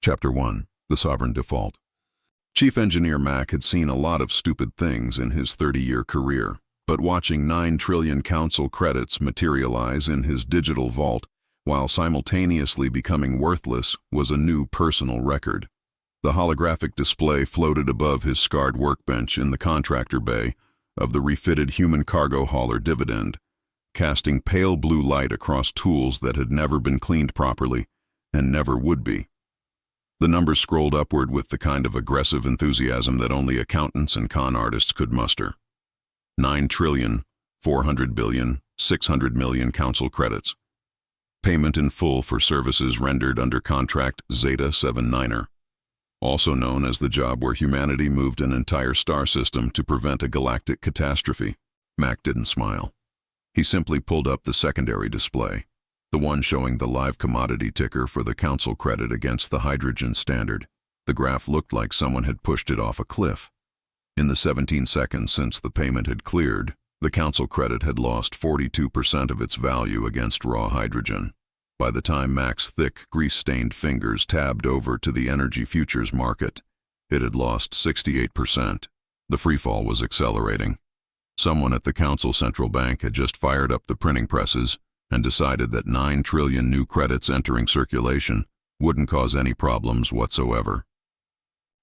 Chapter 1. The Sovereign Default. Chief Engineer Mack had seen a lot of stupid things in his 30-year career, but watching 9 trillion council credits materialize in his digital vault while simultaneously becoming worthless was a new personal record. The holographic display floated above his scarred workbench in the contractor bay of the refitted human cargo hauler Dividend, casting pale blue light across tools that had never been cleaned properly and never would be. The numbers scrolled upward with the kind of aggressive enthusiasm that only accountants and con artists could muster. 9 trillion, 400 billion, 600 million council credits. Payment in full for services rendered under contract Zeta 79er, also known as the job where humanity moved an entire star system to prevent a galactic catastrophe. Mack didn't smile. He simply pulled up the secondary display, the one showing the live commodity ticker for the council credit against the hydrogen standard. The graph looked like someone had pushed it off a cliff. In the 17 seconds since the payment had cleared, the council credit had lost 42% of its value against raw hydrogen. By the time Mack's thick, grease-stained fingers tabbed over to the energy futures market, it had lost 68%. The freefall was accelerating. Someone at the council central bank had just fired up the printing presses and decided that 9 trillion new credits entering circulation wouldn't cause any problems whatsoever.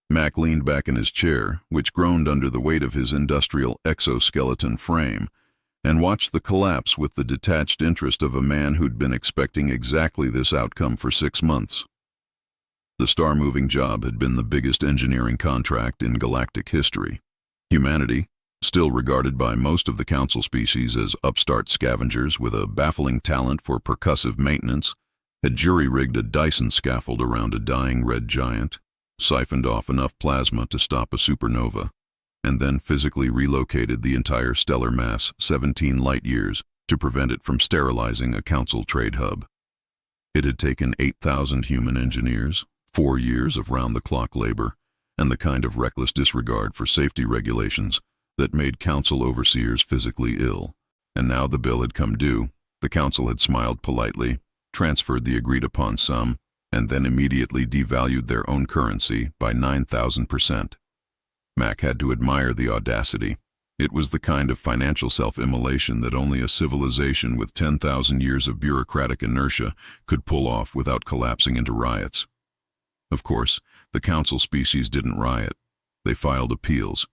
Mack leaned back in his chair, which groaned under the weight of his industrial exoskeleton frame, and watched the collapse with the detached interest of a man who'd been expecting exactly this outcome for 6 months. The star-moving job had been the biggest engineering contract in galactic history. Humanity, still regarded by most of the council species as upstart scavengers with a baffling talent for percussive maintenance, had jury-rigged a Dyson scaffold around a dying red giant, siphoned off enough plasma to stop a supernova, and then physically relocated the entire stellar mass 17 light-years to prevent it from sterilizing a council trade hub. It had taken 8,000 human engineers, 4 years of round-the-clock labor, and the kind of reckless disregard for safety regulations that made council overseers physically ill. And now the bill had come due. The council had smiled politely, transferred the agreed-upon sum, and then immediately devalued their own currency by 9,000%. Mack had to admire the audacity. It was the kind of financial self-immolation that only a civilization with 10,000 years of bureaucratic inertia could pull off without collapsing into riots. Of course, the council species didn't riot. They filed appeals.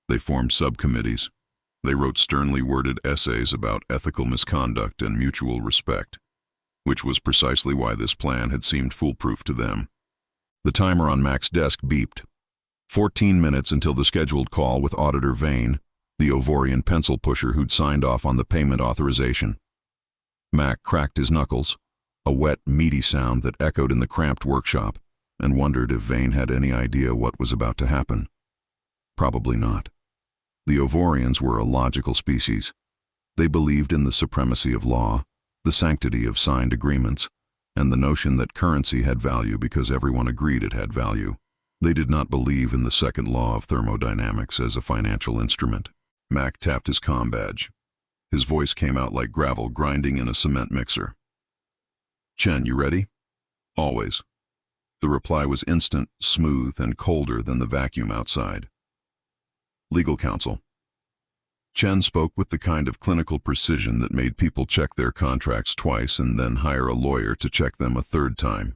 They formed subcommittees. They wrote sternly worded essays about ethical misconduct and mutual respect, which was precisely why this plan had seemed foolproof to them. The timer on Mack's desk beeped. 14 minutes until the scheduled call with Auditor Vane, the Ovorian pencil pusher who'd signed off on the payment authorization. Mack cracked his knuckles, a wet, meaty sound that echoed in the cramped workshop, and wondered if Vane had any idea what was about to happen. Probably not. The Ovorians were a logical species. They believed in the supremacy of law, the sanctity of signed agreements, and the notion that currency had value because everyone agreed it had value. They did not believe in the second law of thermodynamics as a financial instrument. Mack tapped his comm badge. His voice came out like gravel grinding in a cement mixer. "Chen, you ready?" "Always." The reply was instant, smooth, and colder than the vacuum outside. Legal counsel. Chen spoke with the kind of clinical precision that made people check their contracts twice and then hire a lawyer to check them a third time.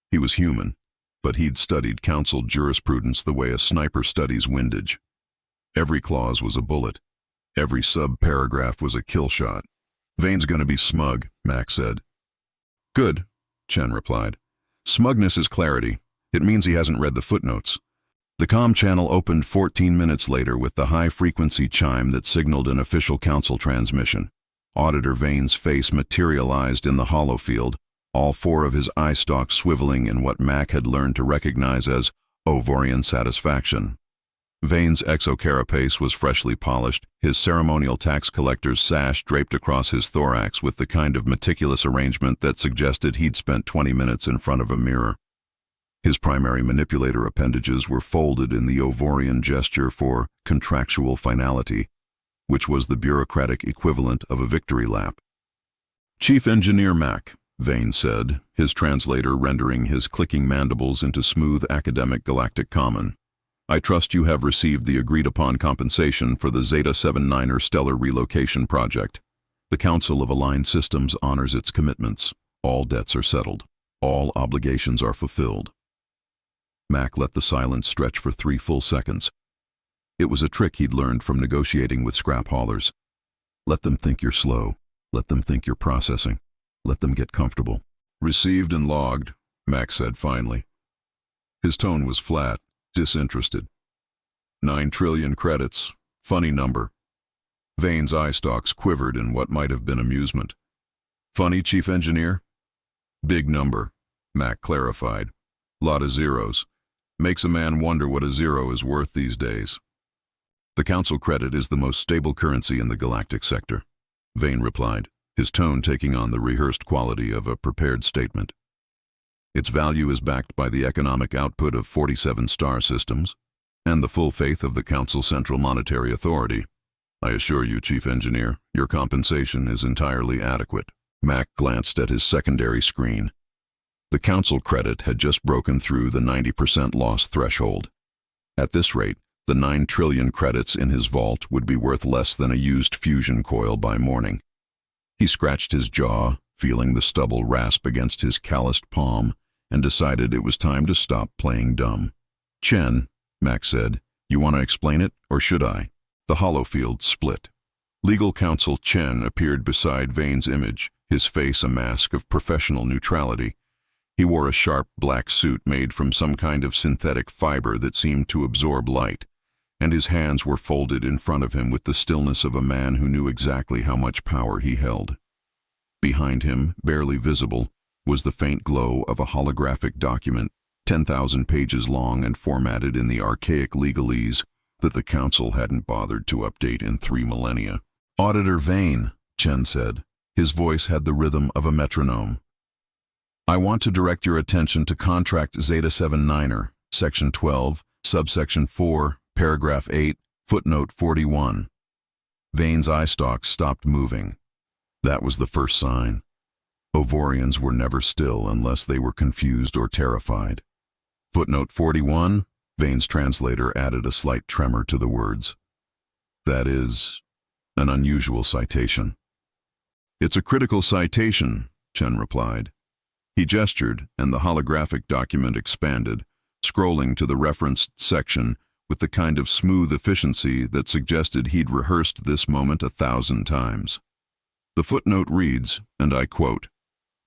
He was human, but he'd studied council jurisprudence the way a sniper studies windage. Every clause was a bullet. Every sub-paragraph was a kill shot. "Vane's gonna be smug," Mack said. "Good," Chen replied. "Smugness is clarity. It means he hasn't read the footnotes." The comm channel opened 14 minutes later with the high-frequency chime that signaled an official council transmission. Auditor Vane's face materialized in the hollow field, all 4 of his eye stalks swiveling in what Mack had learned to recognize as Ovorian satisfaction. Vane's exocarapace was freshly polished, his ceremonial tax collector's sash draped across his thorax with the kind of meticulous arrangement that suggested he'd spent 20 minutes in front of a mirror. His primary manipulator appendages were folded in the Ovorian gesture for contractual finality, which was the bureaucratic equivalent of a victory lap. "Chief Engineer Mack, Vane said, his translator rendering his clicking mandibles into smooth academic galactic common. "I trust you have received the agreed-upon compensation for the Zeta 79er stellar relocation project. The Council of Aligned Systems honors its commitments. All debts are settled. All obligations are fulfilled." Mack let the silence stretch for 3 full seconds. It was a trick he'd learned from negotiating with scrap haulers. Let them think you're slow. Let them think you're processing. Let them get comfortable. "Received and logged," Mack said finally. His tone was flat, disinterested. 9 trillion credits. Funny number. Vane's eye stalks quivered in what might have been amusement. "Funny, Chief Engineer?" "Big number," Mack clarified. "Lot of zeros. Makes a man wonder what a zero is worth these days." "The Council credit is the most stable currency in the galactic sector," Vane replied, his tone taking on the rehearsed quality of a prepared statement. "Its value is backed by the economic output of 47 star systems and the full faith of the Council Central Monetary Authority. I assure you, Chief Engineer, your compensation is entirely adequate." Mack glanced at his secondary screen. The Council credit had just broken through the 90% loss threshold. At this rate, the 9 trillion credits in his vault would be worth less than a used fusion coil by morning. He scratched his jaw, feeling the stubble rasp against his calloused palm, and decided it was time to stop playing dumb. "Chen," Mack said, "you want to explain it, or should I?" The holofield split. Legal counsel Chen appeared beside Vane's image, his face a mask of professional neutrality. He wore a sharp black suit made from some kind of synthetic fiber that seemed to absorb light, and his hands were folded in front of him with the stillness of a man who knew exactly how much power he held. Behind him, barely visible, was the faint glow of a holographic document, 10,000 pages long and formatted in the archaic legalese that the Council hadn't bothered to update in 3 millennia. "Auditor Vane," Chen said. His voice had the rhythm of a metronome. "I want to direct your attention to Contract Zeta 79er, Section 12, Subsection 4, Paragraph 8, Footnote 41. Vane's eye stalks stopped moving. That was the first sign. Ovorians were never still unless they were confused or terrified. Footnote 41, Vane's translator added a slight tremor to the words. That is an unusual citation. "It's a critical citation," Chen replied. He gestured, and the holographic document expanded, scrolling to the referenced section with the kind of smooth efficiency that suggested he'd rehearsed this moment 1,000 times. The footnote reads, and I quote,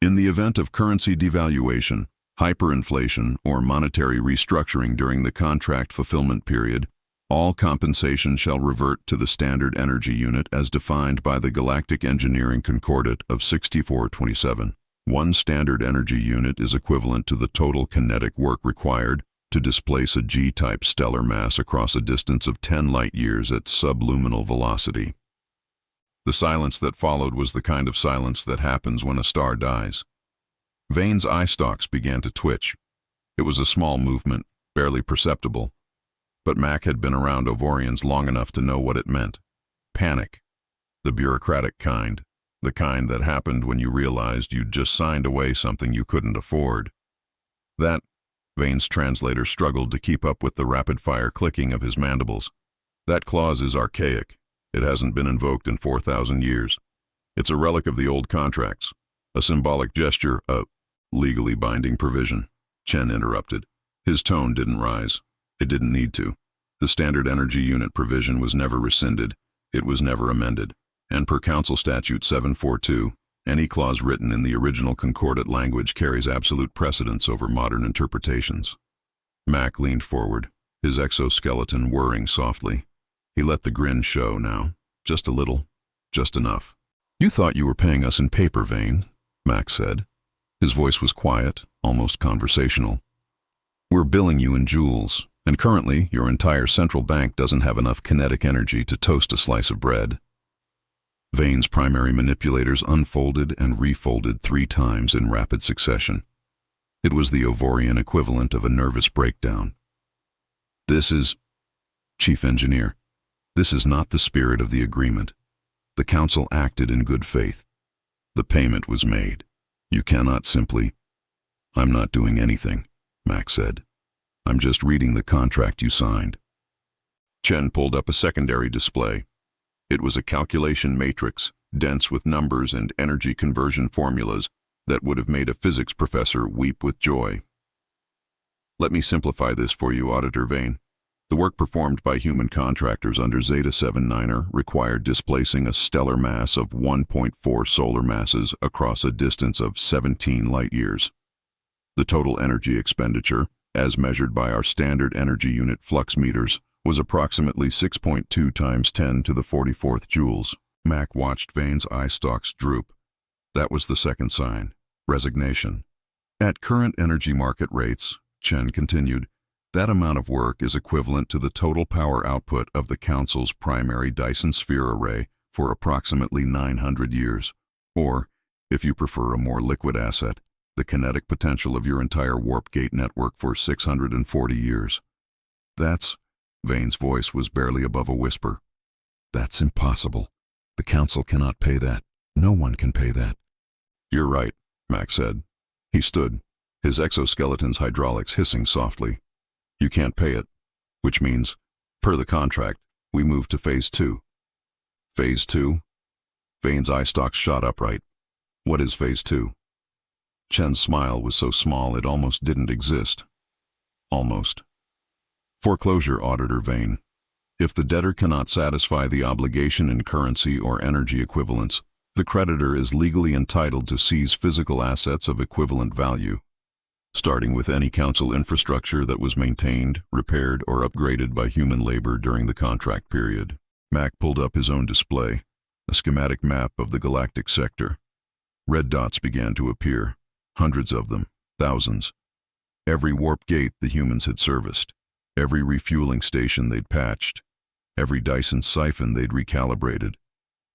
"In the event of currency devaluation, hyperinflation, or monetary restructuring during the contract fulfillment period, all compensation shall revert to the standard energy unit as defined by the Galactic Engineering Concordat of 6427. One standard energy unit is equivalent to the total kinetic work required to displace a G-type stellar mass across a distance of 10 light-years at subluminal velocity." The silence that followed was the kind of silence that happens when a star dies. Vane's eye stalks began to twitch. It was a small movement, barely perceptible. But Mack had been around Ovorians long enough to know what it meant. Panic. The bureaucratic kind. The kind that happened when you realized you'd just signed away something you couldn't afford. That, Vane's translator struggled to keep up with the rapid-fire clicking of his mandibles. That clause is archaic. It hasn't been invoked in 4,000 years. It's a relic of the old contracts. A symbolic gesture, a legally binding provision. Chen interrupted. His tone didn't rise. It didn't need to. The standard energy unit provision was never rescinded. It was never amended. And per Council Statute 742, any clause written in the original Concordat language carries absolute precedence over modern interpretations. Mack leaned forward, his exoskeleton whirring softly. He let the grin show now. Just a little. Just enough. "You thought you were paying us in paper, Vane," Mack said. His voice was quiet, almost conversational. "We're billing you in Joules, and currently your entire central bank doesn't have enough kinetic energy to toast a slice of bread." Vane's primary manipulators unfolded and refolded 3 times in rapid succession. It was the Ovorian equivalent of a nervous breakdown. "This is, Chief Engineer, this is not the spirit of the agreement. The Council acted in good faith. The payment was made. You cannot simply. I'm not doing anything, Mack said. I'm just reading the contract you signed. Chen pulled up a secondary display. It was a calculation matrix, dense with numbers and energy conversion formulas that would have made a physics professor weep with joy. Let me simplify this for you, Auditor Vane. The work performed by human contractors under Zeta 79er required displacing a stellar mass of 1.4 solar masses across a distance of 17 light-years. The total energy expenditure, as measured by our standard energy unit flux meters, was approximately 6.2 times 10 to the 44th joules. Mack watched Vane's eye stalks droop. That was the second sign, resignation. At current energy market rates, Chen continued, that amount of work is equivalent to the total power output of the Council's primary Dyson sphere array for approximately 900 years. Or, if you prefer a more liquid asset, the kinetic potential of your entire warp gate network for 640 years. That's, Vane's voice was barely above a whisper. That's impossible. The Council cannot pay that. No one can pay that. You're right, Mack said. He stood, his exoskeleton's hydraulics hissing softly. You can't pay it, which means, per the contract, we move to Phase 2. Phase 2? Vane's eye stalks shot upright. What is Phase 2? Chen's smile was so small it almost didn't exist. Almost. Foreclosure, Auditor Vane. If the debtor cannot satisfy the obligation in currency or energy equivalents, the creditor is legally entitled to seize physical assets of equivalent value, starting with any council infrastructure that was maintained, repaired, or upgraded by human labor during the contract period. Mack pulled up his own display, a schematic map of the galactic sector. Red dots began to appear, hundreds of them, thousands. Every warp gate the humans had serviced, every refueling station they'd patched, every Dyson siphon they'd recalibrated.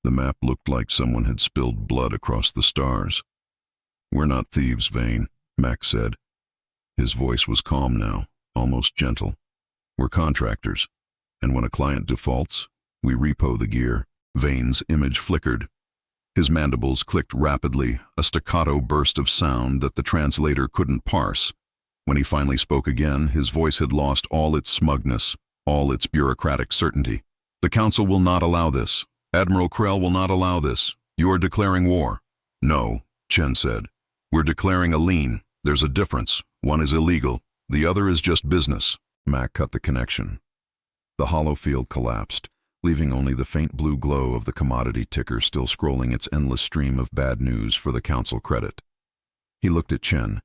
The map looked like someone had spilled blood across the stars. We're not thieves, Vane, Mack said. His voice was calm now, almost gentle. We're contractors, and when a client defaults, we repo the gear. Vane's image flickered. His mandibles clicked rapidly, a staccato burst of sound that the translator couldn't parse. When he finally spoke again, his voice had lost all its smugness, all its bureaucratic certainty. The Council will not allow this. Admiral Krell will not allow this. You are declaring war. No, Chen said. We're declaring a lien. There's a difference. One is illegal. The other is just business. Mack cut the connection. The hollow field collapsed, leaving only the faint blue glow of the commodity ticker still scrolling its endless stream of bad news for the Council credit. He looked at Chen,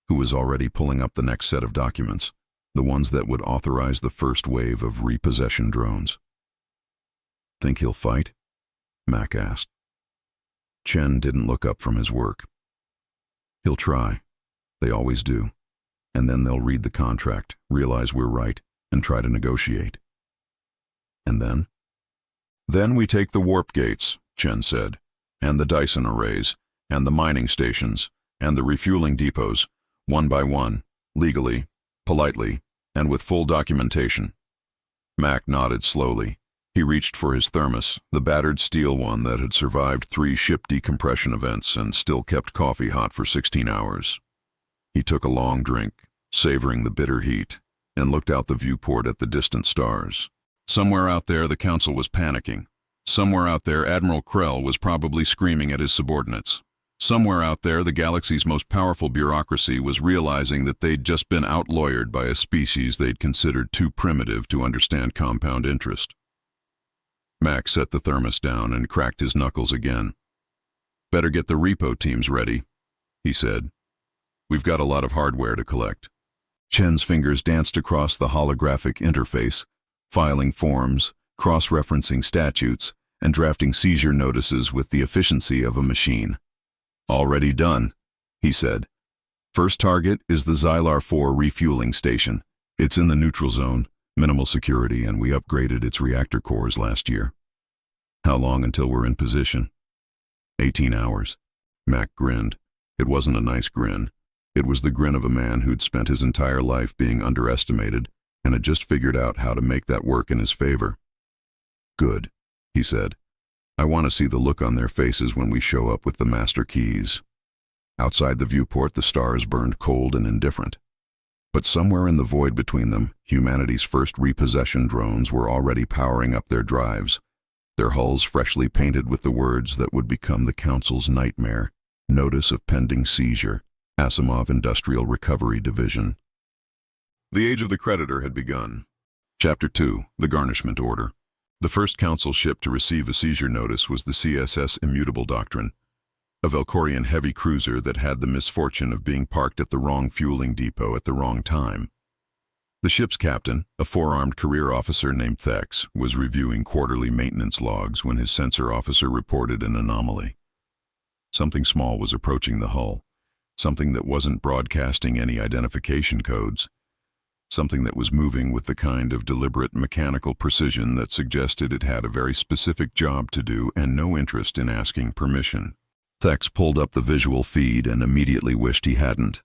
who was already pulling up the next set of documents, the ones that would authorize the first wave of repossession drones. Think he'll fight? Mack asked. Chen didn't look up from his work. He'll try. They always do. And then they'll read the contract, realize we're right, and try to negotiate. And then? Then we take the warp gates, Chen said, and the Dyson arrays, and the mining stations, and the refueling depots, one by one, legally, politely, and with full documentation. Mack nodded slowly. He reached for his thermos, the battered steel one that had survived 3 ship decompression events and still kept coffee hot for 16 hours. He took a long drink, savoring the bitter heat, and looked out the viewport at the distant stars. Somewhere out there the Council was panicking. Somewhere out there Admiral Krell was probably screaming at his subordinates. Somewhere out there the galaxy's most powerful bureaucracy was realizing that they'd just been out-lawyered by a species they'd considered too primitive to understand compound interest. Mack set the thermos down and cracked his knuckles again. Better get the repo teams ready, he said. We've got a lot of hardware to collect. Chen's fingers danced across the holographic interface, filing forms, cross-referencing statutes, and drafting seizure notices with the efficiency of a machine. Already done, he said. First target is the Xylar 4 refueling station. It's in the neutral zone, minimal security, and we upgraded its reactor cores last year. How long until we're in position? 18 hours. Mack grinned. It wasn't a nice grin. It was the grin of a man who'd spent his entire life being underestimated and had just figured out how to make that work in his favor. Good, he said. I want to see the look on their faces when we show up with the master keys. Outside the viewport, the stars burned cold and indifferent. But somewhere in the void between them, humanity's first repossession drones were already powering up their drives, their hulls freshly painted with the words that would become the Council's nightmare: Notice of Pending Seizure, Asimov Industrial Recovery Division. The age of the creditor had begun. Chapter 2, The Garnishment Order. The first Council ship to receive a seizure notice was the CSS Immutable Doctrine, a Valkorian heavy cruiser that had the misfortune of being parked at the wrong fueling depot at the wrong time. The ship's captain, a four-armed career officer named Thex, was reviewing quarterly maintenance logs when his sensor officer reported an anomaly. Something small was approaching the hull, something that wasn't broadcasting any identification codes, something that was moving with the kind of deliberate mechanical precision that suggested it had a very specific job to do and no interest in asking permission. Thex pulled up the visual feed and immediately wished he hadn't.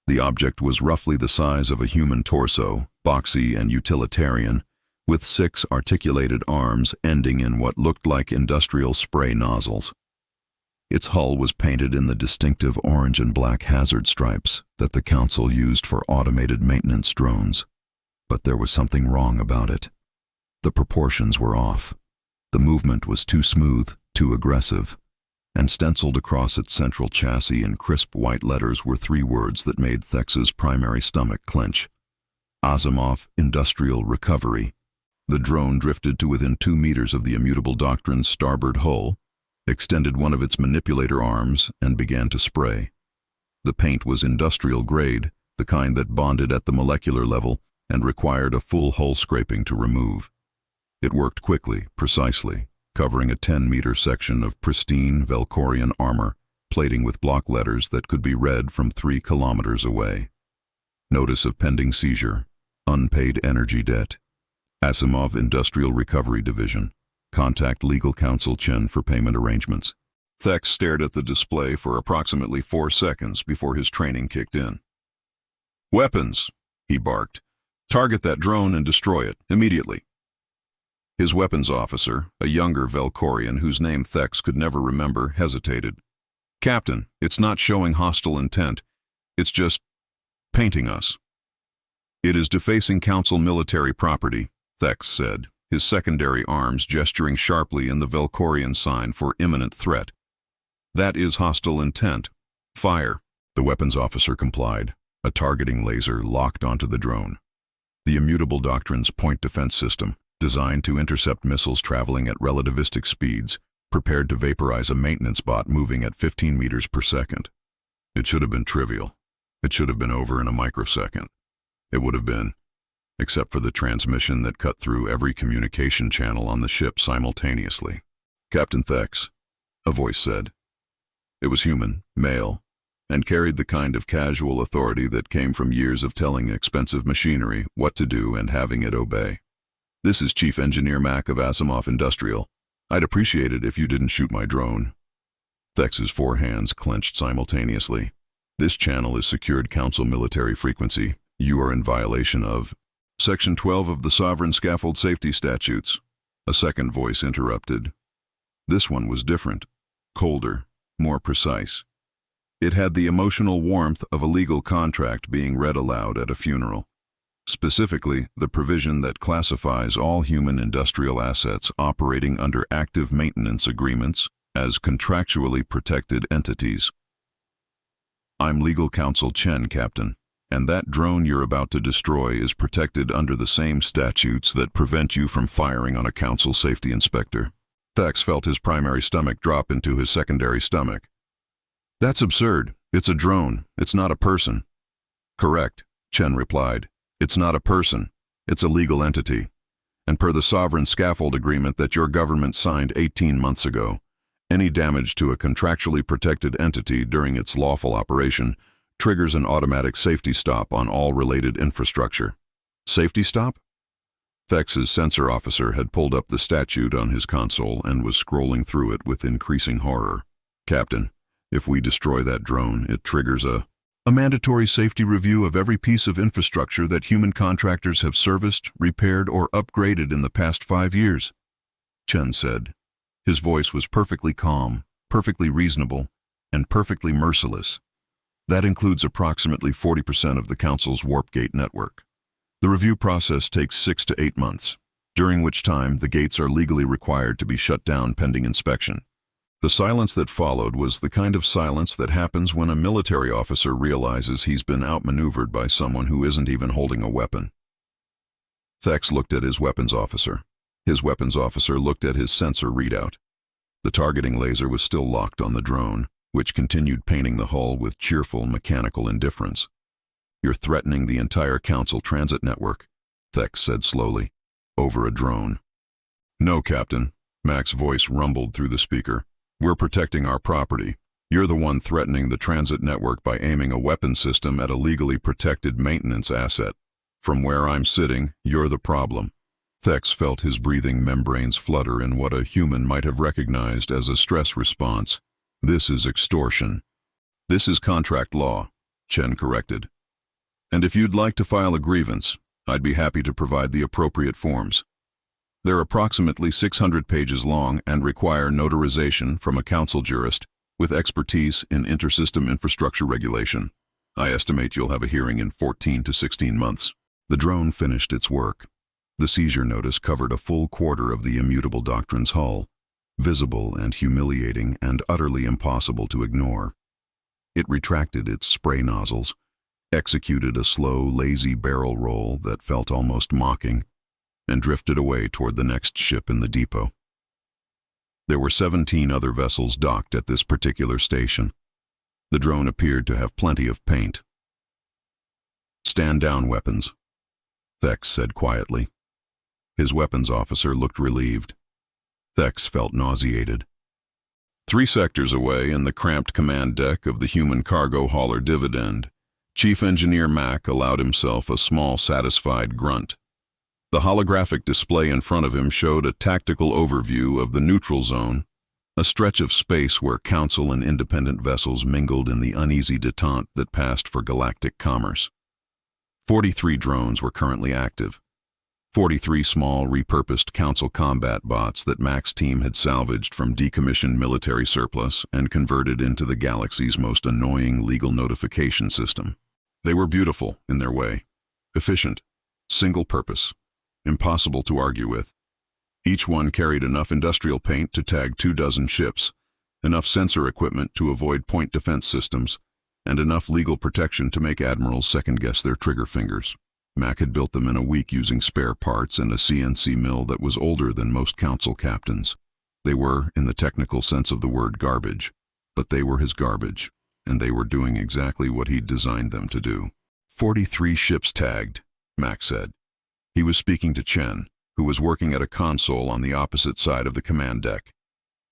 The object was roughly the size of a human torso, boxy and utilitarian, with 6 articulated arms ending in what looked like industrial spray nozzles. Its hull was painted in the distinctive orange and black hazard stripes that the Council used for automated maintenance drones. But there was something wrong about it. The proportions were off. The movement was too smooth, too aggressive, and stenciled across its central chassis in crisp white letters were 3 words that made Thex's primary stomach clench: Asimov Industrial Recovery. The drone drifted to within 2 meters of the Immutable Doctrine's starboard hull, extended one of its manipulator arms, and began to spray. The paint was industrial grade, the kind that bonded at the molecular level and required a full hull scraping to remove. It worked quickly, precisely, covering a 10-meter section of pristine Valkorian armor, plating with block letters that could be read from 3 kilometers away. Notice of Pending Seizure, Unpaid Energy Debt, Asimov Industrial Recovery Division. Contact Legal Counsel Chen for payment arrangements. Thex stared at the display for approximately 4 seconds before his training kicked in. "Weapons," he barked. "Target that drone and destroy it, immediately." His weapons officer, a younger Valkorian whose name Thex could never remember, hesitated. "Captain, it's not showing hostile intent. It's just painting us." "It is defacing Council military property," Thex said, his secondary arms gesturing sharply in the Valkorian sign for imminent threat. "That is hostile intent. Fire." The weapons officer complied. A targeting laser locked onto the drone. The Immutable Doctrine's point defense system, designed to intercept missiles traveling at relativistic speeds, prepared to vaporize a maintenance bot moving at 15 meters per second. It should have been trivial. It should have been over in a microsecond. It would have been, except for the transmission that cut through every communication channel on the ship simultaneously. "Captain Thex," a voice said. It was human, male, and carried the kind of casual authority that came from years of telling expensive machinery what to do and having it obey. "This is Chief Engineer Mack of Asimov Industrial. I'd appreciate it if you didn't shoot my drone." Thex's 4 hands clenched simultaneously. "This channel is secured Council military frequency. You are in violation of Section 12 of the Sovereign Scaffold Safety Statutes," a second voice interrupted. This one was different, colder, more precise. It had the emotional warmth of a legal contract being read aloud at a funeral. Specifically, the provision that classifies all human industrial assets operating under active maintenance agreements as contractually protected entities. "I'm Legal Counsel Chen, Captain, and that drone you're about to destroy is protected under the same statutes that prevent you from firing on a Council safety inspector." Thex felt his primary stomach drop into his secondary stomach. "That's absurd. It's a drone. It's not a person." "Correct," Chen replied. "It's not a person. It's a legal entity. And per the Sovereign Scaffold Agreement that your government signed 18 months ago, any damage to a contractually protected entity during its lawful operation triggers an automatic safety stop on all related infrastructure." "Safety stop?" Thex's sensor officer had pulled up the statute on his console and was scrolling through it with increasing horror. "Captain, if we destroy that drone, it triggers a mandatory safety review of every piece of infrastructure that human contractors have serviced, repaired, or upgraded in the past 5 years," Chen said. His voice was perfectly calm, perfectly reasonable, and perfectly merciless. That includes approximately 40% of the Council's warp gate network. The review process takes 6 to 8 months, during which time the gates are legally required to be shut down pending inspection. The silence that followed was the kind of silence that happens when a military officer realizes he's been outmaneuvered by someone who isn't even holding a weapon. Thex looked at his weapons officer. His weapons officer looked at his sensor readout. The targeting laser was still locked on the drone, which continued painting the hull with cheerful mechanical indifference. "You're threatening the entire Council transit network," Thex said slowly, "over a drone." "No, Captain," Mack's voice rumbled through the speaker. "We're protecting our property. You're the one threatening the transit network by aiming a weapon system at a legally protected maintenance asset. From where I'm sitting, you're the problem." Thex felt his breathing membranes flutter in what a human might have recognized as a stress response. "This is extortion." "This is contract law," Chen corrected. "And if you'd like to file a grievance, I'd be happy to provide the appropriate forms. They're approximately 600 pages long and require notarization from a council jurist with expertise in intersystem infrastructure regulation. I estimate you'll have a hearing in 14 to 16 months. The drone finished its work. The seizure notice covered a full quarter of the immutable doctrine's hull, visible and humiliating and utterly impossible to ignore. It retracted its spray nozzles, executed a slow, lazy barrel roll that felt almost mocking, and drifted away toward the next ship in the depot. There were 17 other vessels docked at this particular station. The drone appeared to have plenty of paint. "Stand down, weapons," Thex said quietly. His weapons officer looked relieved. Thex felt nauseated. 3 sectors away in the cramped command deck of the human cargo hauler Dividend, Chief Engineer Mack allowed himself a small, satisfied grunt. The holographic display in front of him showed a tactical overview of the neutral zone, a stretch of space where Council and independent vessels mingled in the uneasy detente that passed for galactic commerce. 43 drones were currently active. 43 small, repurposed Council combat bots that Mack's team had salvaged from decommissioned military surplus and converted into the galaxy's most annoying legal notification system. They were beautiful in their way, efficient, single-purpose, impossible to argue with. Each one carried enough industrial paint to tag 24 ships, enough sensor equipment to avoid point defense systems, and enough legal protection to make admirals second-guess their trigger fingers. Mack had built them in a week using spare parts and a CNC mill that was older than most Council captains. They were, in the technical sense of the word, garbage, but they were his garbage, and they were doing exactly what he'd designed them to do. 43 ships tagged, Mack said. He was speaking to Chen, who was working at a console on the opposite side of the command deck.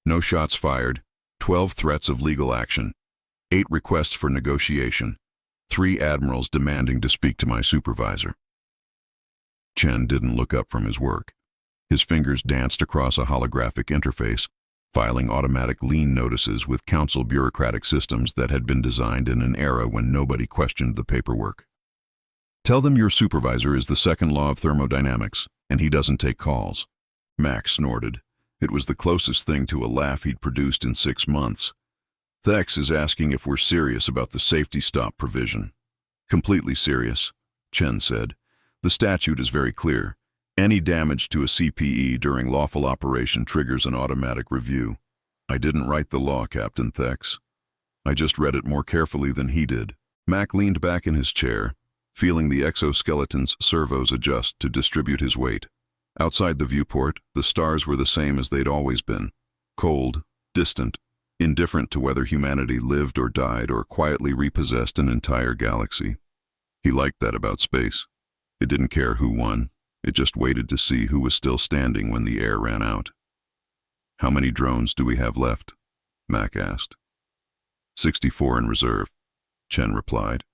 No shots fired, 12 threats of legal action, 8 requests for negotiation, 3 admirals demanding to speak to my supervisor. Chen didn't look up from his work. His fingers danced across a holographic interface, filing automatic lien notices with Council bureaucratic systems that had been designed in an era when nobody questioned the paperwork. "Tell them your supervisor is the second law of thermodynamics, and he doesn't take calls." Mack snorted. It was the closest thing to a laugh he'd produced in 6 months. "Thex is asking if we're serious about the safety stop provision." "Completely serious," Chen said. "The statute is very clear. Any damage to a CPE during lawful operation triggers an automatic review. I didn't write the law, Captain Thex. I just read it more carefully than he did." Mack leaned back in his chair, feeling the exoskeleton's servos adjust to distribute his weight. Outside the viewport, the stars were the same as they'd always been. Cold, distant, indifferent to whether humanity lived or died or quietly repossessed an entire galaxy. He liked that about space. It didn't care who won. It just waited to see who was still standing when the air ran out. "How many drones do we have left?" Mack asked. 64 in reserve, Chen replied.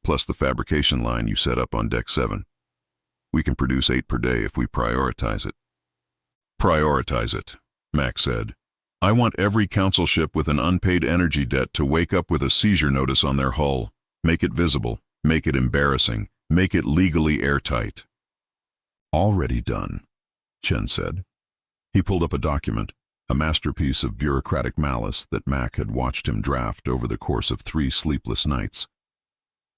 "Plus the fabrication line you set up on Deck 7. We can produce 8 per day if we prioritize it." "Prioritize it," Mack said. "I want every Council ship with an unpaid energy debt to wake up with a seizure notice on their hull. Make it visible, make it embarrassing, make it legally airtight." "Already done," Chen said. He pulled up a document, a masterpiece of bureaucratic malice that Mack had watched him draft over the course of 3 sleepless nights.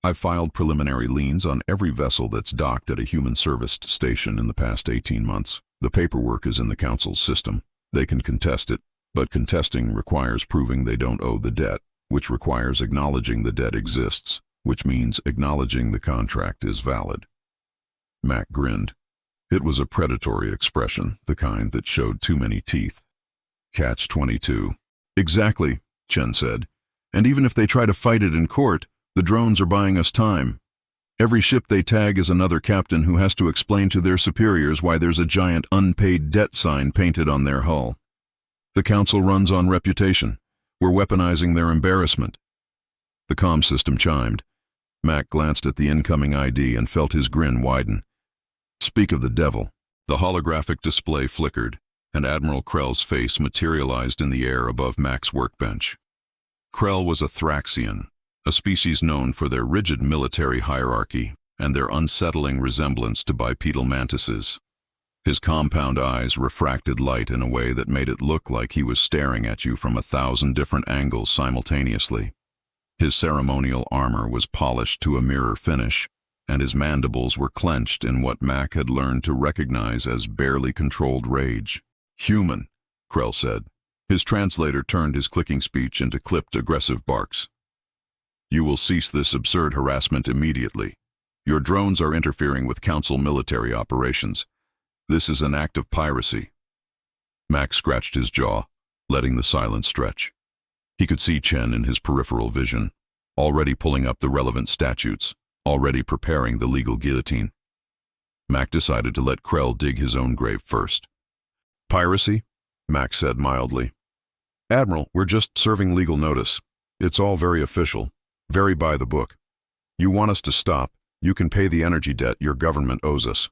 "I've filed preliminary liens on every vessel that's docked at a human-serviced station in the past 18 months. The paperwork is in the council's system. They can contest it, but contesting requires proving they don't owe the debt, which requires acknowledging the debt exists, which means acknowledging the contract is valid." Mack grinned. It was a predatory expression, the kind that showed too many teeth. Catch-22. "Exactly," Chen said. "And even if they try to fight it in court, the drones are buying us time. Every ship they tag is another captain who has to explain to their superiors why there's a giant unpaid debt sign painted on their hull. The council runs on reputation. We're weaponizing their embarrassment." The comm system chimed. Mack glanced at the incoming ID and felt his grin widen. Speak of the devil. The holographic display flickered, and Admiral Krell's face materialized in the air above Mack's workbench. Krell was a Thraxian, a species known for their rigid military hierarchy and their unsettling resemblance to bipedal mantises. His compound eyes refracted light in a way that made it look like he was staring at you from 1,000 different angles simultaneously. His ceremonial armor was polished to a mirror finish, and his mandibles were clenched in what Mack had learned to recognize as barely controlled rage. "Human," Krell said. His translator turned his clicking speech into clipped, aggressive barks. "You will cease this absurd harassment immediately. Your drones are interfering with Council military operations. This is an act of piracy." Mack scratched his jaw, letting the silence stretch. He could see Chen in his peripheral vision, already pulling up the relevant statutes, already preparing the legal guillotine. Mack decided to let Krell dig his own grave first. "Piracy?" Mack said mildly. "Admiral, we're just serving legal notice. It's all very official, very by the book. You want us to stop, you can pay the energy debt your government owes us."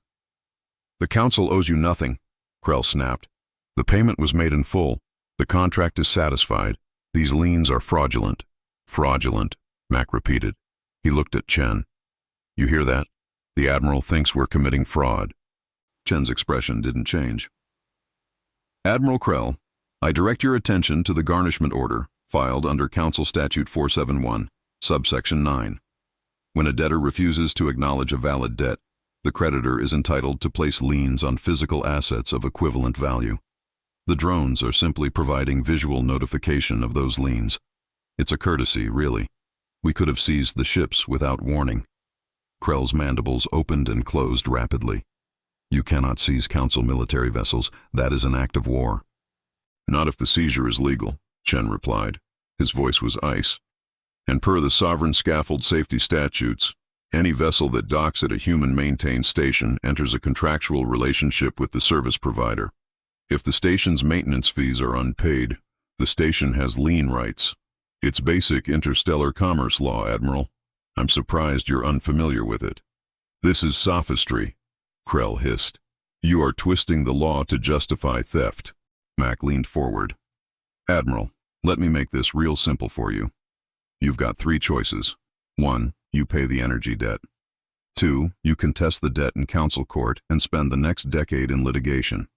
"The council owes you nothing," Krell snapped. "The payment was made in full. The contract is satisfied. These liens are fraudulent." "Fraudulent," Mack repeated. He looked at Chen. "You hear that? The Admiral thinks we're committing fraud." Chen's expression didn't change. "Admiral Krell, I direct your attention to the garnishment order filed under Council Statute 471, subsection 9. When a debtor refuses to acknowledge a valid debt, the creditor is entitled to place liens on physical assets of equivalent value. The drones are simply providing visual notification of those liens. It's a courtesy, really. We could have seized the ships without warning." Krell's mandibles opened and closed rapidly. "You cannot seize Council military vessels. That is an act of war." "Not if the seizure is legal," Chen replied. His voice was ice. "And per the sovereign scaffold safety statutes, any vessel that docks at a human-maintained station enters a contractual relationship with the service provider. If the station's maintenance fees are unpaid, the station has lien rights. It's basic interstellar commerce law, Admiral. I'm surprised you're unfamiliar with it." "This is sophistry," Krell hissed. "You are twisting the law to justify theft." Mack leaned forward. "Admiral, let me make this real simple for you. You've got 3 choices. 1, you pay the energy debt. 2, you contest the debt in council court and spend the next decade in litigation.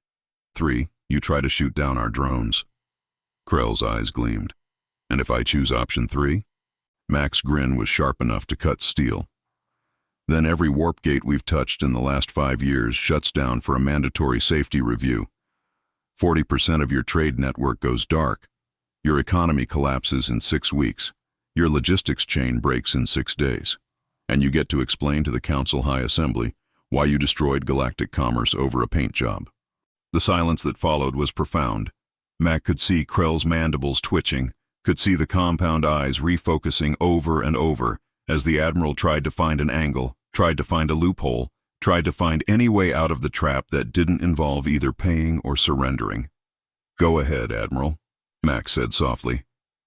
3, you try to shoot down our drones." Krell's eyes gleamed. "And if I choose option 3? Mack's grin was sharp enough to cut steel. "Then every warp gate we've touched in the last 5 years shuts down for a mandatory safety review. 40% of your trade network goes dark. Your economy collapses in 6 weeks. Your logistics chain breaks in 6 days. And you get to explain to the Council High Assembly why you destroyed galactic commerce over a paint job." The silence that followed was profound. Mack could see Krell's mandibles twitching, could see the compound eyes refocusing over and over as the Admiral tried to find an angle, tried to find a loophole, tried to find any way out of the trap that didn't involve either paying or surrendering. "Go ahead, Admiral," Mack said softly.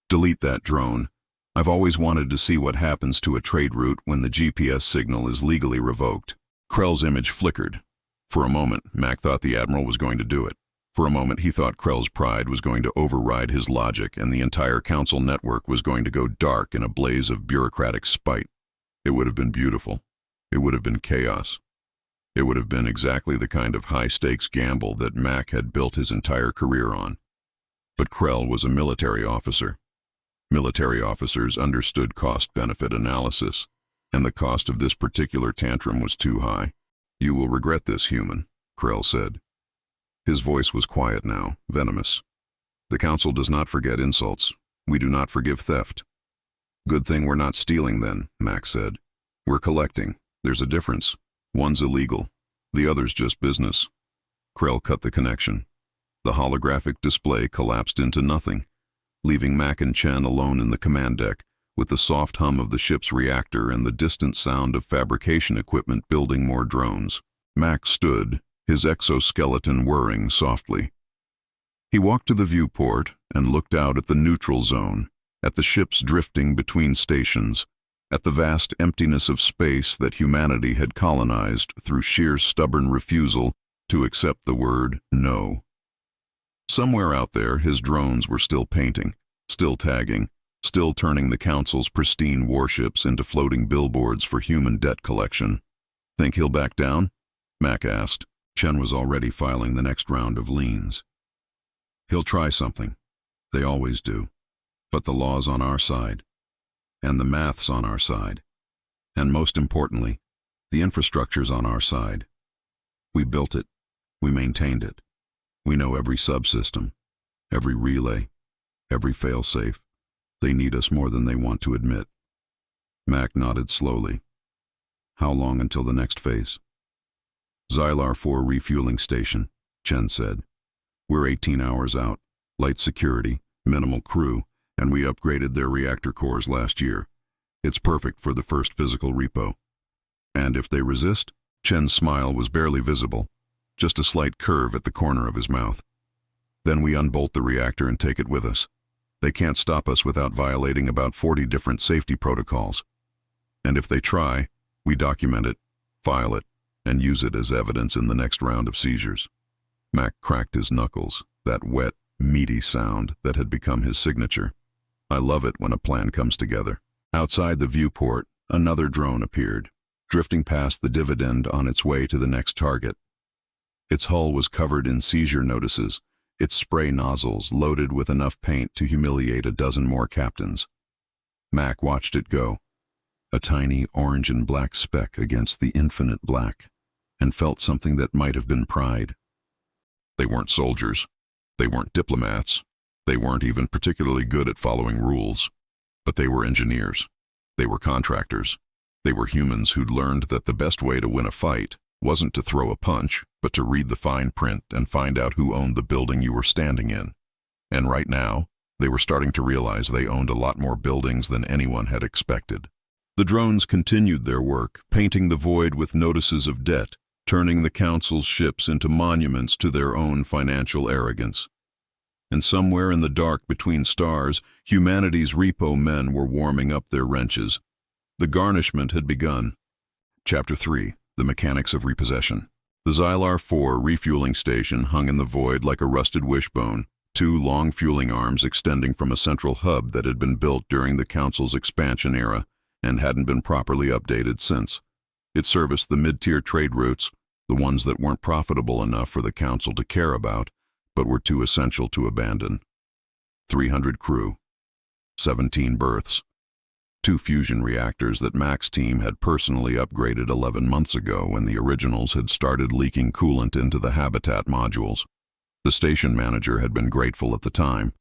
"Delete that drone. I've always wanted to see what happens to a trade route when the GPS signal is legally revoked." Krell's image flickered. For a moment, Mack thought the Admiral was going to do it. For a moment, he thought Krell's pride was going to override his logic and the entire council network was going to go dark in a blaze of bureaucratic spite. It would have been beautiful. It would have been chaos. It would have been exactly the kind of high-stakes gamble that Mack had built his entire career on. But Krell was a military officer. Military officers understood cost-benefit analysis, and the cost of this particular tantrum was too high. "You will regret this, human," Krell said. His voice was quiet now, venomous. "The Council does not forget insults. We do not forgive theft." "Good thing we're not stealing then," Mack said. "We're collecting. There's a difference. One's illegal. The other's just business." Krell cut the connection. The holographic display collapsed into nothing, leaving Mack and Chen alone in the command deck, with the soft hum of the ship's reactor and the distant sound of fabrication equipment building more drones. Mack stood, his exoskeleton whirring softly. He walked to the viewport and looked out at the neutral zone, at the ships drifting between stations, at the vast emptiness of space that humanity had colonized through sheer stubborn refusal to accept the word no. Somewhere out there, his drones were still painting, still tagging, still turning the Council's pristine warships into floating billboards for human debt collection. "Think he'll back down?" Mack asked. Chen was already filing the next round of liens. "He'll try something. They always do. But the law's on our side. And the math's on our side. And most importantly, the infrastructure's on our side. We built it. We maintained it. We know every subsystem, every relay, every failsafe. They need us more than they want to admit." Mack nodded slowly. "How long until the next phase?" "Xylar 4 refueling station," Chen said. "We're 18 hours out, light security, minimal crew, and we upgraded their reactor cores last year. It's perfect for the first physical repo." "And if they resist?" Chen's smile was barely visible, just a slight curve at the corner of his mouth. "Then we unbolt the reactor and take it with us. They can't stop us without violating about 40 different safety protocols. And if they try, we document it, file it, and use it as evidence in the next round of seizures." Mack cracked his knuckles, that wet, meaty sound that had become his signature. "I love it when a plan comes together." Outside the viewport, another drone appeared, drifting past the dividend on its way to the next target. Its hull was covered in seizure notices, its spray nozzles loaded with enough paint to humiliate a dozen more captains. Mack watched it go, a tiny orange and black speck against the infinite black, and felt something that might have been pride. They weren't soldiers. They weren't diplomats. They weren't even particularly good at following rules. But they were engineers. They were contractors. They were humans who'd learned that the best way to win a fight wasn't to throw a punch, but to read the fine print and find out who owned the building you were standing in. And right now, they were starting to realize they owned a lot more buildings than anyone had expected. The drones continued their work, painting the void with notices of debt, turning the Council's ships into monuments to their own financial arrogance. And somewhere in the dark between stars, humanity's repo men were warming up their wrenches. The garnishment had begun. Chapter 3. The Mechanics of Repossession. The Xylar 4 refueling station hung in the void like a rusted wishbone, two long fueling arms extending from a central hub that had been built during the Council's expansion era and hadn't been properly updated since. It serviced the mid-tier trade routes, the ones that weren't profitable enough for the Council to care about, but were too essential to abandon. 300 crew, 17 berths, 2 fusion reactors that Mack's team had personally upgraded 11 months ago when the originals had started leaking coolant into the habitat modules. The station manager had been grateful at the time.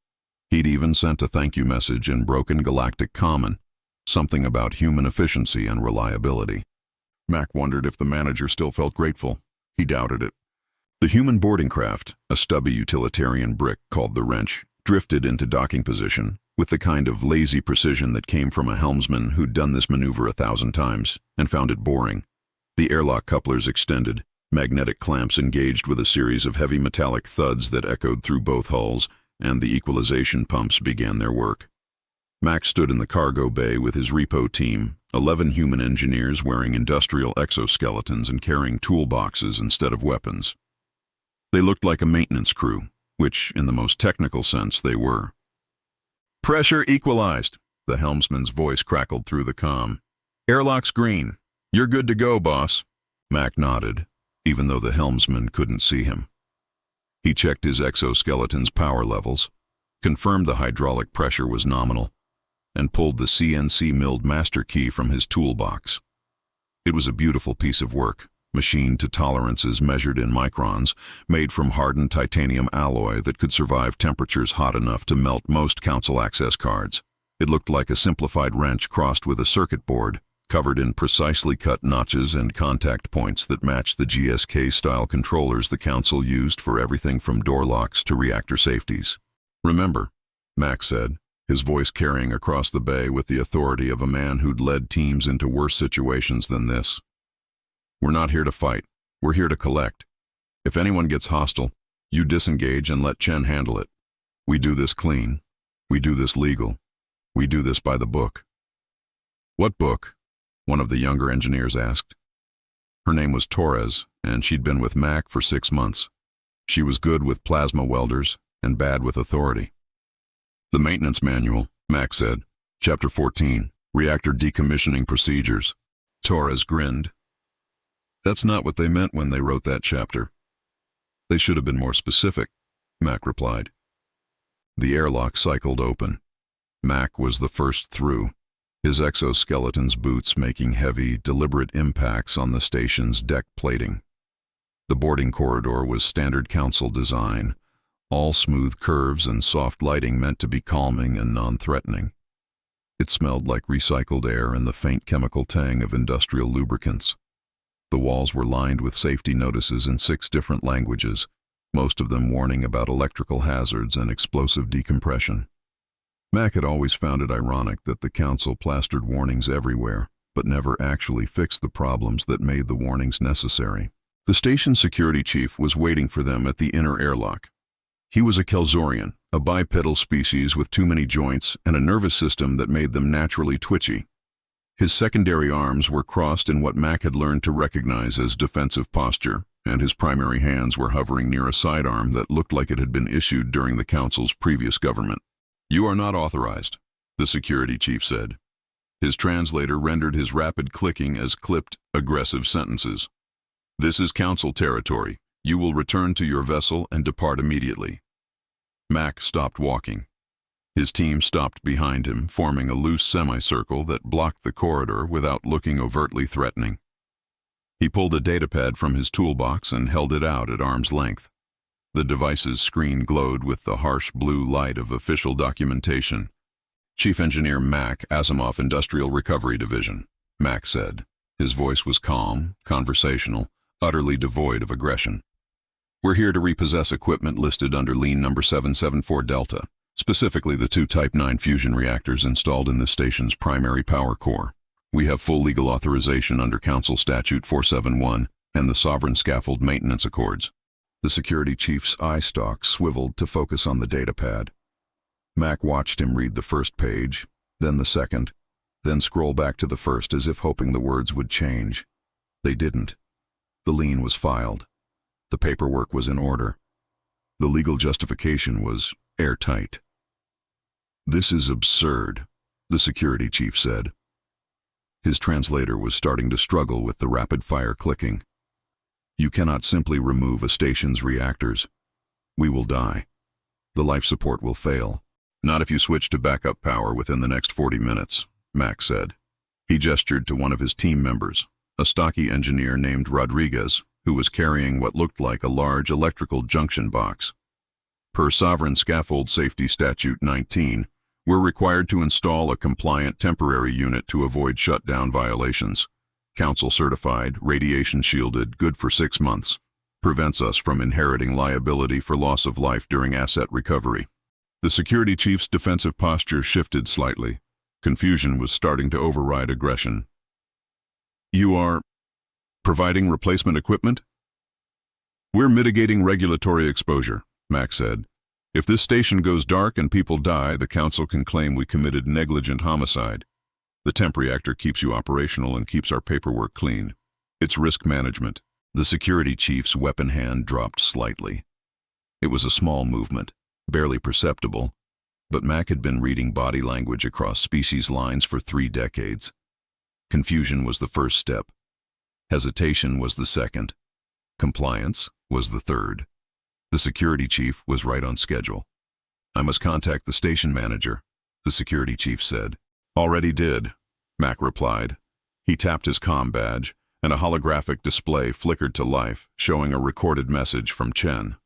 He'd even sent a thank you message in broken galactic common, something about human efficiency and reliability. Mack wondered if the manager still felt grateful. He doubted it. The human boarding craft, a stubby utilitarian brick called the wrench, drifted into docking position, with the kind of lazy precision that came from a helmsman who'd done this maneuver 1,000 times and found it boring. The airlock couplers extended, magnetic clamps engaged with a series of heavy metallic thuds that echoed through both hulls, and the equalization pumps began their work. Mack stood in the cargo bay with his repo team, 11 human engineers wearing industrial exoskeletons and carrying toolboxes instead of weapons. They looked like a maintenance crew, which, in the most technical sense, they were. "Pressure equalized," the helmsman's voice crackled through the comm. "Airlock's green. You're good to go, boss." Mack nodded, even though the helmsman couldn't see him. He checked his exoskeleton's power levels. confirmed the hydraulic pressure was nominal, and pulled the CNC milled master key from his toolbox. It was a beautiful piece of work, machined to tolerances measured in microns, made from hardened titanium alloy that could survive temperatures hot enough to melt most council access cards. It looked like a simplified wrench crossed with a circuit board, covered in precisely cut notches and contact points that matched the GSK-style controllers the council used for everything from door locks to reactor safeties. "Remember," Mack said, his voice carrying across the bay with the authority of a man who'd led teams into worse situations than this. "We're not here to fight. We're here to collect. If anyone gets hostile, you disengage and let Chen handle it. We do this clean. We do this legal. We do this by the book." "What book?" one of the younger engineers asked. Her name was Torres, and she'd been with Mack for 6 months. She was good with plasma welders and bad with authority. "The maintenance manual," Mack said. "Chapter 14, Reactor Decommissioning Procedures." Torres grinned. "That's not what they meant when they wrote that chapter." "They should have been more specific," Mack replied. The airlock cycled open. Mack was the first through, his exoskeleton's boots making heavy, deliberate impacts on the station's deck plating. The boarding corridor was standard council design, all smooth curves and soft lighting meant to be calming and non-threatening. It smelled like recycled air and the faint chemical tang of industrial lubricants. The walls were lined with safety notices in 6 different languages, most of them warning about electrical hazards and explosive decompression. Mack had always found it ironic that the council plastered warnings everywhere, but never actually fixed the problems that made the warnings necessary. The station security chief was waiting for them at the inner airlock. He was a Kelzorian, a bipedal species with too many joints and a nervous system that made them naturally twitchy. His secondary arms were crossed in what Mack had learned to recognize as defensive posture, and his primary hands were hovering near a sidearm that looked like it had been issued during the council's previous government. "You are not authorized," the security chief said. His translator rendered his rapid clicking as clipped, aggressive sentences. "This is council territory. You will return to your vessel and depart immediately." Mack stopped walking. His team stopped behind him, forming a loose semicircle that blocked the corridor without looking overtly threatening. He pulled a datapad from his toolbox and held it out at arm's length. The device's screen glowed with the harsh blue light of official documentation. "Chief Engineer Mack, Asimov Industrial Recovery Division," Mack said. His voice was calm, conversational, utterly devoid of aggression. "We're here to repossess equipment listed under Lien number 774 Delta, specifically the 2 Type 9 fusion reactors installed in the station's primary power core. We have full legal authorization under Council Statute 471 and the Sovereign Scaffold Maintenance Accords." The security chief's eye stalk swiveled to focus on the datapad. Mack watched him read the first page, then the second, then scroll back to the first as if hoping the words would change. They didn't. The lien was filed. The paperwork was in order. The legal justification was airtight. "This is absurd," the security chief said. His translator was starting to struggle with the rapid-fire clicking. "You cannot simply remove a station's reactors. We will die. The life support will fail. Not if you switch to backup power within the next 40 minutes, Mack said. He gestured to one of his team members, a stocky engineer named Rodriguez, who was carrying what looked like a large electrical junction box. "Per Sovereign Scaffold Safety Statute 19, we're required to install a compliant temporary unit to avoid shutdown violations. Council certified, radiation shielded, good for 6 months. Prevents us from inheriting liability for loss of life during asset recovery." The security chief's defensive posture shifted slightly. Confusion was starting to override aggression. "You are providing replacement equipment?" "We're mitigating regulatory exposure," Mack said. "If this station goes dark and people die, the council can claim we committed negligent homicide. The temp reactor keeps you operational and keeps our paperwork clean. It's risk management." The security chief's weapon hand dropped slightly. It was a small movement, barely perceptible, but Mack had been reading body language across species lines for 3 decades. Confusion was the first step. Hesitation was the second. Compliance was the third. The security chief was right on schedule. I must contact the station manager, the security chief said. Already did, Mack replied. He tapped his comm badge, and a holographic display flickered to life, showing a recorded message from Chen.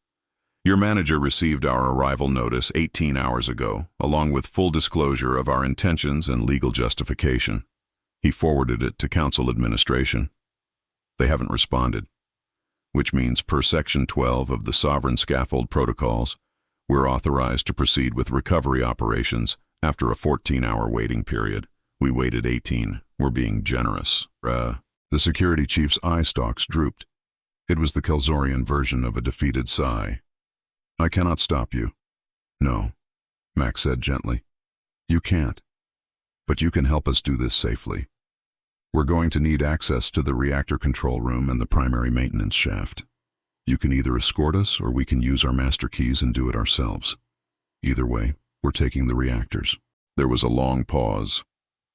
Your manager received our arrival notice 18 hours ago, along with full disclosure of our intentions and legal justification. He forwarded it to Council Administration. They haven't responded, which means per Section 12 of the Sovereign Scaffold Protocols, we're authorized to proceed with recovery operations after a 14-hour waiting period. We waited 18. We're being generous. The security chief's eye stalks drooped. It was the Kelzorian version of a defeated sigh. I cannot stop you. No, Mack said gently. You can't. But you can help us do this safely. We're going to need access to the reactor control room and the primary maintenance shaft. You can either escort us or we can use our master keys and do it ourselves. Either way, we're taking the reactors. There was a long pause.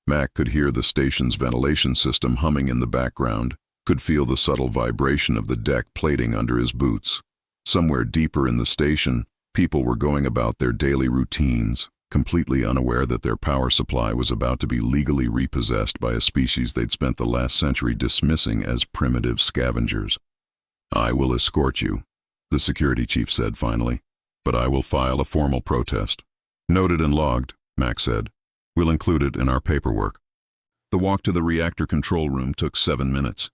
Mack could hear the station's ventilation system humming in the background, could feel the subtle vibration of the deck plating under his boots. Somewhere deeper in the station, people were going about their daily routines, completely unaware that their power supply was about to be legally repossessed by a species they'd spent the last century dismissing as primitive scavengers. I will escort you, the security chief said finally, but I will file a formal protest. Noted and logged, Mack said. We'll include it in our paperwork. The walk to the reactor control room took 7 minutes.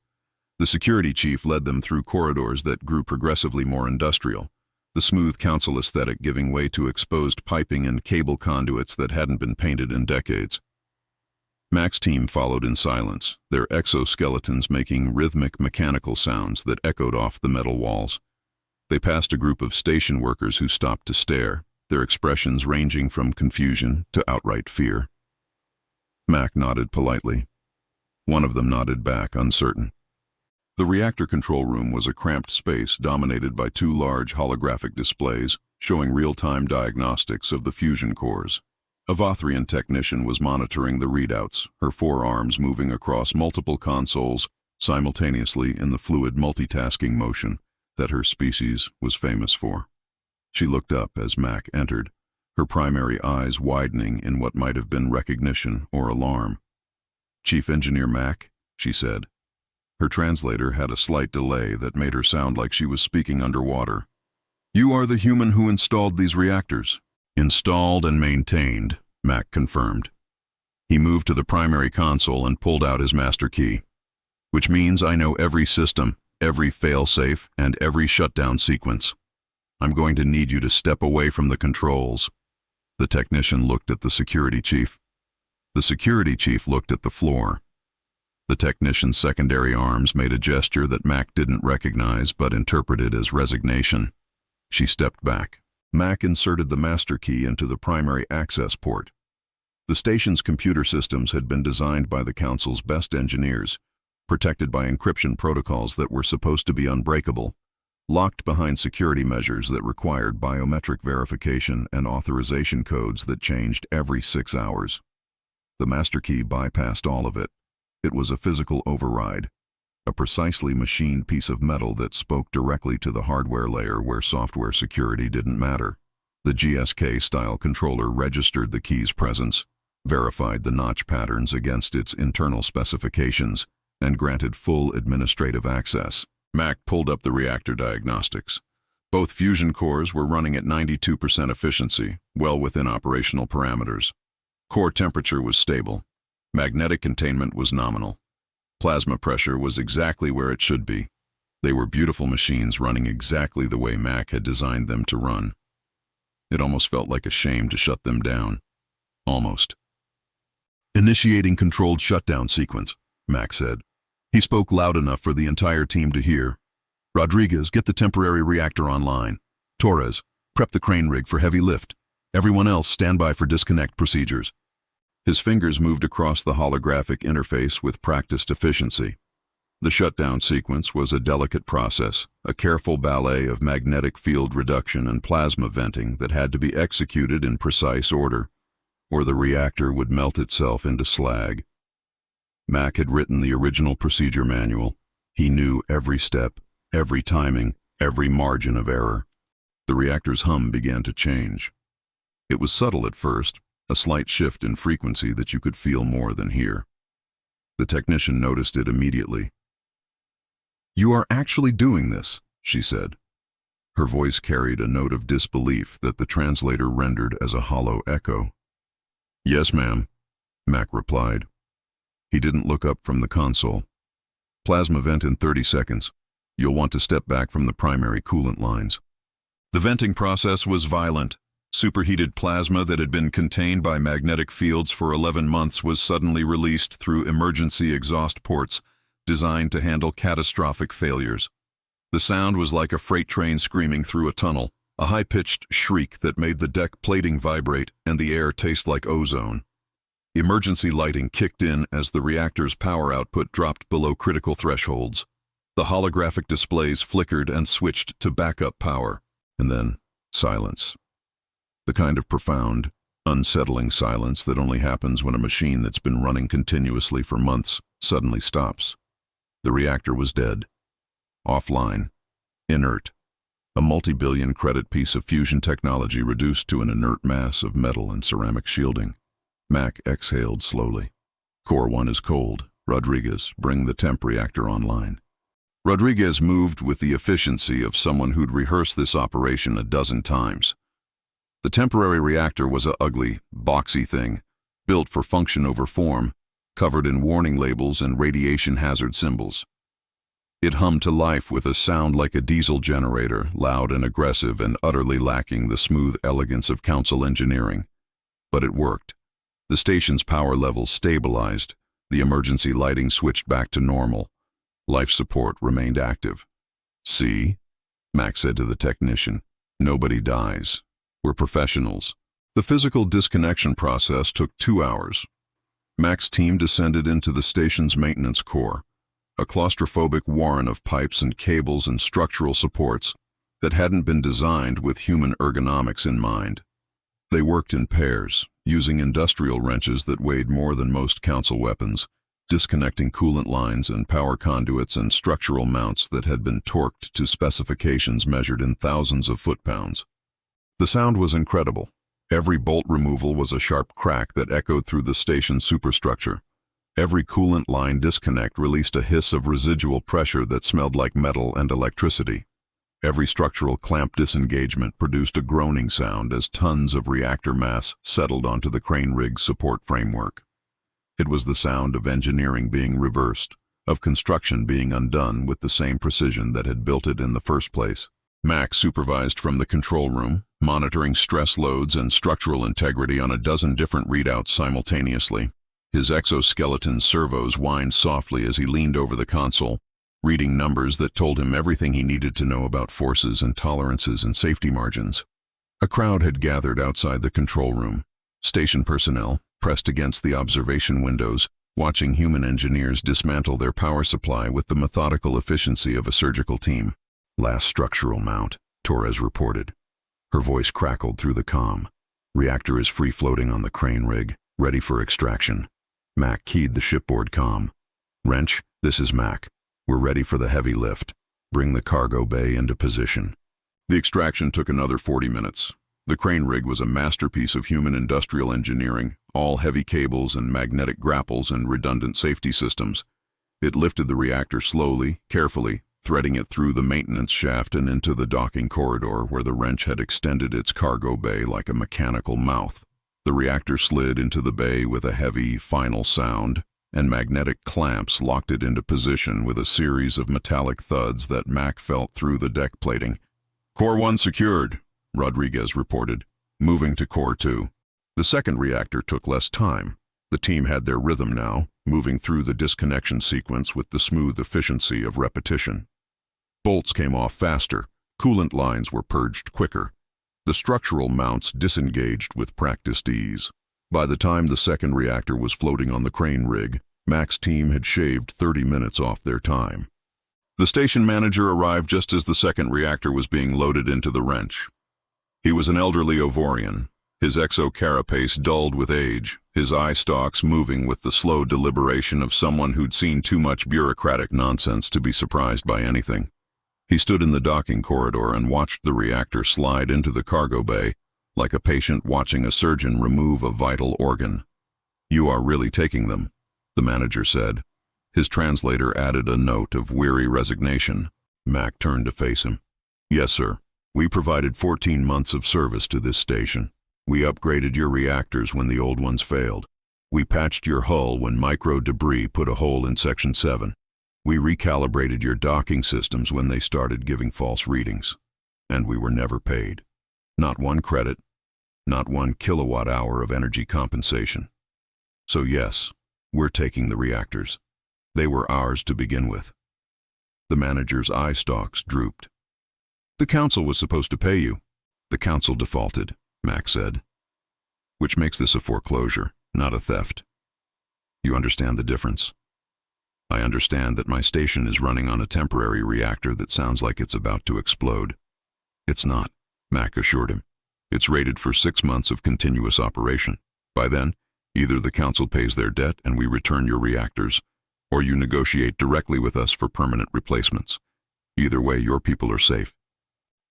The security chief led them through corridors that grew progressively more industrial, the smooth council aesthetic giving way to exposed piping and cable conduits that hadn't been painted in decades. Mack's team followed in silence, their exoskeletons making rhythmic mechanical sounds that echoed off the metal walls. They passed a group of station workers who stopped to stare, their expressions ranging from confusion to outright fear. Mack nodded politely. One of them nodded back, uncertain. The reactor control room was a cramped space dominated by 2 large holographic displays showing real-time diagnostics of the fusion cores. A Vothrian technician was monitoring the readouts, her 4 arms moving across multiple consoles simultaneously in the fluid multitasking motion that her species was famous for. She looked up as Mack entered, her primary eyes widening in what might have been recognition or alarm. Chief Engineer Mack, she said. Her translator had a slight delay that made her sound like she was speaking underwater. You are the human who installed these reactors. Installed and maintained, Mack confirmed. He moved to the primary console and pulled out his master key. Which means I know every system, every failsafe, and every shutdown sequence. I'm going to need you to step away from the controls. The technician looked at the security chief. The security chief looked at the floor. The technician's secondary arms made a gesture that Mack didn't recognize but interpreted as resignation. She stepped back. Mack inserted the master key into the primary access port. The station's computer systems had been designed by the Council's best engineers, protected by encryption protocols that were supposed to be unbreakable, locked behind security measures that required biometric verification and authorization codes that changed every 6 hours. The master key bypassed all of it. It was a physical override, a precisely machined piece of metal that spoke directly to the hardware layer where software security didn't matter. The GSK-style controller registered the key's presence, verified the notch patterns against its internal specifications, and granted full administrative access. Mack pulled up the reactor diagnostics. Both fusion cores were running at 92% efficiency, well within operational parameters. Core temperature was stable. Magnetic containment was nominal. Plasma pressure was exactly where it should be. They were beautiful machines running exactly the way Mack had designed them to run. It almost felt like a shame to shut them down. Almost. Initiating controlled shutdown sequence, Mack said. He spoke loud enough for the entire team to hear. Rodriguez, get the temporary reactor online. Torres, prep the crane rig for heavy lift. Everyone else, stand by for disconnect procedures. His fingers moved across the holographic interface with practiced efficiency. The shutdown sequence was a delicate process, a careful ballet of magnetic field reduction and plasma venting that had to be executed in precise order, or the reactor would melt itself into slag. Mack had written the original procedure manual. He knew every step, every timing, every margin of error. The reactor's hum began to change. It was subtle at first, a slight shift in frequency that you could feel more than hear. The technician noticed it immediately. "You are actually doing this," she said. Her voice carried a note of disbelief that the translator rendered as a hollow echo. "Yes, ma'am," Mack replied. He didn't look up from the console. "Plasma vent in 30 seconds. You'll want to step back from the primary coolant lines." The venting process was violent. Superheated plasma that had been contained by magnetic fields for 11 months was suddenly released through emergency exhaust ports designed to handle catastrophic failures. The sound was like a freight train screaming through a tunnel, a high-pitched shriek that made the deck plating vibrate and the air taste like ozone. Emergency lighting kicked in as the reactor's power output dropped below critical thresholds. The holographic displays flickered and switched to backup power, and then silence. The kind of profound, unsettling silence that only happens when a machine that's been running continuously for months suddenly stops. The reactor was dead. Offline. Inert. A multi-billion credit piece of fusion technology reduced to an inert mass of metal and ceramic shielding. Mack exhaled slowly. "Core 1 is cold. Rodriguez, bring the temp reactor online." Rodriguez moved with the efficiency of someone who'd rehearsed this operation a dozen times. The temporary reactor was an ugly, boxy thing, built for function over form, covered in warning labels and radiation hazard symbols. It hummed to life with a sound like a diesel generator, loud and aggressive and utterly lacking the smooth elegance of council engineering. But it worked. The station's power levels stabilized, the emergency lighting switched back to normal. Life support remained active. "See?" Mack said to the technician. "Nobody dies. We're professionals." The physical disconnection process took 2 hours. Mack's team descended into the station's maintenance core, a claustrophobic warren of pipes and cables and structural supports that hadn't been designed with human ergonomics in mind. They worked in pairs, using industrial wrenches that weighed more than most council weapons, disconnecting coolant lines and power conduits and structural mounts that had been torqued to specifications measured in thousands of foot-pounds. The sound was incredible. Every bolt removal was a sharp crack that echoed through the station's superstructure. Every coolant line disconnect released a hiss of residual pressure that smelled like metal and electricity. Every structural clamp disengagement produced a groaning sound as tons of reactor mass settled onto the crane rig's support framework. It was the sound of engineering being reversed, of construction being undone with the same precision that had built it in the first place. Mack supervised from the control room, monitoring stress loads and structural integrity on a dozen different readouts simultaneously. His exoskeleton servos whined softly as he leaned over the console, reading numbers that told him everything he needed to know about forces and tolerances and safety margins. A crowd had gathered outside the control room. Station personnel, pressed against the observation windows, watching human engineers dismantle their power supply with the methodical efficiency of a surgical team. "Last structural mount," Torres reported. Her voice crackled through the comm. "Reactor is free-floating on the crane rig, ready for extraction." Mack keyed the shipboard comm. "Wrench, this is Mack. We're ready for the heavy lift. Bring the cargo bay into position." The extraction took another 40 minutes. The crane rig was a masterpiece of human industrial engineering, all heavy cables and magnetic grapples and redundant safety systems. It lifted the reactor slowly, carefully, threading it through the maintenance shaft and into the docking corridor where the wrench had extended its cargo bay like a mechanical mouth. The reactor slid into the bay with a heavy, final sound, and magnetic clamps locked it into position with a series of metallic thuds that Mack felt through the deck plating. "Core 1 secured," Rodriguez reported, moving to Core 2. The second reactor took less time. The team had their rhythm now, moving through the disconnection sequence with the smooth efficiency of repetition. Bolts came off faster, coolant lines were purged quicker. The structural mounts disengaged with practiced ease. By the time the second reactor was floating on the crane rig, Mack's team had shaved 30 minutes off their time. The station manager arrived just as the second reactor was being loaded into the wrench. He was an elderly Ovorian, his exocarapace dulled with age, his eye stalks moving with the slow deliberation of someone who'd seen too much bureaucratic nonsense to be surprised by anything. He stood in the docking corridor and watched the reactor slide into the cargo bay, like a patient watching a surgeon remove a vital organ. "You are really taking them," the manager said. His translator added a note of weary resignation. Mack turned to face him. "Yes, sir. We provided 14 months of service to this station. We upgraded your reactors when the old ones failed. We patched your hull when micro-debris put a hole in Section 7. We recalibrated your docking systems when they started giving false readings. And we were never paid. Not one credit, not 1 kilowatt-hour of energy compensation. So yes, we're taking the reactors. They were ours to begin with." The manager's eye stalks drooped. "The council was supposed to pay you." "The council defaulted," Mack said. "Which makes this a foreclosure, not a theft. You understand the difference?" "I understand that my station is running on a temporary reactor that sounds like it's about to explode." "It's not," Mack assured him. "It's rated for 6 months of continuous operation. By then, either the council pays their debt and we return your reactors, or you negotiate directly with us for permanent replacements. Either way, your people are safe."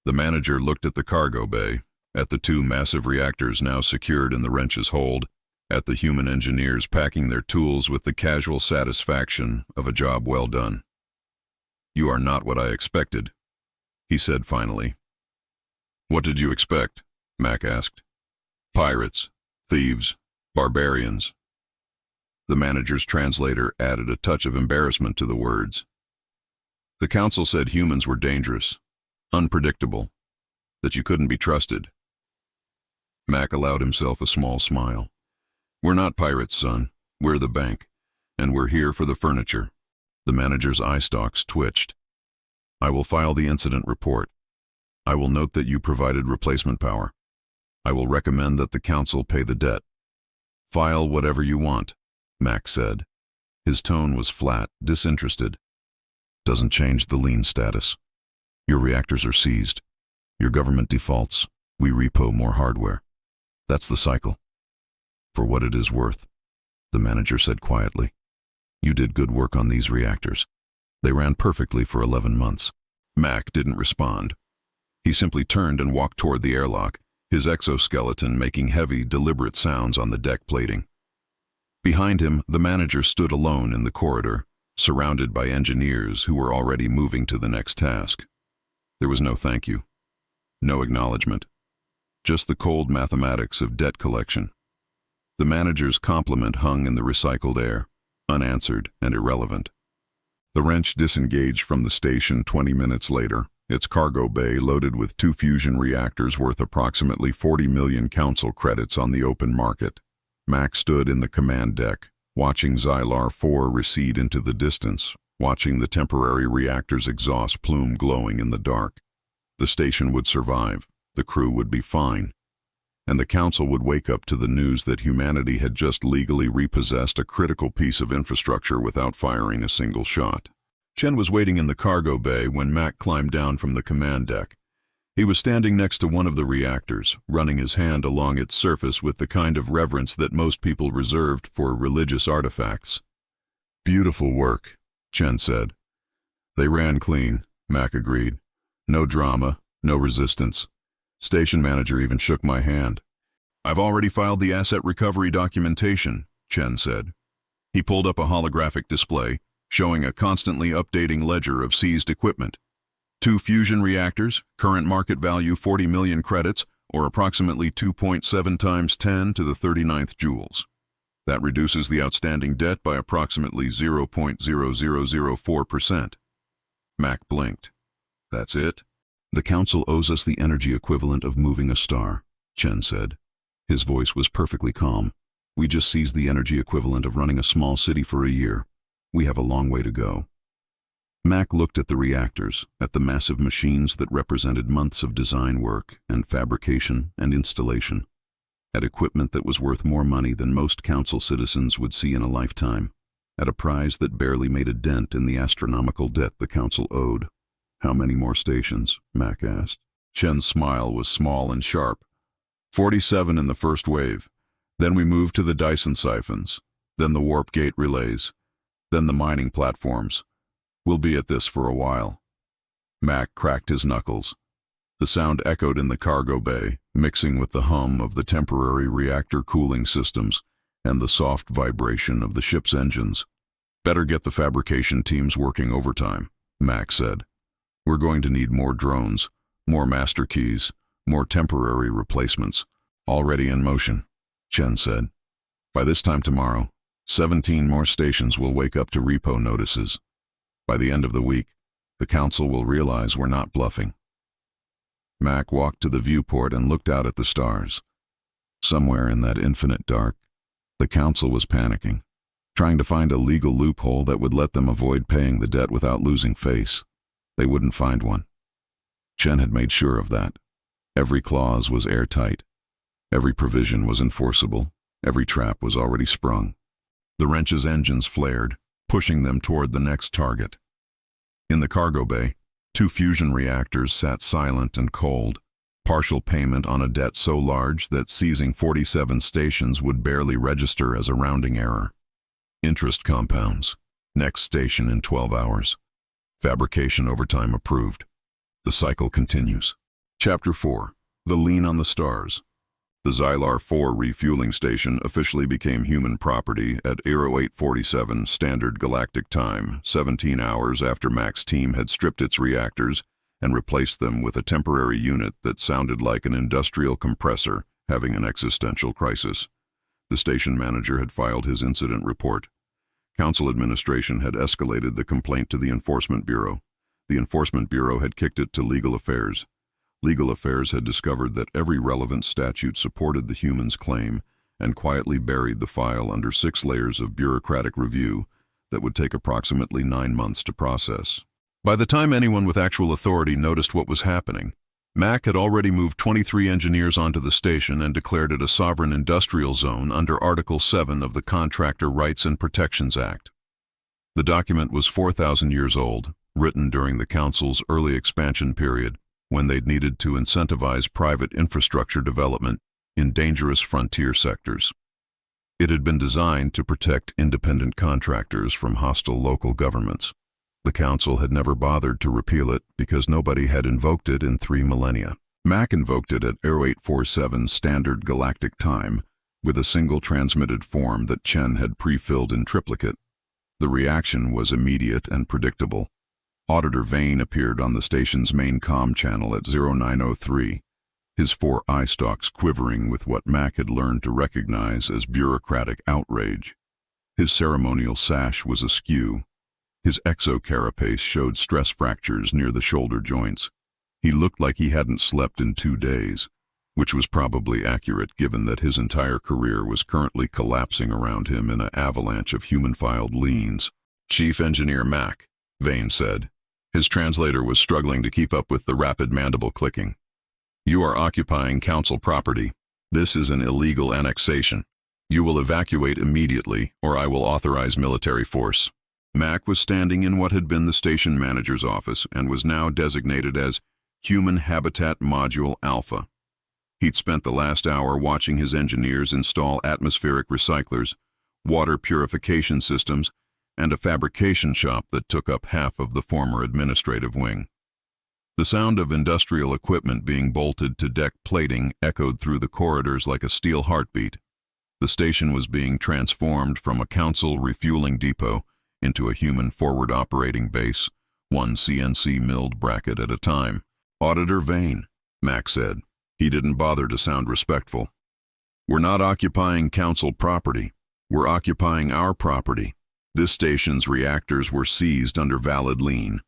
The manager looked at the cargo bay, at the 2 massive reactors now secured in the wrench's hold, at the human engineers packing their tools with the casual satisfaction of a job well done. "You are not what I expected," he said finally. "What did you expect?" Mack asked. "Pirates, thieves, barbarians." The manager's translator added a touch of embarrassment to the words. "The council said humans were dangerous, unpredictable, that you couldn't be trusted." Mack allowed himself a small smile. "We're not pirates, son. We're the bank, and we're here for the furniture." The manager's eye stalks twitched. "I will file the incident report. I will note that you provided replacement power. I will recommend that the council pay the debt." "File whatever you want," Mack said. His tone was flat, disinterested. "Doesn't change the lien status. Your reactors are seized. Your government defaults. We repo more hardware. That's the cycle. For what it is worth," the manager said quietly, "you did good work on these reactors. They ran perfectly for 11 months. Mack didn't respond. He simply turned and walked toward the airlock, his exoskeleton making heavy, deliberate sounds on the deck plating. Behind him, the manager stood alone in the corridor, surrounded by engineers who were already moving to the next task. There was no thank you, no acknowledgement, just the cold mathematics of debt collection. The manager's compliment hung in the recycled air, unanswered and irrelevant. The wrench disengaged from the station 20 minutes later, its cargo bay loaded with 2 fusion reactors worth approximately 40 million council credits on the open market. Mack stood in the command deck, watching Xylar 4 recede into the distance, watching the temporary reactor's exhaust plume glowing in the dark. The station would survive, the crew would be fine, and the council would wake up to the news that humanity had just legally repossessed a critical piece of infrastructure without firing a single shot. Chen was waiting in the cargo bay when Mack climbed down from the command deck. He was standing next to one of the reactors, running his hand along its surface with the kind of reverence that most people reserved for religious artifacts. "Beautiful work," Chen said. "They ran clean," Mack agreed. "No drama, no resistance. Station manager even shook my hand." "I've already filed the asset recovery documentation," Chen said. He pulled up a holographic display, showing a constantly updating ledger of seized equipment. 2 fusion reactors, current market value 40 million credits, or approximately 2.7 times 10 to the 39th joules. That reduces the outstanding debt by approximately 0.0004%. Mack blinked. "That's it?" "The council owes us the energy equivalent of moving a star," Chen said. His voice was perfectly calm. "We just seized the energy equivalent of running a small city for a year. We have a long way to go." Mack looked at the reactors, at the massive machines that represented months of design work and fabrication and installation, at equipment that was worth more money than most council citizens would see in a lifetime, at a prize that barely made a dent in the astronomical debt the council owed. "How many more stations?" Mack asked. Chen's smile was small and sharp. 47 in the first wave. Then we moved to the Dyson siphons, then the warp gate relays, then the mining platforms. We'll be at this for a while." Mack cracked his knuckles. The sound echoed in the cargo bay, mixing with the hum of the temporary reactor cooling systems and the soft vibration of the ship's engines. "Better get the fabrication teams working overtime," Mack said. "We're going to need more drones, more master keys, more temporary replacements." "Already in motion," Chen said. "By this time tomorrow, 17 more stations will wake up to repo notices. By the end of the week, the council will realize we're not bluffing." Mack walked to the viewport and looked out at the stars. Somewhere in that infinite dark, the council was panicking, trying to find a legal loophole that would let them avoid paying the debt without losing face. They wouldn't find one. Chen had made sure of that. Every clause was airtight. Every provision was enforceable. Every trap was already sprung. The wrench's engines flared, pushing them toward the next target. In the cargo bay, 2 fusion reactors sat silent and cold, partial payment on a debt so large that seizing 47 stations would barely register as a rounding error. Interest compounds. Next station in 12 hours. Fabrication overtime approved. The cycle continues. Chapter 4. The Lien on the Stars. The Xylar 4 refueling station officially became human property at 0847 Standard Galactic Time, 17 hours after Mack's team had stripped its reactors and replaced them with a temporary unit that sounded like an industrial compressor having an existential crisis. The station manager had filed his incident report. Council administration had escalated the complaint to the Enforcement Bureau. The Enforcement Bureau had kicked it to Legal Affairs. Legal Affairs had discovered that every relevant statute supported the human's claim and quietly buried the file under 6 layers of bureaucratic review that would take approximately 9 months to process. By the time anyone with actual authority noticed what was happening, Mack had already moved 23 engineers onto the station and declared it a sovereign industrial zone under Article 7 of the Contractor Rights and Protections Act. The document was 4,000 years old, written during the Council's early expansion period, when they'd needed to incentivize private infrastructure development in dangerous frontier sectors. It had been designed to protect independent contractors from hostile local governments. The Council had never bothered to repeal it because nobody had invoked it in 3 millennia. Mack invoked it at 0847 Standard Galactic Time with a single transmitted form that Chen had pre-filled in triplicate. The reaction was immediate and predictable. Auditor Vane appeared on the station's main comm channel at 0903, his 4 eye stalks quivering with what Mack had learned to recognize as bureaucratic outrage. His ceremonial sash was askew. His exocarapace showed stress fractures near the shoulder joints. He looked like he hadn't slept in 2 days, which was probably accurate given that his entire career was currently collapsing around him in an avalanche of human-filed liens. "Chief Engineer Mack," Vane said. His translator was struggling to keep up with the rapid mandible clicking. "You are occupying council property. This is an illegal annexation. You will evacuate immediately, or I will authorize military force." Mack was standing in what had been the station manager's office and was now designated as Human Habitat Module Alpha. He'd spent the last hour watching his engineers install atmospheric recyclers, water purification systems, and a fabrication shop that took up half of the former administrative wing. The sound of industrial equipment being bolted to deck plating echoed through the corridors like a steel heartbeat. The station was being transformed from a council refueling depot into a human forward operating base, 1 CNC milled bracket at a time. "Auditor Vane," Mack said. He didn't bother to sound respectful. "We're not occupying council property. We're occupying our property. This station's reactors were seized under valid lien.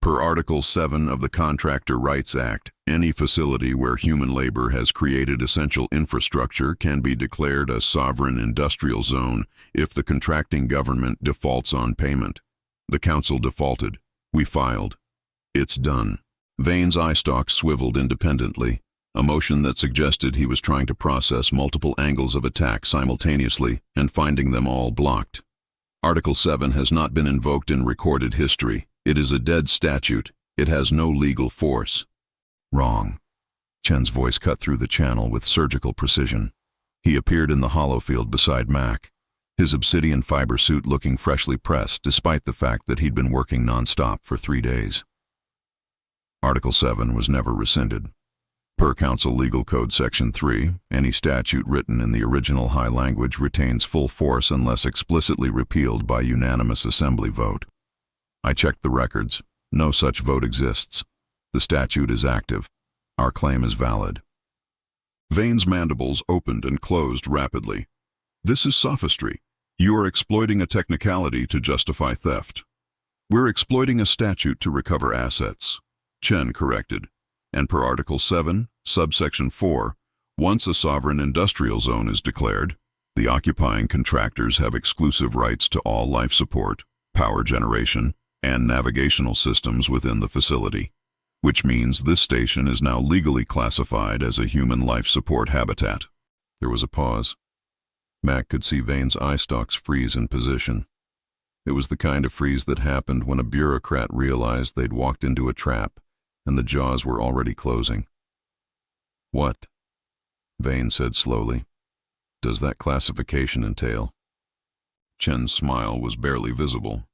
Per Article 7 of the Contractor Rights Act, any facility where human labor has created essential infrastructure can be declared a sovereign industrial zone if the contracting government defaults on payment. The council defaulted. We filed. It's done." Vane's eye stalks swiveled independently, a motion that suggested he was trying to process multiple angles of attack simultaneously and finding them all blocked. Article 7 has not been invoked in recorded history. It is a dead statute. It has no legal force. "Wrong." Chen's voice cut through the channel with surgical precision. He appeared in the holofield beside Mack, his obsidian fiber suit looking freshly pressed despite the fact that he'd been working non-stop for 3 days. Article 7 was never rescinded. Per Council Legal Code Section 3, any statute written in the original high language retains full force unless explicitly repealed by unanimous assembly vote. I checked the records. No such vote exists. The statute is active. Our claim is valid. Vane's mandibles opened and closed rapidly. This is sophistry. You are exploiting a technicality to justify theft. We're exploiting a statute to recover assets. Chen corrected. And per Article 7, subsection 4, once a sovereign industrial zone is declared, the occupying contractors have exclusive rights to all life support, power generation, and navigational systems within the facility, which means this station is now legally classified as a human life support habitat. There was a pause. Mack could see Vane's eye stalks freeze in position. It was the kind of freeze that happened when a bureaucrat realized they'd walked into a trap and the jaws were already closing. What? Vane said slowly. Does that classification entail? Chen's smile was barely visible.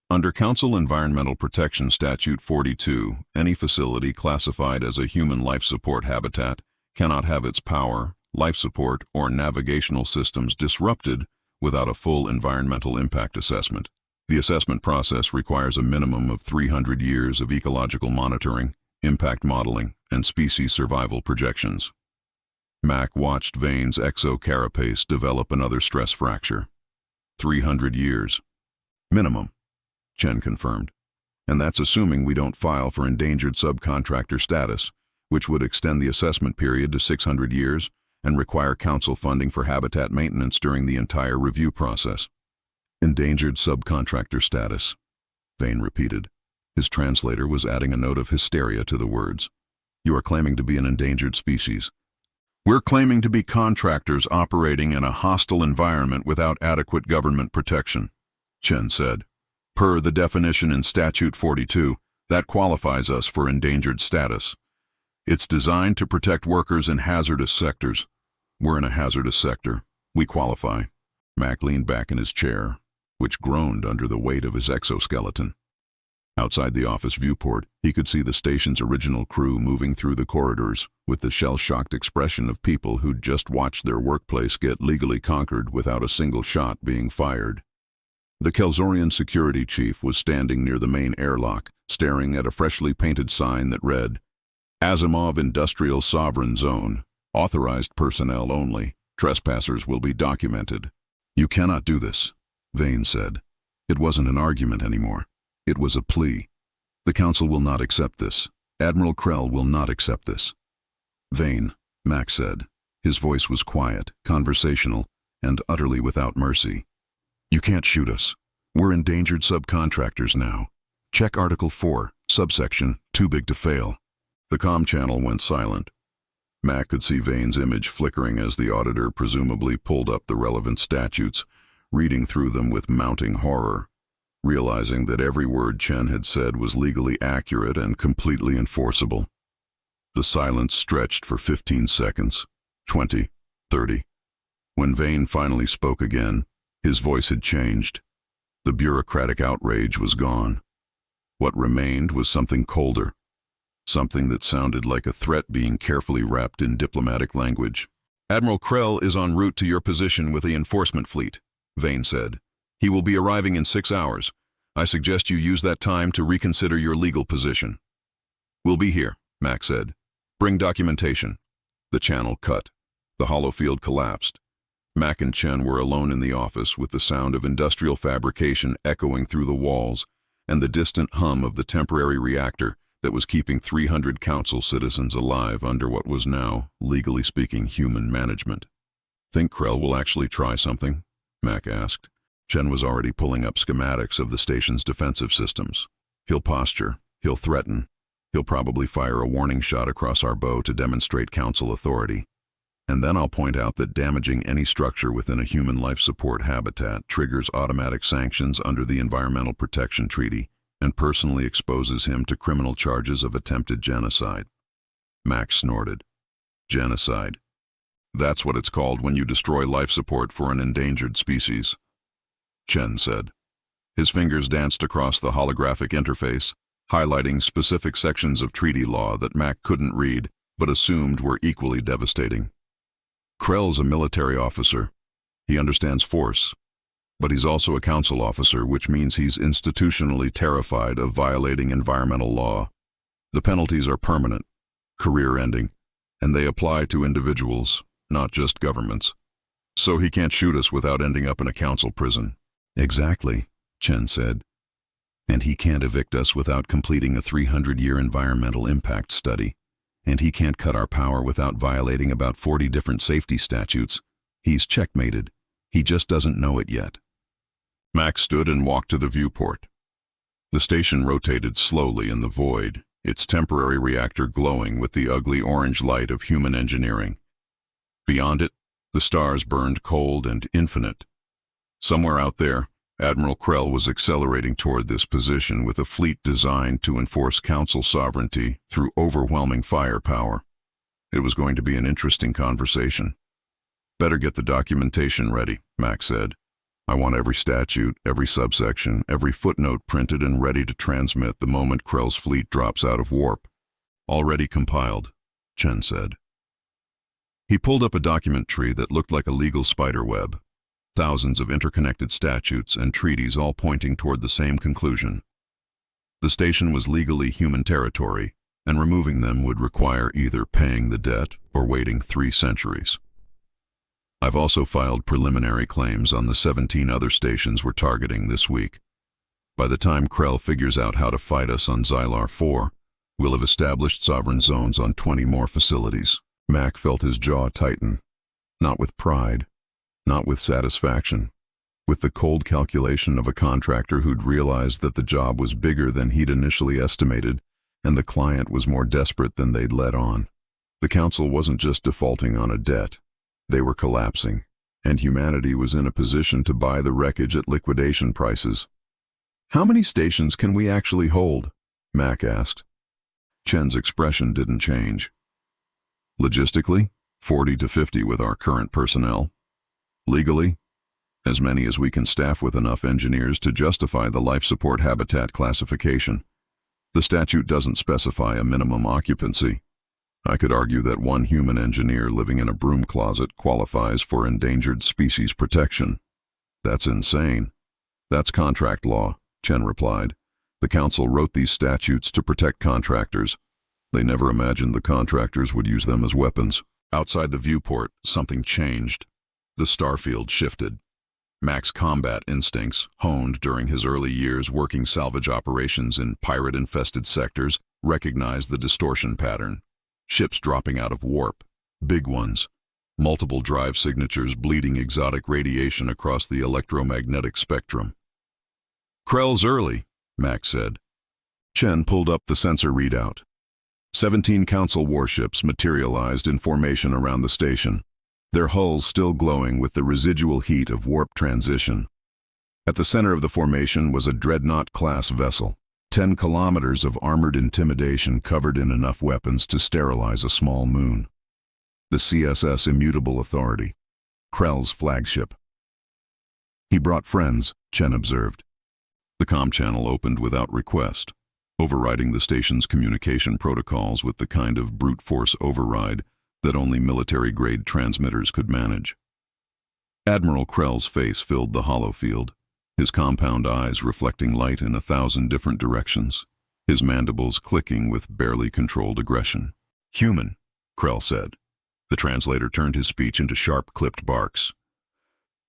Under Council Environmental Protection Statute 42, any facility classified as a human life support habitat cannot have its power, life support, or navigational systems disrupted without a full environmental impact assessment. The assessment process requires a minimum of 300 years of ecological monitoring, impact modeling, and species survival projections. Mack watched Vane's exocarapace develop another stress fracture. 300 years. Minimum, Chen confirmed. And that's assuming we don't file for endangered subcontractor status, which would extend the assessment period to 600 years and require council funding for habitat maintenance during the entire review process. Endangered subcontractor status, Vane repeated. His translator was adding a note of hysteria to the words. You are claiming to be an endangered species. We're claiming to be contractors operating in a hostile environment without adequate government protection, Chen said. Per the definition in Statute 42, that qualifies us for endangered status. It's designed to protect workers in hazardous sectors. We're in a hazardous sector. We qualify. Mack leaned back in his chair, which groaned under the weight of his exoskeleton. Outside the office viewport, he could see the station's original crew moving through the corridors with the shell-shocked expression of people who'd just watched their workplace get legally conquered without a single shot being fired. The Kelzorian security chief was standing near the main airlock, staring at a freshly painted sign that read, Asimov Industrial Sovereign Zone. Authorized personnel only. Trespassers will be documented. You cannot do this, Vane said. It wasn't an argument anymore. It was a plea. The council will not accept this. Admiral Krell will not accept this. Vane, Mack said. His voice was quiet, conversational, and utterly without mercy. You can't shoot us. We're endangered subcontractors now. Check Article 4, subsection, too big to fail. The comm channel went silent. Mack could see Vane's image flickering as the auditor presumably pulled up the relevant statutes, reading through them with mounting horror, realizing that every word Chen had said was legally accurate and completely enforceable. The silence stretched for 15 seconds, 20, 30. When Vane finally spoke again, his voice had changed. The bureaucratic outrage was gone. What remained was something colder, something that sounded like a threat being carefully wrapped in diplomatic language. Admiral Krell is en route to your position with the enforcement fleet, Vane said. He will be arriving in 6 hours. I suggest you use that time to reconsider your legal position. We'll be here, Mack said. Bring documentation. The channel cut. The holofield collapsed. Mack and Chen were alone in the office with the sound of industrial fabrication echoing through the walls and the distant hum of the temporary reactor that was keeping 300 council citizens alive under what was now, legally speaking, human management. Think Krell will actually try something? Mack asked. Chen was already pulling up schematics of the station's defensive systems. He'll posture. He'll threaten. He'll probably fire a warning shot across our bow to demonstrate council authority. And then I'll point out that damaging any structure within a human life support habitat triggers automatic sanctions under the Environmental Protection Treaty and personally exposes him to criminal charges of attempted genocide. Mack snorted. Genocide. That's what it's called when you destroy life support for an endangered species, Chen said. His fingers danced across the holographic interface, highlighting specific sections of treaty law that Mack couldn't read but assumed were equally devastating. Krell's a military officer. He understands force, but he's also a council officer, which means he's institutionally terrified of violating environmental law. The penalties are permanent, career-ending, and they apply to individuals, not just governments. So he can't shoot us without ending up in a council prison. Exactly, Chen said. And he can't evict us without completing a 300-year environmental impact study. And he can't cut our power without violating about 40 different safety statutes. He's checkmated. He just doesn't know it yet. Mack stood and walked to the viewport. The station rotated slowly in the void, its temporary reactor glowing with the ugly orange light of human engineering. Beyond it, the stars burned cold and infinite. Somewhere out there, Admiral Krell was accelerating toward this position with a fleet designed to enforce council sovereignty through overwhelming firepower. It was going to be an interesting conversation. Better get the documentation ready, Mack said. I want every statute, every subsection, every footnote printed and ready to transmit the moment Krell's fleet drops out of warp. Already compiled, Chen said. He pulled up a document tree that looked like a legal spider web. Thousands of interconnected statutes and treaties all pointing toward the same conclusion. The station was legally human territory, and removing them would require either paying the debt or waiting 3 centuries. I've also filed preliminary claims on the 17 other stations we're targeting this week. By the time Krell figures out how to fight us on Xylar 4, we'll have established sovereign zones on 20 more facilities. Mack felt his jaw tighten, not with pride, not with satisfaction, with the cold calculation of a contractor who'd realized that the job was bigger than he'd initially estimated, and the client was more desperate than they'd let on. The council wasn't just defaulting on a debt. They were collapsing, and humanity was in a position to buy the wreckage at liquidation prices. How many stations can we actually hold? Mack asked. Chen's expression didn't change. Logistically, 40 to 50 with our current personnel. Legally, as many as we can staff with enough engineers to justify the life support habitat classification. The statute doesn't specify a minimum occupancy. I could argue that one human engineer living in a broom closet qualifies for endangered species protection. That's insane. That's contract law, Chen replied. The council wrote these statutes to protect contractors. They never imagined the contractors would use them as weapons. Outside the viewport, something changed. The starfield shifted. Mack's combat instincts, honed during his early years working salvage operations in pirate-infested sectors, recognized the distortion pattern. Ships dropping out of warp, big ones, multiple drive signatures bleeding exotic radiation across the electromagnetic spectrum. Krell's early, Mack said. Chen pulled up the sensor readout. 17 council warships materialized in formation around the station, their hulls still glowing with the residual heat of warp transition. At the center of the formation was a dreadnought-class vessel, 10 kilometers of armored intimidation covered in enough weapons to sterilize a small moon. The CSS Immutable Authority, Krell's flagship. He brought friends, Chen observed. The comm channel opened without request, overriding the station's communication protocols with the kind of brute force override that only military-grade transmitters could manage. Admiral Krell's face filled the hollow field, his compound eyes reflecting light in 1,000 different directions, his mandibles clicking with barely controlled aggression. Human, Krell said. The translator turned his speech into sharp-clipped barks.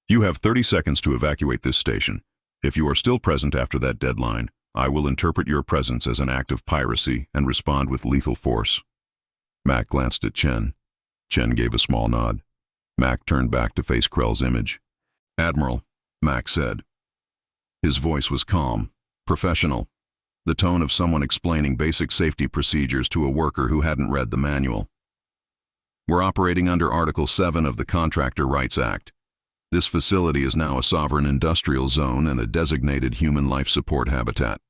You have 30 seconds to evacuate this station. If you are still present after that deadline, I will interpret your presence as an act of piracy and respond with lethal force. Mack glanced at Chen. Chen gave a small nod. Mack turned back to face Krell's image. Admiral, Mack said. His voice was calm, professional, the tone of someone explaining basic safety procedures to a worker who hadn't read the manual. We're operating under Article 7 of the Contractor Rights Act. This facility is now a sovereign industrial zone and a designated human life support habitat.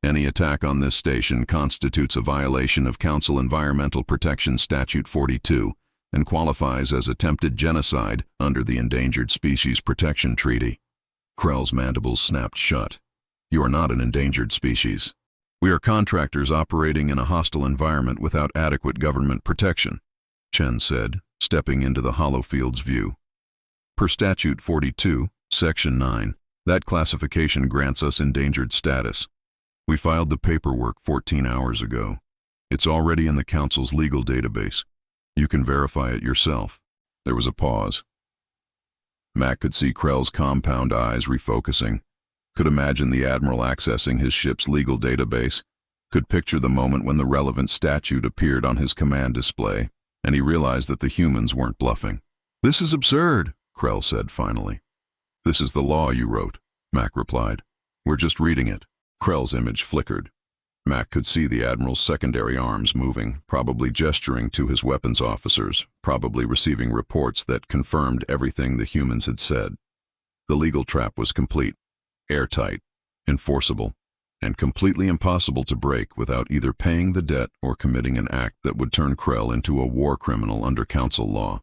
Any attack on this station constitutes a violation of Council Environmental Protection Statute 42 and qualifies as attempted genocide under the Endangered Species Protection Treaty. Krell's mandibles snapped shut. You are not an endangered species. We are contractors operating in a hostile environment without adequate government protection, Chen said, stepping into the Hollowfield's view. Per Statute 42, Section 9, that classification grants us endangered status. We filed the paperwork 14 hours ago. It's already in the Council's legal database. You can verify it yourself. There was a pause. Mack could see Krell's compound eyes refocusing, could imagine the Admiral accessing his ship's legal database, could picture the moment when the relevant statute appeared on his command display, and he realized that the humans weren't bluffing. "This is absurd," Krell said finally. "This is the law you wrote," Mack replied. "We're just reading it." Krell's image flickered. Mack could see the Admiral's secondary arms moving, probably gesturing to his weapons officers, probably receiving reports that confirmed everything the humans had said. The legal trap was complete, airtight, enforceable, and completely impossible to break without either paying the debt or committing an act that would turn Krell into a war criminal under Council law.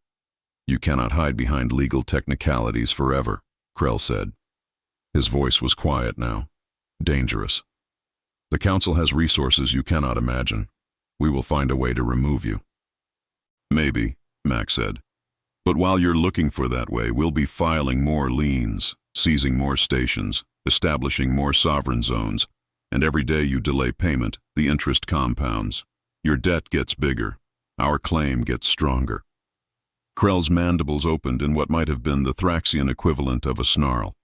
"You cannot hide behind legal technicalities forever," Krell said. His voice was quiet now, dangerous. "The Council has resources you cannot imagine. We will find a way to remove you." "Maybe," Mack said. "But while you're looking for that way, we'll be filing more liens, seizing more stations, establishing more sovereign zones, and every day you delay payment, the interest compounds. Your debt gets bigger. Our claim gets stronger." Krell's mandibles opened in what might have been the Thraxian equivalent of a snarl.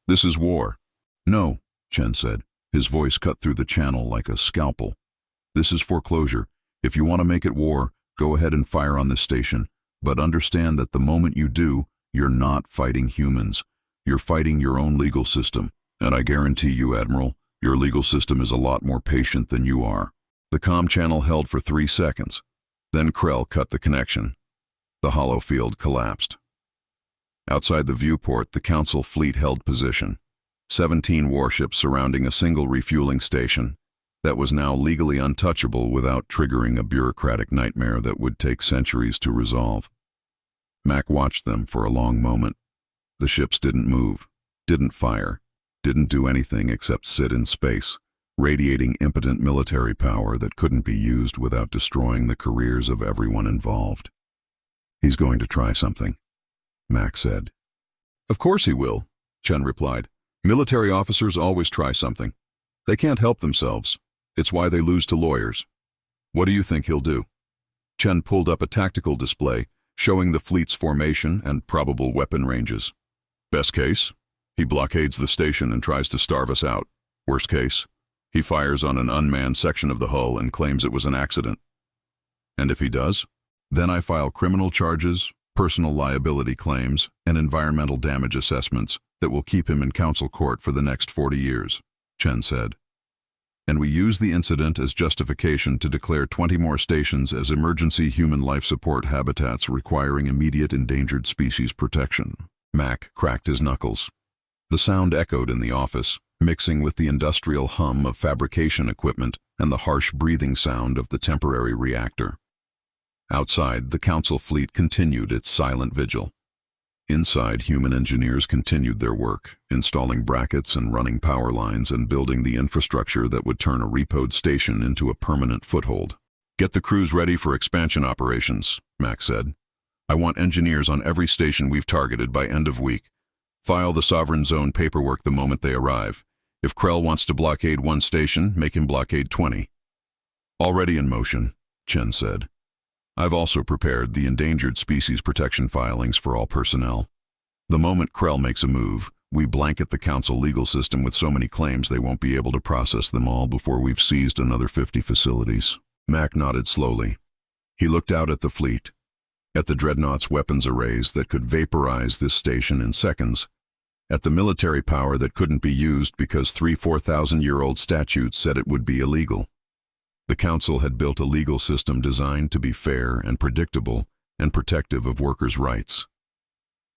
"This is war." "No," Chen said. His voice cut through the channel like a scalpel. "This is foreclosure. If you want to make it war, go ahead and fire on this station. But understand that the moment you do, you're not fighting humans. You're fighting your own legal system. And I guarantee you, Admiral, your legal system is a lot more patient than you are." The comm channel held for 3 seconds. Then Krell cut the connection. The hollow field collapsed. Outside the viewport, the Council fleet held position. 17 warships surrounding a single refueling station that was now legally untouchable without triggering a bureaucratic nightmare that would take centuries to resolve. Mack watched them for a long moment. The ships didn't move, didn't fire, didn't do anything except sit in space, radiating impotent military power that couldn't be used without destroying the careers of everyone involved. "He's going to try something," Mack said. "Of course he will," Chen replied. "Military officers always try something. They can't help themselves. It's why they lose to lawyers. What do you think he'll do?" Chen pulled up a tactical display, showing the fleet's formation and probable weapon ranges. "Best case, he blockades the station and tries to starve us out. Worst case, he fires on an unmanned section of the hull and claims it was an accident. And if he does, then I file criminal charges, personal liability claims, and environmental damage assessments that will keep him in Council court for the next 40 years, Chen said. "And we use the incident as justification to declare 20 more stations as emergency human life support habitats requiring immediate endangered species protection." Mack cracked his knuckles. The sound echoed in the office, mixing with the industrial hum of fabrication equipment and the harsh breathing sound of the temporary reactor. Outside, the Council fleet continued its silent vigil. Inside, human engineers continued their work, installing brackets and running power lines and building the infrastructure that would turn a repoed station into a permanent foothold. "Get the crews ready for expansion operations," Mack said. "I want engineers on every station we've targeted by end of week. File the sovereign zone paperwork the moment they arrive. If Krell wants to blockade one station, make him blockade 20. "Already in motion," Chen said. "I've also prepared the endangered species protection filings for all personnel. The moment Krell makes a move, we blanket the Council legal system with so many claims they won't be able to process them all before we've seized another 50 facilities." Mack nodded slowly. He looked out at the fleet, at the Dreadnought's weapons arrays that could vaporize this station in seconds, at the military power that couldn't be used because 4,000-year-old statutes said it would be illegal. The Council had built a legal system designed to be fair and predictable and protective of workers' rights.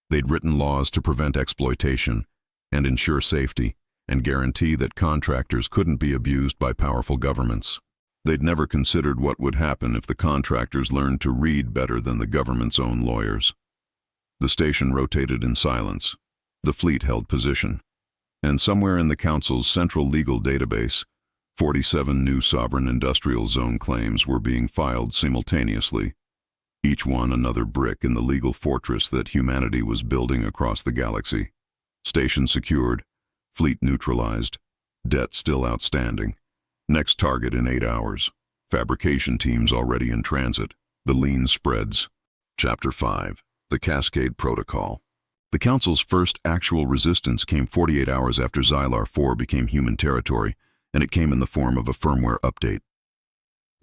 They'd written laws to prevent exploitation and ensure safety and guarantee that contractors couldn't be abused by powerful governments. They'd never considered what would happen if the contractors learned to read better than the government's own lawyers. The station rotated in silence. The fleet held position. And somewhere in the Council's central legal database, 47 new sovereign industrial zone claims were being filed simultaneously, each one another brick in the legal fortress that humanity was building across the galaxy. Station secured, fleet neutralized, debt still outstanding. Next target in 8 hours. Fabrication teams already in transit. The Lien spreads. Chapter 5. The Cascade Protocol. The Council's first actual resistance came 48 hours after Xylar 4 became human territory, and it came in the form of a firmware update.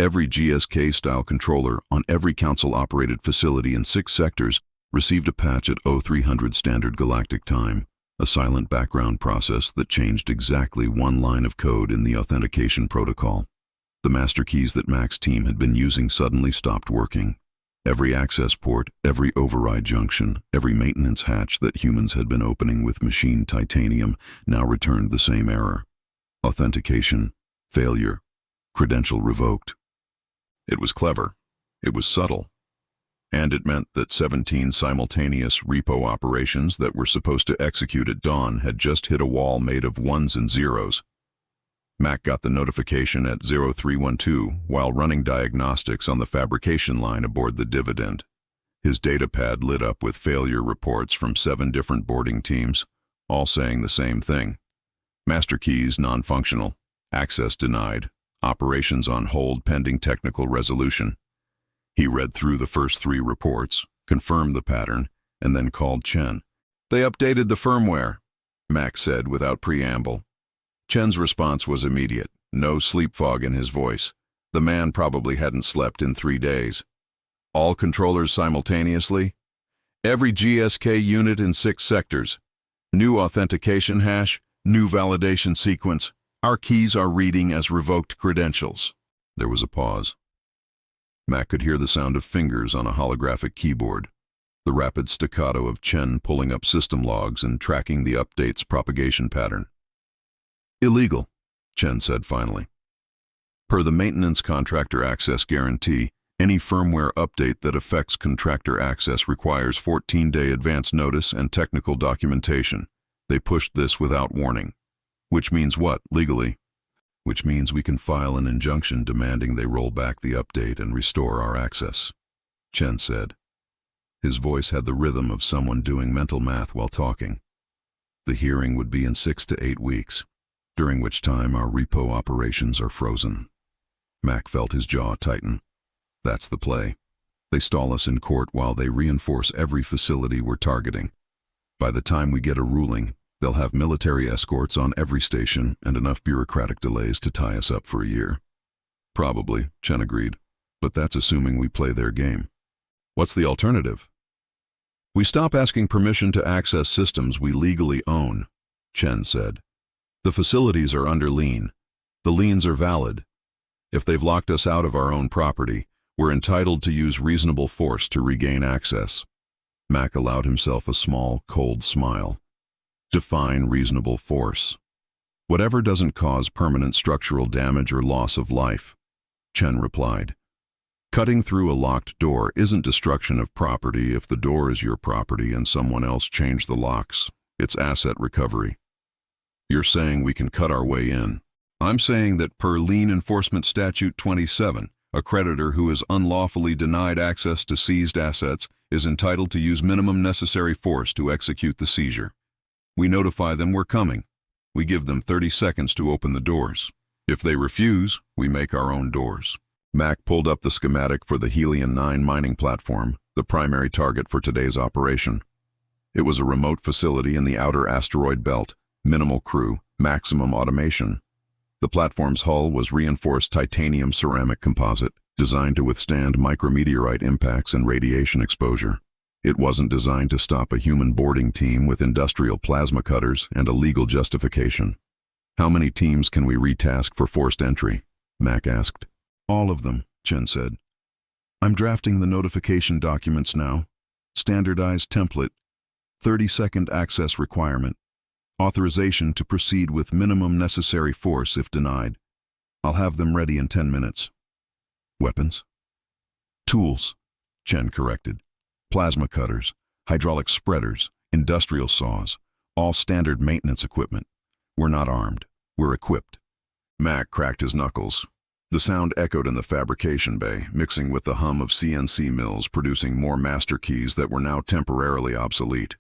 Every GSK-style controller on every Council-operated facility in 6 sectors received a patch at 0300 Standard Galactic Time, a silent background process that changed exactly one line of code in the authentication protocol. The master keys that Mack's team had been using suddenly stopped working. Every access port, every override junction, every maintenance hatch that humans had been opening with machined titanium now returned the same error. Authentication, failure, credential revoked. It was clever. It was subtle. And it meant that 17 simultaneous repo operations that were supposed to execute at dawn had just hit a wall made of ones and zeros. Mack got the notification at 0312 while running diagnostics on the fabrication line aboard the Dividend. His datapad lit up with failure reports from 7 different boarding teams, all saying the same thing. Master keys non-functional, access denied, operations on hold pending technical resolution. He read through the first 3 reports, confirmed the pattern, and then called Chen. "They updated the firmware," Mack said without preamble. Chen's response was immediate, no sleep fog in his voice. The man probably hadn't slept in 3 days. "All controllers simultaneously? Every GSK unit in 6 sectors. New authentication hash, new validation sequence. Our keys are reading as revoked credentials." There was a pause. Mack could hear the sound of fingers on a holographic keyboard, the rapid staccato of Chen pulling up system logs and tracking the update's propagation pattern. "Illegal," Chen said finally. "Per the maintenance contractor access guarantee, any firmware update that affects contractor access requires 14-day advance notice and technical documentation. They pushed this without warning." "Which means what, legally?" "Which means we can file an injunction demanding they roll back the update and restore our access," Chen said. His voice had the rhythm of someone doing mental math while talking. "The hearing would be in 6 to 8 weeks, during which time our repo operations are frozen." Mack felt his jaw tighten. "That's the play. They stall us in court while they reinforce every facility we're targeting. By the time we get a ruling, they'll have military escorts on every station and enough bureaucratic delays to tie us up for a year." "Probably," Chen agreed, "but that's assuming we play their game." "What's the alternative?" "We stop asking permission to access systems we legally own," Chen said. "The facilities are under lien. The liens are valid. If they've locked us out of our own property, we're entitled to use reasonable force to regain access." Mack allowed himself a small, cold smile. "Define reasonable force." "Whatever doesn't cause permanent structural damage or loss of life," Chen replied. "Cutting through a locked door isn't destruction of property if the door is your property and someone else changed the locks. It's asset recovery." "You're saying we can cut our way in." "I'm saying that per Lien Enforcement Statute 27, a creditor who is unlawfully denied access to seized assets is entitled to use minimum necessary force to execute the seizure. We notify them we're coming. We give them 30 seconds to open the doors. If they refuse, we make our own doors." Mack pulled up the schematic for the Helion 9 mining platform, the primary target for today's operation. It was a remote facility in the outer asteroid belt, minimal crew, maximum automation. The platform's hull was reinforced titanium ceramic composite, designed to withstand micrometeorite impacts and radiation exposure. It wasn't designed to stop a human boarding team with industrial plasma cutters and a legal justification. "How many teams can we retask for forced entry?" Mack asked. "All of them," Chen said. "I'm drafting the notification documents now. Standardized template, 30-second access requirement. Authorization to proceed with minimum necessary force if denied. I'll have them ready in 10 minutes. "Weapons?" "Tools," Chen corrected. "Plasma cutters, hydraulic spreaders, industrial saws, all standard maintenance equipment. We're not armed. We're equipped. Mack cracked his knuckles. The sound echoed in the fabrication bay, mixing with the hum of CNC mills producing more master keys that were now temporarily obsolete.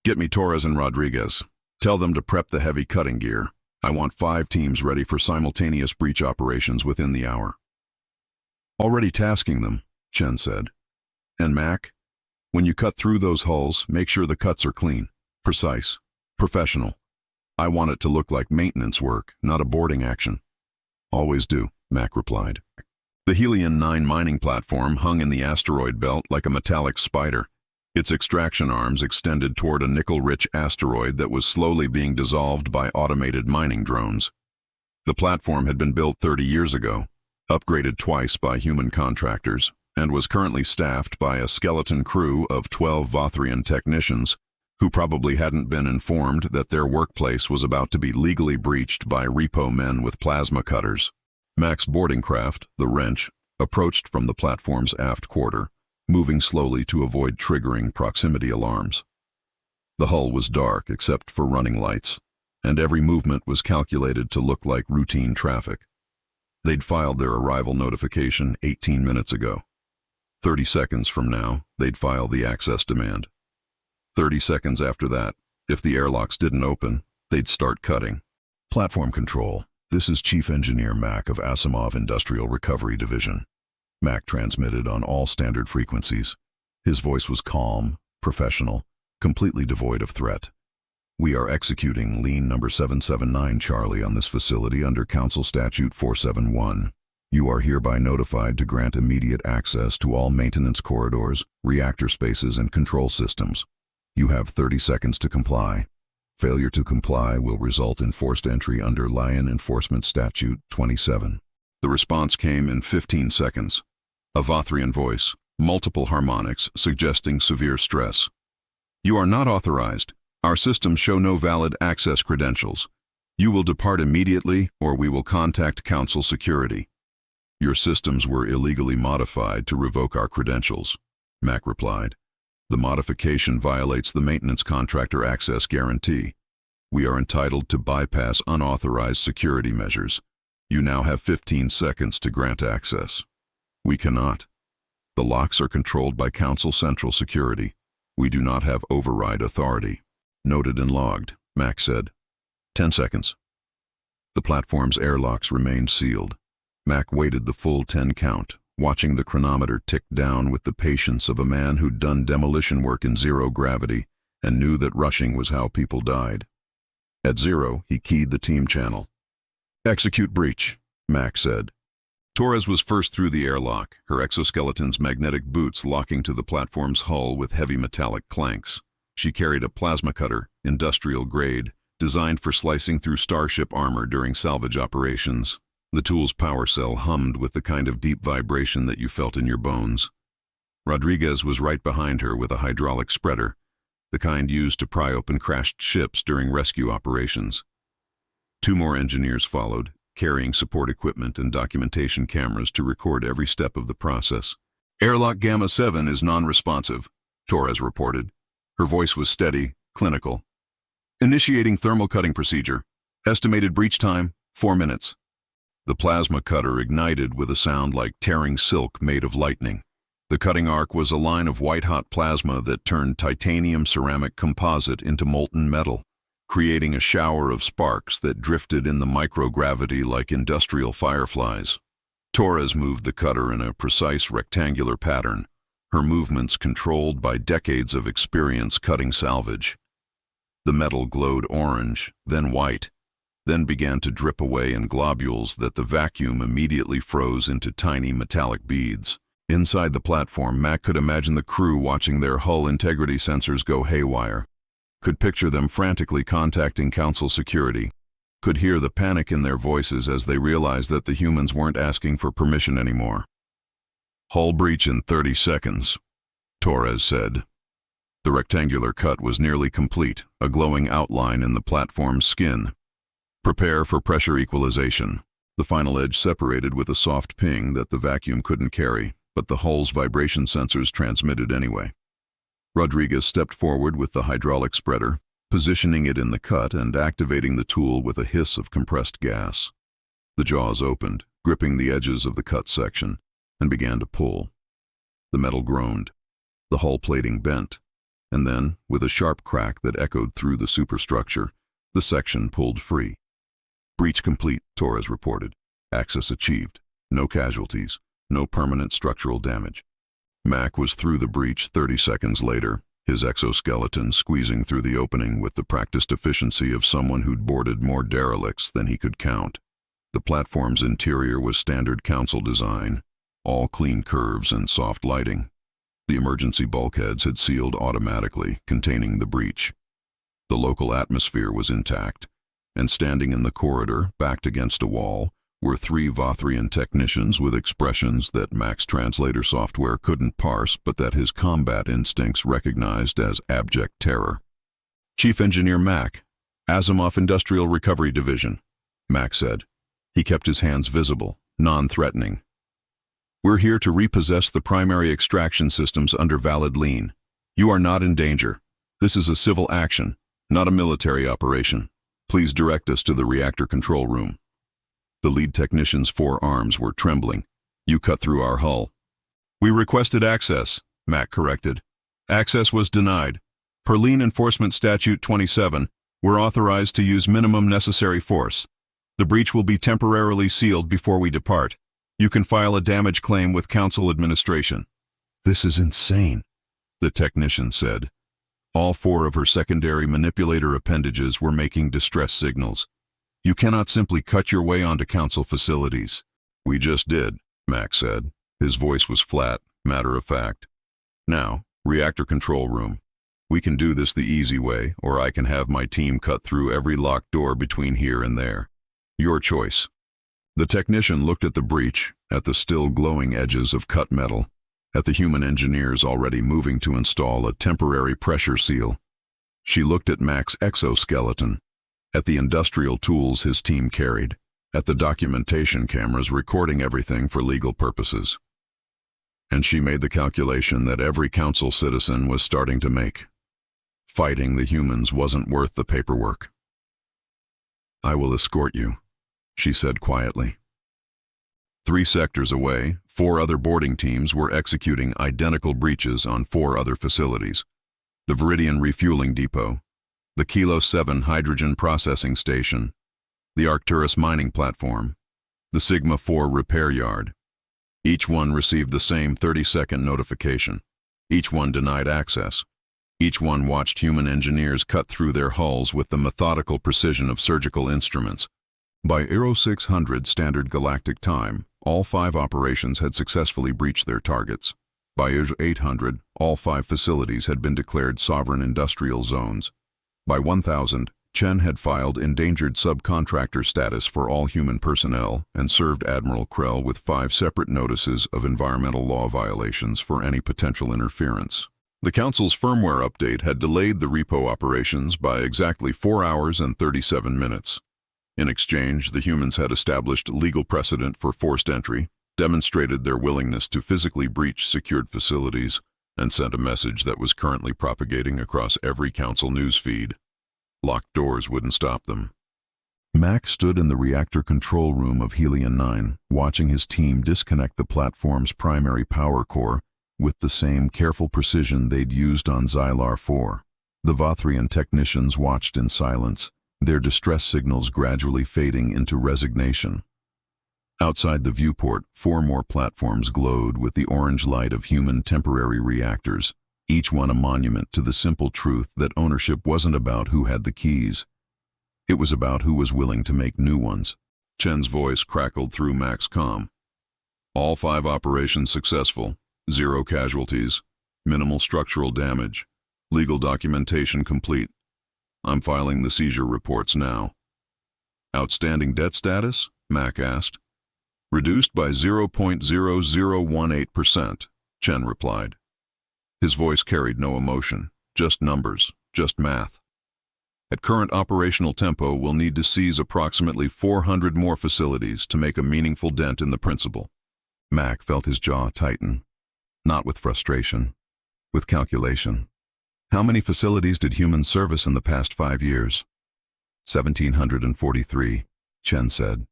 "Get me Torres and Rodriguez. Tell them to prep the heavy cutting gear. I want 5 teams ready for simultaneous breach operations within the hour." "Already tasking them," Chen said. "And Mack, when you cut through those hulls, make sure the cuts are clean, precise, professional. I want it to look like maintenance work, not a boarding action." "Always do," Mack replied. The Helion 9 mining platform hung in the asteroid belt like a metallic spider. Its extraction arms extended toward a nickel-rich asteroid that was slowly being dissolved by automated mining drones. The platform had been built 30 years ago, upgraded twice by human contractors, and was currently staffed by a skeleton crew of 12 Vothrian technicians who probably hadn't been informed that their workplace was about to be legally breached by repo men with plasma cutters. Mack's boarding craft, the Wrench, approached from the platform's aft quarter, moving slowly to avoid triggering proximity alarms. The hull was dark except for running lights, and every movement was calculated to look like routine traffic. They'd filed their arrival notification 18 minutes ago. 30 seconds from now, they'd file the access demand. 30 seconds after that, if the airlocks didn't open, they'd start cutting. "Platform control. This is Chief Engineer Mack of Asimov Industrial Recovery Division." Mack transmitted on all standard frequencies. His voice was calm, professional, completely devoid of threat. "We are executing Lien number 779 Charlie on this facility under Council Statute 471. You are hereby notified to grant immediate access to all maintenance corridors, reactor spaces, and control systems. You have 30 seconds to comply. Failure to comply will result in forced entry under Lien Enforcement Statute 27. The response came in 15 seconds. A Vothrian voice, multiple harmonics suggesting severe stress. "You are not authorized. Our systems show no valid access credentials. You will depart immediately or we will contact Council Security." "Your systems were illegally modified to revoke our credentials," Mack replied. "The modification violates the maintenance contractor access guarantee. We are entitled to bypass unauthorized security measures. You now have 15 seconds to grant access." "We cannot. The locks are controlled by Council Central Security. We do not have override authority." "Noted and logged," Mack said. 10 seconds. The platform's airlocks remained sealed. Mack waited the full 10 count, watching the chronometer tick down with the patience of a man who'd done demolition work in zero gravity and knew that rushing was how people died. At 0, he keyed the team channel. "Execute breach," Mack said. Torres was first through the airlock, her exoskeleton's magnetic boots locking to the platform's hull with heavy metallic clanks. She carried a plasma cutter, industrial grade, designed for slicing through starship armor during salvage operations. The tool's power cell hummed with the kind of deep vibration that you felt in your bones. Rodriguez was right behind her with a hydraulic spreader, the kind used to pry open crashed ships during rescue operations. 2 more engineers followed, carrying support equipment and documentation cameras to record every step of the process. "Airlock Gamma 7 is non-responsive," Torres reported. Her voice was steady, clinical. "Initiating thermal cutting procedure. Estimated breach time, 4 minutes. The plasma cutter ignited with a sound like tearing silk made of lightning. The cutting arc was a line of white-hot plasma that turned titanium ceramic composite into molten metal, creating a shower of sparks that drifted in the microgravity like industrial fireflies. Torres moved the cutter in a precise rectangular pattern, her movements controlled by decades of experience cutting salvage. The metal glowed orange, then white, then began to drip away in globules that the vacuum immediately froze into tiny metallic beads. Inside the platform, Mack could imagine the crew watching their hull integrity sensors go haywire. Could picture them frantically contacting Council Security. Could hear the panic in their voices as they realized that the humans weren't asking for permission anymore. "Hull breach in 30 seconds, Torres said. The rectangular cut was nearly complete, a glowing outline in the platform's skin. "Prepare for pressure equalization." The final edge separated with a soft ping that the vacuum couldn't carry, but the hull's vibration sensors transmitted anyway. Rodriguez stepped forward with the hydraulic spreader, positioning it in the cut and activating the tool with a hiss of compressed gas. The jaws opened, gripping the edges of the cut section, and began to pull. The metal groaned. The hull plating bent, and then, with a sharp crack that echoed through the superstructure, the section pulled free. "Breach complete," Torres reported. "Access achieved. No casualties. No permanent structural damage." Mack was through the breach 30 seconds later, his exoskeleton squeezing through the opening with the practiced efficiency of someone who'd boarded more derelicts than he could count. The platform's interior was standard council design, all clean curves and soft lighting. The emergency bulkheads had sealed automatically, containing the breach. The local atmosphere was intact, and standing in the corridor, backed against a wall, were 3 Vothrian technicians with expressions that Mack's translator software couldn't parse but that his combat instincts recognized as abject terror. "Chief Engineer Mack, Asimov Industrial Recovery Division," Mack said. He kept his hands visible, non-threatening. "We're here to repossess the primary extraction systems under valid lien. You are not in danger. This is a civil action, not a military operation. Please direct us to the reactor control room." The lead technician's forearms were trembling. "You cut through our hull." "We requested access," Mack corrected. "Access was denied. Per Lien Enforcement Statute 27, we're authorized to use minimum necessary force. The breach will be temporarily sealed before we depart. You can file a damage claim with Council Administration." "This is insane," the technician said. All 4 of her secondary manipulator appendages were making distress signals. "You cannot simply cut your way onto Council facilities." "We just did," Mack said. His voice was flat, matter-of-fact. "Now, reactor control room. We can do this the easy way, or I can have my team cut through every locked door between here and there. Your choice." The technician looked at the breach, at the still glowing edges of cut metal, at the human engineers already moving to install a temporary pressure seal. She looked at Mack's exoskeleton, at the industrial tools his team carried, at the documentation cameras recording everything for legal purposes. And she made the calculation that every council citizen was starting to make. Fighting the humans wasn't worth the paperwork. "I will escort you," she said quietly. 3 sectors away, 4 other boarding teams were executing identical breaches on 4 other facilities. The Viridian Refueling Depot, the Kilo 7 Hydrogen Processing Station, the Arcturus Mining Platform, the Sigma 4 Repair Yard. Each one received the same 30-second notification. Each one denied access. Each one watched human engineers cut through their hulls with the methodical precision of surgical instruments. By Aero 600 Standard Galactic Time, all 5 operations had successfully breached their targets. By Aero 800, all 5 facilities had been declared sovereign industrial zones. By 1000, Chen had filed endangered subcontractor status for all human personnel and served Admiral Krell with 5 separate notices of environmental law violations for any potential interference. The Council's firmware update had delayed the repo operations by exactly 4 hours and 37 minutes. In exchange, the humans had established legal precedent for forced entry, demonstrated their willingness to physically breach secured facilities, and sent a message that was currently propagating across every council news feed. Locked doors wouldn't stop them. Mack stood in the reactor control room of Helion 9, watching his team disconnect the platform's primary power core with the same careful precision they'd used on Xylar 4. The Vothrian technicians watched in silence, their distress signals gradually fading into resignation. Outside the viewport, 4 more platforms glowed with the orange light of human temporary reactors, each one a monument to the simple truth that ownership wasn't about who had the keys. It was about who was willing to make new ones. Chen's voice crackled through Mack's comm. "All 5 operations successful, 0 casualties, minimal structural damage, legal documentation complete. I'm filing the seizure reports now." "Outstanding debt status?" Mack asked. "Reduced by 0.0018%, Chen replied. His voice carried no emotion, just numbers, just math. "At current operational tempo, we'll need to seize approximately 400 more facilities to make a meaningful dent in the principal." Mack felt his jaw tighten, not with frustration, with calculation. How many facilities did humans service in the past 5 years? 1,743, Chen said.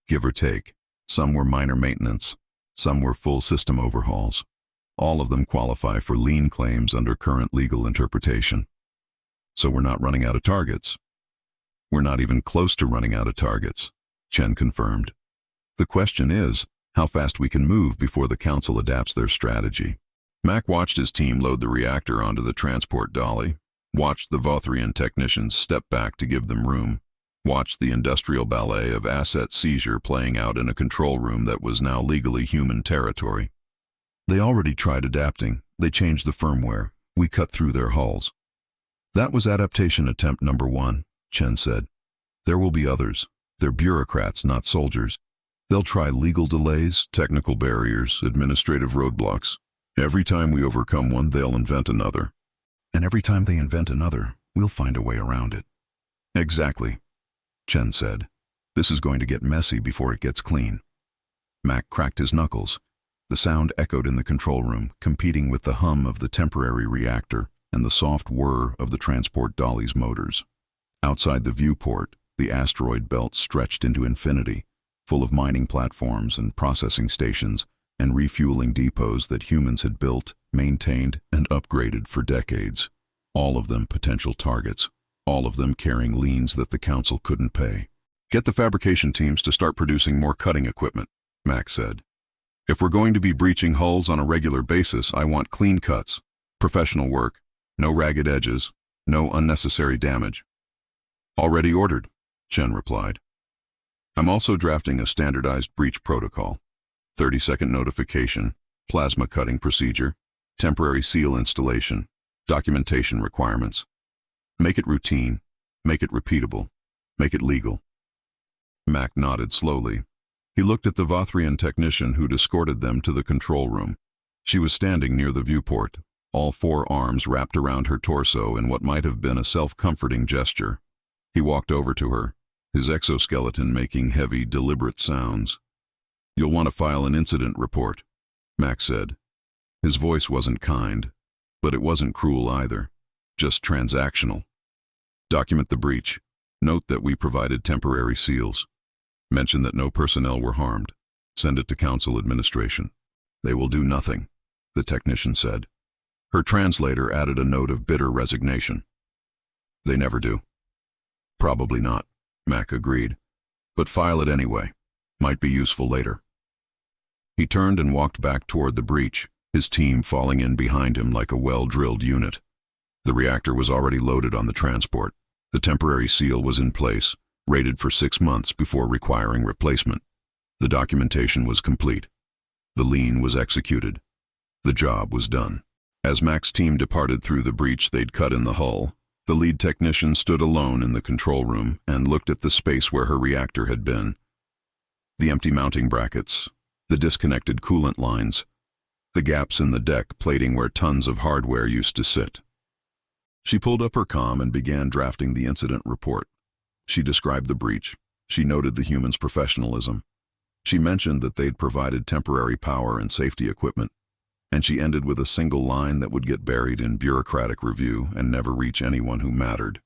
give or take. Some were minor maintenance, some were full system overhauls. All of them qualify for lien claims under current legal interpretation. So we're not running out of targets. We're not even close to running out of targets, Chen confirmed. The question is, how fast we can move before the council adapts their strategy. Mack watched his team load the reactor onto the transport dolly, watched the Vothrian technicians step back to give them room, watched the industrial ballet of asset seizure playing out in a control room that was now legally human territory. They already tried adapting. They changed the firmware. We cut through their hulls. That was adaptation attempt number 1, Chen said. There will be others. They're bureaucrats, not soldiers. They'll try legal delays, technical barriers, administrative roadblocks. Every time we overcome one, they'll invent another. And every time they invent another, we'll find a way around it. Exactly, Chen said. This is going to get messy before it gets clean. Mack cracked his knuckles. The sound echoed in the control room, competing with the hum of the temporary reactor and the soft whir of the transport dolly's motors. Outside the viewport, the asteroid belt stretched into infinity, full of mining platforms and processing stations and refueling depots that humans had built, maintained, and upgraded for decades. All of them potential targets, all of them carrying liens that the council couldn't pay. Get the fabrication teams to start producing more cutting equipment, Mack said. If we're going to be breaching hulls on a regular basis, I want clean cuts, professional work, no ragged edges, no unnecessary damage. Already ordered, Chen replied. I'm also drafting a standardized breach protocol. 30-second notification, plasma cutting procedure, temporary seal installation, documentation requirements. Make it routine, make it repeatable, make it legal. Mack nodded slowly. He looked at the Vothrian technician who'd escorted them to the control room. She was standing near the viewport, all 4 arms wrapped around her torso in what might have been a self-comforting gesture. He walked over to her, his exoskeleton making heavy, deliberate sounds. You'll want to file an incident report, Mack said. His voice wasn't kind, but it wasn't cruel either, just transactional. Document the breach. Note that we provided temporary seals. Mention that no personnel were harmed. Send it to council administration. They will do nothing, the technician said. Her translator added a note of bitter resignation. They never do. Probably not, Mack agreed. But file it anyway. Might be useful later. He turned and walked back toward the breach, his team falling in behind him like a well-drilled unit. The reactor was already loaded on the transport. The temporary seal was in place, rated for 6 months before requiring replacement. The documentation was complete. The lien was executed. The job was done. As Mack's team departed through the breach they'd cut in the hull, the lead technician stood alone in the control room and looked at the space where her reactor had been. The empty mounting brackets, the disconnected coolant lines, the gaps in the deck plating where tons of hardware used to sit. She pulled up her comm and began drafting the incident report. She described the breach. She noted the humans' professionalism. She mentioned that they'd provided temporary power and safety equipment. And she ended with a single line that would get buried in bureaucratic review and never reach anyone who mattered.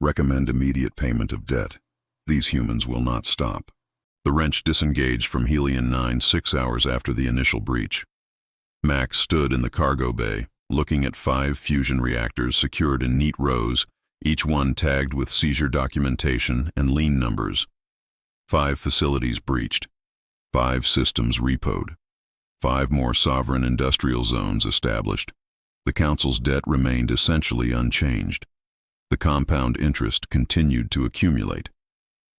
Recommend immediate payment of debt. These humans will not stop. The wrench disengaged from Helion 9 6 hours after the initial breach. Mack stood in the cargo bay, looking at 5 fusion reactors secured in neat rows, each one tagged with seizure documentation and lien numbers. 5 facilities breached. 5 systems repoed. 5 more sovereign industrial zones established. The council's debt remained essentially unchanged. The compound interest continued to accumulate.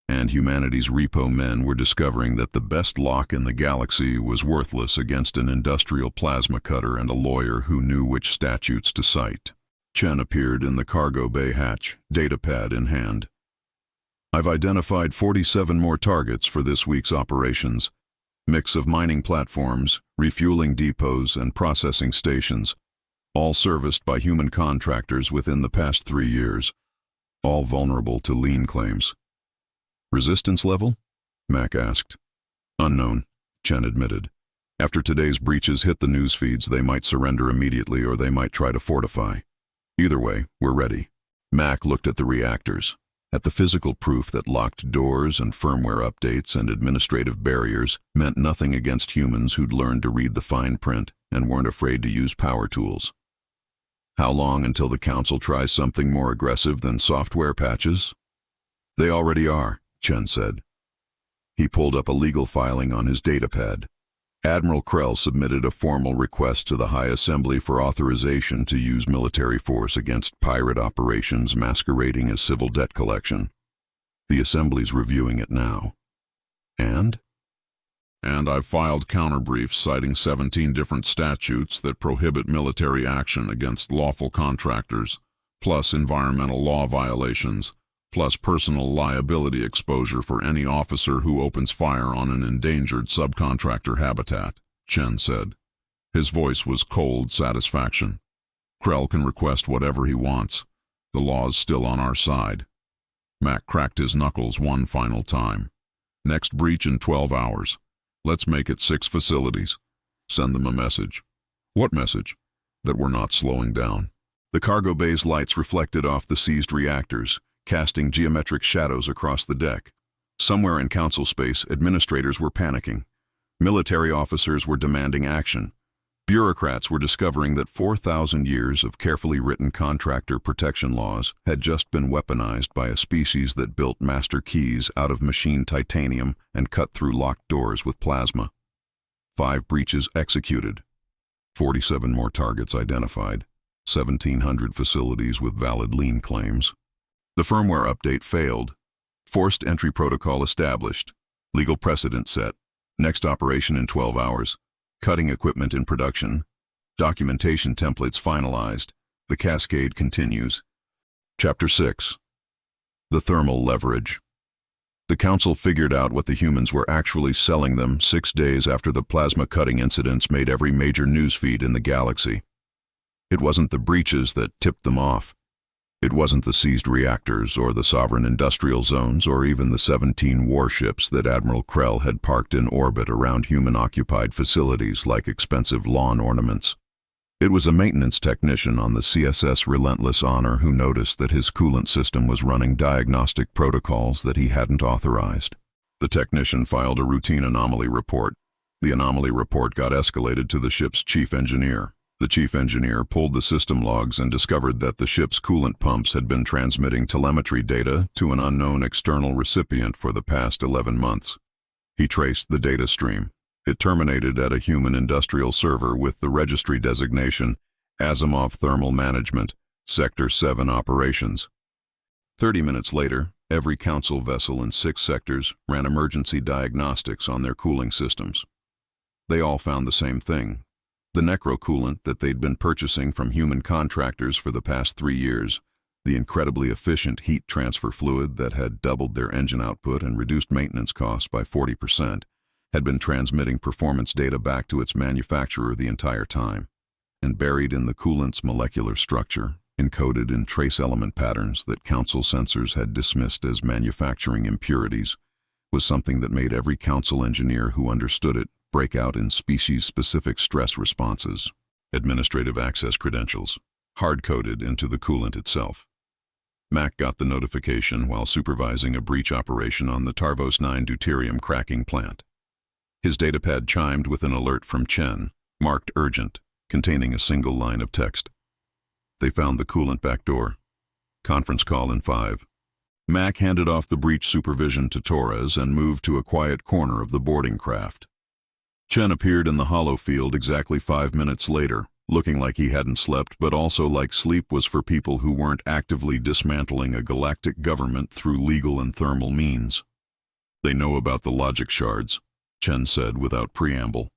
And humanity's repo men were discovering that the best lock in the galaxy was worthless against an industrial plasma cutter and a lawyer who knew which statutes to cite. Chen appeared in the cargo bay hatch, datapad in hand. I've identified 47 more targets for this week's operations. Mix of mining platforms, refueling depots, and processing stations, all serviced by human contractors within the past 3 years, all vulnerable to lien claims. Resistance level? Mack asked. Unknown, Chen admitted. After today's breaches hit the news feeds, they might surrender immediately or they might try to fortify. Either way, we're ready. Mack looked at the reactors. At the physical proof that locked doors and firmware updates and administrative barriers meant nothing against humans who'd learned to read the fine print and weren't afraid to use power tools. How long until the council tries something more aggressive than software patches? They already are, Chen said. He pulled up a legal filing on his datapad. Admiral Krell submitted a formal request to the High Assembly for authorization to use military force against pirate operations masquerading as civil debt collection. The Assembly's reviewing it now. And I've filed counterbriefs citing 17 different statutes that prohibit military action against lawful contractors, plus environmental law violations, plus personal liability exposure for any officer who opens fire on an endangered subcontractor habitat, Chen said. His voice was cold satisfaction. Krell can request whatever he wants. The law's still on our side. Mack cracked his knuckles one final time. Next breach in 12 hours. Let's make it 6 facilities. Send them a message. What message? That we're not slowing down. The cargo bay's lights reflected off the seized reactors, casting geometric shadows across the deck. Somewhere in council space, administrators were panicking. Military officers were demanding action. Bureaucrats were discovering that 4,000 years of carefully written contractor protection laws had just been weaponized by a species that built master keys out of machined titanium and cut through locked doors with plasma. 5 breaches executed. 47 more targets identified. 1,700 facilities with valid lien claims. The firmware update failed. Forced entry protocol established. Legal precedent set. Next operation in 12 hours. Cutting equipment in production. Documentation templates finalized. The Cascade continues. Chapter 6. The Thermal Leverage. The Council figured out what the humans were actually selling them 6 days after the plasma cutting incidents made every major newsfeed in the galaxy. It wasn't the breaches that tipped them off. It wasn't the seized reactors or the sovereign industrial zones or even the 17 warships that Admiral Krell had parked in orbit around human-occupied facilities like expensive lawn ornaments. It was a maintenance technician on the CSS Relentless Honor who noticed that his coolant system was running diagnostic protocols that he hadn't authorized. The technician filed a routine anomaly report. The anomaly report got escalated to the ship's chief engineer. The chief engineer pulled the system logs and discovered that the ship's coolant pumps had been transmitting telemetry data to an unknown external recipient for the past 11 months. He traced the data stream. It terminated at a human industrial server with the registry designation Asimov Thermal Management, Sector 7 Operations. 30 minutes later, every council vessel in 6 sectors ran emergency diagnostics on their cooling systems. They all found the same thing. The Necro-Coolant that they'd been purchasing from human contractors for the past 3 years, the incredibly efficient heat transfer fluid that had doubled their engine output and reduced maintenance costs by 40%, had been transmitting performance data back to its manufacturer the entire time. And buried in the coolant's molecular structure, encoded in trace element patterns that council sensors had dismissed as manufacturing impurities, was something that made every council engineer who understood it break out in species-specific stress responses, administrative access credentials, hard-coded into the coolant itself. Mack got the notification while supervising a breach operation on the Tarvos 9 deuterium cracking plant. His datapad chimed with an alert from Chen, marked urgent, containing a single line of text. They found the coolant backdoor. Conference call in 5. Mack handed off the breach supervision to Torres and moved to a quiet corner of the boarding craft. Chen appeared in the hollow field exactly 5 minutes later, looking like he hadn't slept, but also like sleep was for people who weren't actively dismantling a galactic government through legal and thermal means. They know about the logic shards, Chen said without preamble.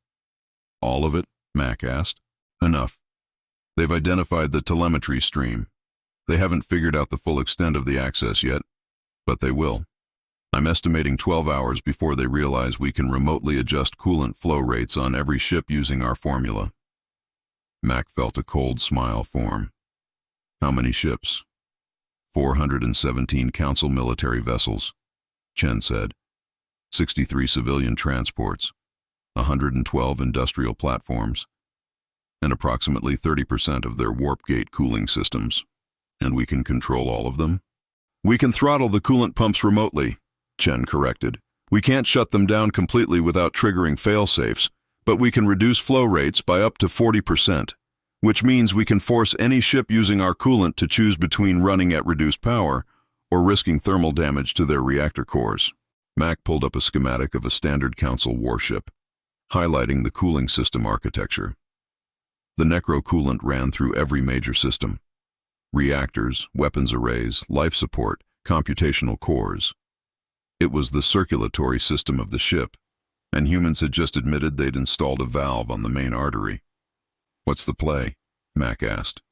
All of it? Mack asked. Enough. They've identified the telemetry stream. They haven't figured out the full extent of the access yet, but they will. I'm estimating 12 hours before they realize we can remotely adjust coolant flow rates on every ship using our formula. Mack felt a cold smile form. How many ships? 417 council military vessels, Chen said. 63 civilian transports, 112 industrial platforms, and approximately 30% of their warp gate cooling systems. And we can control all of them? We can throttle the coolant pumps remotely, Chen corrected. We can't shut them down completely without triggering fail-safes, but we can reduce flow rates by up to 40%, which means we can force any ship using our coolant to choose between running at reduced power or risking thermal damage to their reactor cores. Mack pulled up a schematic of a standard Council warship, highlighting the cooling system architecture. The Necro-Coolant ran through every major system: reactors, weapons arrays, life support, computational cores. It was the circulatory system of the ship, and humans had just admitted they'd installed a valve on the main artery. What's the play? Mack asked.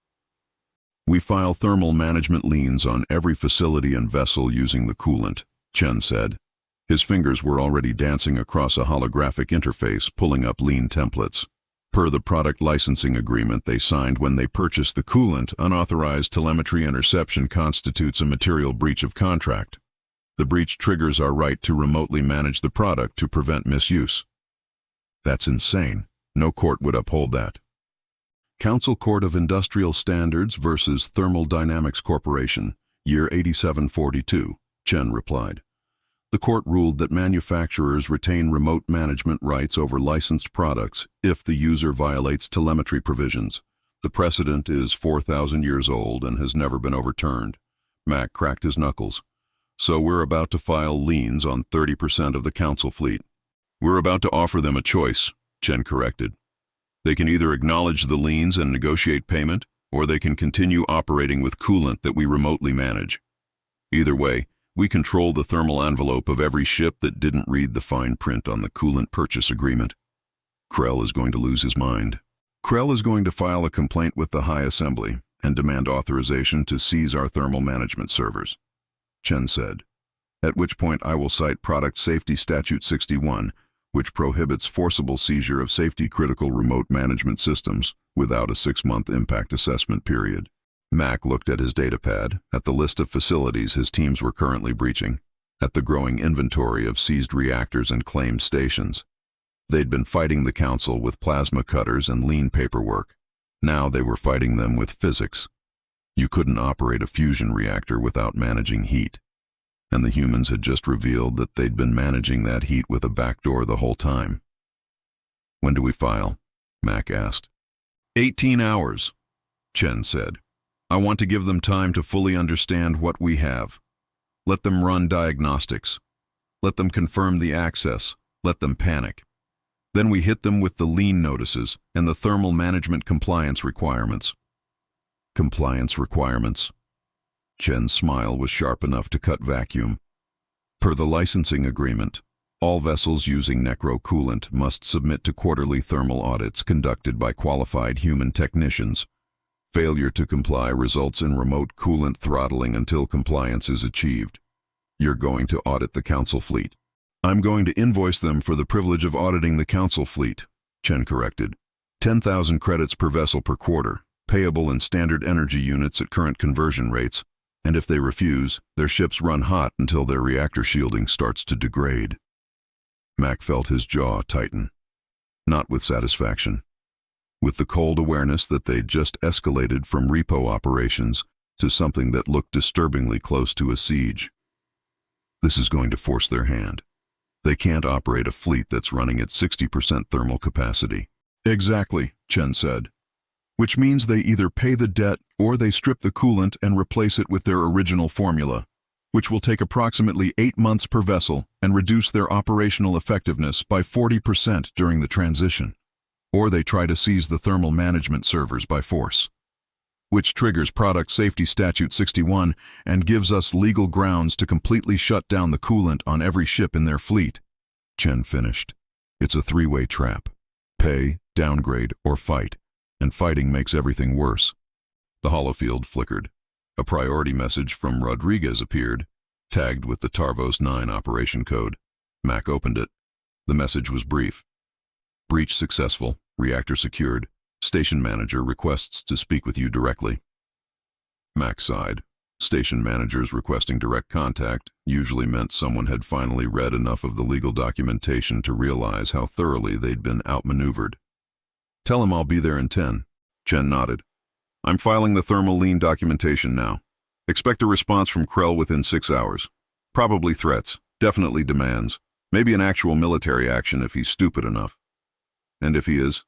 We file thermal management liens on every facility and vessel using the coolant, Chen said. His fingers were already dancing across a holographic interface, pulling up lien templates. Per the product licensing agreement they signed when they purchased the coolant, unauthorized telemetry interception constitutes a material breach of contract. The breach triggers our right to remotely manage the product to prevent misuse. That's insane. No court would uphold that. Council Court of Industrial Standards versus Thermal Dynamics Corporation, year 8742, Chen replied. The court ruled that manufacturers retain remote management rights over licensed products if the user violates telemetry provisions. The precedent is 4,000 years old and has never been overturned. Mack cracked his knuckles. So we're about to file liens on 30% of the Council fleet. We're about to offer them a choice, Chen corrected. They can either acknowledge the liens and negotiate payment, or they can continue operating with coolant that we remotely manage. Either way, we control the thermal envelope of every ship that didn't read the fine print on the coolant purchase agreement. Krell is going to lose his mind. Krell is going to file a complaint with the High Assembly and demand authorization to seize our thermal management servers, Chen said, at which point I will cite Product Safety Statute 61, which prohibits forcible seizure of safety-critical remote management systems without a 6-month impact assessment period. Mack looked at his datapad, at the list of facilities his teams were currently breaching, at the growing inventory of seized reactors and claimed stations. They'd been fighting the Council with plasma cutters and lien paperwork. Now they were fighting them with physics. You couldn't operate a fusion reactor without managing heat. And the humans had just revealed that they'd been managing that heat with a backdoor the whole time. When do we file? Mack asked. 18 hours, Chen said. I want to give them time to fully understand what we have. Let them run diagnostics. Let them confirm the access. Let them panic. Then we hit them with the lien notices and the thermal management compliance requirements. Compliance requirements? Chen's smile was sharp enough to cut vacuum. Per the licensing agreement, all vessels using Necro-Coolant must submit to quarterly thermal audits conducted by qualified human technicians. Failure to comply results in remote coolant throttling until compliance is achieved. You're going to audit the Council fleet. I'm going to invoice them for the privilege of auditing the Council fleet, Chen corrected. 10,000 credits per vessel per quarter, payable in standard energy units at current conversion rates, and if they refuse, their ships run hot until their reactor shielding starts to degrade. Mack felt his jaw tighten. Not with satisfaction. With the cold awareness that they'd just escalated from repo operations to something that looked disturbingly close to a siege. This is going to force their hand. They can't operate a fleet that's running at 60% thermal capacity. Exactly, Chen said. Which means they either pay the debt or they strip the coolant and replace it with their original formula, which will take approximately 8 months per vessel and reduce their operational effectiveness by 40% during the transition. Or they try to seize the thermal management servers by force, which triggers Product Safety Statute 61 and gives us legal grounds to completely shut down the coolant on every ship in their fleet. Chen finished. It's a 3-way trap. Pay, downgrade, or fight. And fighting makes everything worse. The holofield flickered. A priority message from Rodriguez appeared, tagged with the Tarvos 9 operation code. Mack opened it. The message was brief. Breach successful. Reactor secured. Station manager requests to speak with you directly. Mack sighed. Station managers requesting direct contact usually meant someone had finally read enough of the legal documentation to realize how thoroughly they'd been outmaneuvered. Tell him I'll be there in 10. Chen nodded. I'm filing the thermal lien documentation now. Expect a response from Krell within 6 hours. Probably threats, definitely demands, maybe an actual military action if he's stupid enough. And if he is?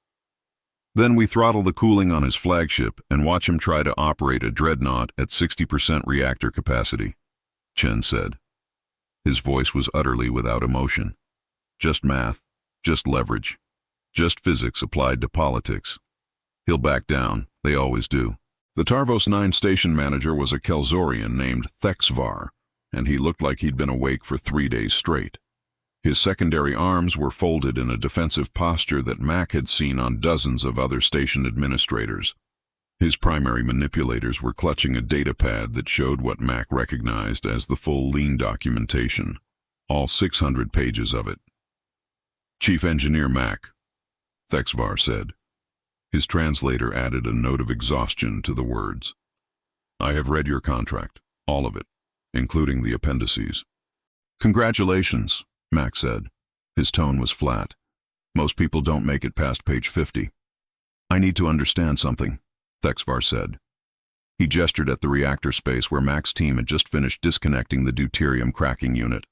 Then we throttle the cooling on his flagship and watch him try to operate a dreadnought at 60% reactor capacity, Chen said. His voice was utterly without emotion. Just math, just leverage, just physics applied to politics. He'll back down, they always do. The Tarvos 9 station manager was a Kelzorian named Thexvar, and he looked like he'd been awake for 3 days straight. His secondary arms were folded in a defensive posture that Mack had seen on dozens of other station administrators. His primary manipulators were clutching a datapad that showed what Mack recognized as the full Lien documentation, all 600 pages of it. "Chief Engineer Mack," Thexvar said. His translator added a note of exhaustion to the words. "I have read your contract, all of it, including the appendices." "Congratulations," Mack said. His tone was flat. "Most people don't make it past page 50. "I need to understand something," Thexvar said. He gestured at the reactor space where Mack's team had just finished disconnecting the deuterium cracking unit.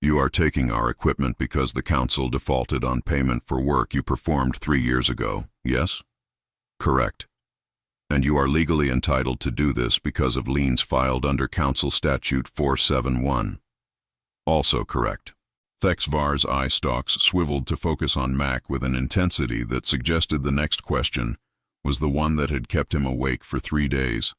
"You are taking our equipment because the council defaulted on payment for work you performed 3 years ago, yes?" "Correct. And you are legally entitled to do this because of liens filed under Council Statute 471. "Also correct." Thexvar's eye stalks swiveled to focus on Mack with an intensity that suggested the next question was the one that had kept him awake for 3 days.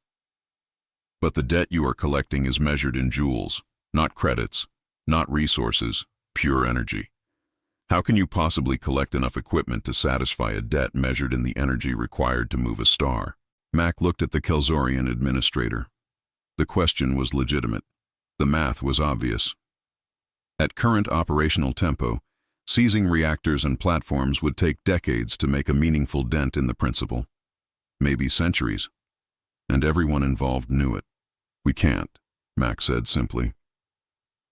"But the debt you are collecting is measured in joules, not credits, not resources, pure energy. How can you possibly collect enough equipment to satisfy a debt measured in the energy required to move a star?" Mack looked at the Kelzorian administrator. The question was legitimate. The math was obvious. At current operational tempo, seizing reactors and platforms would take decades to make a meaningful dent in the principle. Maybe centuries. And everyone involved knew it. "We can't," Mack said simply.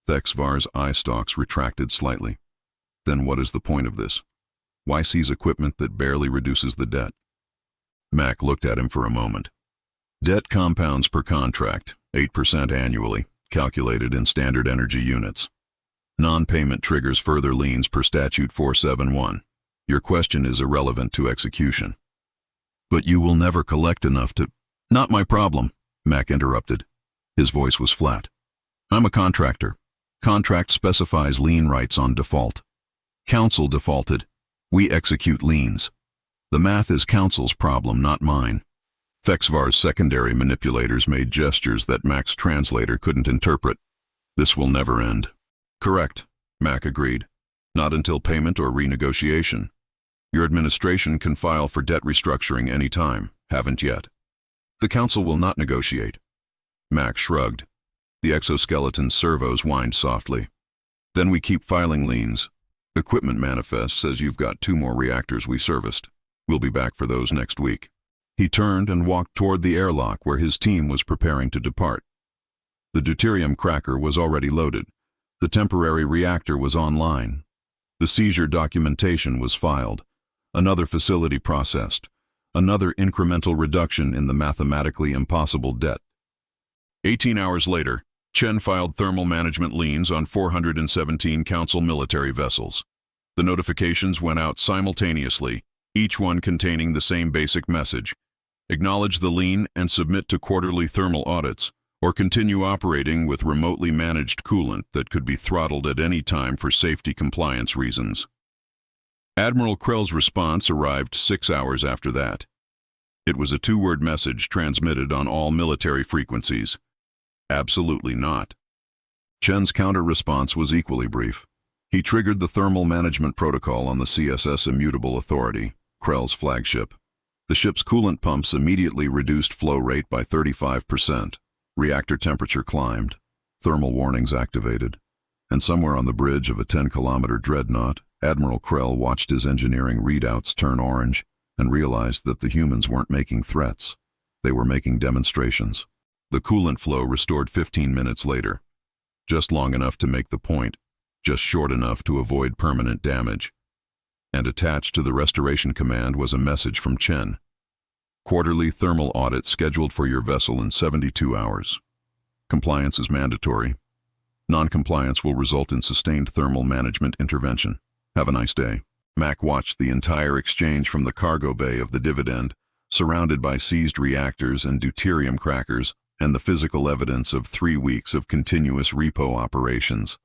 Thexvar's eye stalks retracted slightly. "Then what is the point of this? Why seize equipment that barely reduces the debt?" Mack looked at him for a moment. "Debt compounds per contract, 8% annually, calculated in standard energy units. Non-payment triggers further liens per Statute 471. Your question is irrelevant to execution." "But you will never collect enough to—" "Not my problem," Mack interrupted. His voice was flat. "I'm a contractor. Contract specifies lien rights on default. Council defaulted. We execute liens. The math is Council's problem, not mine." Thexvar's secondary manipulators made gestures that Mack's translator couldn't interpret. "This will never end." "Correct," Mack agreed. "Not until payment or renegotiation. Your administration can file for debt restructuring any time, haven't yet. The Council will not negotiate." Mack shrugged. The exoskeleton servos whined softly. "Then we keep filing liens. Equipment manifest says you've got 2 more reactors we serviced. We'll be back for those next week." He turned and walked toward the airlock where his team was preparing to depart. The deuterium cracker was already loaded. The temporary reactor was online. The seizure documentation was filed. Another facility processed. Another incremental reduction in the mathematically impossible debt. 18 hours later, Chen filed thermal management liens on 417 Council military vessels. The notifications went out simultaneously, each one containing the same basic message: acknowledge the lien and submit to quarterly thermal audits, or continue operating with remotely managed coolant that could be throttled at any time for safety compliance reasons. Admiral Krell's response arrived 6 hours after that. It was a 2-word message transmitted on all military frequencies. Absolutely not. Chen's counter-response was equally brief. He triggered the thermal management protocol on the CSS Immutable Authority, Krell's flagship. The ship's coolant pumps immediately reduced flow rate by 35%. Reactor temperature climbed, thermal warnings activated, and somewhere on the bridge of a 10-kilometer dreadnought, Admiral Krell watched his engineering readouts turn orange and realized that the humans weren't making threats. They were making demonstrations. The coolant flow restored 15 minutes later, just long enough to make the point, just short enough to avoid permanent damage. And attached to the restoration command was a message from Chen. Quarterly thermal audit scheduled for your vessel in 72 hours. Compliance is mandatory. Non-compliance will result in sustained thermal management intervention. Have a nice day. Mack watched the entire exchange from the cargo bay of the Dividend, surrounded by seized reactors and deuterium crackers, and the physical evidence of 3 weeks of continuous repo operations.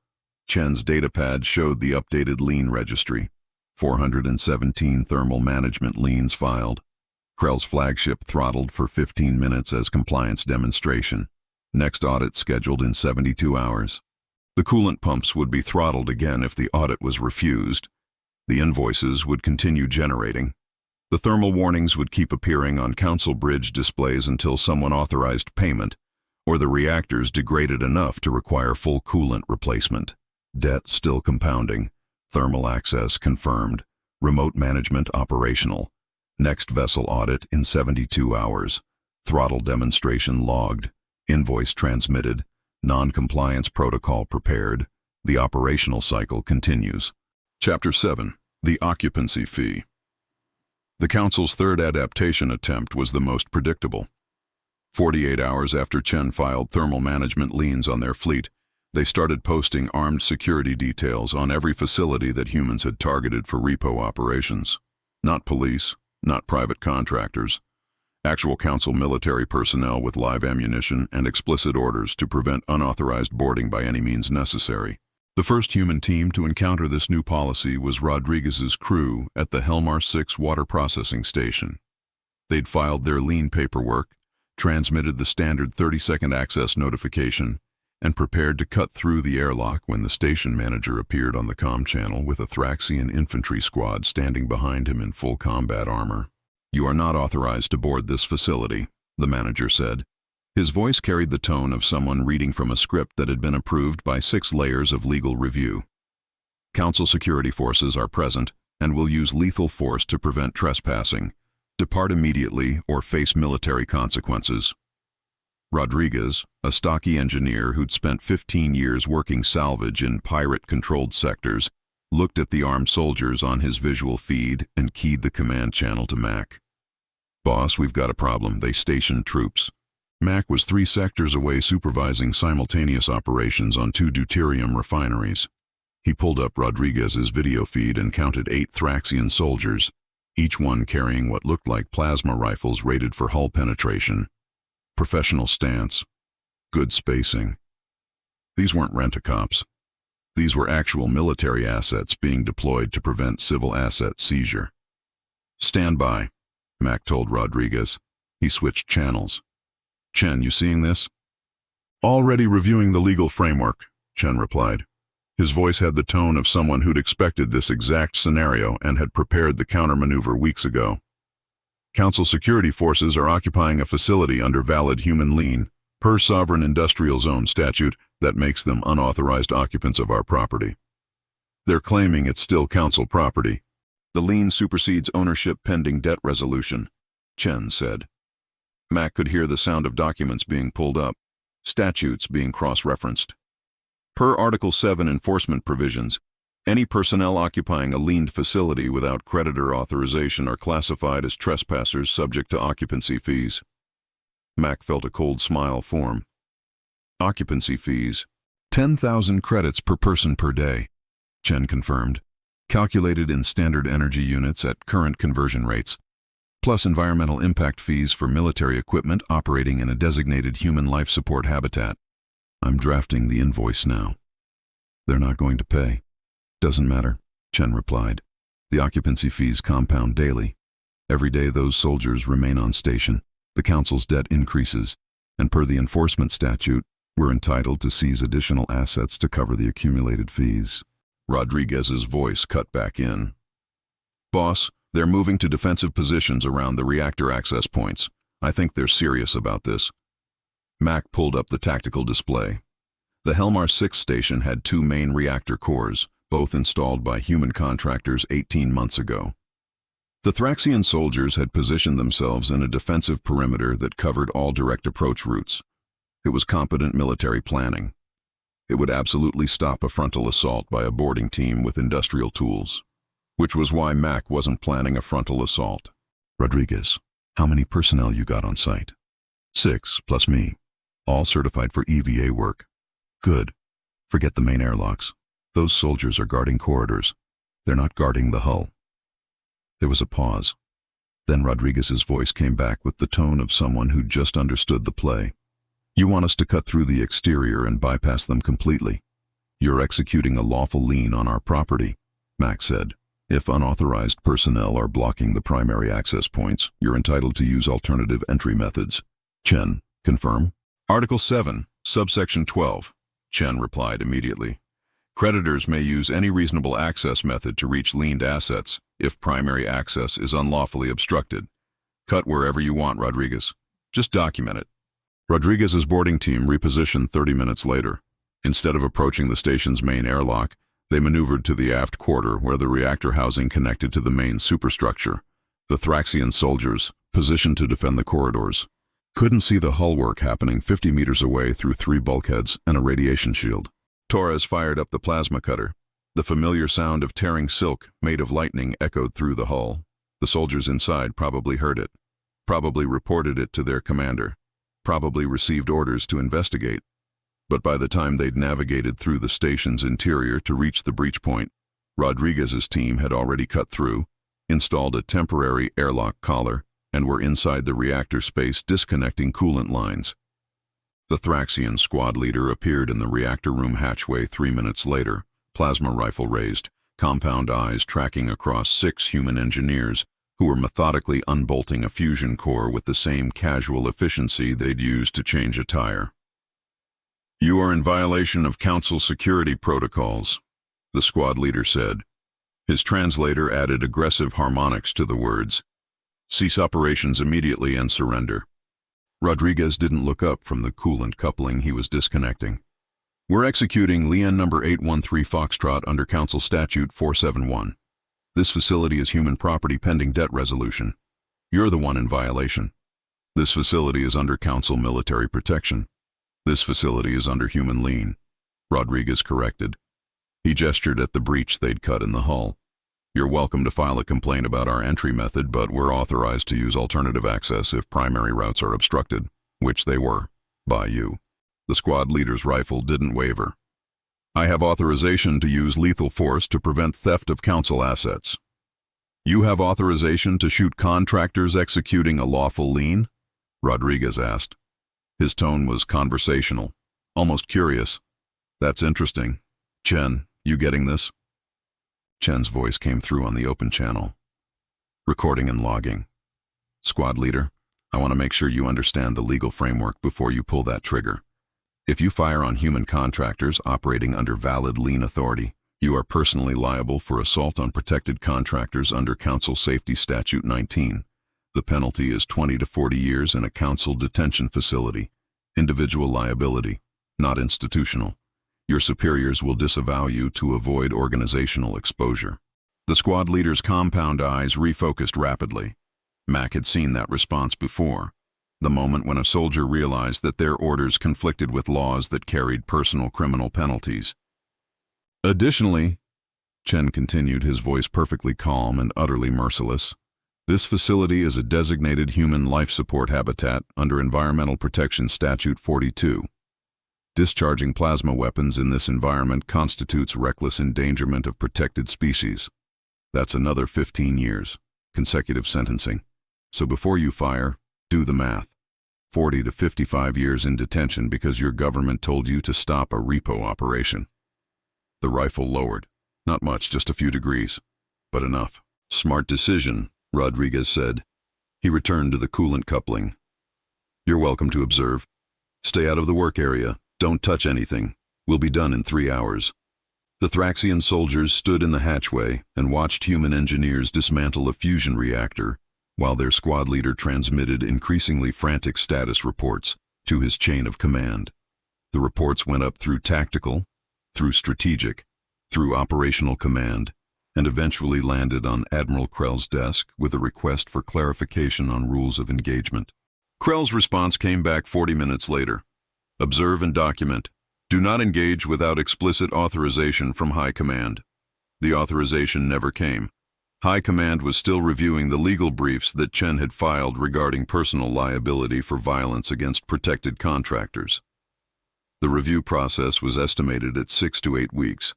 Chen's datapad showed the updated lien registry. 417 thermal management liens filed. Krell's flagship throttled for 15 minutes as compliance demonstration. Next audit scheduled in 72 hours. The coolant pumps would be throttled again if the audit was refused. The invoices would continue generating. The thermal warnings would keep appearing on council bridge displays until someone authorized payment, or the reactors degraded enough to require full coolant replacement. Debt still compounding. Thermal access confirmed. Remote management operational. Next vessel audit in 72 hours. Throttle demonstration logged. Invoice transmitted. Non-compliance protocol prepared. The operational cycle continues. Chapter 7. The Occupancy Fee. The Council's third adaptation attempt was the most predictable. 48 hours after Chen filed thermal management liens on their fleet, they started posting armed security details on every facility that humans had targeted for repo operations. Not police, not private contractors. Actual Council military personnel with live ammunition and explicit orders to prevent unauthorized boarding by any means necessary. The first human team to encounter this new policy was Rodriguez's crew at the Helmar 6 water processing station. They'd filed their lien paperwork, transmitted the standard 30-second access notification, and prepared to cut through the airlock when the station manager appeared on the comm channel with a Thraxian infantry squad standing behind him in full combat armor. "You are not authorized to board this facility," the manager said. His voice carried the tone of someone reading from a script that had been approved by 6 layers of legal review. "Council security forces are present and will use lethal force to prevent trespassing. Depart immediately or face military consequences." Rodriguez, a stocky engineer who'd spent 15 years working salvage in pirate-controlled sectors, looked at the armed soldiers on his visual feed and keyed the command channel to Mack. "Boss, we've got a problem. They stationed troops." Mack was 3 sectors away supervising simultaneous operations on 2 deuterium refineries. He pulled up Rodriguez's video feed and counted 8 Thraxian soldiers, each one carrying what looked like plasma rifles rated for hull penetration. Professional stance. Good spacing. These weren't rent-a-cops. These were actual military assets being deployed to prevent civil asset seizure. "Stand by," Mack told Rodriguez. He switched channels. "Chen, you seeing this?" "Already reviewing the legal framework," Chen replied. His voice had the tone of someone who'd expected this exact scenario and had prepared the countermaneuver weeks ago. "Council security forces are occupying a facility under valid human lien, per Sovereign Industrial Zone statute that makes them unauthorized occupants of our property. They're claiming it's still Council property. The lien supersedes ownership pending debt resolution," Chen said. Mack could hear the sound of documents being pulled up, statutes being cross-referenced. Per Article 7 enforcement provisions, any personnel occupying a liened facility without creditor authorization are classified as trespassers subject to occupancy fees. Mack felt a cold smile form. Occupancy fees. 10,000 credits per person per day, Chen confirmed, calculated in standard energy units at current conversion rates, plus environmental impact fees for military equipment operating in a designated human life support habitat. "I'm drafting the invoice now." "They're not going to pay." "Doesn't matter," Chen replied. "The occupancy fees compound daily. Every day those soldiers remain on station, the Council's debt increases, and per the enforcement statute, we're entitled to seize additional assets to cover the accumulated fees." Rodriguez's voice cut back in. "Boss, they're moving to defensive positions around the reactor access points. I think they're serious about this." Mack pulled up the tactical display. The Helmar 6 station had 2 main reactor cores, both installed by human contractors 18 months ago. The Thraxian soldiers had positioned themselves in a defensive perimeter that covered all direct approach routes. It was competent military planning. It would absolutely stop a frontal assault by a boarding team with industrial tools, which was why Mack wasn't planning a frontal assault. "Rodriguez, How many personnel you got on site? 6, plus me. All certified for EVA work. Good. Forget the main airlocks. Those soldiers are guarding corridors. They're not guarding the hull. There was a pause. Then Rodriguez's voice came back with the tone of someone who'd just understood the play. You want us to cut through the exterior and bypass them completely. You're executing a lawful lien on our property, Mack said. If unauthorized personnel are blocking the primary access points, you're entitled to use alternative entry methods. Chen, confirm? Article 7, subsection 12. Chen replied immediately. Creditors may use any reasonable access method to reach liened assets if primary access is unlawfully obstructed. Cut wherever you want, Rodriguez. Just document it. Rodriguez's boarding team repositioned 30 minutes later. Instead of approaching the station's main airlock, they maneuvered to the aft quarter where the reactor housing connected to the main superstructure. The Thraxian soldiers, positioned to defend the corridors, couldn't see the hull work happening 50 meters away through 3 bulkheads and a radiation shield. Torres fired up the plasma cutter. The familiar sound of tearing silk made of lightning echoed through the hull. The soldiers inside probably heard it, probably reported it to their commander, probably received orders to investigate. But by the time they'd navigated through the station's interior to reach the breach point, Rodriguez's team had already cut through, installed a temporary airlock collar, and were inside the reactor space disconnecting coolant lines. The Thraxian squad leader appeared in the reactor room hatchway 3 minutes later, plasma rifle raised, compound eyes tracking across 6 human engineers who were methodically unbolting a fusion core with the same casual efficiency they'd used to change a tire. You are in violation of Council security protocols, the squad leader said. His translator added aggressive harmonics to the words. Cease operations immediately and surrender. Rodriguez didn't look up from the coolant coupling he was disconnecting. We're executing Lien number 813 Foxtrot under Council Statute 471. This facility is human property pending debt resolution. You're the one in violation. This facility is under Council military protection. This facility is under human lien, Rodriguez corrected. He gestured at the breach they'd cut in the hull. You're welcome to file a complaint about our entry method, but we're authorized to use alternative access if primary routes are obstructed, which they were, by you. The squad leader's rifle didn't waver. I have authorization to use lethal force to prevent theft of council assets. You have authorization to shoot contractors executing a lawful lien? Rodriguez asked. His tone was conversational, almost curious. That's interesting. Chen, you getting this? Chen's voice came through on the open channel. Recording and logging. Squad leader, I want to make sure you understand the legal framework before you pull that trigger. If you fire on human contractors operating under valid lien authority, you are personally liable for assault on protected contractors under Council Safety Statute 19. The penalty is 20 to 40 years in a council detention facility. Individual liability, not institutional. Your superiors will disavow you to avoid organizational exposure. The squad leader's compound eyes refocused rapidly. Mack had seen that response before, the moment when a soldier realized that their orders conflicted with laws that carried personal criminal penalties. Additionally, Chen continued, his voice perfectly calm and utterly merciless, this facility is a designated human life support habitat under Environmental Protection Statute 42. Discharging plasma weapons in this environment constitutes reckless endangerment of protected species. That's another 15 years, consecutive sentencing. So before you fire, do the math. 40 to 55 years in detention because your government told you to stop a repo operation. The rifle lowered. Not much, just a few degrees, but enough. Smart decision, Rodriguez said. He returned to the coolant coupling. You're welcome to observe. Stay out of the work area. Don't touch anything. We'll be done in 3 hours. The Thraxian soldiers stood in the hatchway and watched human engineers dismantle a fusion reactor while their squad leader transmitted increasingly frantic status reports to his chain of command. The reports went up through tactical, through strategic, through operational command, and eventually landed on Admiral Krell's desk with a request for clarification on rules of engagement. Krell's response came back 40 minutes later. Observe and document. Do not engage without explicit authorization from High Command. The authorization never came. High Command was still reviewing the legal briefs that Chen had filed regarding personal liability for violence against protected contractors. The review process was estimated at 6 to 8 weeks.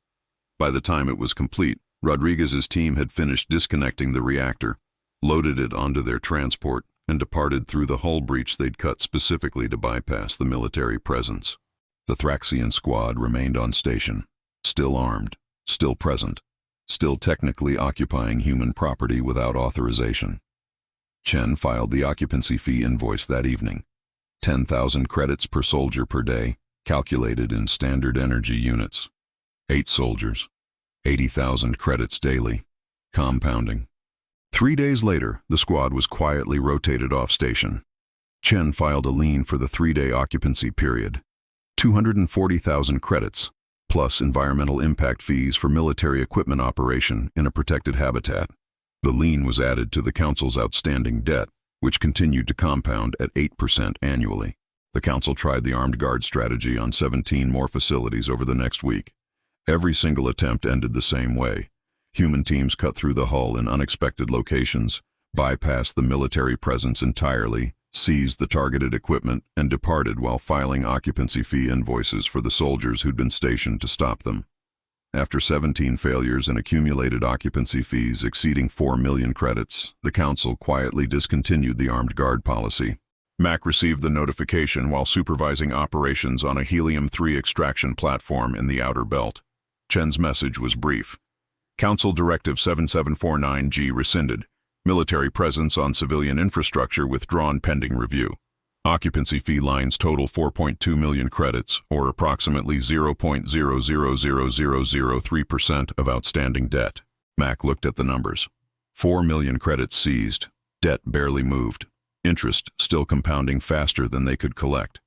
By the time it was complete, Rodriguez's team had finished disconnecting the reactor, loaded it onto their transport, and departed through the hull breach they'd cut specifically to bypass the military presence. The Thraxian squad remained on station, still armed, still present, still technically occupying human property without authorization. Chen filed the occupancy fee invoice that evening. 10,000 credits per soldier per day, calculated in standard energy units. 8 soldiers, 80,000 credits daily, compounding. 3 days later, the squad was quietly rotated off station. Chen filed a lien for the 3-day occupancy period. 240,000 credits, plus environmental impact fees for military equipment operation in a protected habitat. The lien was added to the council's outstanding debt, which continued to compound at 8% annually. The council tried the armed guard strategy on 17 more facilities over the next week. Every single attempt ended the same way. Human teams cut through the hull in unexpected locations, bypassed the military presence entirely, seized the targeted equipment, and departed while filing occupancy fee invoices for the soldiers who'd been stationed to stop them. After 17 failures and accumulated occupancy fees exceeding 4 million credits, the council quietly discontinued the armed guard policy. Mack received the notification while supervising operations on a helium-3 extraction platform in the outer belt. Chen's message was brief. Council Directive 7749G rescinded. Military presence on civilian infrastructure withdrawn pending review. Occupancy fee lines total 4.2 million credits, or approximately 0.000003% of outstanding debt. Mack looked at the numbers. 4 million credits seized. Debt barely moved. Interest still compounding faster than they could collect.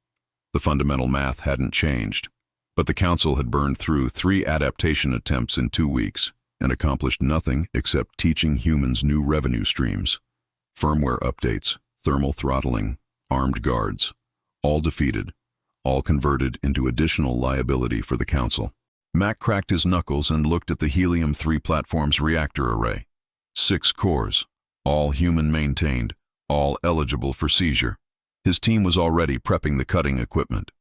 The fundamental math hadn't changed, but the council had burned through 3 adaptation attempts in 2 weeks and accomplished nothing except teaching humans new revenue streams. Firmware updates, thermal throttling, armed guards, all defeated, all converted into additional liability for the council. Mack cracked his knuckles and looked at the helium-3 platform's reactor array. 6 cores, all human-maintained, all eligible for seizure. His team was already prepping the cutting equipment.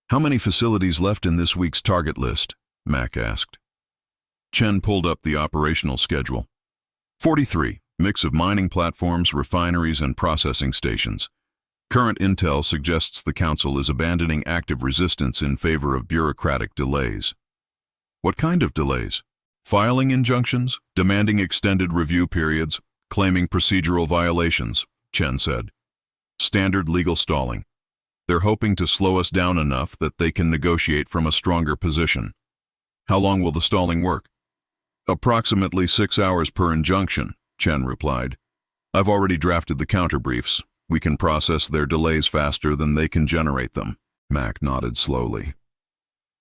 "How many facilities left in this week's target list?" Mack asked. Chen pulled up the operational schedule. 43, mix of mining platforms, refineries, and processing stations. Current intel suggests the council is abandoning active resistance in favor of bureaucratic delays. What kind of delays? Filing injunctions, demanding extended review periods, claiming procedural violations, Chen said. Standard legal stalling. They're hoping to slow us down enough that they can negotiate from a stronger position. How long will the stalling work? Approximately 6 hours per injunction, Chen replied. I've already drafted the counterbriefs. We can process their delays faster than they can generate them. Mack nodded slowly.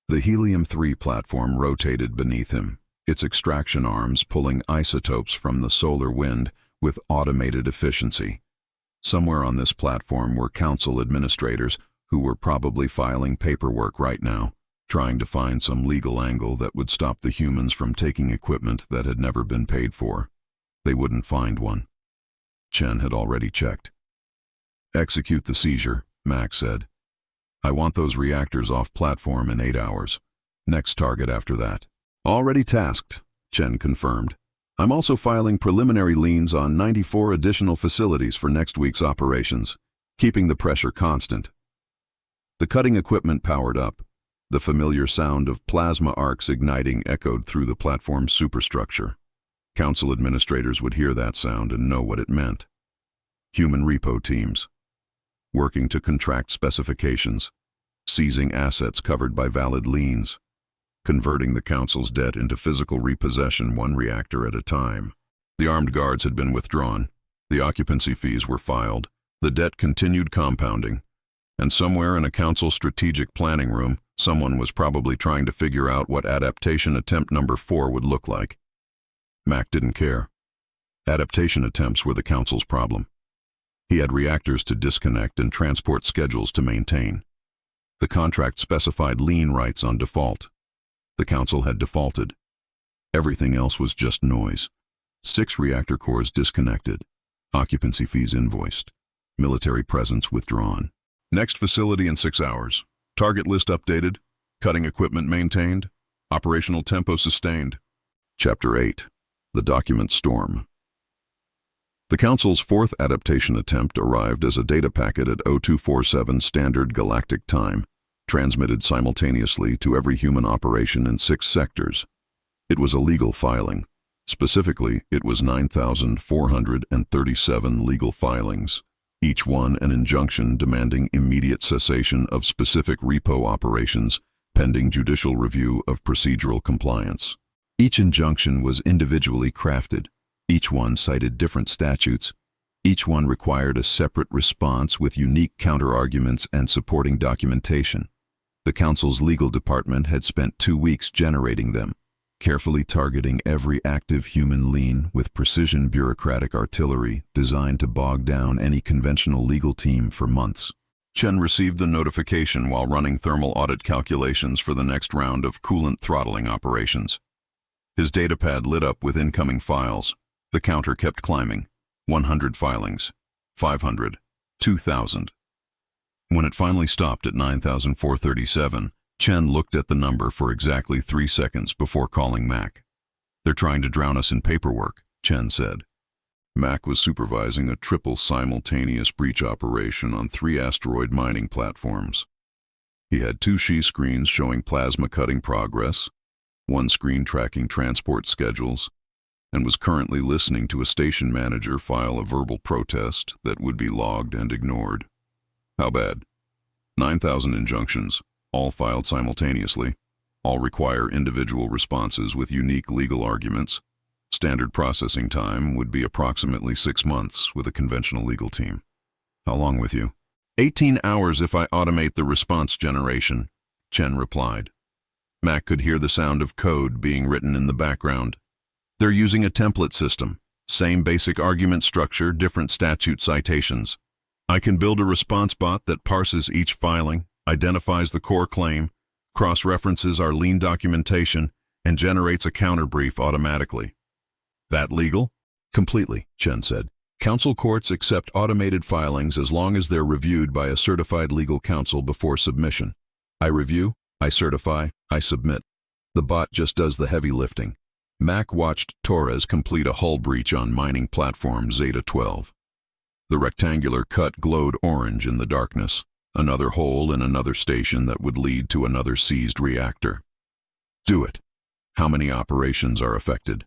The helium-3 platform rotated beneath him, its extraction arms pulling isotopes from the solar wind with automated efficiency. Somewhere on this platform were council administrators who were probably filing paperwork right now, trying to find some legal angle that would stop the humans from taking equipment that had never been paid for. They wouldn't find one. Chen had already checked. Execute the seizure, Mack said. I want those reactors off platform in 8 hours. Next target after that. Already tasked, Chen confirmed. I'm also filing preliminary liens on 94 additional facilities for next week's operations, keeping the pressure constant. The cutting equipment powered up. The familiar sound of plasma arcs igniting echoed through the platform's superstructure. Council administrators would hear that sound and know what it meant. Human repo teams, working to contract specifications, seizing assets covered by valid liens, converting the council's debt into physical repossession 1 reactor at a time. The armed guards had been withdrawn. The occupancy fees were filed. The debt continued compounding. And somewhere in a council strategic planning room, someone was probably trying to figure out what adaptation attempt number 4 would look like. Mack didn't care. Adaptation attempts were the council's problem. He had reactors to disconnect and transport schedules to maintain. The contract specified lien rights on default. The council had defaulted. Everything else was just noise. 6 reactor cores disconnected. Occupancy fees invoiced. Military presence withdrawn. Next facility in 6 hours. Target list updated. Cutting equipment maintained. Operational tempo sustained. Chapter 8. The Document Storm. The Council's 4th adaptation attempt arrived as a data packet at 0247 Standard Galactic Time, transmitted simultaneously to every human operation in 6 sectors. It was a legal filing. Specifically, it was 9,437 legal filings, each one an injunction demanding immediate cessation of specific repo operations pending judicial review of procedural compliance. Each injunction was individually crafted. Each one cited different statutes. Each one required a separate response with unique counterarguments and supporting documentation. The Council's legal department had spent 2 weeks generating them, carefully targeting every active human lien with precision bureaucratic artillery designed to bog down any conventional legal team for months. Chen received the notification while running thermal audit calculations for the next round of coolant throttling operations. His datapad lit up with incoming files. The counter kept climbing. 100 filings. 500. 2,000. When it finally stopped at 9,437, Chen looked at the number for exactly 3 seconds before calling Mack. "They're trying to drown us in paperwork," Chen said. Mack was supervising a triple simultaneous breach operation on 3 asteroid mining platforms. He had 2 SHI screens showing plasma cutting progress, 1 screen tracking transport schedules, and was currently listening to a station manager file a verbal protest that would be logged and ignored. How bad? 9,000 injunctions, all filed simultaneously, all require individual responses with unique legal arguments. Standard processing time would be approximately 6 months with a conventional legal team. "How long with you?" 18 hours if I automate the response generation, Chen replied. Mack could hear the sound of code being written in the background. "They're using a template system. Same basic argument structure, different statute citations. I can build a response bot that parses each filing, identifies the core claim, cross-references our lien documentation, and generates a counterbrief automatically." "That legal?" "Completely," Chen said. "Council courts accept automated filings as long as they're reviewed by a certified legal counsel before submission. I review, I certify, I submit. The bot just does the heavy lifting." Mack watched Torres complete a hull breach on mining platform Zeta 12. The rectangular cut glowed orange in the darkness, another hole in another station that would lead to another seized reactor. "Do it. How many operations are affected?"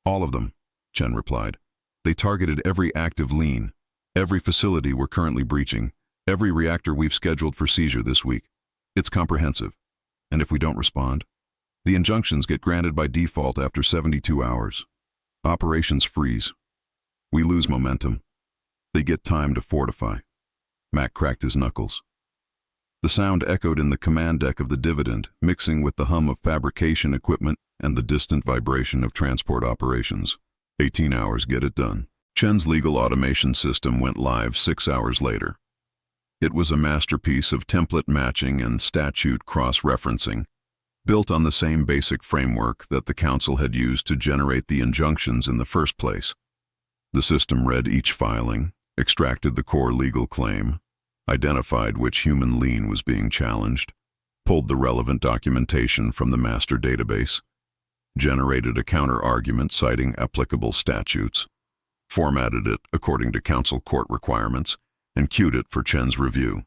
"All of them," Chen replied. "They targeted every active lien, every facility we're currently breaching, every reactor we've scheduled for seizure this week. It's comprehensive. And if we don't respond, the injunctions get granted by default after 72 hours. Operations freeze. We lose momentum. They get time to fortify." Mack cracked his knuckles. The sound echoed in the command deck of the Dividend, mixing with the hum of fabrication equipment and the distant vibration of transport operations. 18 hours get it done. Chen's legal automation system went live 6 hours later. It was a masterpiece of template matching and statute cross-referencing, built on the same basic framework that the Council had used to generate the injunctions in the first place. The system read each filing, extracted the core legal claim, identified which human lien was being challenged, pulled the relevant documentation from the master database, generated a counter-argument citing applicable statutes, formatted it according to Council court requirements, and queued it for Chen's review.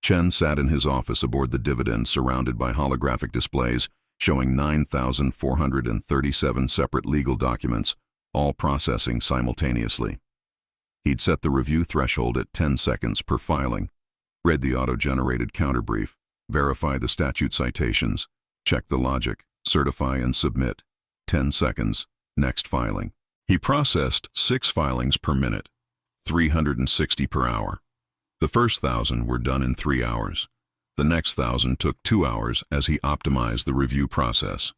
Chen sat in his office aboard the Dividend surrounded by holographic displays showing 9,437 separate legal documents, all processing simultaneously. He'd set the review threshold at 10 seconds per filing, read the auto-generated counterbrief, verify the statute citations, check the logic, certify and submit. 10 seconds, next filing. He processed 6 filings per minute, 360 per hour. The first 1,000 were done in 3 hours. The next 1,000 took 2 hours as he optimized the review process.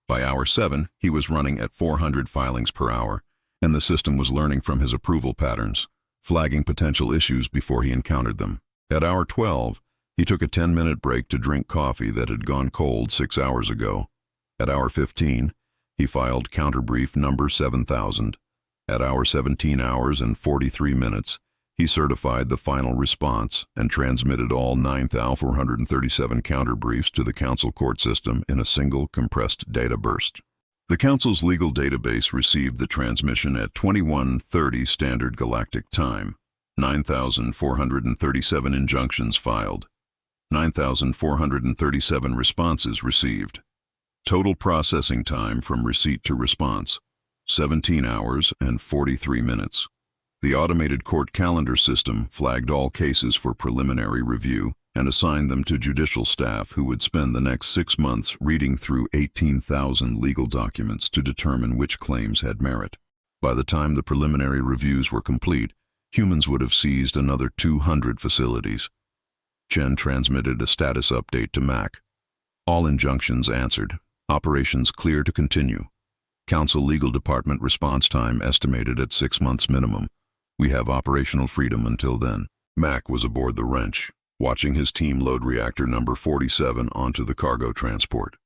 By hour 7, he was running at 400 filings per hour, and the system was learning from his approval patterns, flagging potential issues before he encountered them. At hour 12, he took a 10-minute break to drink coffee that had gone cold 6 hours ago. At hour 15, He filed counterbrief number 7000. At hour 17 hours and 43 minutes, he certified the final response and transmitted all 9,437 counterbriefs to the council court system in a single compressed data burst. The council's legal database received the transmission at 21:30 Standard Galactic Time. 9,437 injunctions filed. 9,437 responses received. Total processing time from receipt to response, 17 hours and 43 minutes. The automated court calendar system flagged all cases for preliminary review and assigned them to judicial staff who would spend the next 6 months reading through 18,000 legal documents to determine which claims had merit. By the time the preliminary reviews were complete, humans would have seized another 200 facilities. Chen transmitted a status update to Mack. All injunctions answered. Operations clear to continue. Council Legal Department response time estimated at 6 months minimum. We have operational freedom until then. Mack was aboard the wrench, watching his team load reactor number 47 onto the cargo transport.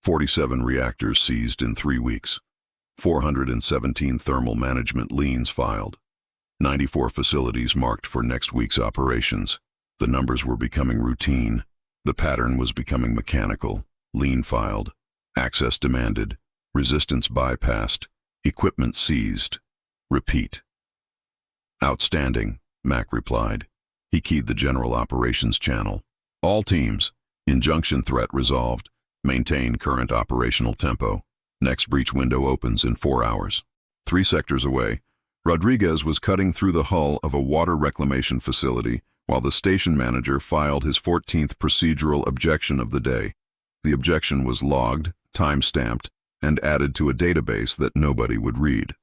47 reactors seized in 3 weeks. 417 thermal management liens filed. 94 facilities marked for next week's operations. The numbers were becoming routine. The pattern was becoming mechanical. Lien filed. Access demanded. Resistance bypassed. Equipment seized. Repeat. Outstanding, Mack replied. He keyed the general operations channel. All teams. Injunction threat resolved. Maintain current operational tempo. Next breach window opens in 4 hours. 3 sectors away, Rodriguez was cutting through the hull of a water reclamation facility while the station manager filed his 14th procedural objection of the day. The objection was logged, time-stamped, and added to a database that nobody would read.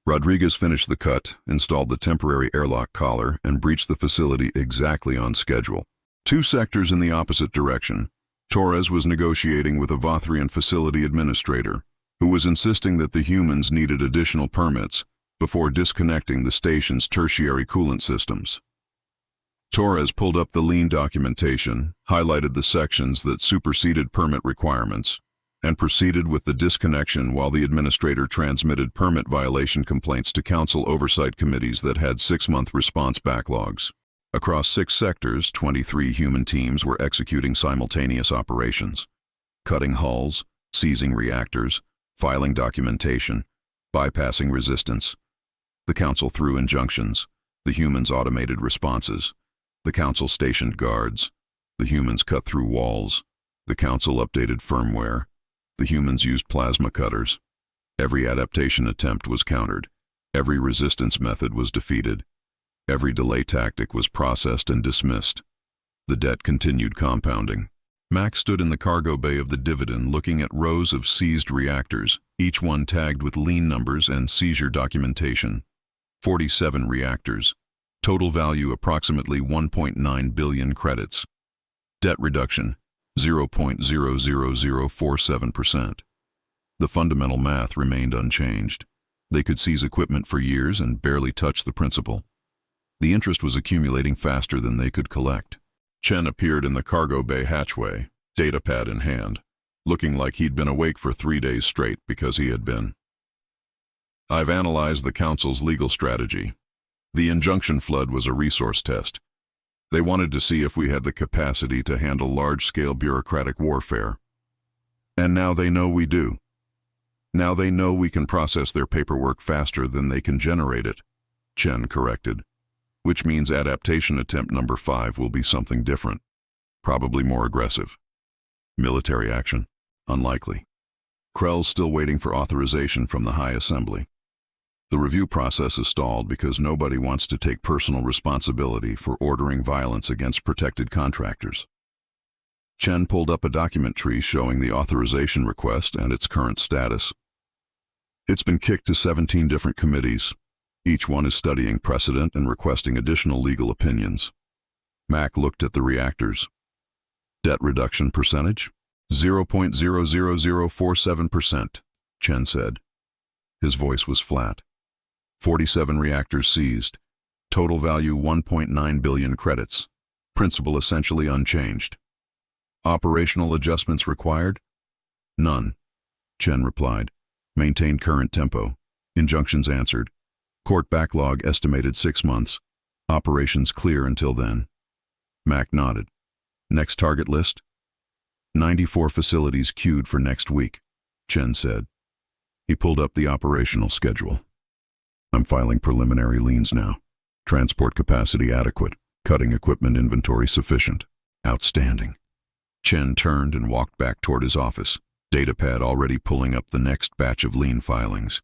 Rodriguez finished the cut, installed the temporary airlock collar, and breached the facility exactly on schedule. 2 sectors in the opposite direction, Torres was negotiating with a Vothrian facility administrator, who was insisting that the humans needed additional permits before disconnecting the station's tertiary coolant systems. Torres pulled up the lien documentation, highlighted the sections that superseded permit requirements, and proceeded with the disconnection while the administrator transmitted permit violation complaints to council oversight committees that had 6-month response backlogs. Across 6 sectors, 23 human teams were executing simultaneous operations, cutting hulls, seizing reactors, filing documentation, bypassing resistance. The council threw injunctions, the humans automated responses. The council stationed guards. The humans cut through walls. The council updated firmware. The humans used plasma cutters. Every adaptation attempt was countered. Every resistance method was defeated. Every delay tactic was processed and dismissed. The debt continued compounding. Mack stood in the cargo bay of the Dividend looking at rows of seized reactors, each one tagged with lien numbers and seizure documentation. 47 reactors. Total value approximately 1.9 billion credits. Debt reduction, 0.00047%. The fundamental math remained unchanged. They could seize equipment for years and barely touch the principal. The interest was accumulating faster than they could collect. Chen appeared in the cargo bay hatchway, datapad in hand, looking like he'd been awake for 3 days straight because he had been. I've analyzed the council's legal strategy. The injunction flood was a resource test. They wanted to see if we had the capacity to handle large-scale bureaucratic warfare. And now they know we do. Now they know we can process their paperwork faster than they can generate it, Chen corrected. Which means adaptation attempt number 5 will be something different. Probably more aggressive. Military action? Unlikely. Krell's still waiting for authorization from the High Assembly. The review process is stalled because nobody wants to take personal responsibility for ordering violence against protected contractors. Chen pulled up a document tree showing the authorization request and its current status. It's been kicked to 17 different committees. Each one is studying precedent and requesting additional legal opinions. Mack looked at the reactors. Debt reduction percentage? 0.00047%, Chen said. His voice was flat. 47 reactors seized. Total value 1.9 billion credits. Principal essentially unchanged. Operational adjustments required? None, Chen replied. Maintain current tempo. Injunctions answered. Court backlog estimated 6 months. Operations clear until then. Mack nodded. Next target list? 94 facilities queued for next week, Chen said. He pulled up the operational schedule. I'm filing preliminary liens now. Transport capacity adequate. Cutting equipment inventory sufficient. Outstanding. Chen turned and walked back toward his office, datapad already pulling up the next batch of lien filings.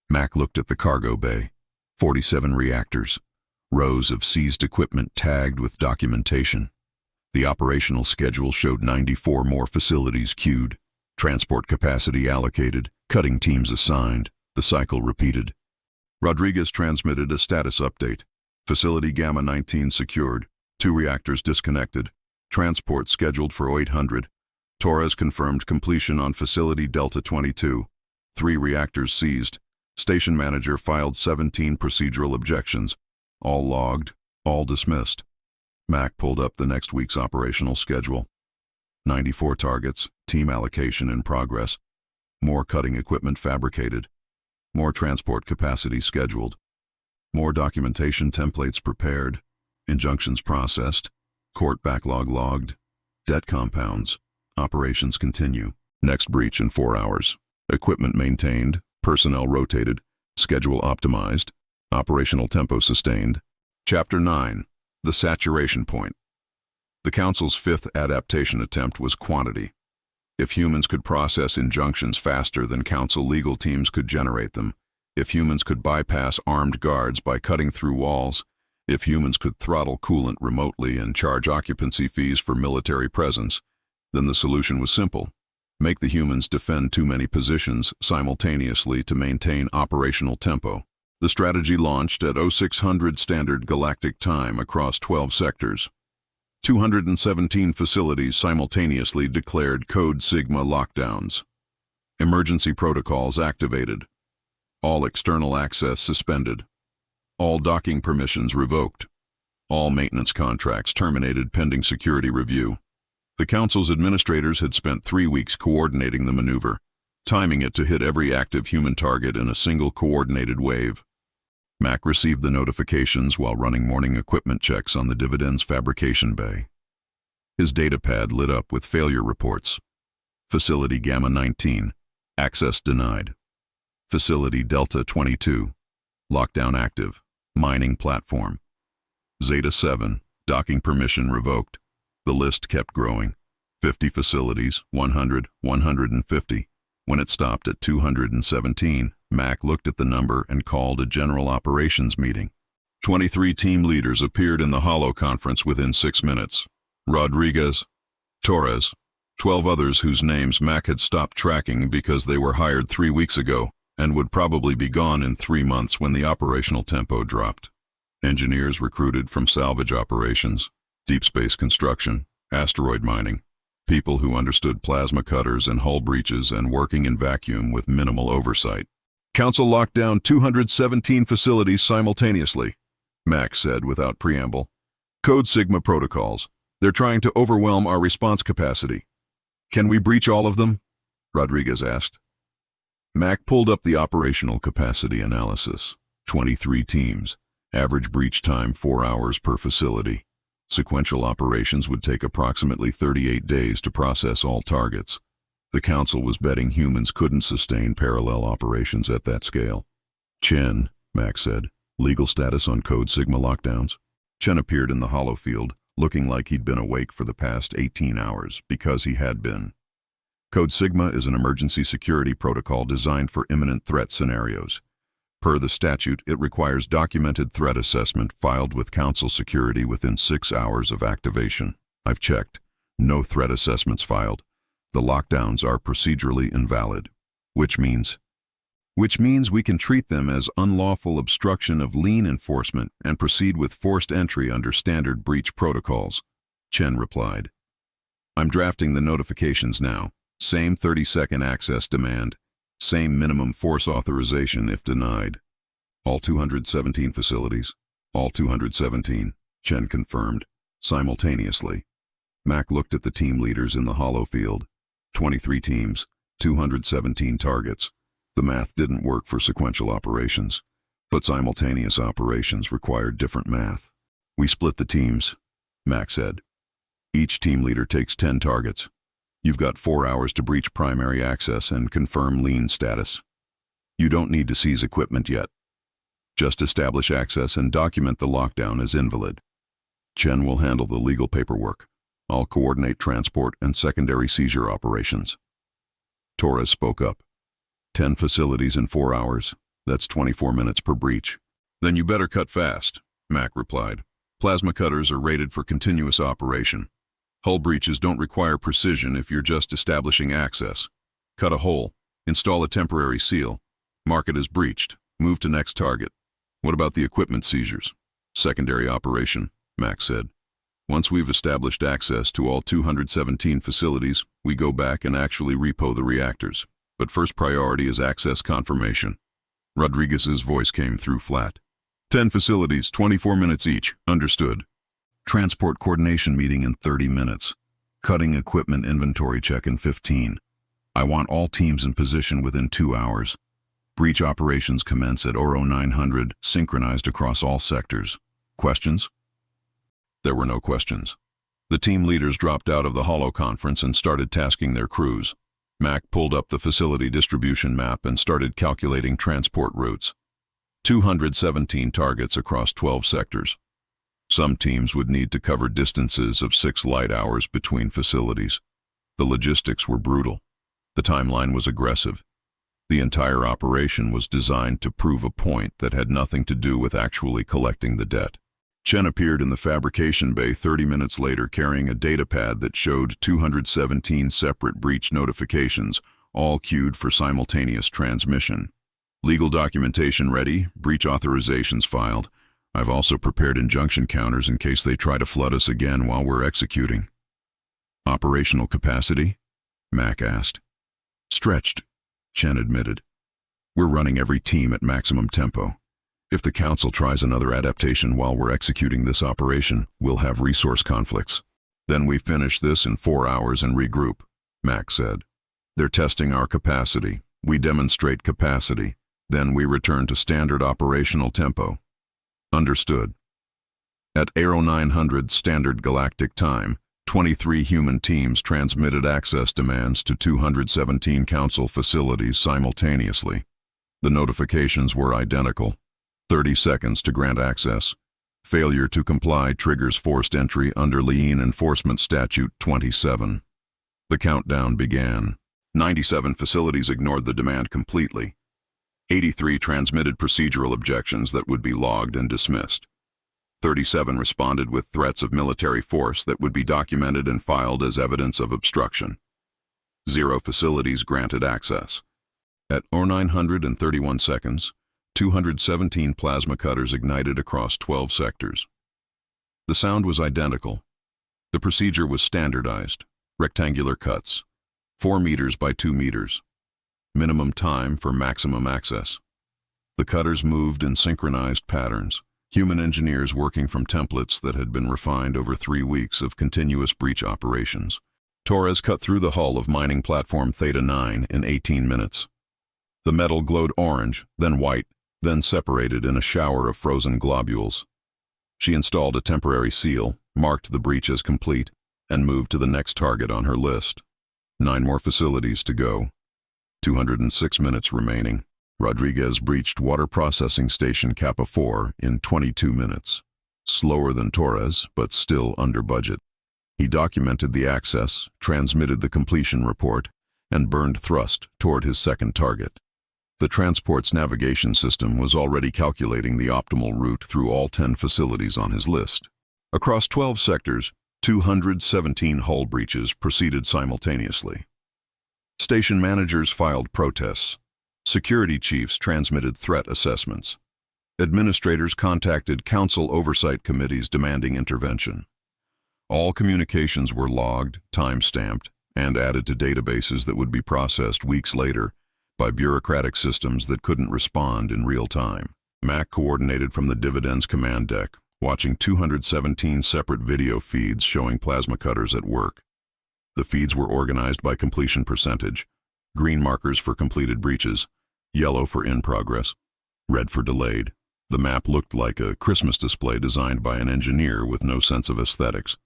Mack looked at the cargo bay. 47 reactors. Rows of seized equipment tagged with documentation. The operational schedule showed 94 more facilities queued. Transport capacity allocated. Cutting teams assigned. The cycle repeated. Rodriguez transmitted a status update. Facility Gamma 19 secured. 2 reactors disconnected. Transport scheduled for 800. Torres confirmed completion on Facility Delta 22. 3 reactors seized. Station manager filed 17 procedural objections. All logged, all dismissed. Mack pulled up the next week's operational schedule. 94 targets, team allocation in progress. More cutting equipment fabricated. More transport capacity scheduled. More documentation templates prepared. Injunctions processed. Court backlog logged. Debt compounds. Operations continue. Next breach in 4 hours. Equipment maintained. Personnel rotated. Schedule optimized. Operational tempo sustained. Chapter 9. The Saturation Point. The Council's 5th adaptation attempt was quantity. If humans could process injunctions faster than Council legal teams could generate them, if humans could bypass armed guards by cutting through walls, if humans could throttle coolant remotely and charge occupancy fees for military presence, then the solution was simple. Make the humans defend too many positions simultaneously to maintain operational tempo. The strategy launched at 0600 Standard Galactic Time across 12 sectors. 217 facilities simultaneously declared Code Sigma lockdowns. Emergency protocols activated. All external access suspended. All docking permissions revoked. All maintenance contracts terminated pending security review. The Council's administrators had spent 3 weeks coordinating the maneuver, timing it to hit every active human target in a single coordinated wave. Mack received the notifications while running morning equipment checks on the Dividends fabrication bay. His datapad lit up with failure reports. Facility Gamma 19, access denied. Facility Delta 22, lockdown active, mining platform. Zeta 7, docking permission revoked. The list kept growing. 50 facilities, 100, 150. When it stopped at 217, Mack looked at the number and called a general operations meeting. 23 team leaders appeared in the holo conference within 6 minutes. Rodriguez, Torres, 12 others whose names Mack had stopped tracking because they were hired 3 weeks ago and would probably be gone in 3 months when the operational tempo dropped. Engineers recruited from salvage operations, deep space construction, asteroid mining, people who understood plasma cutters and hull breaches and working in vacuum with minimal oversight. Council locked down 217 facilities simultaneously, Mack said without preamble. Code Sigma protocols. They're trying to overwhelm our response capacity. Can we breach all of them? Rodriguez asked. Mack pulled up the operational capacity analysis. 23 teams. Average breach time 4 hours per facility. Sequential operations would take approximately 38 days to process all targets. The Council was betting humans couldn't sustain parallel operations at that scale. Chen, Mack said, legal status on Code Sigma lockdowns. Chen appeared in the holo field, looking like he'd been awake for the past 18 hours, because he had been. Code Sigma is an emergency security protocol designed for imminent threat scenarios. Per the statute, it requires documented threat assessment filed with Council security within 6 hours of activation. I've checked. No threat assessments filed. The lockdowns are procedurally invalid, which means we can treat them as unlawful obstruction of lien enforcement and proceed with forced entry under standard breach protocols, Chen replied. I'm drafting the notifications now. Same 30-second access demand. Same minimum force authorization if denied. All 217 facilities. All 217, Chen confirmed, simultaneously. Mack looked at the team leaders in the holo field. 23 teams, 217 targets. The math didn't work for sequential operations, but simultaneous operations required different math. We split the teams, Mack said. Each team leader takes 10 targets. You've got 4 hours to breach primary access and confirm lien status. You don't need to seize equipment yet. Just establish access and document the lockdown as invalid. Chen will handle the legal paperwork. I'll coordinate transport and secondary seizure operations. Torres spoke up. 10 facilities in 4 hours. That's 24 minutes per breach. Then you better cut fast, Mack replied. Plasma cutters are rated for continuous operation. Hull breaches don't require precision if you're just establishing access. Cut a hole, install a temporary seal, mark it as breached, move to next target. What about the equipment seizures? Secondary operation, Mack said. Once we've established access to all 217 facilities, we go back and actually repo the reactors. But first priority is access confirmation. Rodriguez's voice came through flat. 10 facilities, 24 minutes each, understood. Transport coordination meeting in 30 minutes. Cutting equipment inventory check in 15. I want all teams in position within 2 hours. Breach operations commence at 0900, synchronized across all sectors. Questions? There were no questions. The team leaders dropped out of the holo conference and started tasking their crews. Mack pulled up the facility distribution map and started calculating transport routes. 217 targets across 12 sectors. Some teams would need to cover distances of 6 light hours between facilities. The logistics were brutal. The timeline was aggressive. The entire operation was designed to prove a point that had nothing to do with actually collecting the debt. Chen appeared in the fabrication bay 30 minutes later carrying a data pad that showed 217 separate breach notifications, all queued for simultaneous transmission. Legal documentation ready, breach authorizations filed. I've also prepared injunction counters in case they try to flood us again while we're executing. Operational capacity? Mack asked. Stretched, Chen admitted. We're running every team at maximum tempo. If the council tries another adaptation while we're executing this operation, we'll have resource conflicts. Then we finish this in 4 hours and regroup, Mack said. They're testing our capacity. We demonstrate capacity. Then we return to standard operational tempo. Understood. At 0900 Standard Galactic Time, 23 human teams transmitted access demands to 217 council facilities simultaneously. The notifications were identical. 30 seconds to grant access. Failure to comply triggers forced entry under Lien Enforcement Statute 27. The countdown began. 97 facilities ignored the demand completely. 83 transmitted procedural objections that would be logged and dismissed. 37 responded with threats of military force that would be documented and filed as evidence of obstruction. 0 facilities granted access. At 0931 seconds, 217 plasma cutters ignited across 12 sectors. The sound was identical. The procedure was standardized, rectangular cuts, 4 meters by 2 meters. Minimum time for maximum access. The cutters moved in synchronized patterns, human engineers working from templates that had been refined over 3 weeks of continuous breach operations. Torres cut through the hull of mining platform Theta 9 in 18 minutes. The metal glowed orange, then white, then separated in a shower of frozen globules. She installed a temporary seal, marked the breach as complete, and moved to the next target on her list. 9 more facilities to go. 206 minutes remaining. Rodriguez breached Water Processing Station Kappa 4 in 22 minutes. Slower than Torres, but still under budget. He documented the access, transmitted the completion report, and burned thrust toward his second target. The transport's navigation system was already calculating the optimal route through all 10 facilities on his list. Across 12 sectors, 217 hull breaches proceeded simultaneously. Station managers filed protests. Security chiefs transmitted threat assessments. Administrators contacted council oversight committees demanding intervention. All communications were logged, time-stamped, and added to databases that would be processed weeks later by bureaucratic systems that couldn't respond in real time. Mack coordinated from the Dividends command deck, watching 217 separate video feeds showing plasma cutters at work. The feeds were organized by completion percentage, green markers for completed breaches, yellow for in progress, red for delayed. The map looked like a Christmas display designed by an engineer with no sense of aesthetics.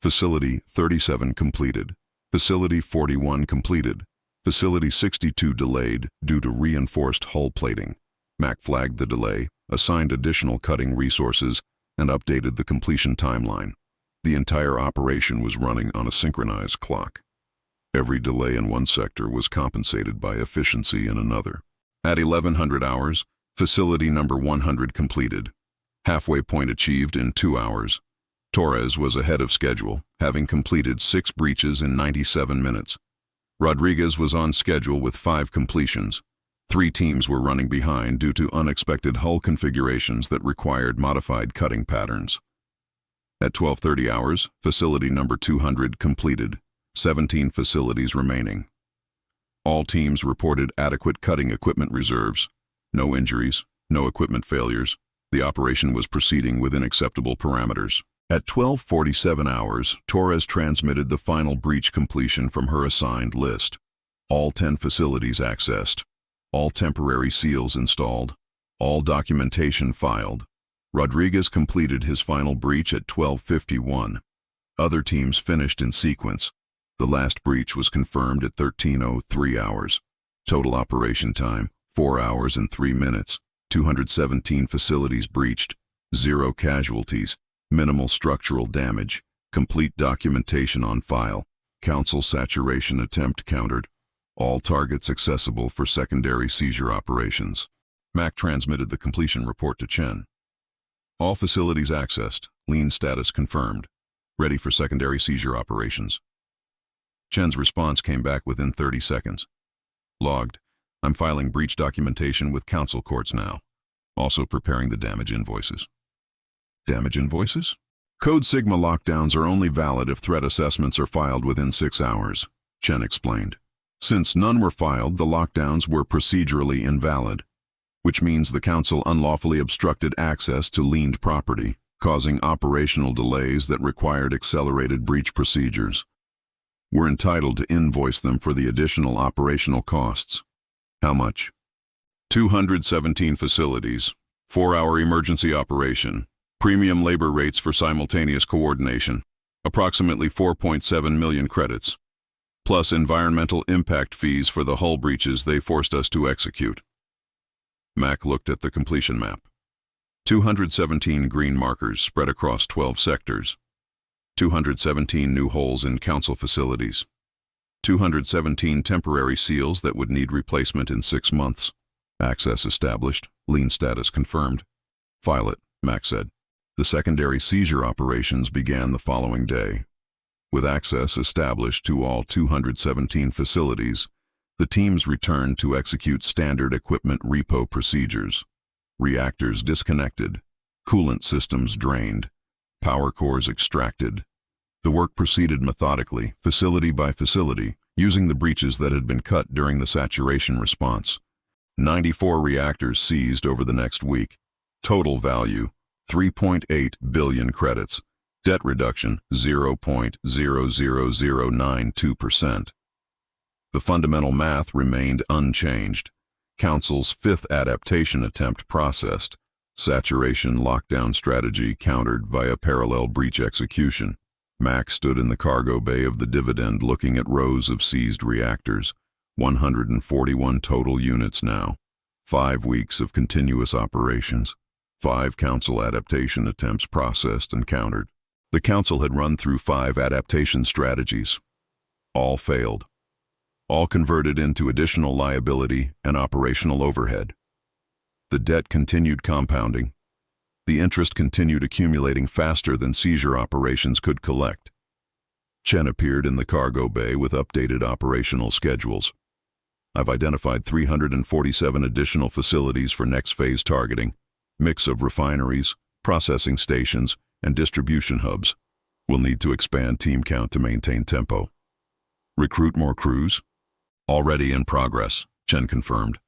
Facility 37 completed. Facility 41 completed. Facility 62 delayed due to reinforced hull plating. Mack flagged the delay, assigned additional cutting resources, and updated the completion timeline. The entire operation was running on a synchronized clock. Every delay in one sector was compensated by efficiency in another. At 1100 hours, facility number 100 completed. Halfway point achieved in 2 hours. Torres was ahead of schedule, having completed 6 breaches in 97 minutes. Rodriguez was on schedule with 5 completions. 3 teams were running behind due to unexpected hull configurations that required modified cutting patterns. At 1230 hours, facility number 200 completed. 17 facilities remaining. All teams reported adequate cutting equipment reserves. No injuries, no equipment failures. The operation was proceeding within acceptable parameters. At 1247 hours, Torres transmitted the final breach completion from her assigned list. All 10 facilities accessed. All temporary seals installed. All documentation filed. Rodriguez completed his final breach at 1251. Other teams finished in sequence. The last breach was confirmed at 1303 hours. Total operation time, 4 hours and 3 minutes. 217 facilities breached. 0 casualties. Minimal structural damage. Complete documentation on file. Council saturation attempt countered. All targets accessible for secondary seizure operations. Mack transmitted the completion report to Chen. All facilities accessed. Lien status confirmed. Ready for secondary seizure operations. Chen's response came back within 30 seconds. Logged. I'm filing breach documentation with council courts now. Also preparing the damage invoices. Damage invoices? Code Sigma lockdowns are only valid if threat assessments are filed within 6 hours, Chen explained. Since none were filed, the lockdowns were procedurally invalid, which means the council unlawfully obstructed access to liened property, causing operational delays that required accelerated breach procedures. We're entitled to invoice them for the additional operational costs. How much? 217 facilities, 4-hour emergency operation, premium labor rates for simultaneous coordination, approximately 4.7 million credits, plus environmental impact fees for the hull breaches they forced us to execute. Mack looked at the completion map. 217 green markers spread across 12 sectors. 217 new holes in council facilities. 217 temporary seals that would need replacement in 6 months. Access established, lien status confirmed. File it, Mack said. The secondary seizure operations began the following day. With access established to all 217 facilities, the teams returned to execute standard equipment repo procedures. Reactors disconnected, coolant systems drained, power cores extracted. The work proceeded methodically, facility by facility, using the breaches that had been cut during the saturation response. 94 reactors seized over the next week. Total value, 3.8 billion credits. Debt reduction, 0.00092%. The fundamental math remained unchanged. Council's 5th adaptation attempt processed. Saturation lockdown strategy countered via parallel breach execution. Mack stood in the cargo bay of the Dividend looking at rows of seized reactors. 141 total units now. 5 weeks of continuous operations. 5 council adaptation attempts processed and countered. The council had run through 5 adaptation strategies. All failed. All converted into additional liability and operational overhead. The debt continued compounding. The interest continued accumulating faster than seizure operations could collect. Chen appeared in the cargo bay with updated operational schedules. I've identified 347 additional facilities for next phase targeting, mix of refineries, processing stations, and distribution hubs. We'll need to expand team count to maintain tempo. Recruit more crews? Already in progress, Chen confirmed.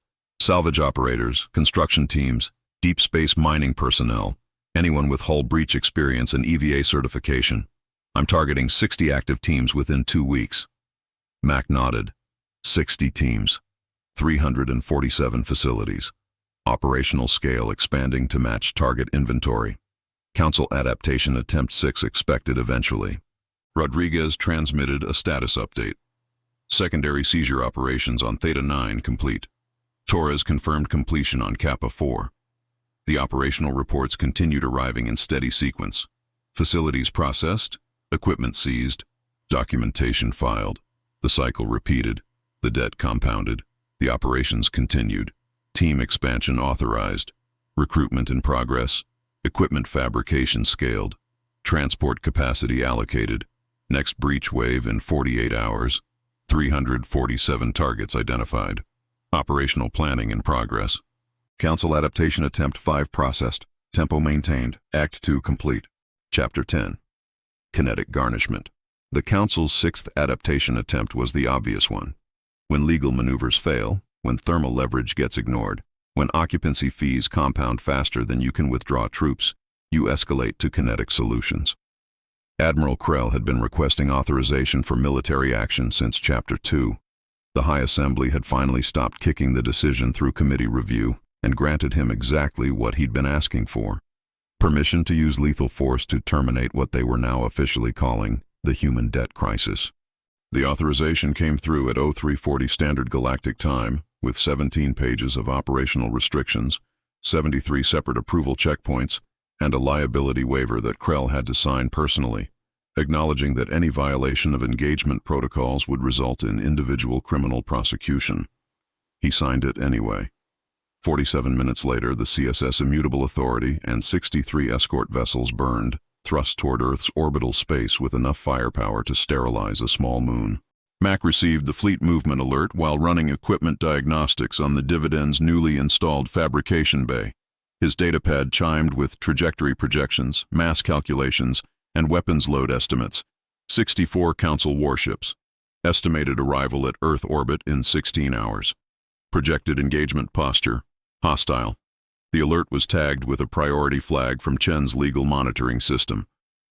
Salvage operators, construction teams, deep space mining personnel, anyone with hull breach experience and EVA certification. I'm targeting 60 active teams within 2 weeks. Mack nodded. 60 teams. 347 facilities. Operational scale expanding to match target inventory. Council adaptation attempt 6 expected eventually. Rodriguez transmitted a status update. Secondary seizure operations on Theta 9 complete. Torres confirmed completion on Kappa 4. The operational reports continued arriving in steady sequence. Facilities processed, equipment seized, documentation filed, the cycle repeated, the debt compounded, the operations continued, team expansion authorized, recruitment in progress, equipment fabrication scaled, transport capacity allocated, next breach wave in 48 hours, 347 targets identified, operational planning in progress. Council adaptation attempt 5 processed, tempo maintained, Act 2 complete. Chapter 10. Kinetic Garnishment. The Council's 6th adaptation attempt was the obvious one. When legal maneuvers fail, when thermal leverage gets ignored, when occupancy fees compound faster than you can withdraw troops, you escalate to kinetic solutions. Admiral Krell had been requesting authorization for military action since Chapter 2. The High Assembly had finally stopped kicking the decision through committee review and granted him exactly what he'd been asking for: permission to use lethal force to terminate what they were now officially calling the human debt crisis. The authorization came through at 0340 Standard Galactic Time, with 17 pages of operational restrictions, 73 separate approval checkpoints, and a liability waiver that Krell had to sign personally, acknowledging that any violation of engagement protocols would result in individual criminal prosecution. He signed it anyway. 47 minutes later, the CSS Immutable Authority and 63 escort vessels burned, thrust toward Earth's orbital space with enough firepower to sterilize a small moon. Mack received the fleet movement alert while running equipment diagnostics on the Dividend's newly installed fabrication bay. His datapad chimed with trajectory projections, mass calculations, and weapons load estimates. 64 Council warships. Estimated arrival at Earth orbit in 16 hours. Projected engagement posture: hostile. The alert was tagged with a priority flag from Chen's legal monitoring system,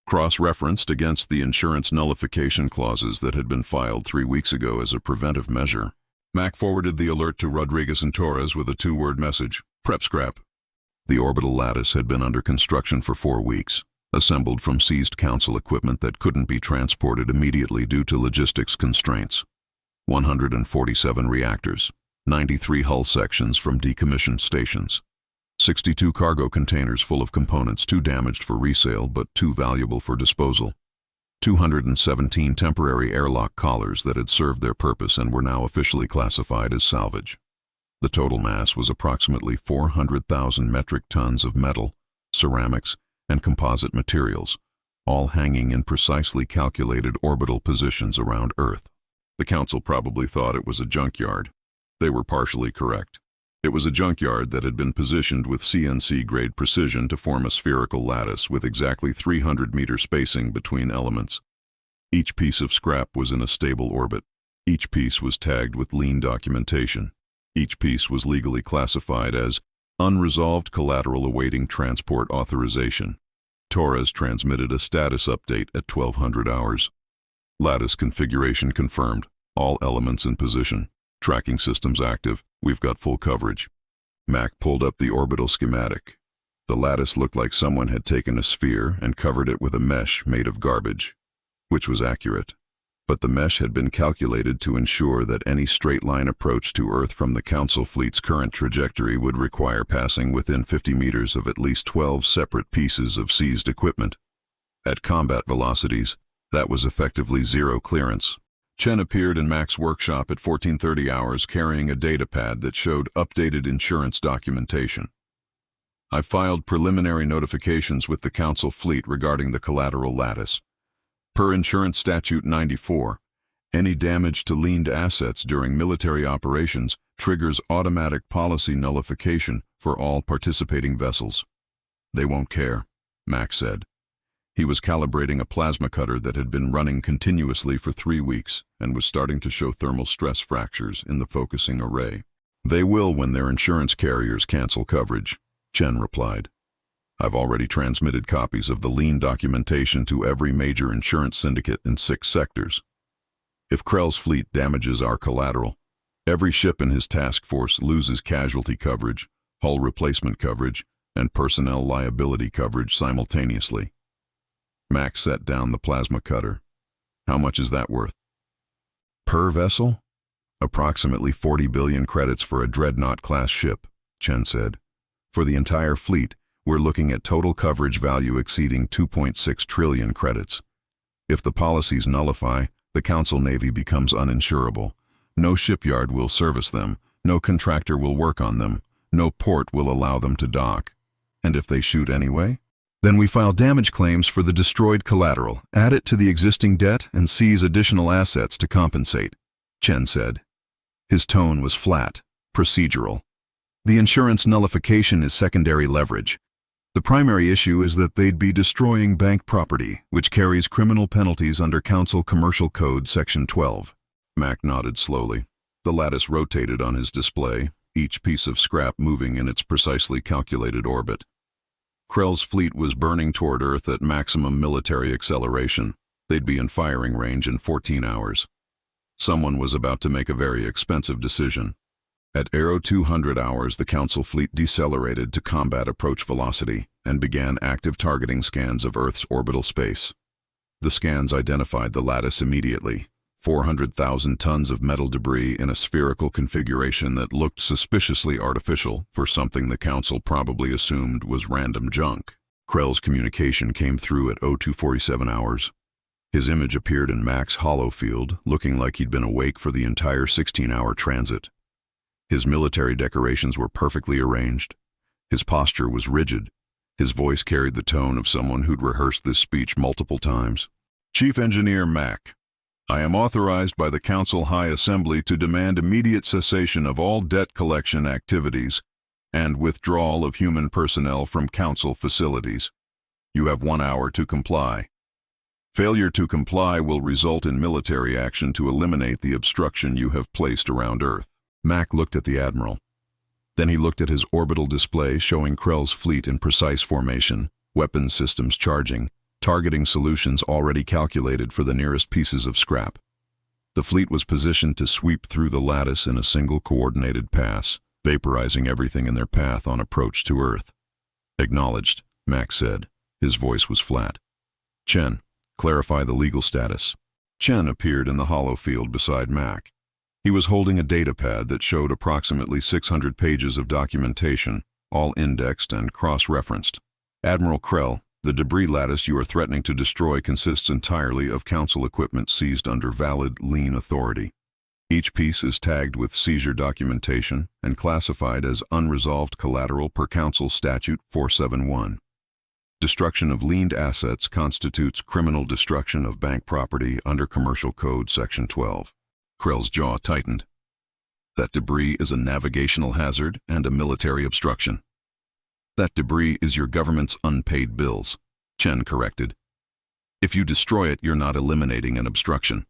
cross-referenced against the insurance nullification clauses that had been filed 3 weeks ago as a preventive measure. Mack forwarded the alert to Rodriguez and Torres with a 2-word message: prep scrap. The orbital lattice had been under construction for 4 weeks, assembled from seized Council equipment that couldn't be transported immediately due to logistics constraints. 147 reactors, 93 hull sections from decommissioned stations, 62 cargo containers full of components too damaged for resale but too valuable for disposal, 217 temporary airlock collars that had served their purpose and were now officially classified as salvage. The total mass was approximately 400,000 metric tons of metal, ceramics, and composite materials, all hanging in precisely calculated orbital positions around Earth. The Council probably thought it was a junkyard. They were partially correct. It was a junkyard that had been positioned with CNC-grade precision to form a spherical lattice with exactly 300-meter spacing between elements. Each piece of scrap was in a stable orbit. Each piece was tagged with Lien documentation. Each piece was legally classified as unresolved collateral awaiting transport authorization. Torres transmitted a status update at 1200 hours. Lattice configuration confirmed. All elements in position. Tracking systems active. We've got full coverage. Mack pulled up the orbital schematic. The lattice looked like someone had taken a sphere and covered it with a mesh made of garbage, which was accurate. But the mesh had been calculated to ensure that any straight-line approach to Earth from the Council fleet's current trajectory would require passing within 50 meters of at least 12 separate pieces of seized equipment. At combat velocities, that was effectively zero clearance. Chen appeared in Mack's workshop at 1430 hours carrying a datapad that showed updated insurance documentation. I filed preliminary notifications with the Council fleet regarding the collateral lattice. Per Insurance Statute 94, any damage to liened assets during military operations triggers automatic policy nullification for all participating vessels. They won't care, Mack said. He was calibrating a plasma cutter that had been running continuously for 3 weeks and was starting to show thermal stress fractures in the focusing array. They will when their insurance carriers cancel coverage, Chen replied. I've already transmitted copies of the Lien documentation to every major insurance syndicate in 6 sectors. If Krell's fleet damages our collateral, Every ship in his task force loses casualty coverage, hull replacement coverage, and personnel liability coverage simultaneously. Mack set down the plasma cutter. How much is that worth? Per vessel? Approximately 40 billion credits for a dreadnought-class ship, Chen said. For the entire fleet, we're looking at total coverage value exceeding 2.6 trillion credits. If the policies nullify, the Council Navy becomes uninsurable. No shipyard will service them, no contractor will work on them, no port will allow them to dock. And if they shoot anyway? Then we file damage claims for the destroyed collateral, add it to the existing debt, and seize additional assets to compensate, Chen said. His tone was flat, procedural. The insurance nullification is secondary leverage. The primary issue is that they'd be destroying bank property, which carries criminal penalties under Council Commercial Code Section 12. Mack nodded slowly. The lattice rotated on his display, each piece of scrap moving in its precisely calculated orbit. Krell's fleet was burning toward Earth at maximum military acceleration. They'd be in firing range in 14 hours. Someone was about to make a very expensive decision. At Aero 200 hours, the Council fleet decelerated to combat approach velocity and began active targeting scans of Earth's orbital space. The scans identified the lattice immediately. 400,000 tons of metal debris in a spherical configuration that looked suspiciously artificial for something the Council probably assumed was random junk. Krell's communication came through at 0247 hours. His image appeared in Mack's hollow field, looking like he'd been awake for the entire 16-hour transit. His military decorations were perfectly arranged. His posture was rigid. His voice carried the tone of someone who'd rehearsed this speech multiple times. Chief Engineer Mack, I am authorized by the Council High Assembly to demand immediate cessation of all debt collection activities and withdrawal of human personnel from Council facilities. You have 1 hour to comply. Failure to comply will result in military action to eliminate the obstruction you have placed around Earth. Mack looked at the Admiral. Then he looked at his orbital display showing Krell's fleet in precise formation, weapons systems charging, targeting solutions already calculated for the nearest pieces of scrap. The fleet was positioned to sweep through the lattice in a single coordinated pass, vaporizing everything in their path on approach to Earth. Acknowledged, Mack said. His voice was flat. Chen, clarify the legal status. Chen appeared in the hollow field beside Mack. He was holding a data pad that showed approximately 600 pages of documentation, all indexed and cross-referenced. Admiral Krell, the debris lattice you are threatening to destroy consists entirely of Council equipment seized under valid Lien authority. Each piece is tagged with seizure documentation and classified as unresolved collateral per Council Statute 471. Destruction of liened assets constitutes criminal destruction of bank property under Commercial Code Section 12. Krell's jaw tightened. That debris is a navigational hazard and a military obstruction. That debris is your government's unpaid bills, Chen corrected. If you destroy it, you're not eliminating an obstruction.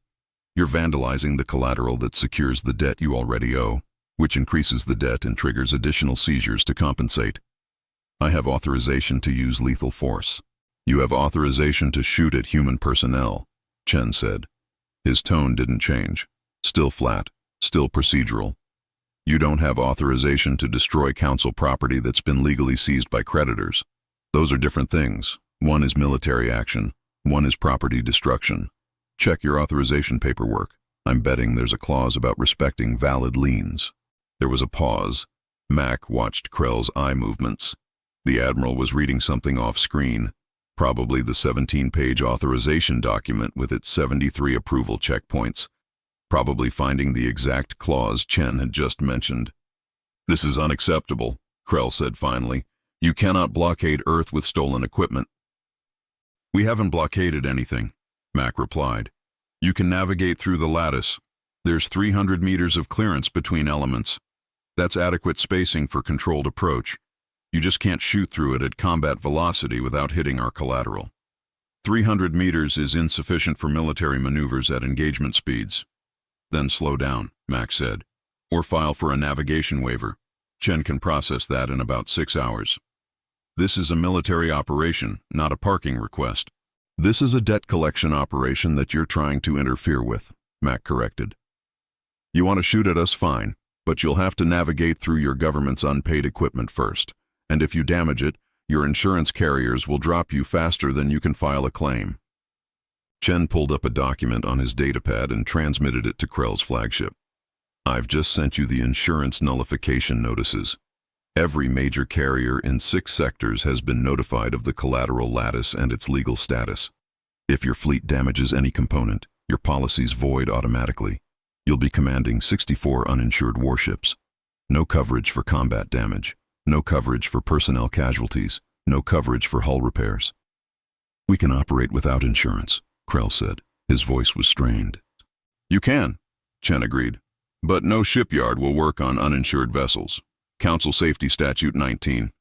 You're vandalizing the collateral that secures the debt you already owe, which increases the debt and triggers additional seizures to compensate. I have authorization to use lethal force. You have authorization to shoot at human personnel, Chen said. His tone didn't change. Still flat, still procedural. You don't have authorization to destroy Council property that's been legally seized by creditors. Those are different things. One is military action. One is property destruction. Check your authorization paperwork. I'm betting there's a clause about respecting valid liens. There was a pause. Mack watched Krell's eye movements. The Admiral was reading something off-screen, probably the 17-page authorization document with its 73 approval checkpoints, probably finding the exact clause Chen had just mentioned. This is unacceptable, Krell said finally. You cannot blockade Earth with stolen equipment. We haven't blockaded anything, Mack replied. You can navigate through the lattice. There's 300 meters of clearance between elements. That's adequate spacing for controlled approach. You just can't shoot through it at combat velocity without hitting our collateral. 300 meters is insufficient for military maneuvers at engagement speeds. Then slow down, Mack said, or file for a navigation waiver. Chen can process that in about 6 hours. This is a military operation, not a parking request. This is a debt collection operation that you're trying to interfere with, Mack corrected. You want to shoot at us, fine, but you'll have to navigate through your government's unpaid equipment first. And if you damage it, your insurance carriers will drop you faster than you can file a claim. Chen pulled up a document on his datapad and transmitted it to Krell's flagship. I've just sent you the insurance nullification notices. Every major carrier in 6 sectors has been notified of the collateral lattice and its legal status. If your fleet damages any component, your policies void automatically. You'll be commanding 64 uninsured warships. No coverage for combat damage. No coverage for personnel casualties. No coverage for hull repairs. We can operate without insurance, Krell said. His voice was strained. You can, Chen agreed. But no shipyard will work on uninsured vessels. Council Safety Statute 19.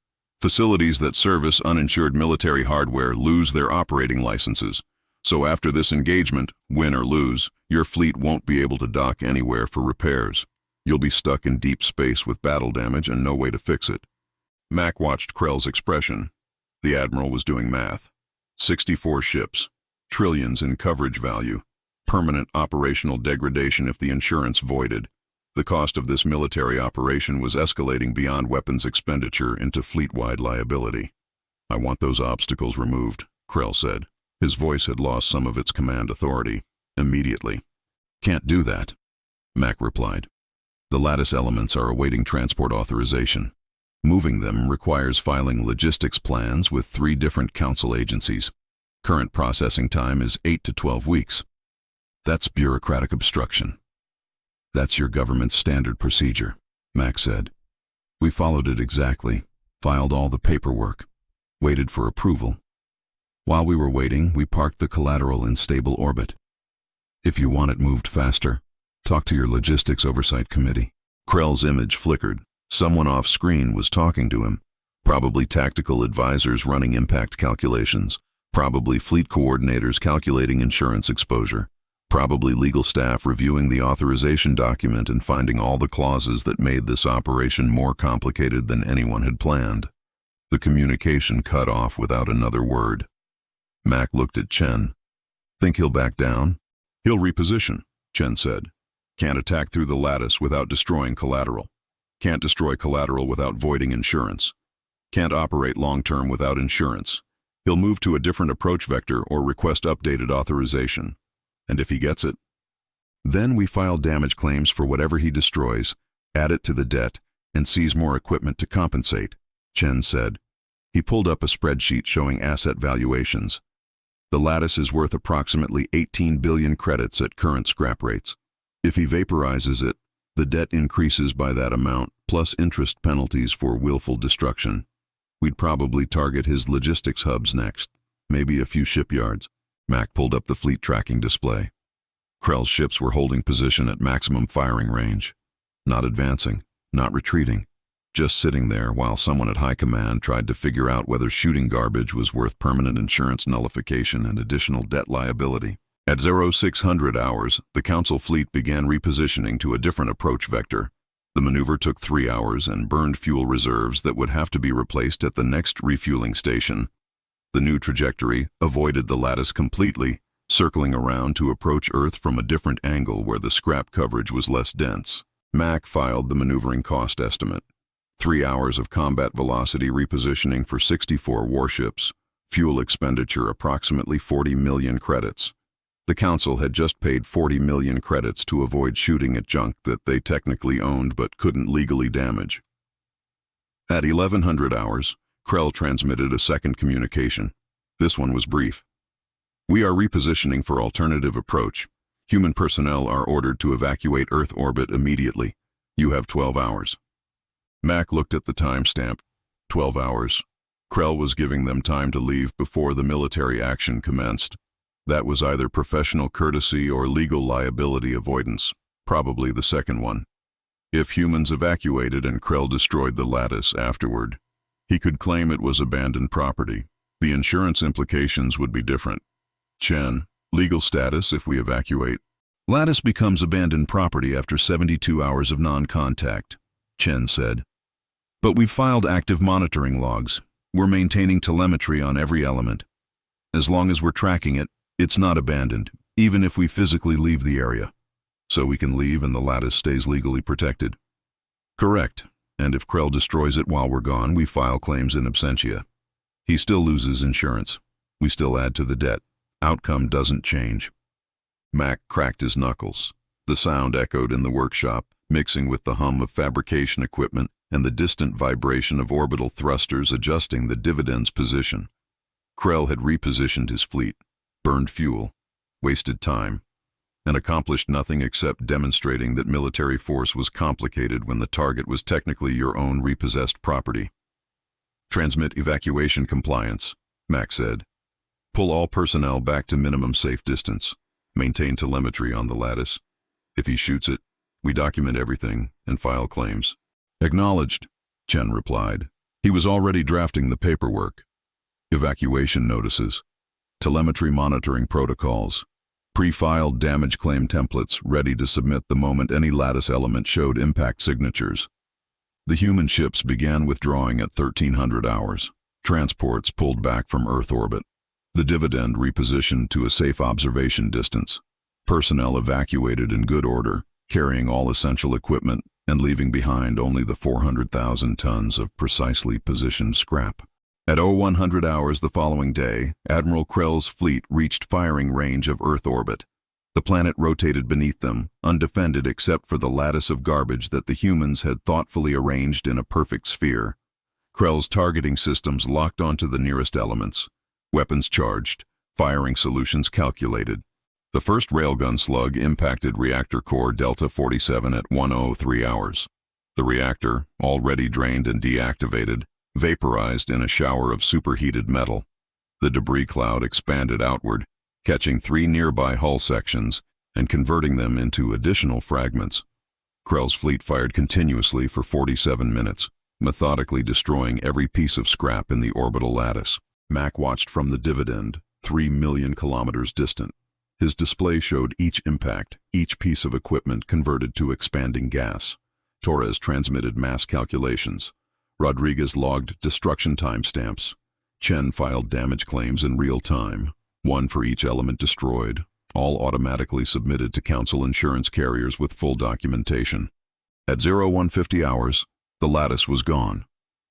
Facilities that service uninsured military hardware lose their operating licenses. So after this engagement, win or lose, your fleet won't be able to dock anywhere for repairs. You'll be stuck in deep space with battle damage and no way to fix it. Mack watched Krell's expression. The Admiral was doing math. 64 ships, trillions in coverage value, permanent operational degradation if the insurance voided. The cost of this military operation was escalating beyond weapons expenditure into fleet-wide liability. I want those obstacles removed, Krell said. His voice had lost some of its command authority. Immediately. Can't do that, Mack replied. The lattice elements are awaiting transport authorization. Moving them requires filing logistics plans with 3 different council agencies. Current processing time is 8 to 12 weeks. That's bureaucratic obstruction. That's your government's standard procedure, Mack said. We followed it exactly, filed all the paperwork, waited for approval. While we were waiting, we parked the collateral in stable orbit. If you want it moved faster, talk to your logistics oversight committee. Krell's image flickered. Someone off-screen was talking to him. Probably tactical advisors running impact calculations. Probably fleet coordinators calculating insurance exposure. Probably legal staff reviewing the authorization document and finding all the clauses that made this operation more complicated than anyone had planned. The communication cut off without another word. Mack looked at Chen. Think he'll back down? He'll reposition, Chen said. Can't attack through the lattice without destroying collateral. Can't destroy collateral without voiding insurance. Can't operate long-term without insurance. He'll move to a different approach vector or request updated authorization. And if he gets it, then we file damage claims for whatever he destroys, add it to the debt, and seize more equipment to compensate, Chen said. He pulled up a spreadsheet showing asset valuations. The lattice is worth approximately 18 billion credits at current scrap rates. If he vaporizes it, the debt increases by that amount, plus interest penalties for willful destruction. We'd probably target his logistics hubs next, maybe a few shipyards. Mack pulled up the fleet tracking display. Krell's ships were holding position at maximum firing range. Not advancing, not retreating. Just sitting there while someone at high command tried to figure out whether shooting garbage was worth permanent insurance nullification and additional debt liability. At 0600 hours, the Council fleet began repositioning to a different approach vector. The maneuver took 3 hours and burned fuel reserves that would have to be replaced at the next refueling station. The new trajectory avoided the lattice completely, circling around to approach Earth from a different angle where the scrap coverage was less dense. Mack filed the maneuvering cost estimate. 3 hours of combat velocity repositioning for 64 warships. Fuel expenditure approximately 40 million credits. The Council had just paid 40 million credits to avoid shooting at junk that they technically owned but couldn't legally damage. At 1100 hours, Krell transmitted a second communication. This one was brief. We are repositioning for alternative approach. Human personnel are ordered to evacuate Earth orbit immediately. You have 12 hours. Mack looked at the timestamp. 12 hours. Krell was giving them time to leave before the military action commenced. That was either professional courtesy or legal liability avoidance, probably the second one. If humans evacuated and Krell destroyed the lattice afterward, he could claim it was abandoned property. The insurance implications would be different. Chen, legal status if we evacuate. Lattice becomes abandoned property after 72 hours of non-contact, Chen said. But we've filed active monitoring logs. We're maintaining telemetry on every element. As long as we're tracking it, it's not abandoned, even if we physically leave the area. So we can leave and the lattice stays legally protected? Correct. And if Krell destroys it while we're gone, we file claims in absentia. He still loses insurance. We still add to the debt. Outcome doesn't change. Mack cracked his knuckles. The sound echoed in the workshop, mixing with the hum of fabrication equipment and the distant vibration of orbital thrusters adjusting the dividend's position. Krell had repositioned his fleet, burned fuel, wasted time, and accomplished nothing except demonstrating that military force was complicated when the target was technically your own repossessed property. Transmit evacuation compliance, Mack said. Pull all personnel back to minimum safe distance. Maintain telemetry on the lattice. If he shoots it, we document everything and file claims. Acknowledged, Chen replied. He was already drafting the paperwork. Evacuation notices, telemetry monitoring protocols, pre-filed damage claim templates ready to submit the moment any lattice element showed impact signatures. The human ships began withdrawing at 1300 hours. Transports pulled back from Earth orbit. The dividend repositioned to a safe observation distance. Personnel evacuated in good order, carrying all essential equipment and leaving behind only the 400,000 tons of precisely positioned scrap. At 0100 hours the following day, Admiral Krell's fleet reached firing range of Earth orbit. The planet rotated beneath them, undefended except for the lattice of garbage that the humans had thoughtfully arranged in a perfect sphere. Krell's targeting systems locked onto the nearest elements. Weapons charged, firing solutions calculated. The first railgun slug impacted reactor core Delta 47 at 1:03 hours. The reactor, already drained and deactivated, vaporized in a shower of superheated metal. The debris cloud expanded outward, catching 3 nearby hull sections and converting them into additional fragments. Krell's fleet fired continuously for 47 minutes, methodically destroying every piece of scrap in the orbital lattice. Mack watched from the dividend, 3 million kilometers distant. His display showed each impact, each piece of equipment converted to expanding gas. Torres transmitted mass calculations. Rodriguez logged destruction timestamps. Chen filed damage claims in real time, one for each element destroyed, all automatically submitted to council insurance carriers with full documentation. At 0150 hours, the lattice was gone.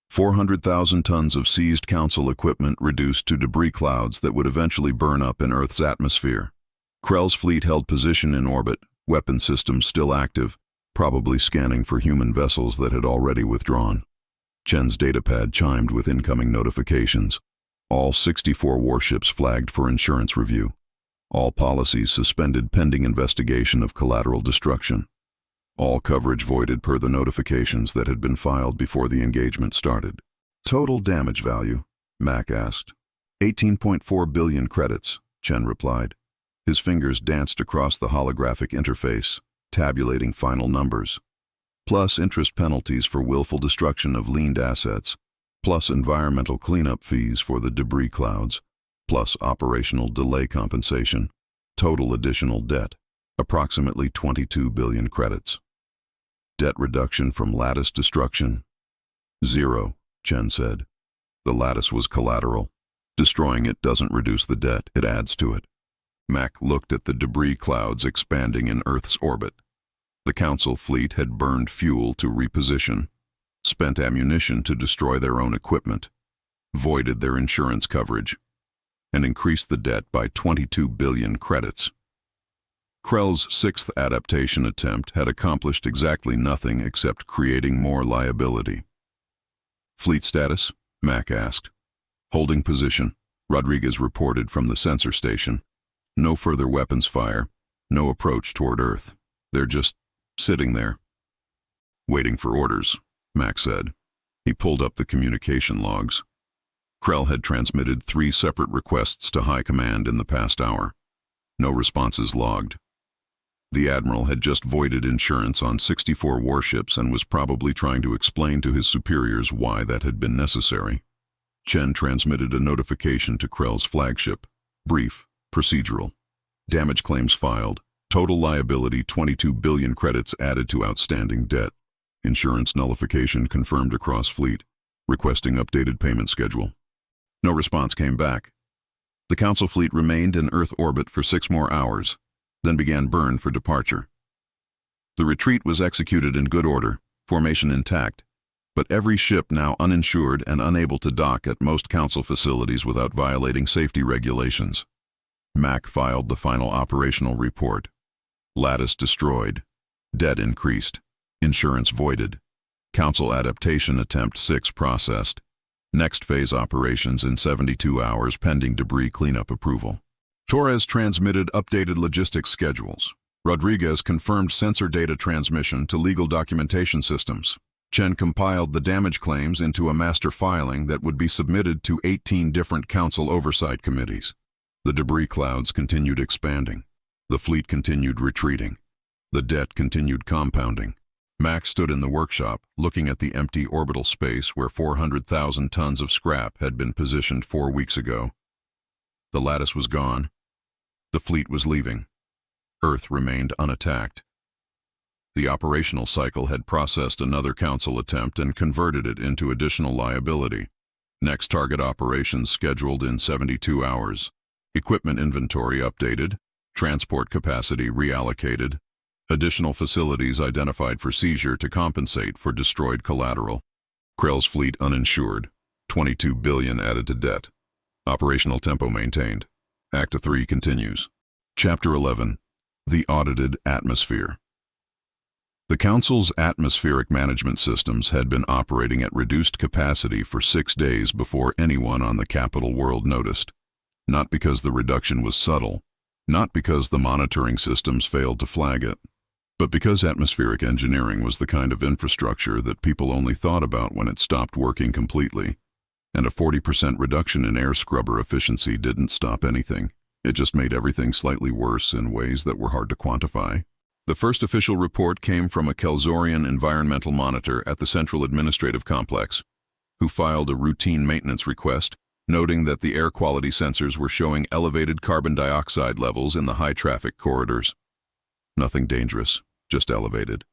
400,000 tons of seized council equipment reduced to debris clouds that would eventually burn up in Earth's atmosphere. Krell's fleet held position in orbit, weapon systems still active, probably scanning for human vessels that had already withdrawn. Chen's datapad chimed with incoming notifications. All 64 warships flagged for insurance review. All policies suspended pending investigation of collateral destruction. All coverage voided per the notifications that had been filed before the engagement started. Total damage value, Mack asked. 18.4 billion credits, Chen replied. His fingers danced across the holographic interface, tabulating final numbers. Plus interest penalties for willful destruction of liened assets, plus environmental cleanup fees for the debris clouds, plus operational delay compensation. Total additional debt, approximately 22 billion credits. Debt reduction from lattice destruction? 0, Chen said. The lattice was collateral. Destroying it doesn't reduce the debt, it adds to it. Mack looked at the debris clouds expanding in Earth's orbit. The Council fleet had burned fuel to reposition, spent ammunition to destroy their own equipment, voided their insurance coverage, and increased the debt by 22 billion credits. Krell's 6th adaptation attempt had accomplished exactly nothing except creating more liability. Fleet status? Mack asked. Holding position, Rodriguez reported from the sensor station. No further weapons fire, no approach toward Earth. They're just sitting there. Waiting for orders, Mack said. He pulled up the communication logs. Krell had transmitted 3 separate requests to High Command in the past hour. No responses logged. The Admiral had just voided insurance on 64 warships and was probably trying to explain to his superiors why that had been necessary. Chen transmitted a notification to Krell's flagship. Brief, procedural. Damage claims filed. Total liability 22 billion credits added to outstanding debt. Insurance nullification confirmed across fleet. Requesting updated payment schedule. No response came back. The Council fleet remained in Earth orbit for 6 more hours, then began burn for departure. The retreat was executed in good order, formation intact, but every ship now uninsured and unable to dock at most council facilities without violating safety regulations. Mack filed the final operational report. Lattice destroyed. Debt increased. Insurance voided. Council adaptation attempt 6 processed. Next phase operations in 72 hours pending debris cleanup approval. Torres transmitted updated logistics schedules. Rodriguez confirmed sensor data transmission to legal documentation systems. Chen compiled the damage claims into a master filing that would be submitted to 18 different council oversight committees. The debris clouds continued expanding. The fleet continued retreating. The debt continued compounding. Mack stood in the workshop, looking at the empty orbital space where 400,000 tons of scrap had been positioned 4 weeks ago. The lattice was gone. The fleet was leaving. Earth remained unattacked. The operational cycle had processed another council attempt and converted it into additional liability. Next target operations scheduled in 72 hours. Equipment inventory updated. Transport capacity reallocated. Additional facilities identified for seizure to compensate for destroyed collateral. Krell's fleet uninsured. 22 billion added to debt. Operational tempo maintained. Act 3 continues. Chapter 11. The Audited Atmosphere. The Council's atmospheric management systems had been operating at reduced capacity for 6 days before anyone on the capital world noticed. Not because the reduction was subtle, not because the monitoring systems failed to flag it, but because atmospheric engineering was the kind of infrastructure that people only thought about when it stopped working completely. And a 40% reduction in air scrubber efficiency didn't stop anything. It just made everything slightly worse in ways that were hard to quantify. The first official report came from a Kelzorian environmental monitor at the Central Administrative Complex, who filed a routine maintenance request, noting that the air quality sensors were showing elevated carbon dioxide levels in the high-traffic corridors. Nothing dangerous, just elevated.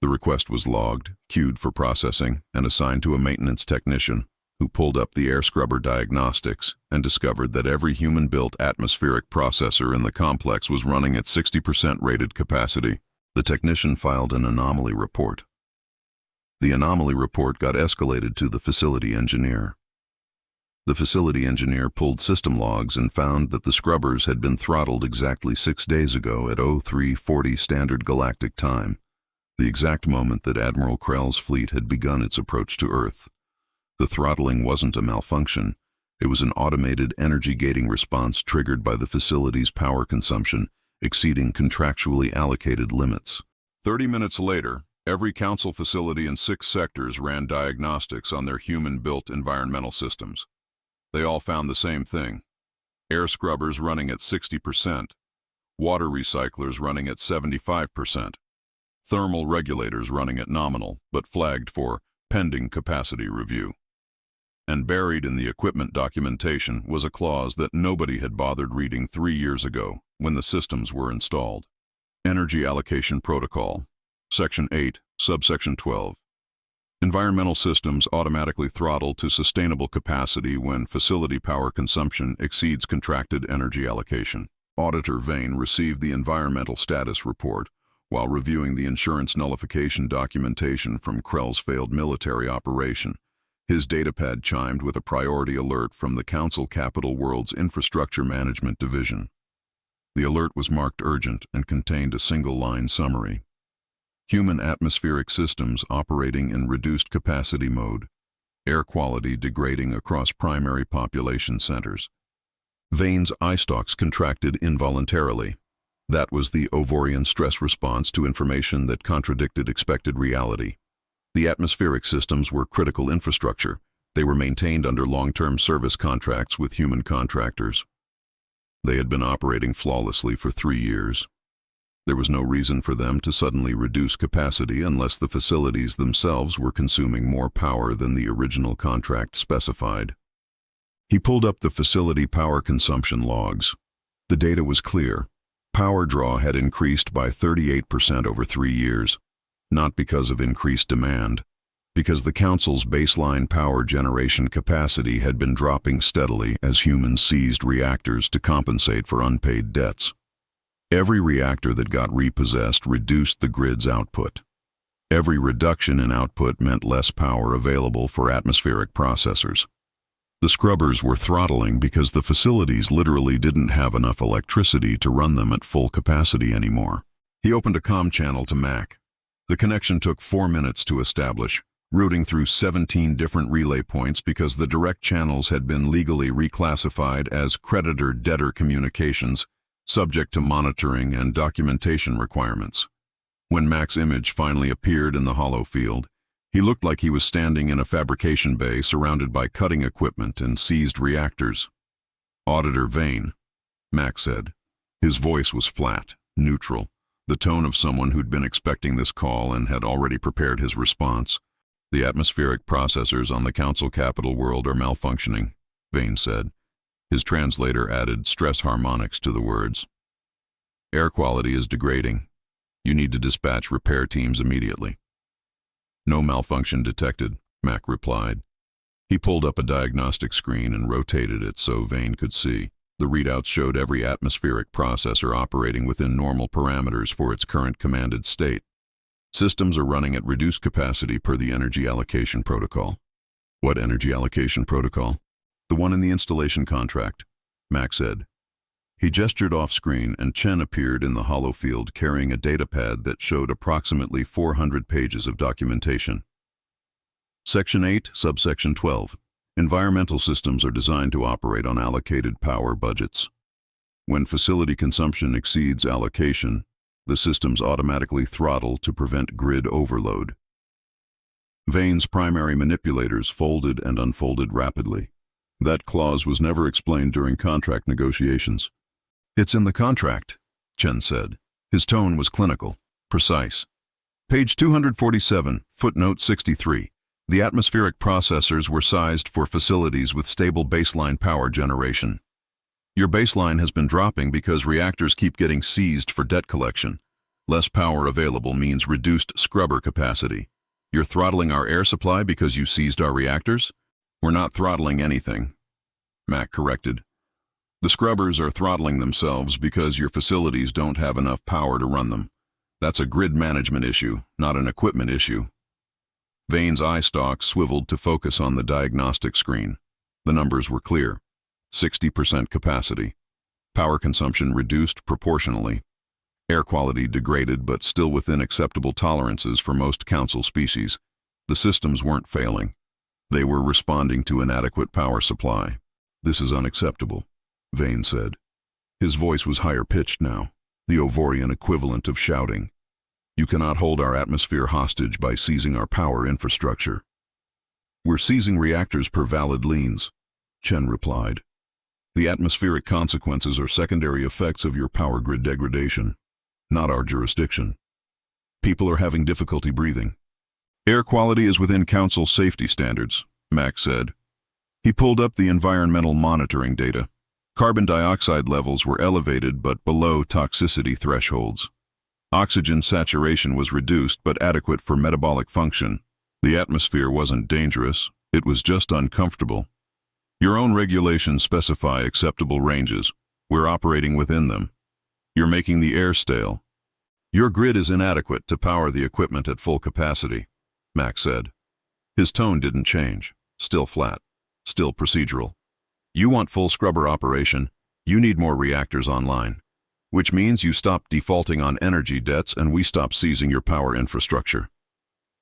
The request was logged, queued for processing, and assigned to a maintenance technician, who pulled up the air scrubber diagnostics and discovered that every human-built atmospheric processor in the complex was running at 60% rated capacity. The technician filed an anomaly report. The anomaly report got escalated to the facility engineer. The facility engineer pulled system logs and found that the scrubbers had been throttled exactly 6 days ago at 0340 Standard Galactic Time, the exact moment that Admiral Krell's fleet had begun its approach to Earth. The throttling wasn't a malfunction. It was an automated energy gating response triggered by the facility's power consumption exceeding contractually allocated limits. 30 minutes later, every council facility in 6 sectors ran diagnostics on their human-built environmental systems. They all found the same thing. Air scrubbers running at 60%, water recyclers running at 75%, thermal regulators running at nominal but flagged for pending capacity review. And buried in the equipment documentation was a clause that nobody had bothered reading 3 years ago when the systems were installed. Energy Allocation Protocol, Section 8, Subsection 12. Environmental systems automatically throttle to sustainable capacity when facility power consumption exceeds contracted energy allocation. Auditor Vane received the environmental status report while reviewing the insurance nullification documentation from Krell's failed military operation. His datapad chimed with a priority alert from the Council Capital World's Infrastructure Management Division. The alert was marked urgent and contained a single-line summary. Human atmospheric systems operating in reduced capacity mode. Air quality degrading across primary population centers. Vane's eye stalks contracted involuntarily. That was the Ovorian stress response to information that contradicted expected reality. The atmospheric systems were critical infrastructure. They were maintained under long-term service contracts with human contractors. They had been operating flawlessly for 3 years. There was no reason for them to suddenly reduce capacity unless the facilities themselves were consuming more power than the original contract specified. He pulled up the facility power consumption logs. The data was clear. Power draw had increased by 38% over 3 years, not because of increased demand, because the Council's baseline power generation capacity had been dropping steadily as humans seized reactors to compensate for unpaid debts. Every reactor that got repossessed reduced the grid's output. Every reduction in output meant less power available for atmospheric processors. The scrubbers were throttling because the facilities literally didn't have enough electricity to run them at full capacity anymore. He opened a comm channel to Mack. The connection took 4 minutes to establish, routing through 17 different relay points because the direct channels had been legally reclassified as creditor-debtor communications, subject to monitoring and documentation requirements. When Mack's image finally appeared in the hollow field, he looked like he was standing in a fabrication bay surrounded by cutting equipment and seized reactors. "Auditor Vane," Mack said. His voice was flat, neutral, the tone of someone who'd been expecting this call and had already prepared his response. "The atmospheric processors on the Council Capital world are malfunctioning," Vane said. His translator added stress harmonics to the words. "Air quality is degrading. You need to dispatch repair teams immediately." "No malfunction detected," Mack replied. He pulled up a diagnostic screen and rotated it so Vane could see. The readouts showed every atmospheric processor operating within normal parameters for its current commanded state. "Systems are running at reduced capacity per the energy allocation protocol." "What energy allocation protocol?" "The one in the installation contract," Mack said. He gestured off-screen and Chen appeared in the hollow field carrying a datapad that showed approximately 400 pages of documentation. Section 8, Subsection 12. Environmental systems are designed to operate on allocated power budgets. When facility consumption exceeds allocation, the systems automatically throttle to prevent grid overload. Vane's primary manipulators folded and unfolded rapidly. That clause was never explained during contract negotiations. "It's in the contract," Chen said. His tone was clinical, precise. "Page 247, footnote 63. The atmospheric processors were sized for facilities with stable baseline power generation. Your baseline has been dropping because reactors keep getting seized for debt collection. Less power available means reduced scrubber capacity. You're throttling our air supply because you seized our reactors? We're not throttling anything," Mack corrected. "The scrubbers are throttling themselves because your facilities don't have enough power to run them. That's a grid management issue, not an equipment issue." Vane's eye stalk swiveled to focus on the diagnostic screen. The numbers were clear. 60% capacity. Power consumption reduced proportionally. Air quality degraded but still within acceptable tolerances for most council species. The systems weren't failing. They were responding to inadequate power supply. "This is unacceptable," Vane said. His voice was higher-pitched now, the Ovorian equivalent of shouting. "You cannot hold our atmosphere hostage by seizing our power infrastructure." "We're seizing reactors per valid liens," Chen replied. "The atmospheric consequences are secondary effects of your power grid degradation, not our jurisdiction. People are having difficulty breathing." "Air quality is within council safety standards," Mack said. He pulled up the environmental monitoring data. Carbon dioxide levels were elevated but below toxicity thresholds. Oxygen saturation was reduced but adequate for metabolic function. The atmosphere wasn't dangerous, it was just uncomfortable. Your own regulations specify acceptable ranges. We're operating within them. You're making the air stale. Your grid is inadequate to power the equipment at full capacity, Mack said. His tone didn't change, still flat, still procedural. You want full scrubber operation, you need more reactors online, which means you stop defaulting on energy debts and we stop seizing your power infrastructure.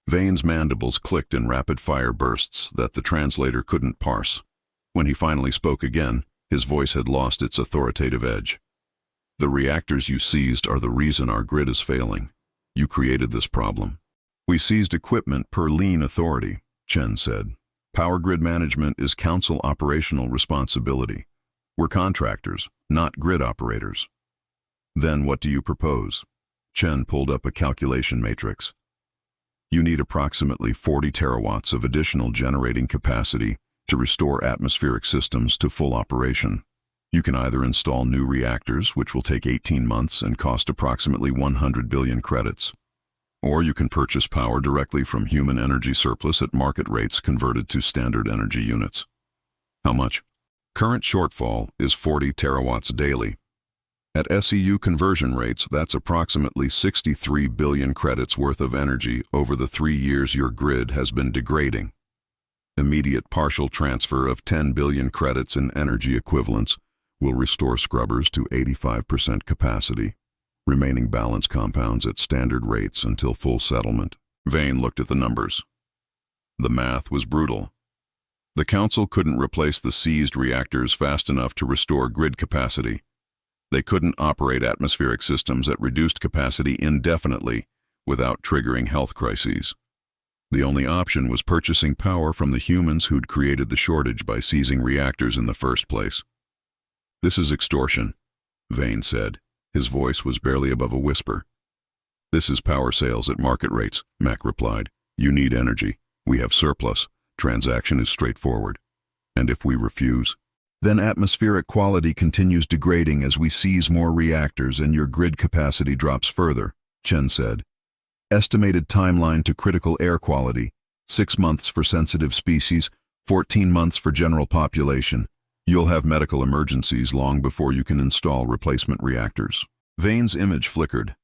Vane's mandibles clicked in rapid-fire bursts that the translator couldn't parse. When he finally spoke again, his voice had lost its authoritative edge. The reactors you seized are the reason our grid is failing. You created this problem. We seized equipment per Lien authority, Chen said. Power grid management is council operational responsibility. We're contractors, not grid operators. Then what do you propose? Chen pulled up a calculation matrix. You need approximately 40 terawatts of additional generating capacity to restore atmospheric systems to full operation. You can either install new reactors, which will take 18 months and cost approximately 100 billion credits, or you can purchase power directly from human energy surplus at market rates converted to standard energy units. How much? Current shortfall is 40 terawatts daily. At SEU conversion rates, that's approximately 63 billion credits worth of energy over the 3 years your grid has been degrading. Immediate partial transfer of 10 billion credits in energy equivalents will restore scrubbers to 85% capacity. Remaining balance compounds at standard rates until full settlement. Vane looked at the numbers. The math was brutal. The council couldn't replace the seized reactors fast enough to restore grid capacity. They couldn't operate atmospheric systems at reduced capacity indefinitely without triggering health crises. The only option was purchasing power from the humans who'd created the shortage by seizing reactors in the first place. "This is extortion," Vane said. His voice was barely above a whisper. "This is power sales at market rates," Mack replied. "You need energy. We have surplus. Transaction is straightforward. And if we refuse, then atmospheric quality continues degrading as we seize more reactors and your grid capacity drops further," Chen said. "Estimated timeline to critical air quality, 6 months for sensitive species, 14 months for general population. You'll have medical emergencies long before you can install replacement reactors." Vane's image flickered.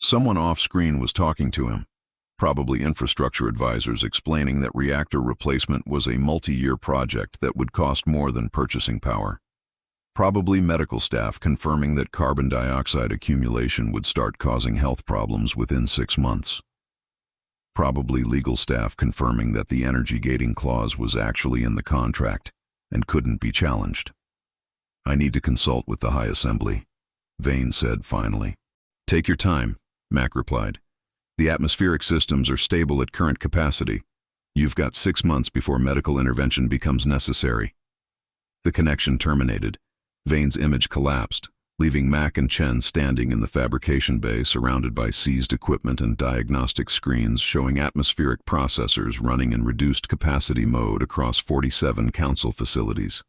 Someone off-screen was talking to him, probably infrastructure advisors explaining that reactor replacement was a multi-year project that would cost more than purchasing power. Probably medical staff confirming that carbon dioxide accumulation would start causing health problems within 6 months. Probably legal staff confirming that the energy gating clause was actually in the contract and couldn't be challenged. "I need to consult with the High Assembly," Vane said finally. "Take your time," Mack replied. "The atmospheric systems are stable at current capacity. You've got 6 months before medical intervention becomes necessary." The connection terminated. Vane's image collapsed, leaving Mack and Chen standing in the fabrication bay surrounded by seized equipment and diagnostic screens showing atmospheric processors running in reduced capacity mode across 47 council facilities.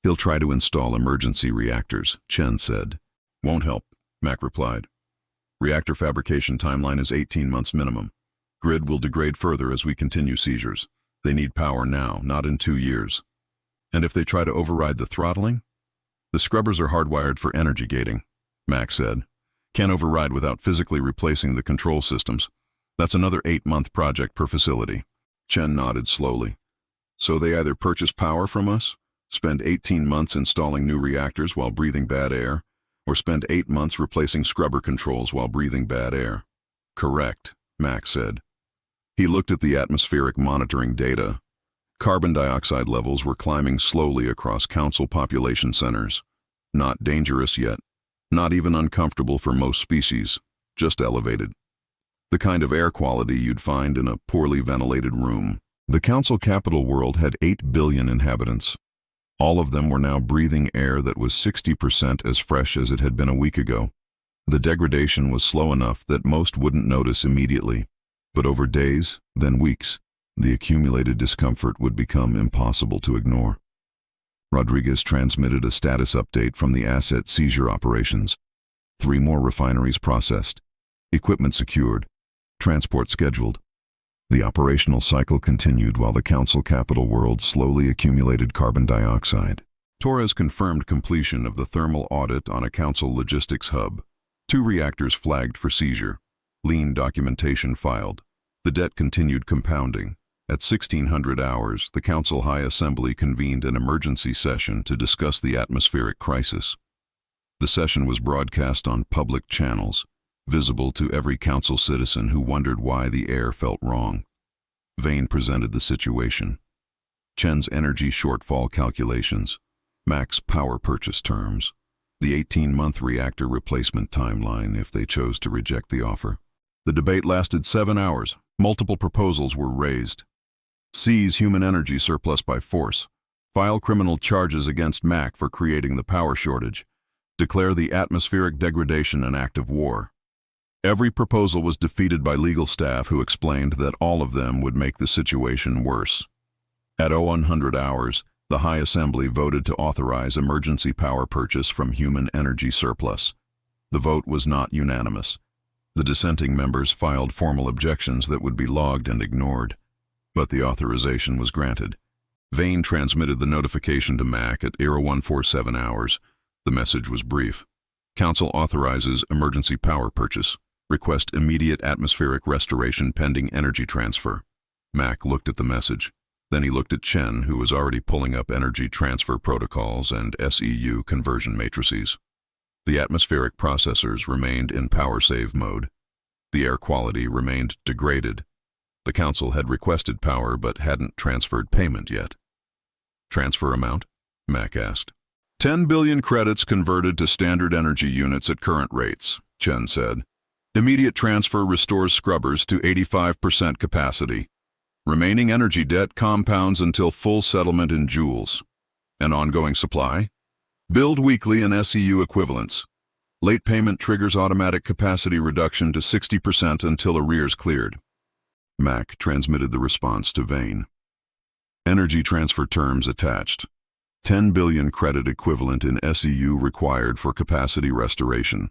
"He'll try to install emergency reactors," Chen said. "Won't help," Mack replied. "Reactor fabrication timeline is 18 months minimum. Grid will degrade further as we continue seizures. They need power now, not in 2 years. And if they try to override the throttling? The scrubbers are hardwired for energy gating," Mack said. "Can't override without physically replacing the control systems. That's another 8-month project per facility." Chen nodded slowly. "So they either purchase power from us, spend 18 months installing new reactors while breathing bad air, or spend 8 months replacing scrubber controls while breathing bad air." "Correct," Mack said. He looked at the atmospheric monitoring data. Carbon dioxide levels were climbing slowly across council population centers. Not dangerous yet, not even uncomfortable for most species, just elevated. The kind of air quality you'd find in a poorly ventilated room. The council capital world had 8 billion inhabitants. All of them were now breathing air that was 60% as fresh as it had been a week ago. The degradation was slow enough that most wouldn't notice immediately, but over days, then weeks, the accumulated discomfort would become impossible to ignore. Rodriguez transmitted a status update from the asset seizure operations. 3 more refineries processed, equipment secured, transport scheduled. The operational cycle continued while the council capital world slowly accumulated carbon dioxide. Torres confirmed completion of the thermal audit on a council logistics hub. 2 reactors flagged for seizure. Lien documentation filed. The debt continued compounding. At 1600 hours, the Council High Assembly convened an emergency session to discuss the atmospheric crisis. The session was broadcast on public channels, visible to every council citizen who wondered why the air felt wrong. Vane presented the situation. Chen's energy shortfall calculations, Mack's power purchase terms, the 18-month reactor replacement timeline if they chose to reject the offer. The debate lasted 7 hours. Multiple proposals were raised. Seize human energy surplus by force. File criminal charges against Mack for creating the power shortage. Declare the atmospheric degradation an act of war. Every proposal was defeated by legal staff who explained that all of them would make the situation worse. At 0100 hours, the High Assembly voted to authorize emergency power purchase from human energy surplus. The vote was not unanimous. The dissenting members filed formal objections that would be logged and ignored, but the authorization was granted. Vane transmitted the notification to Mack at 0147 hours. The message was brief. Council authorizes emergency power purchase. Request immediate atmospheric restoration pending energy transfer. Mack looked at the message. Then he looked at Chen, who was already pulling up energy transfer protocols and SEU conversion matrices. The atmospheric processors remained in power save mode. The air quality remained degraded. The Council had requested power but hadn't transferred payment yet. Transfer amount? Mack asked. 10 billion credits converted to standard energy units at current rates, Chen said. Immediate transfer restores scrubbers to 85% capacity. Remaining energy debt compounds until full settlement in Joules. An ongoing supply? Billed weekly in SEU equivalents. Late payment triggers automatic capacity reduction to 60% until arrears cleared. Mack transmitted the response to Vane. Energy transfer terms attached. 10 billion credit equivalent in SEU required for capacity restoration.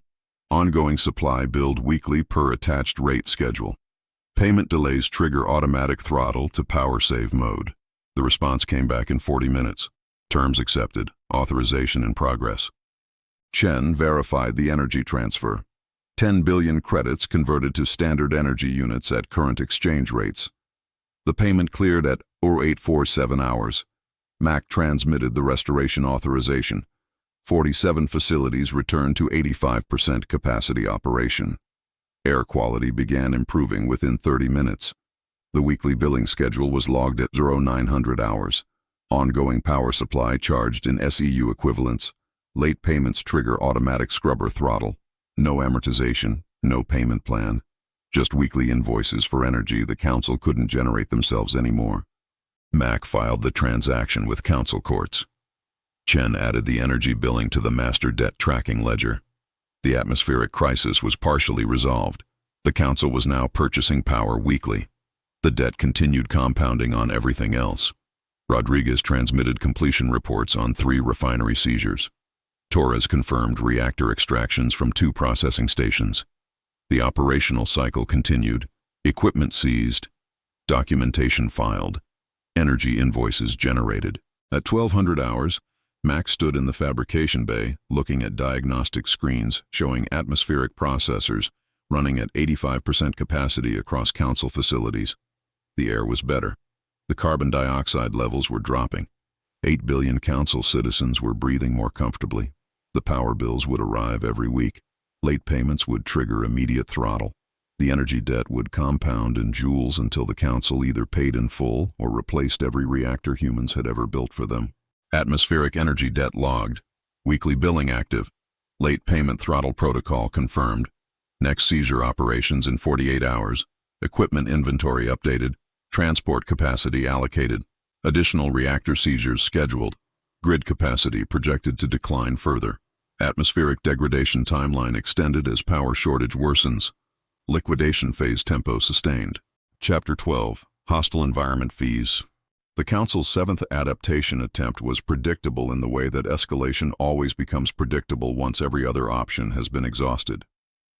Ongoing supply billed weekly per attached rate schedule. Payment delays trigger automatic throttle to power save mode. The response came back in 40 minutes. Terms accepted. Authorization in progress. Chen verified the energy transfer. 10 billion credits converted to standard energy units at current exchange rates. The payment cleared at 0847 hours. Mack transmitted the restoration authorization. 47 facilities returned to 85% capacity operation. Air quality began improving within 30 minutes. The weekly billing schedule was logged at 0900 hours. Ongoing power supply charged in SEU equivalents. Late payments trigger automatic scrubber throttle. No amortization, no payment plan. Just weekly invoices for energy the Council couldn't generate themselves anymore. Mack filed the transaction with Council courts. Chen added the energy billing to the master debt tracking ledger. The atmospheric crisis was partially resolved. The Council was now purchasing power weekly. The debt continued compounding on everything else. Rodriguez transmitted completion reports on 3 refinery seizures. Torres confirmed reactor extractions from 2 processing stations. The operational cycle continued. Equipment seized. Documentation filed. Energy invoices generated. At 1200 hours, Mack stood in the fabrication bay, looking at diagnostic screens showing atmospheric processors running at 85% capacity across Council facilities. The air was better. The carbon dioxide levels were dropping. 8 billion Council citizens were breathing more comfortably. The power bills would arrive every week. Late payments would trigger immediate throttle. The energy debt would compound in Joules until the Council either paid in full or replaced every reactor humans had ever built for them. Atmospheric energy debt logged. Weekly billing active. Late payment throttle protocol confirmed. Next seizure operations in 48 hours. Equipment inventory updated. Transport capacity allocated. Additional reactor seizures scheduled. Grid capacity projected to decline further. Atmospheric degradation timeline extended as power shortage worsens. Liquidation phase tempo sustained. Chapter 12. Hostile Environment Fees. The Council's 7th adaptation attempt was predictable in the way that escalation always becomes predictable once every other option has been exhausted.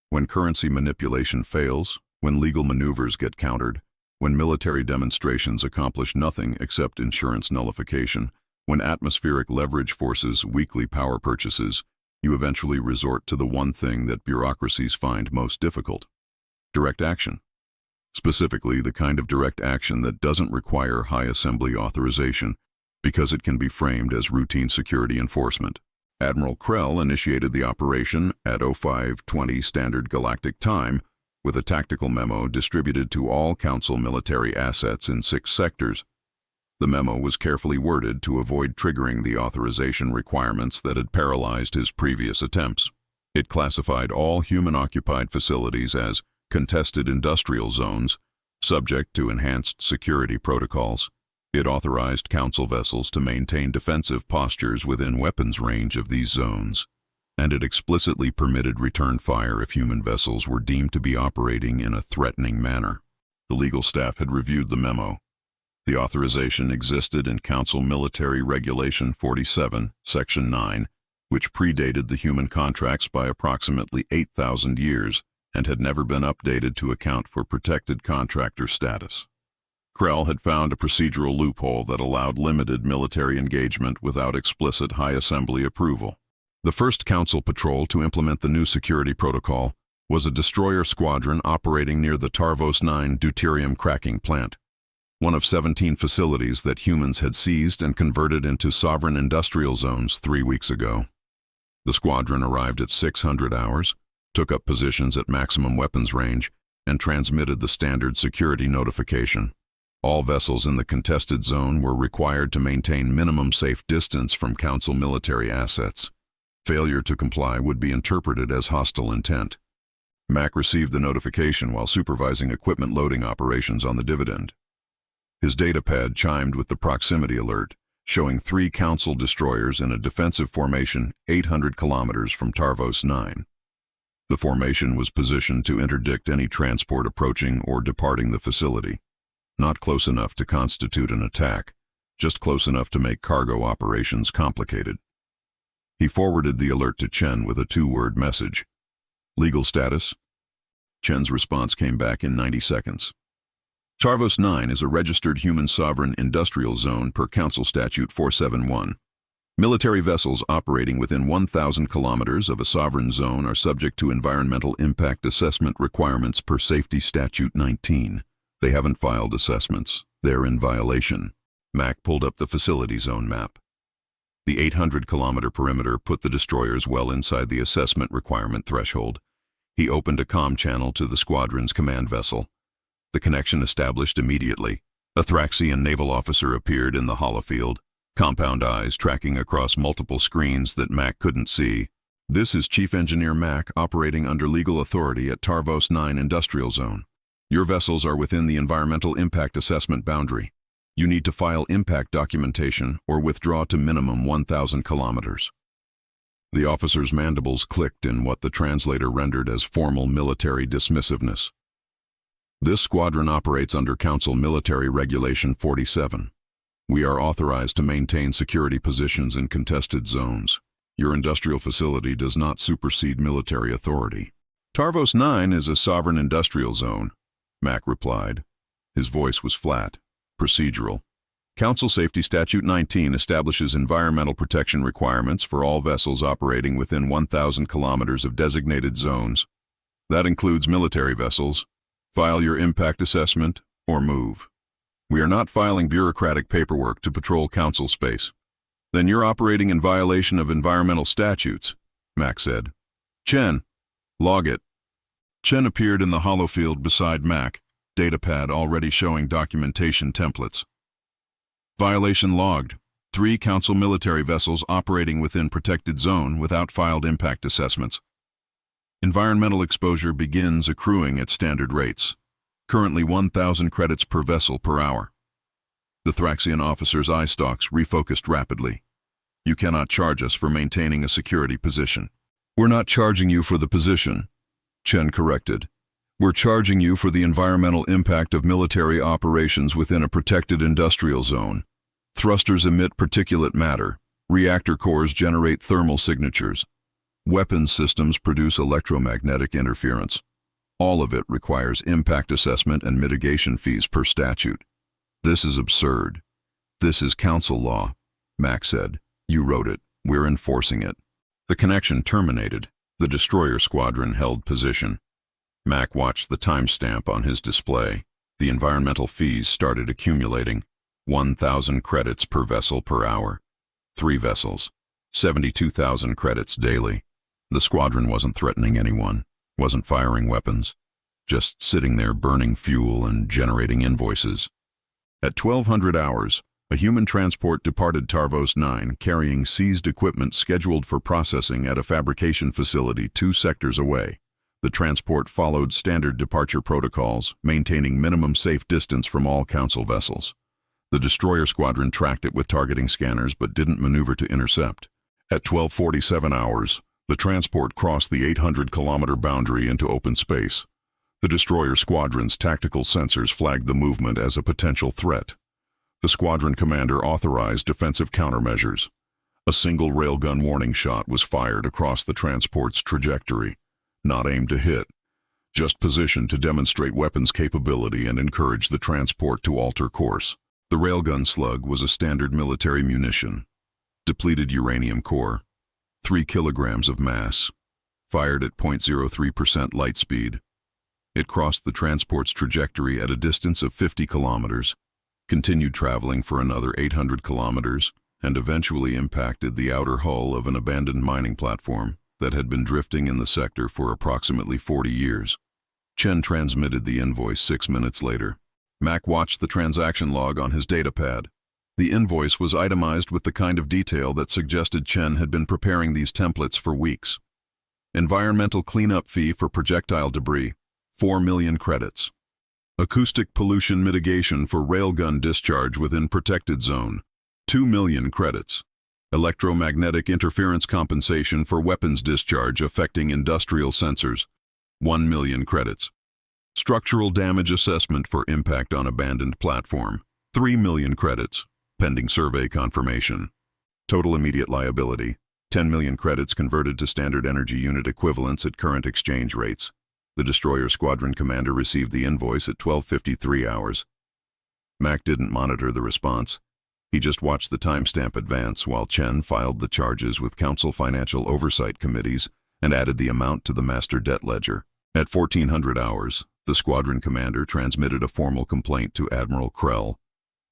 When currency manipulation fails, when legal maneuvers get countered, when military demonstrations accomplish nothing except insurance nullification, when atmospheric leverage forces weekly power purchases, you eventually resort to the one thing that bureaucracies find most difficult: direct action. Specifically, the kind of direct action that doesn't require high assembly authorization because it can be framed as routine security enforcement. Admiral Krell initiated the operation at 0520 Standard Galactic Time with a tactical memo distributed to all Council military assets in 6 sectors. The memo was carefully worded to avoid triggering the authorization requirements that had paralyzed his previous attempts. It classified all human-occupied facilities as contested industrial zones, subject to enhanced security protocols. It authorized Council vessels to maintain defensive postures within weapons range of these zones, and it explicitly permitted return fire if human vessels were deemed to be operating in a threatening manner. The legal staff had reviewed the memo. The authorization existed in Council Military Regulation 47, Section 9, which predated the human contracts by approximately 8,000 years and had never been updated to account for protected contractor status. Krell had found a procedural loophole that allowed limited military engagement without explicit high assembly approval. The first Council patrol to implement the new security protocol was a destroyer squadron operating near the Tarvos 9 deuterium cracking plant, one of 17 facilities that humans had seized and converted into sovereign industrial zones 3 weeks ago. The squadron arrived at 600 hours, took up positions at maximum weapons range, and transmitted the standard security notification. All vessels in the contested zone were required to maintain minimum safe distance from Council military assets. Failure to comply would be interpreted as hostile intent. Mack received the notification while supervising equipment loading operations on the Dividend. His datapad chimed with the proximity alert, showing 3 Council destroyers in a defensive formation 800 kilometers from Tarvos 9. The formation was positioned to interdict any transport approaching or departing the facility. Not close enough to constitute an attack, just close enough to make cargo operations complicated. He forwarded the alert to Chen with a 2-word message. Legal status? Chen's response came back in 90 seconds. Tarvos 9 is a registered human sovereign industrial zone per Council Statute 471. Military vessels operating within 1,000 kilometers of a sovereign zone are subject to environmental impact assessment requirements per Safety Statute 19. They haven't filed assessments. They're in violation. Mack pulled up the facility zone map. The 800-kilometer perimeter put the destroyers well inside the assessment requirement threshold. He opened a comm channel to the squadron's command vessel. The connection established immediately. A Thraxian naval officer appeared in the holofield, compound eyes tracking across multiple screens that Mack couldn't see. This is Chief Engineer Mack operating under legal authority at Tarvos 9 Industrial Zone. Your vessels are within the environmental impact assessment boundary. You need to file impact documentation or withdraw to minimum 1,000 kilometers. The officer's mandibles clicked in what the translator rendered as formal military dismissiveness. This squadron operates under Council Military Regulation 47. We are authorized to maintain security positions in contested zones. Your industrial facility does not supersede military authority. Tarvos 9 is a sovereign industrial zone, Mack replied. His voice was flat, procedural. Council Safety Statute 19 establishes environmental protection requirements for all vessels operating within 1,000 kilometers of designated zones. That includes military vessels. File your impact assessment or move. We are not filing bureaucratic paperwork to patrol Council space. Then you're operating in violation of environmental statutes, Mack said. Chen, log it. Chen appeared in the holofield beside Mack, datapad already showing documentation templates. Violation logged. 3 Council military vessels operating within protected zone without filed impact assessments. Environmental exposure begins accruing at standard rates. Currently 1,000 credits per vessel per hour. The Thraxian officer's eye stalks refocused rapidly. You cannot charge us for maintaining a security position. We're not charging you for the position, Chen corrected. We're charging you for the environmental impact of military operations within a protected industrial zone. Thrusters emit particulate matter. Reactor cores generate thermal signatures. Weapons systems produce electromagnetic interference. All of it requires impact assessment and mitigation fees per statute. This is absurd. This is Council law, Mack said. You wrote it. We're enforcing it. The connection terminated. The destroyer squadron held position. Mack watched the timestamp on his display. The environmental fees started accumulating. 1,000 credits per vessel per hour. 3 vessels. 72,000 credits daily. The squadron wasn't threatening anyone, wasn't firing weapons, just sitting there burning fuel and generating invoices. At 1,200 hours, a human transport departed Tarvos 9 carrying seized equipment scheduled for processing at a fabrication facility 2 sectors away. The transport followed standard departure protocols, maintaining minimum safe distance from all Council vessels. The destroyer squadron tracked it with targeting scanners but didn't maneuver to intercept. At 12:47 hours, the transport crossed the 800-kilometer boundary into open space. The destroyer squadron's tactical sensors flagged the movement as a potential threat. The squadron commander authorized defensive countermeasures. A single railgun warning shot was fired across the transport's trajectory, not aimed to hit, just positioned to demonstrate weapons capability and encourage the transport to alter course. The railgun slug was a standard military munition. Depleted uranium core. 3 kilograms of mass. Fired at 0.03% light speed. It crossed the transport's trajectory at a distance of 50 kilometers, continued traveling for another 800 kilometers, and eventually impacted the outer hull of an abandoned mining platform that had been drifting in the sector for approximately 40 years. Chen transmitted the invoice 6 minutes later. Mack watched the transaction log on his datapad. The invoice was itemized with the kind of detail that suggested Chen had been preparing these templates for weeks. Environmental cleanup fee for projectile debris, 4 million credits. Acoustic pollution mitigation for railgun discharge within protected zone, 2 million credits. Electromagnetic interference compensation for weapons discharge affecting industrial sensors, 1 million credits. Structural damage assessment for impact on abandoned platform, 3 million credits, pending survey confirmation. Total immediate liability, 10 million credits converted to standard energy unit equivalents at current exchange rates. The destroyer squadron commander received the invoice at 12:53 hours. Mack didn't monitor the response. He just watched the timestamp advance while Chen filed the charges with council financial oversight committees and added the amount to the master debt ledger. At 1400 hours, the squadron commander transmitted a formal complaint to Admiral Krell.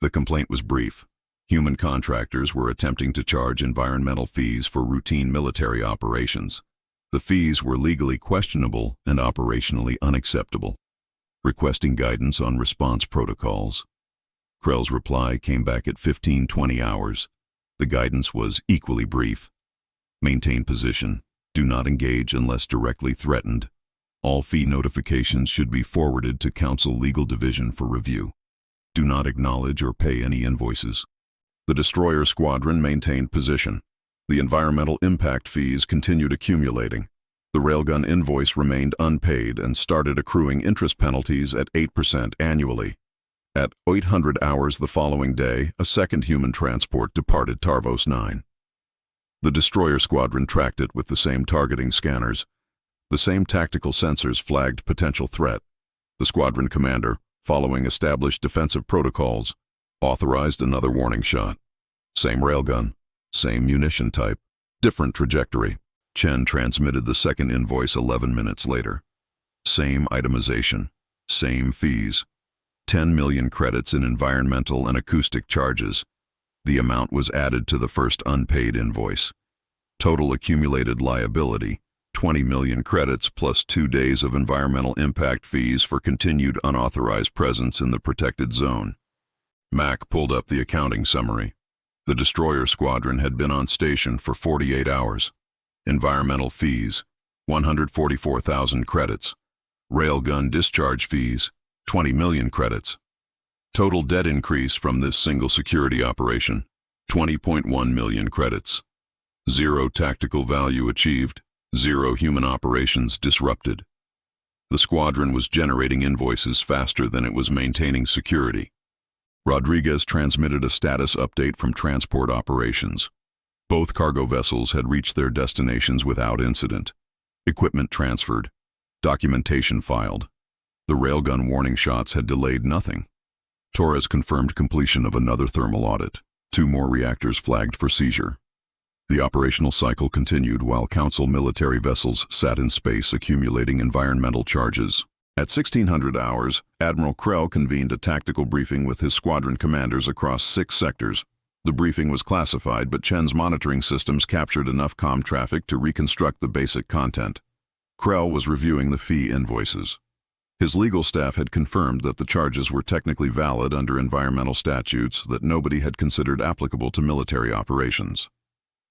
The complaint was brief. Human contractors were attempting to charge environmental fees for routine military operations. The fees were legally questionable and operationally unacceptable. Requesting guidance on response protocols. Krell's reply came back at 15:20 hours. The guidance was equally brief. Maintain position. Do not engage unless directly threatened. All fee notifications should be forwarded to Council Legal Division for review. Do not acknowledge or pay any invoices. The destroyer squadron maintained position. The environmental impact fees continued accumulating. The railgun invoice remained unpaid and started accruing interest penalties at 8% annually. At 800 hours the following day, a second human transport departed Tarvos 9. The destroyer squadron tracked it with the same targeting scanners. The same tactical sensors flagged potential threat. The squadron commander, following established defensive protocols, authorized another warning shot. Same railgun, same munition type, different trajectory. Chen transmitted the second invoice 11 minutes later. Same itemization, same fees. 10 million credits in environmental and acoustic charges. The amount was added to the first unpaid invoice. Total accumulated liability, 20 million credits plus 2 days of environmental impact fees for continued unauthorized presence in the protected zone. Mack pulled up the accounting summary. The destroyer squadron had been on station for 48 hours. Environmental fees, 144,000 credits. Railgun discharge fees, 20 million credits. Total debt increase from this single security operation, 20.1 million credits. 0 tactical value achieved, 0 human operations disrupted. The squadron was generating invoices faster than it was maintaining security. Rodriguez transmitted a status update from transport operations. Both cargo vessels had reached their destinations without incident. Equipment transferred. Documentation filed. The railgun warning shots had delayed nothing. Torres confirmed completion of another thermal audit. 2 more reactors flagged for seizure. The operational cycle continued while Council military vessels sat in space accumulating environmental charges. At 1600 hours, Admiral Krell convened a tactical briefing with his squadron commanders across 6 sectors. The briefing was classified, but Chen's monitoring systems captured enough comm traffic to reconstruct the basic content. Krell was reviewing the fee invoices. His legal staff had confirmed that the charges were technically valid under environmental statutes that nobody had considered applicable to military operations.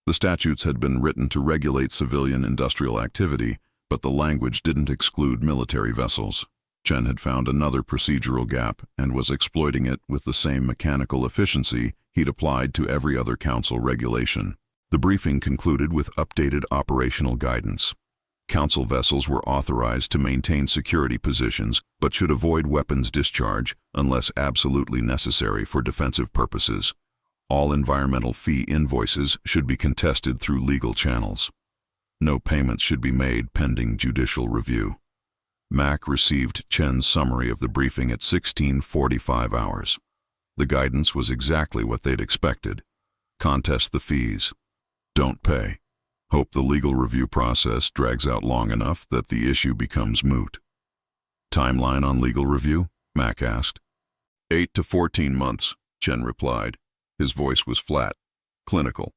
The statutes had been written to regulate civilian industrial activity, but the language didn't exclude military vessels. Chen had found another procedural gap and was exploiting it with the same mechanical efficiency he'd applied to every other council regulation. The briefing concluded with updated operational guidance. Council vessels were authorized to maintain security positions but should avoid weapons discharge unless absolutely necessary for defensive purposes. All environmental fee invoices should be contested through legal channels. No payments should be made pending judicial review. Mack received Chen's summary of the briefing at 16:45 hours. The guidance was exactly what they'd expected. Contest the fees. Don't pay. Hope the legal review process drags out long enough that the issue becomes moot. Timeline on legal review? Mack asked. 8 to 14 months, Chen replied. His voice was flat, clinical.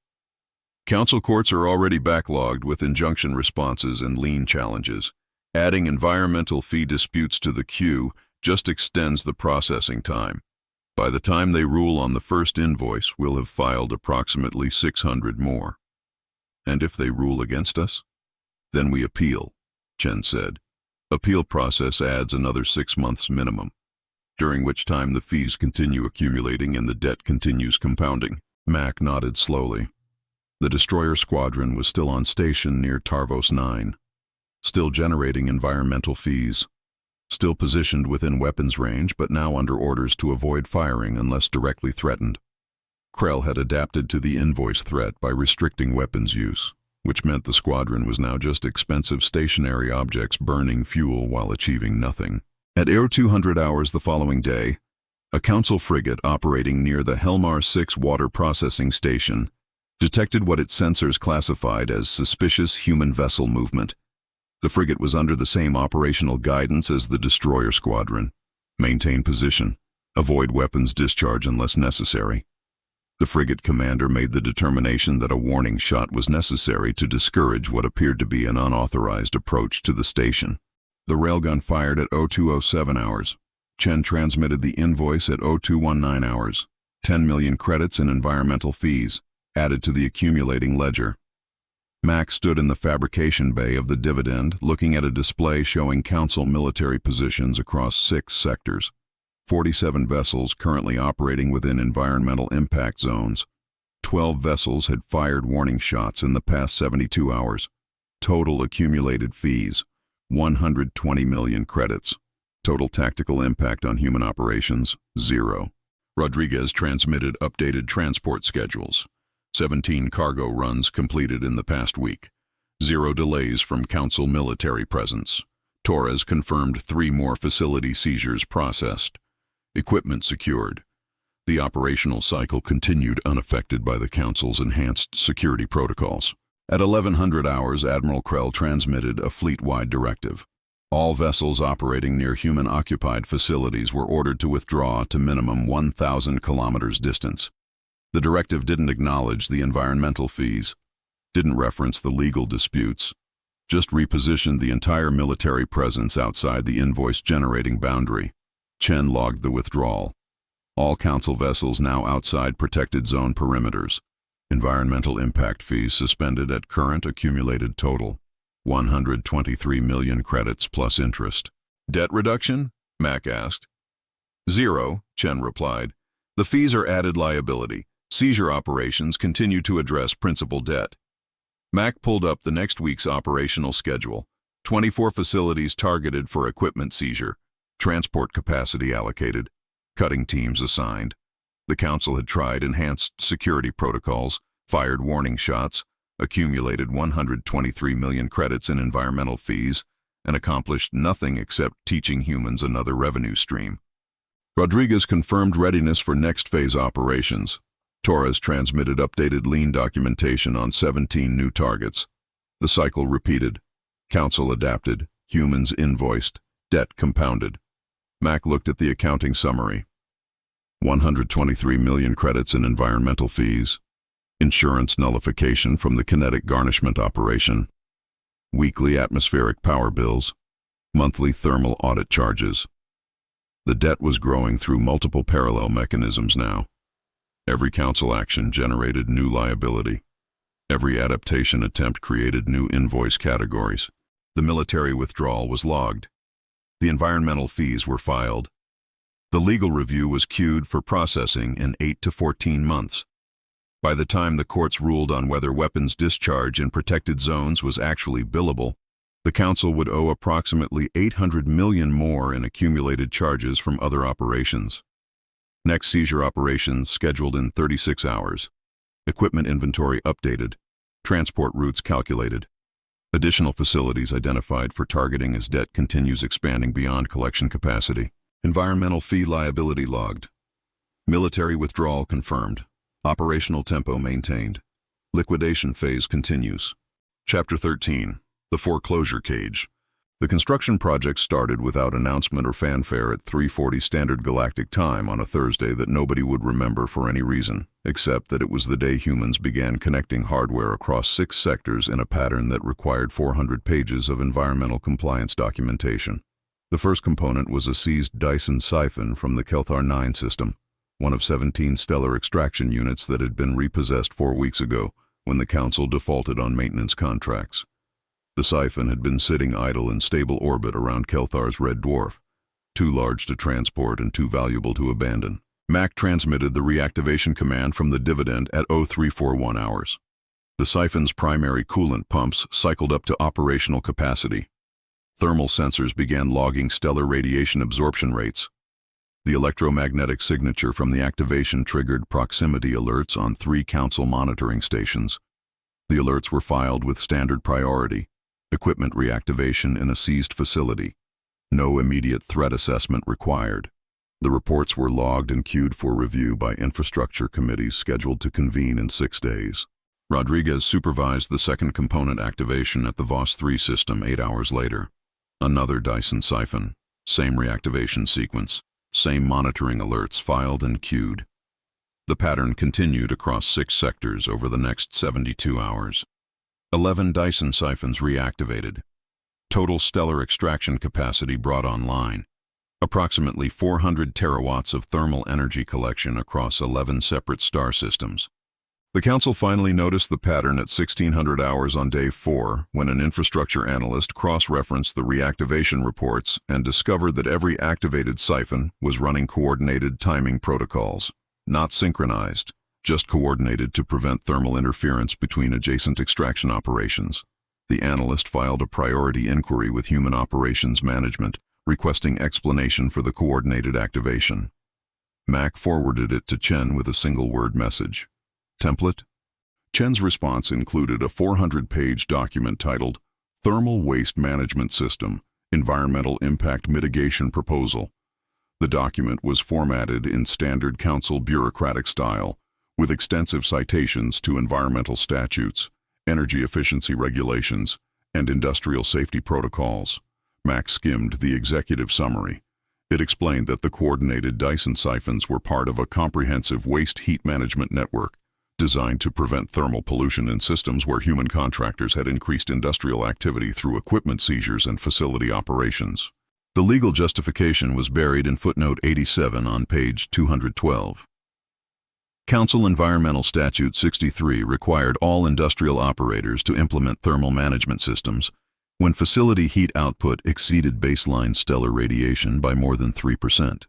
Council courts are already backlogged with injunction responses and lien challenges. Adding environmental fee disputes to the queue just extends the processing time. By the time they rule on the first invoice, we'll have filed approximately 600 more. And if they rule against us? Then we appeal, Chen said. Appeal process adds another 6 months minimum, during which time the fees continue accumulating and the debt continues compounding. Mack nodded slowly. The destroyer squadron was still on station near Tarvos 9, still generating environmental fees, still positioned within weapons range but now under orders to avoid firing unless directly threatened. Krell had adapted to the invoice threat by restricting weapons use, which meant the squadron was now just expensive stationary objects burning fuel while achieving nothing. At 200 hours the following day, a council frigate operating near the Helmar 6 water processing station detected what its sensors classified as suspicious human vessel movement. The frigate was under the same operational guidance as the destroyer squadron. Maintain position. Avoid weapons discharge unless necessary. The frigate commander made the determination that a warning shot was necessary to discourage what appeared to be an unauthorized approach to the station. The railgun fired at 0207 hours. Chen transmitted the invoice at 0219 hours. 10 million credits in environmental fees, added to the accumulating ledger. Mack stood in the fabrication bay of the dividend, looking at a display showing council military positions across 6 sectors. 47 vessels currently operating within environmental impact zones. 12 vessels had fired warning shots in the past 72 hours. Total accumulated fees, 120 million credits. Total tactical impact on human operations, 0. Rodriguez transmitted updated transport schedules. 17 cargo runs completed in the past week. 0 delays from council military presence. Torres confirmed 3 more facility seizures processed. Equipment secured. The operational cycle continued unaffected by the council's enhanced security protocols. At 1100 hours, Admiral Krell transmitted a fleet-wide directive. All vessels operating near human-occupied facilities were ordered to withdraw to minimum 1,000 kilometers distance. The directive didn't acknowledge the environmental fees, didn't reference the legal disputes, just repositioned the entire military presence outside the invoice-generating boundary. Chen logged the withdrawal. All council vessels now outside protected zone perimeters. Environmental impact fees suspended at current accumulated total. 123 million credits plus interest. Debt reduction? Mack asked. 0, Chen replied. The fees are added liability. Seizure operations continue to address principal debt. Mack pulled up the next week's operational schedule. 24 facilities targeted for equipment seizure. Transport capacity allocated. Cutting teams assigned. The council had tried enhanced security protocols, fired warning shots, accumulated 123 million credits in environmental fees, and accomplished nothing except teaching humans another revenue stream. Rodriguez confirmed readiness for next phase operations. Torres transmitted updated Lien documentation on 17 new targets. The cycle repeated. Council adapted, humans invoiced, debt compounded. Mack looked at the accounting summary. 123 million credits in environmental fees. Insurance nullification from the Kinetic Garnishment operation. Weekly atmospheric power bills. Monthly thermal audit charges. The debt was growing through multiple parallel mechanisms now. Every council action generated new liability. Every adaptation attempt created new invoice categories. The military withdrawal was logged. The environmental fees were filed. The legal review was queued for processing in 8 to 14 months. By the time the courts ruled on whether weapons discharge in protected zones was actually billable, the council would owe approximately 800 million more in accumulated charges from other operations. Next seizure operations scheduled in 36 hours. Equipment inventory updated. Transport routes calculated. Additional facilities identified for targeting as debt continues expanding beyond collection capacity. Environmental fee liability logged. Military withdrawal confirmed. Operational tempo maintained. Liquidation phase continues. Chapter 13. The Foreclosure Cage. The construction project started without announcement or fanfare at 3:40 Standard Galactic Time on a Thursday that nobody would remember for any reason, except that it was the day humans began connecting hardware across 6 sectors in a pattern that required 400 pages of environmental compliance documentation. The first component was a seized Dyson siphon from the Kelthar 9 system, one of 17 stellar extraction units that had been repossessed 4 weeks ago when the Council defaulted on maintenance contracts. The siphon had been sitting idle in stable orbit around Kelthar's red dwarf, too large to transport and too valuable to abandon. Mack transmitted the reactivation command from the dividend at 0341 hours. The siphon's primary coolant pumps cycled up to operational capacity. Thermal sensors began logging stellar radiation absorption rates. The electromagnetic signature from the activation triggered proximity alerts on 3 Council monitoring stations. The alerts were filed with standard priority: equipment reactivation in a seized facility. No immediate threat assessment required. The reports were logged and queued for review by infrastructure committees scheduled to convene in 6 days. Rodriguez supervised the second component activation at the VOS 3 system 8 hours later. Another Dyson siphon, same reactivation sequence, same monitoring alerts filed and queued. The pattern continued across 6 sectors over the next 72 hours. 11 Dyson siphons reactivated. Total stellar extraction capacity brought online. Approximately 400 terawatts of thermal energy collection across 11 separate star systems. The Council finally noticed the pattern at 1600 hours on day 4 when an infrastructure analyst cross-referenced the reactivation reports and discovered that every activated siphon was running coordinated timing protocols, not synchronized, just coordinated to prevent thermal interference between adjacent extraction operations. The analyst filed a priority inquiry with Human Operations Management, requesting explanation for the coordinated activation. Mack forwarded it to Chen with a single-word message. Template? Chen's response included a 400-page document titled Thermal Waste Management System, Environmental Impact Mitigation Proposal. The document was formatted in standard Council bureaucratic style, with extensive citations to environmental statutes, energy efficiency regulations, and industrial safety protocols. Mack skimmed the executive summary. It explained that the coordinated Dyson siphons were part of a comprehensive waste heat management network designed to prevent thermal pollution in systems where human contractors had increased industrial activity through equipment seizures and facility operations. The legal justification was buried in footnote 87 on page 212. Council Environmental Statute 63 required all industrial operators to implement thermal management systems when facility heat output exceeded baseline stellar radiation by more than 3%.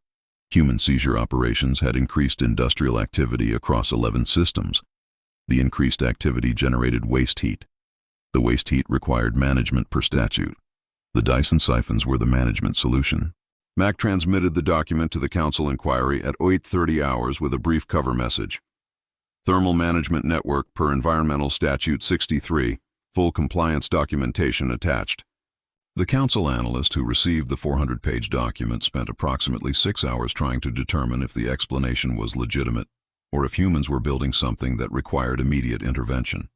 Human seizure operations had increased industrial activity across 11 systems. The increased activity generated waste heat. The waste heat required management per statute. The Dyson siphons were the management solution. Mack transmitted the document to the Council inquiry at 0830 hours with a brief cover message. Thermal Management Network per Environmental Statute 63, full compliance documentation attached. The Council analyst who received the 400-page document spent approximately 6 hours trying to determine if the explanation was legitimate or if humans were building something that required immediate intervention.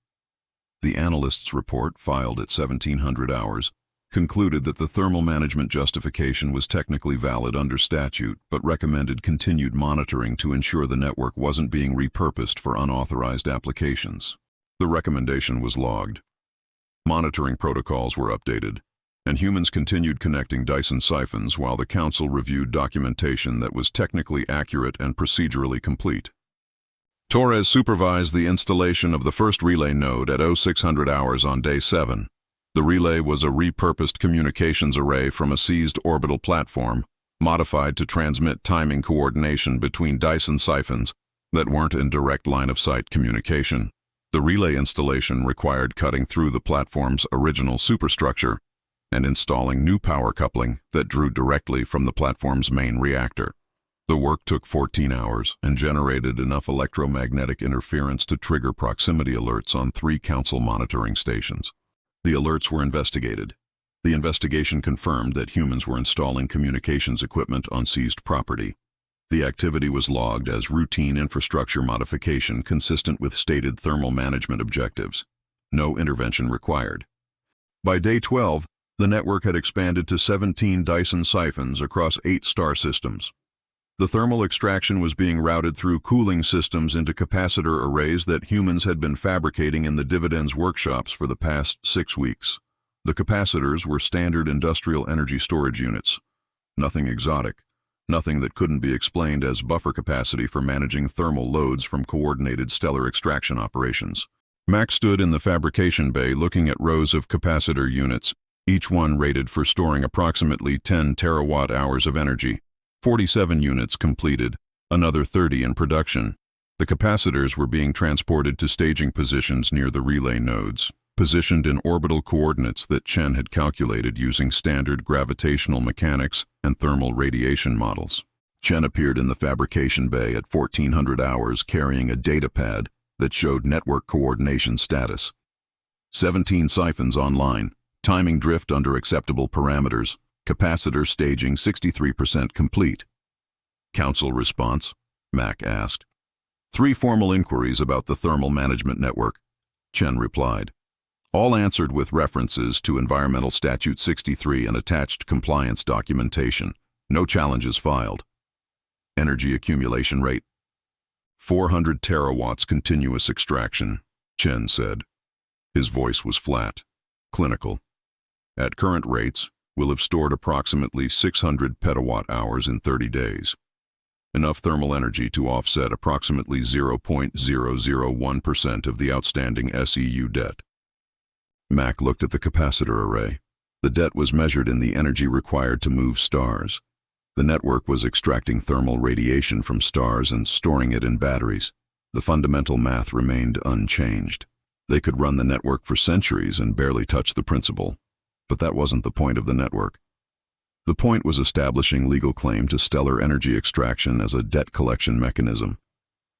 The analyst's report, filed at 1700 hours, concluded that the thermal management justification was technically valid under statute but recommended continued monitoring to ensure the network wasn't being repurposed for unauthorized applications. The recommendation was logged. Monitoring protocols were updated, and humans continued connecting Dyson siphons while the Council reviewed documentation that was technically accurate and procedurally complete. Torres supervised the installation of the first relay node at 0600 hours on day 7. The relay was a repurposed communications array from a seized orbital platform, modified to transmit timing coordination between Dyson siphons that weren't in direct line-of-sight communication. The relay installation required cutting through the platform's original superstructure and installing new power coupling that drew directly from the platform's main reactor. The work took 14 hours and generated enough electromagnetic interference to trigger proximity alerts on 3 Council monitoring stations. The alerts were investigated. The investigation confirmed that humans were installing communications equipment on seized property. The activity was logged as routine infrastructure modification consistent with stated thermal management objectives. No intervention required. By day 12, the network had expanded to 17 Dyson siphons across 8 star systems. The thermal extraction was being routed through cooling systems into capacitor arrays that humans had been fabricating in the dividends workshops for the past 6 weeks. The capacitors were standard industrial energy storage units. Nothing exotic, nothing that couldn't be explained as buffer capacity for managing thermal loads from coordinated stellar extraction operations. Mack stood in the fabrication bay looking at rows of capacitor units, each one rated for storing approximately 10 terawatt-hours of energy. 47 units completed, another 30 in production. The capacitors were being transported to staging positions near the relay nodes, positioned in orbital coordinates that Chen had calculated using standard gravitational mechanics and thermal radiation models. Chen appeared in the fabrication bay at 1400 hours carrying a data pad that showed network coordination status. 17 siphons online, timing drift under acceptable parameters, capacitor staging 63% complete. Council response? Mack asked. 3 formal inquiries about the thermal management network, Chen replied. All answered with references to Environmental Statute 63 and attached compliance documentation. No challenges filed. Energy accumulation rate? 400 terawatts continuous extraction, Chen said. His voice was flat, clinical. At current rates, we'll have stored approximately 600 petawatt-hours in 30 days. Enough thermal energy to offset approximately 0.001% of the outstanding SEU debt. Mack looked at the capacitor array. The debt was measured in the energy required to move stars. The network was extracting thermal radiation from stars and storing it in batteries. The fundamental math remained unchanged. They could run the network for centuries and barely touch the principal. But that wasn't the point of the network. The point was establishing legal claim to stellar energy extraction as a debt collection mechanism,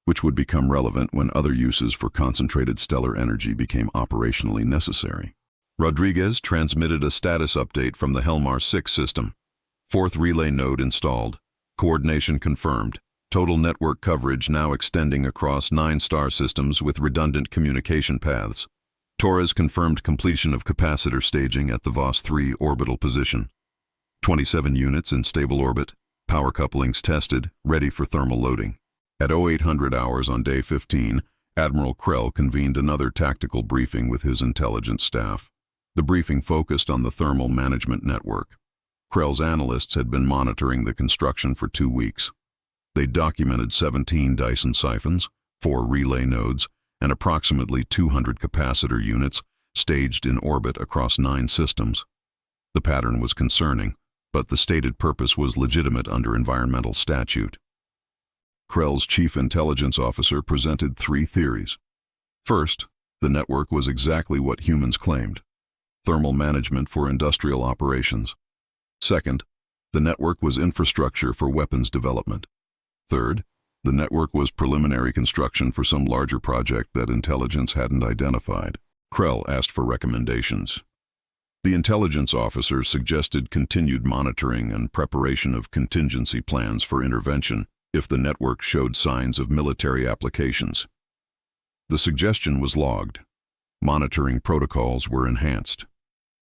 which would become relevant when other uses for concentrated stellar energy became operationally necessary. Rodriguez transmitted a status update from the Helmar 6 system. 4th relay node installed. Coordination confirmed. Total network coverage now extending across 9 star systems with redundant communication paths. Torres confirmed completion of capacitor staging at the VOS-3 orbital position. 27 units in stable orbit, power couplings tested, ready for thermal loading. At 0800 hours on day 15, Admiral Krell convened another tactical briefing with his intelligence staff. The briefing focused on the thermal management network. Krell's analysts had been monitoring the construction for 2 weeks. They documented 17 Dyson siphons, 4 relay nodes, and approximately 200 capacitor units staged in orbit across 9 systems. The pattern was concerning, but the stated purpose was legitimate under environmental statute. Krell's chief intelligence officer presented 3 theories. First, the network was exactly what humans claimed: thermal management for industrial operations. Second, the network was infrastructure for weapons development. Third, the network was preliminary construction for some larger project that intelligence hadn't identified. Krell asked for recommendations. The intelligence officer suggested continued monitoring and preparation of contingency plans for intervention if the network showed signs of military applications. The suggestion was logged. Monitoring protocols were enhanced.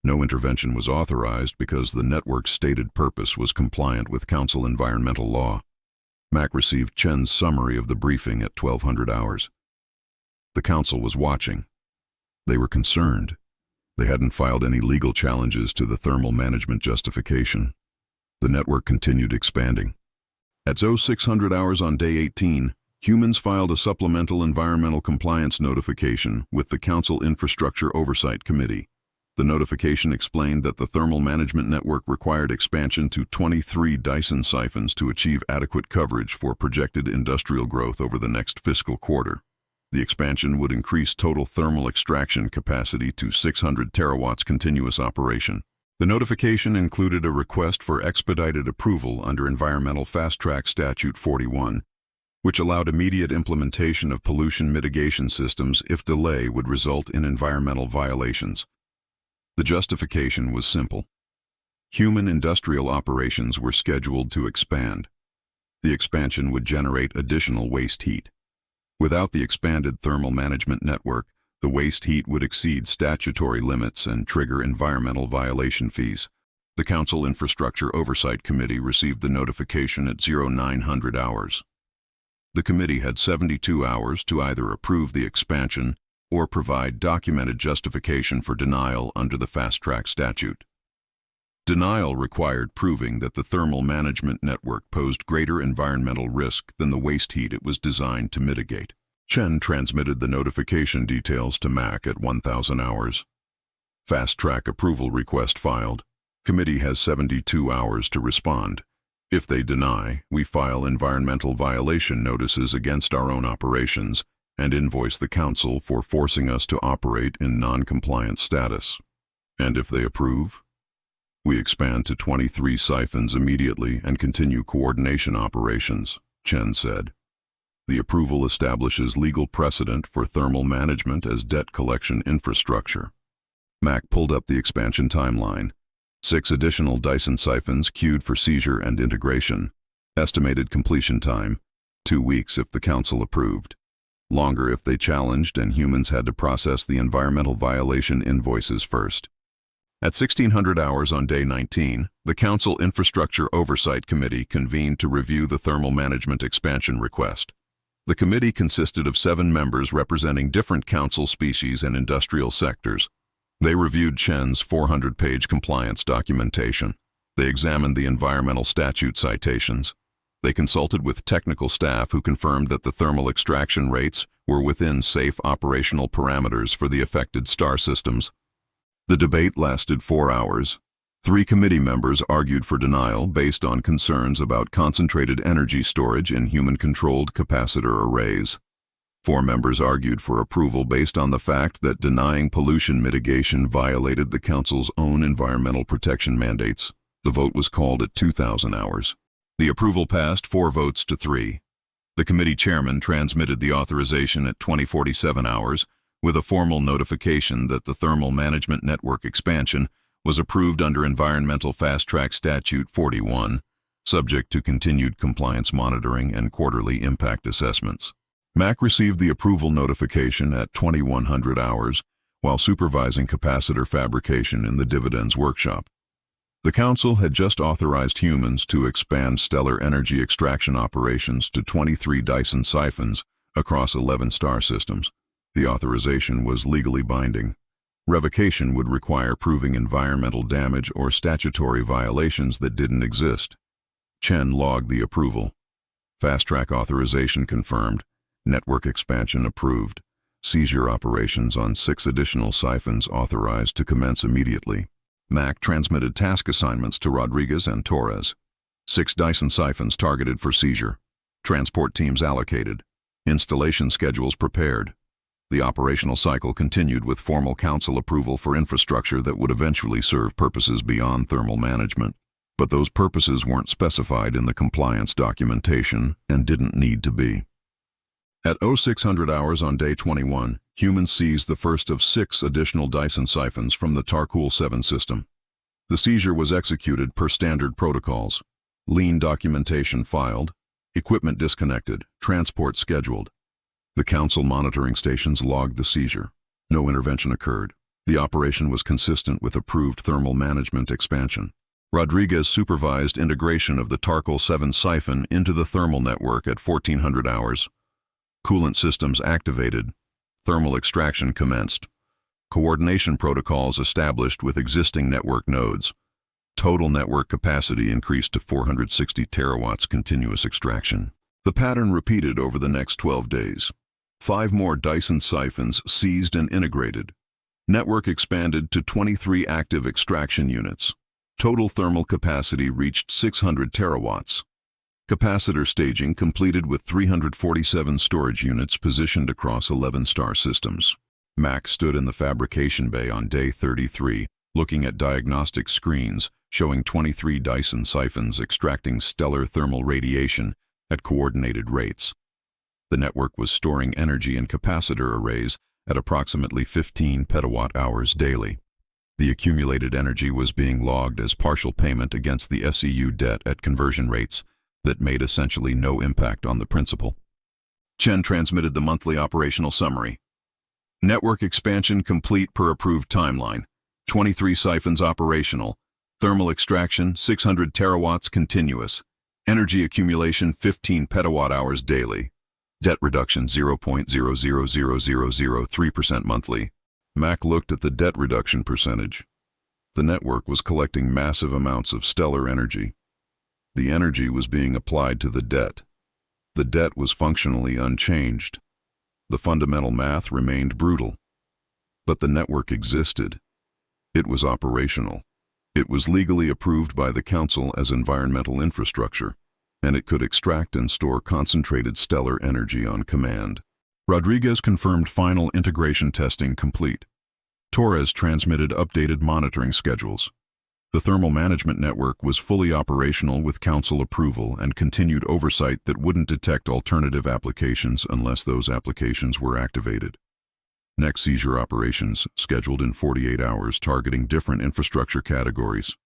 No intervention was authorized because the network's stated purpose was compliant with Council environmental law. Mack received Chen's summary of the briefing at 1200 hours. The Council was watching. They were concerned. They hadn't filed any legal challenges to the thermal management justification. The network continued expanding. At 0600 hours on day 18, humans filed a supplemental environmental compliance notification with the Council Infrastructure Oversight Committee. The notification explained that the thermal management network required expansion to 23 Dyson siphons to achieve adequate coverage for projected industrial growth over the next fiscal quarter. The expansion would increase total thermal extraction capacity to 600 terawatts continuous operation. The notification included a request for expedited approval under Environmental Fast Track Statute 41, which allowed immediate implementation of pollution mitigation systems if delay would result in environmental violations. The justification was simple. Human industrial operations were scheduled to expand. The expansion would generate additional waste heat. Without the expanded thermal management network, The waste heat would exceed statutory limits and trigger environmental violation fees. The Council Infrastructure Oversight Committee received the notification at 0900 hours. The committee had 72 hours to either approve the expansion or provide documented justification for denial under the fast-track statute. Denial required proving that the thermal management network posed greater environmental risk than the waste heat it was designed to mitigate. Chen transmitted the notification details to Mack at 1000 hours. Fast-track approval request filed. Committee has 72 hours to respond. If they deny, we file environmental violation notices against our own operations and invoice the Council for forcing us to operate in non-compliant status. And if they approve, we expand to 23 siphons immediately and continue coordination operations, Chen said. The approval establishes legal precedent for thermal management as debt collection infrastructure. Mack pulled up the expansion timeline. 6 additional Dyson siphons queued for seizure and integration. Estimated completion time, 2 weeks if the Council approved. Longer if they challenged and humans had to process the environmental violation invoices first. At 1600 hours on day 19, the Council Infrastructure Oversight Committee convened to review the thermal management expansion request. The committee consisted of 7 members representing different council species and industrial sectors. They reviewed Chen's 400-page compliance documentation. They examined the environmental statute citations. They consulted with technical staff who confirmed that the thermal extraction rates were within safe operational parameters for the affected star systems. The debate lasted 4 hours. 3 committee members argued for denial based on concerns about concentrated energy storage in human-controlled capacitor arrays. 4 members argued for approval based on the fact that denying pollution mitigation violated the Council's own environmental protection mandates. The vote was called at 2000 hours. The approval passed 4 votes to 3. The committee chairman transmitted the authorization at 2047 hours with a formal notification that the Thermal Management Network expansion was approved under Environmental Fast Track Statute 41, subject to continued compliance monitoring and quarterly impact assessments. Mack received the approval notification at 2100 hours while supervising capacitor fabrication in the dividends workshop. The Council had just authorized humans to expand stellar energy extraction operations to 23 Dyson siphons across 11 star systems. The authorization was legally binding. Revocation would require proving environmental damage or statutory violations that didn't exist. Chen logged the approval. Fast-track authorization confirmed. Network expansion approved. Seizure operations on 6 additional siphons authorized to commence immediately. Mack transmitted task assignments to Rodriguez and Torres. 6 Dyson siphons targeted for seizure. Transport teams allocated. Installation schedules prepared. The operational cycle continued with formal council approval for infrastructure that would eventually serve purposes beyond thermal management. But those purposes weren't specified in the compliance documentation and didn't need to be. At 0600 hours on day 21, humans seized the first of 6 additional Dyson siphons from the Tarcool 7 system. The seizure was executed per standard protocols. Lien documentation filed, equipment disconnected, transport scheduled. The Council monitoring stations logged the seizure. No intervention occurred. The operation was consistent with approved thermal management expansion. Rodriguez supervised integration of the Tarcool 7 siphon into the thermal network at 1400 hours. Coolant systems activated. Thermal extraction commenced. Coordination protocols established with existing network nodes. Total network capacity increased to 460 terawatts continuous extraction. The pattern repeated over the next 12 days. 5 more Dyson siphons seized and integrated. Network expanded to 23 active extraction units. Total thermal capacity reached 600 terawatts. Capacitor staging completed with 347 storage units positioned across 11 star systems. Mack stood in the fabrication bay on day 33, looking at diagnostic screens showing 23 Dyson siphons extracting stellar thermal radiation at coordinated rates. The network was storing energy in capacitor arrays at approximately 15 petawatt-hours daily. The accumulated energy was being logged as partial payment against the SEU debt at conversion rates that made essentially no impact on the principal. Chen transmitted the monthly operational summary. Network expansion complete per approved timeline. 23 siphons operational. Thermal extraction 600 terawatts continuous. Energy accumulation 15 petawatt-hours daily. Debt reduction 0.000003% monthly. Mack looked at the debt reduction percentage. The network was collecting massive amounts of stellar energy. The energy was being applied to the debt. The debt was functionally unchanged. The fundamental math remained brutal. But the network existed. It was operational. It was legally approved by the Council as environmental infrastructure, and it could extract and store concentrated stellar energy on command. Rodriguez confirmed final integration testing complete. Torres transmitted updated monitoring schedules. The thermal management network was fully operational with Council approval and continued oversight that wouldn't detect alternative applications unless those applications were activated. Next seizure operations, scheduled in 48 hours targeting different infrastructure categories.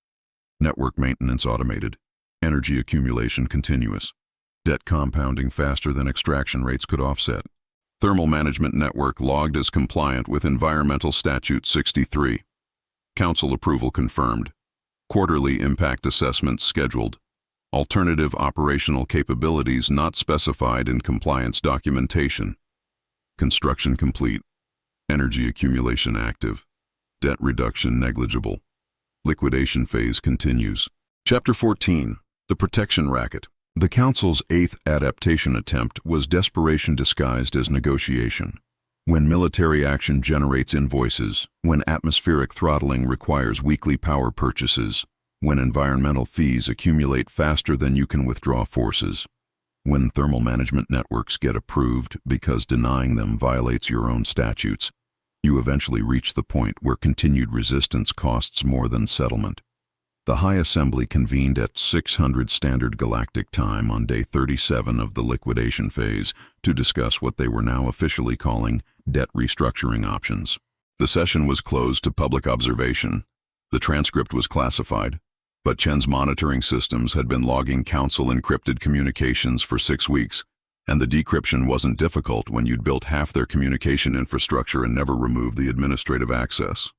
Network maintenance automated. Energy accumulation continuous. Debt compounding faster than extraction rates could offset. Thermal management network logged as compliant with Environmental Statute 63. Council approval confirmed. Quarterly impact assessments scheduled. Alternative operational capabilities not specified in compliance documentation. Construction complete. Energy accumulation active. Debt reduction negligible. Liquidation phase continues. Chapter 14. The Protection Racket. The Council's 8th adaptation attempt was desperation disguised as negotiation. When military action generates invoices, when atmospheric throttling requires weekly power purchases, when environmental fees accumulate faster than you can withdraw forces, when thermal management networks get approved because denying them violates your own statutes, you eventually reach the point where continued resistance costs more than settlement. The High Assembly convened at 600 Standard Galactic Time on day 37 of the liquidation phase to discuss what they were now officially calling debt restructuring options. The session was closed to public observation. The transcript was classified, but Chen's monitoring systems had been logging Council encrypted communications for 6 weeks, and the decryption wasn't difficult when you'd built half their communication infrastructure and never removed the administrative access.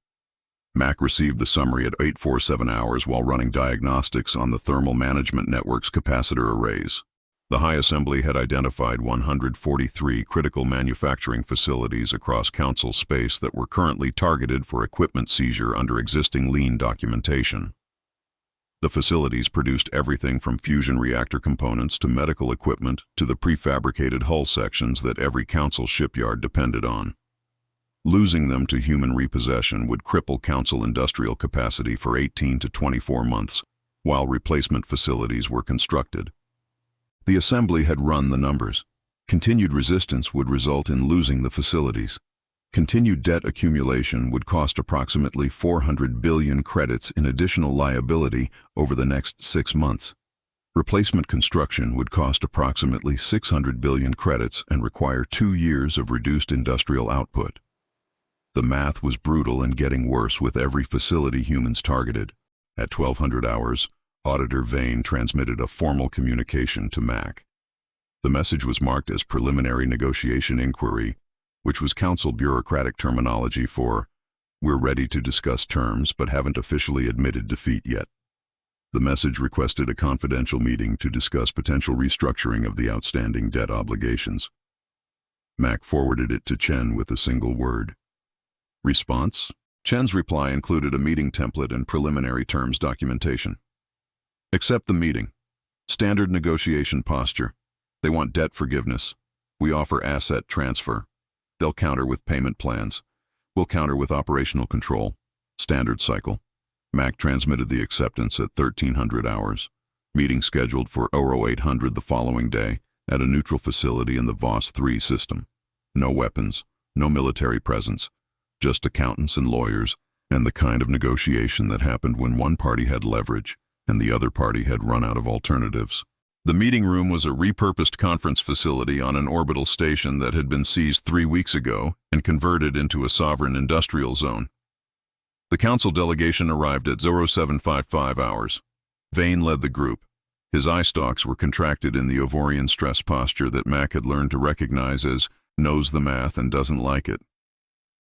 Mack received the summary at 847 hours while running diagnostics on the thermal management network's capacitor arrays. The High Assembly had identified 143 critical manufacturing facilities across Council space that were currently targeted for equipment seizure under existing Lien documentation. The facilities produced everything from fusion reactor components to medical equipment to the prefabricated hull sections that every Council shipyard depended on. Losing them to human repossession would cripple Council industrial capacity for 18 to 24 months, while replacement facilities were constructed. The Assembly had run the numbers. Continued resistance would result in losing the facilities. Continued debt accumulation would cost approximately 400 billion credits in additional liability over the next 6 months. Replacement construction would cost approximately 600 billion credits and require 2 years of reduced industrial output. The math was brutal and getting worse with every facility humans targeted. At 1200 hours, Auditor Vane transmitted a formal communication to Mack. The message was marked as preliminary negotiation inquiry, which was Council bureaucratic terminology for, "We're ready to discuss terms but haven't officially admitted defeat yet." The message requested a confidential meeting to discuss potential restructuring of the outstanding debt obligations. Mack forwarded it to Chen with a single word. Response? Chen's reply included a meeting template and preliminary terms documentation. Accept the meeting. Standard negotiation posture. They want debt forgiveness. We offer asset transfer. They'll counter with payment plans. We'll counter with operational control. Standard cycle. Mack transmitted the acceptance at 1300 hours. Meeting scheduled for 0800 the following day at a neutral facility in the VOS 3 system. No weapons, no military presence, just accountants and lawyers, and the kind of negotiation that happened when one party had leverage and the other party had run out of alternatives. The meeting room was a repurposed conference facility on an orbital station that had been seized 3 weeks ago and converted into a sovereign industrial zone. The Council delegation arrived at 0755 hours. Vane led the group. His eye stalks were contracted in the Ovorian stress posture that Mack had learned to recognize as knows the math and doesn't like it.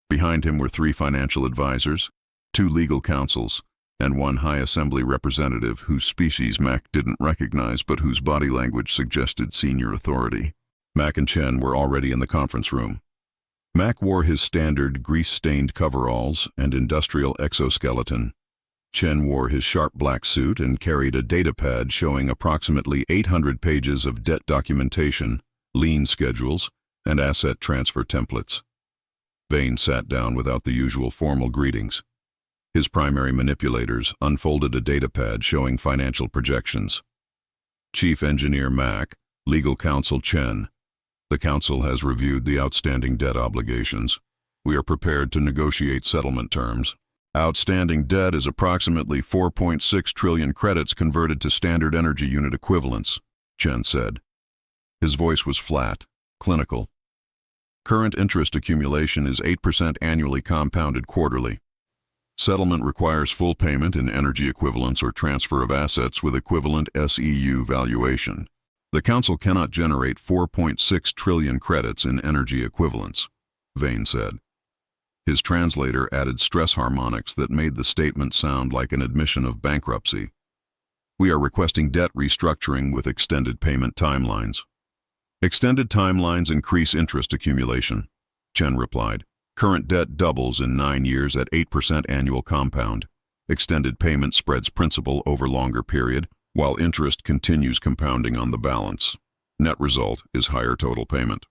Behind him were 3 financial advisors, 2 legal counsels, and 1 High Assembly representative whose species Mack didn't recognize but whose body language suggested senior authority. Mack and Chen were already in the conference room. Mack wore his standard grease-stained coveralls and industrial exoskeleton. Chen wore his sharp black suit and carried a data pad showing approximately 800 pages of debt documentation, lien schedules, and asset transfer templates. Vane sat down without the usual formal greetings. His primary manipulators unfolded a data pad showing financial projections. Chief Engineer Mack, Legal Counsel Chen. The Council has reviewed the outstanding debt obligations. We are prepared to negotiate settlement terms. Outstanding debt is approximately 4.6 trillion credits converted to standard energy unit equivalents, Chen said. His voice was flat, clinical. Current interest accumulation is 8% annually compounded quarterly. Settlement requires full payment in energy equivalents or transfer of assets with equivalent SEU valuation. The Council cannot generate 4.6 trillion credits in energy equivalents, Vane said. His translator added stress harmonics that made the statement sound like an admission of bankruptcy. We are requesting debt restructuring with extended payment timelines. Extended timelines increase interest accumulation, Chen replied. Current debt doubles in 9 years at 8% annual compound. Extended payment spreads principal over longer period, while interest continues compounding on the balance. Net result is higher total payment.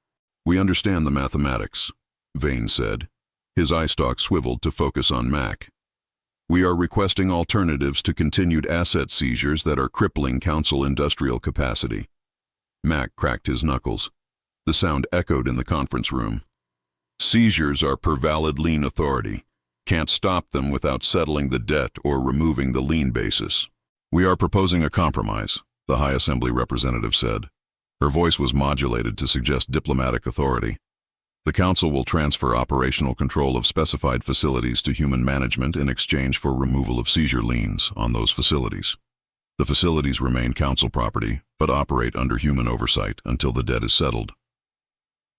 We understand the mathematics, Vane said. His eye stalk swiveled to focus on Mack. We are requesting alternatives to continued asset seizures that are crippling Council industrial capacity. Mack cracked his knuckles. The sound echoed in the conference room. Seizures are per valid lien authority. Can't stop them without settling the debt or removing the lien basis. We are proposing a compromise, the High Assembly representative said. Her voice was modulated to suggest diplomatic authority. The Council will transfer operational control of specified facilities to human management in exchange for removal of seizure liens on those facilities. The facilities remain Council property, but operate under human oversight until the debt is settled.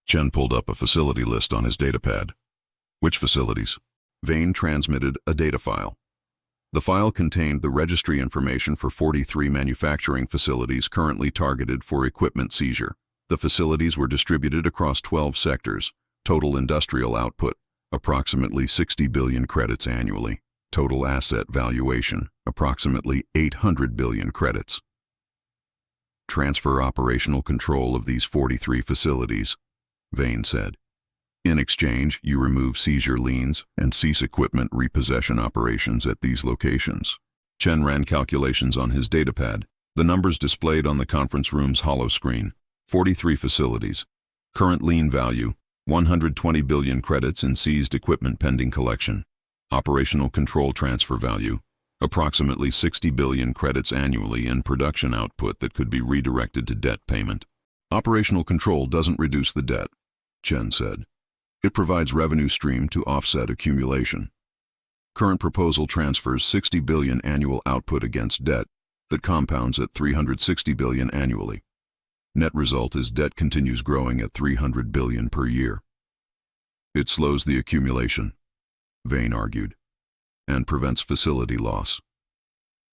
Chen pulled up a facility list on his datapad. Which facilities? Vane transmitted a data file. The file contained the registry information for 43 manufacturing facilities currently targeted for equipment seizure. The facilities were distributed across 12 sectors. Total industrial output, approximately 60 billion credits annually. Total asset valuation, approximately 800 billion credits. Transfer operational control of these 43 facilities, Vane said. In exchange, you remove seizure liens and cease equipment repossession operations at these locations. Chen ran calculations on his datapad, the numbers displayed on the conference room's hollow screen. 43 facilities. Current lien value, 120 billion credits in seized equipment pending collection. Operational control transfer value, approximately 60 billion credits annually in production output that could be redirected to debt payment. Operational control doesn't reduce the debt, Chen said. It provides revenue stream to offset accumulation. Current proposal transfers 60 billion annual output against debt that compounds at 360 billion annually. Net result is debt continues growing at 300 billion per year. It slows the accumulation, Vane argued, and prevents facility loss.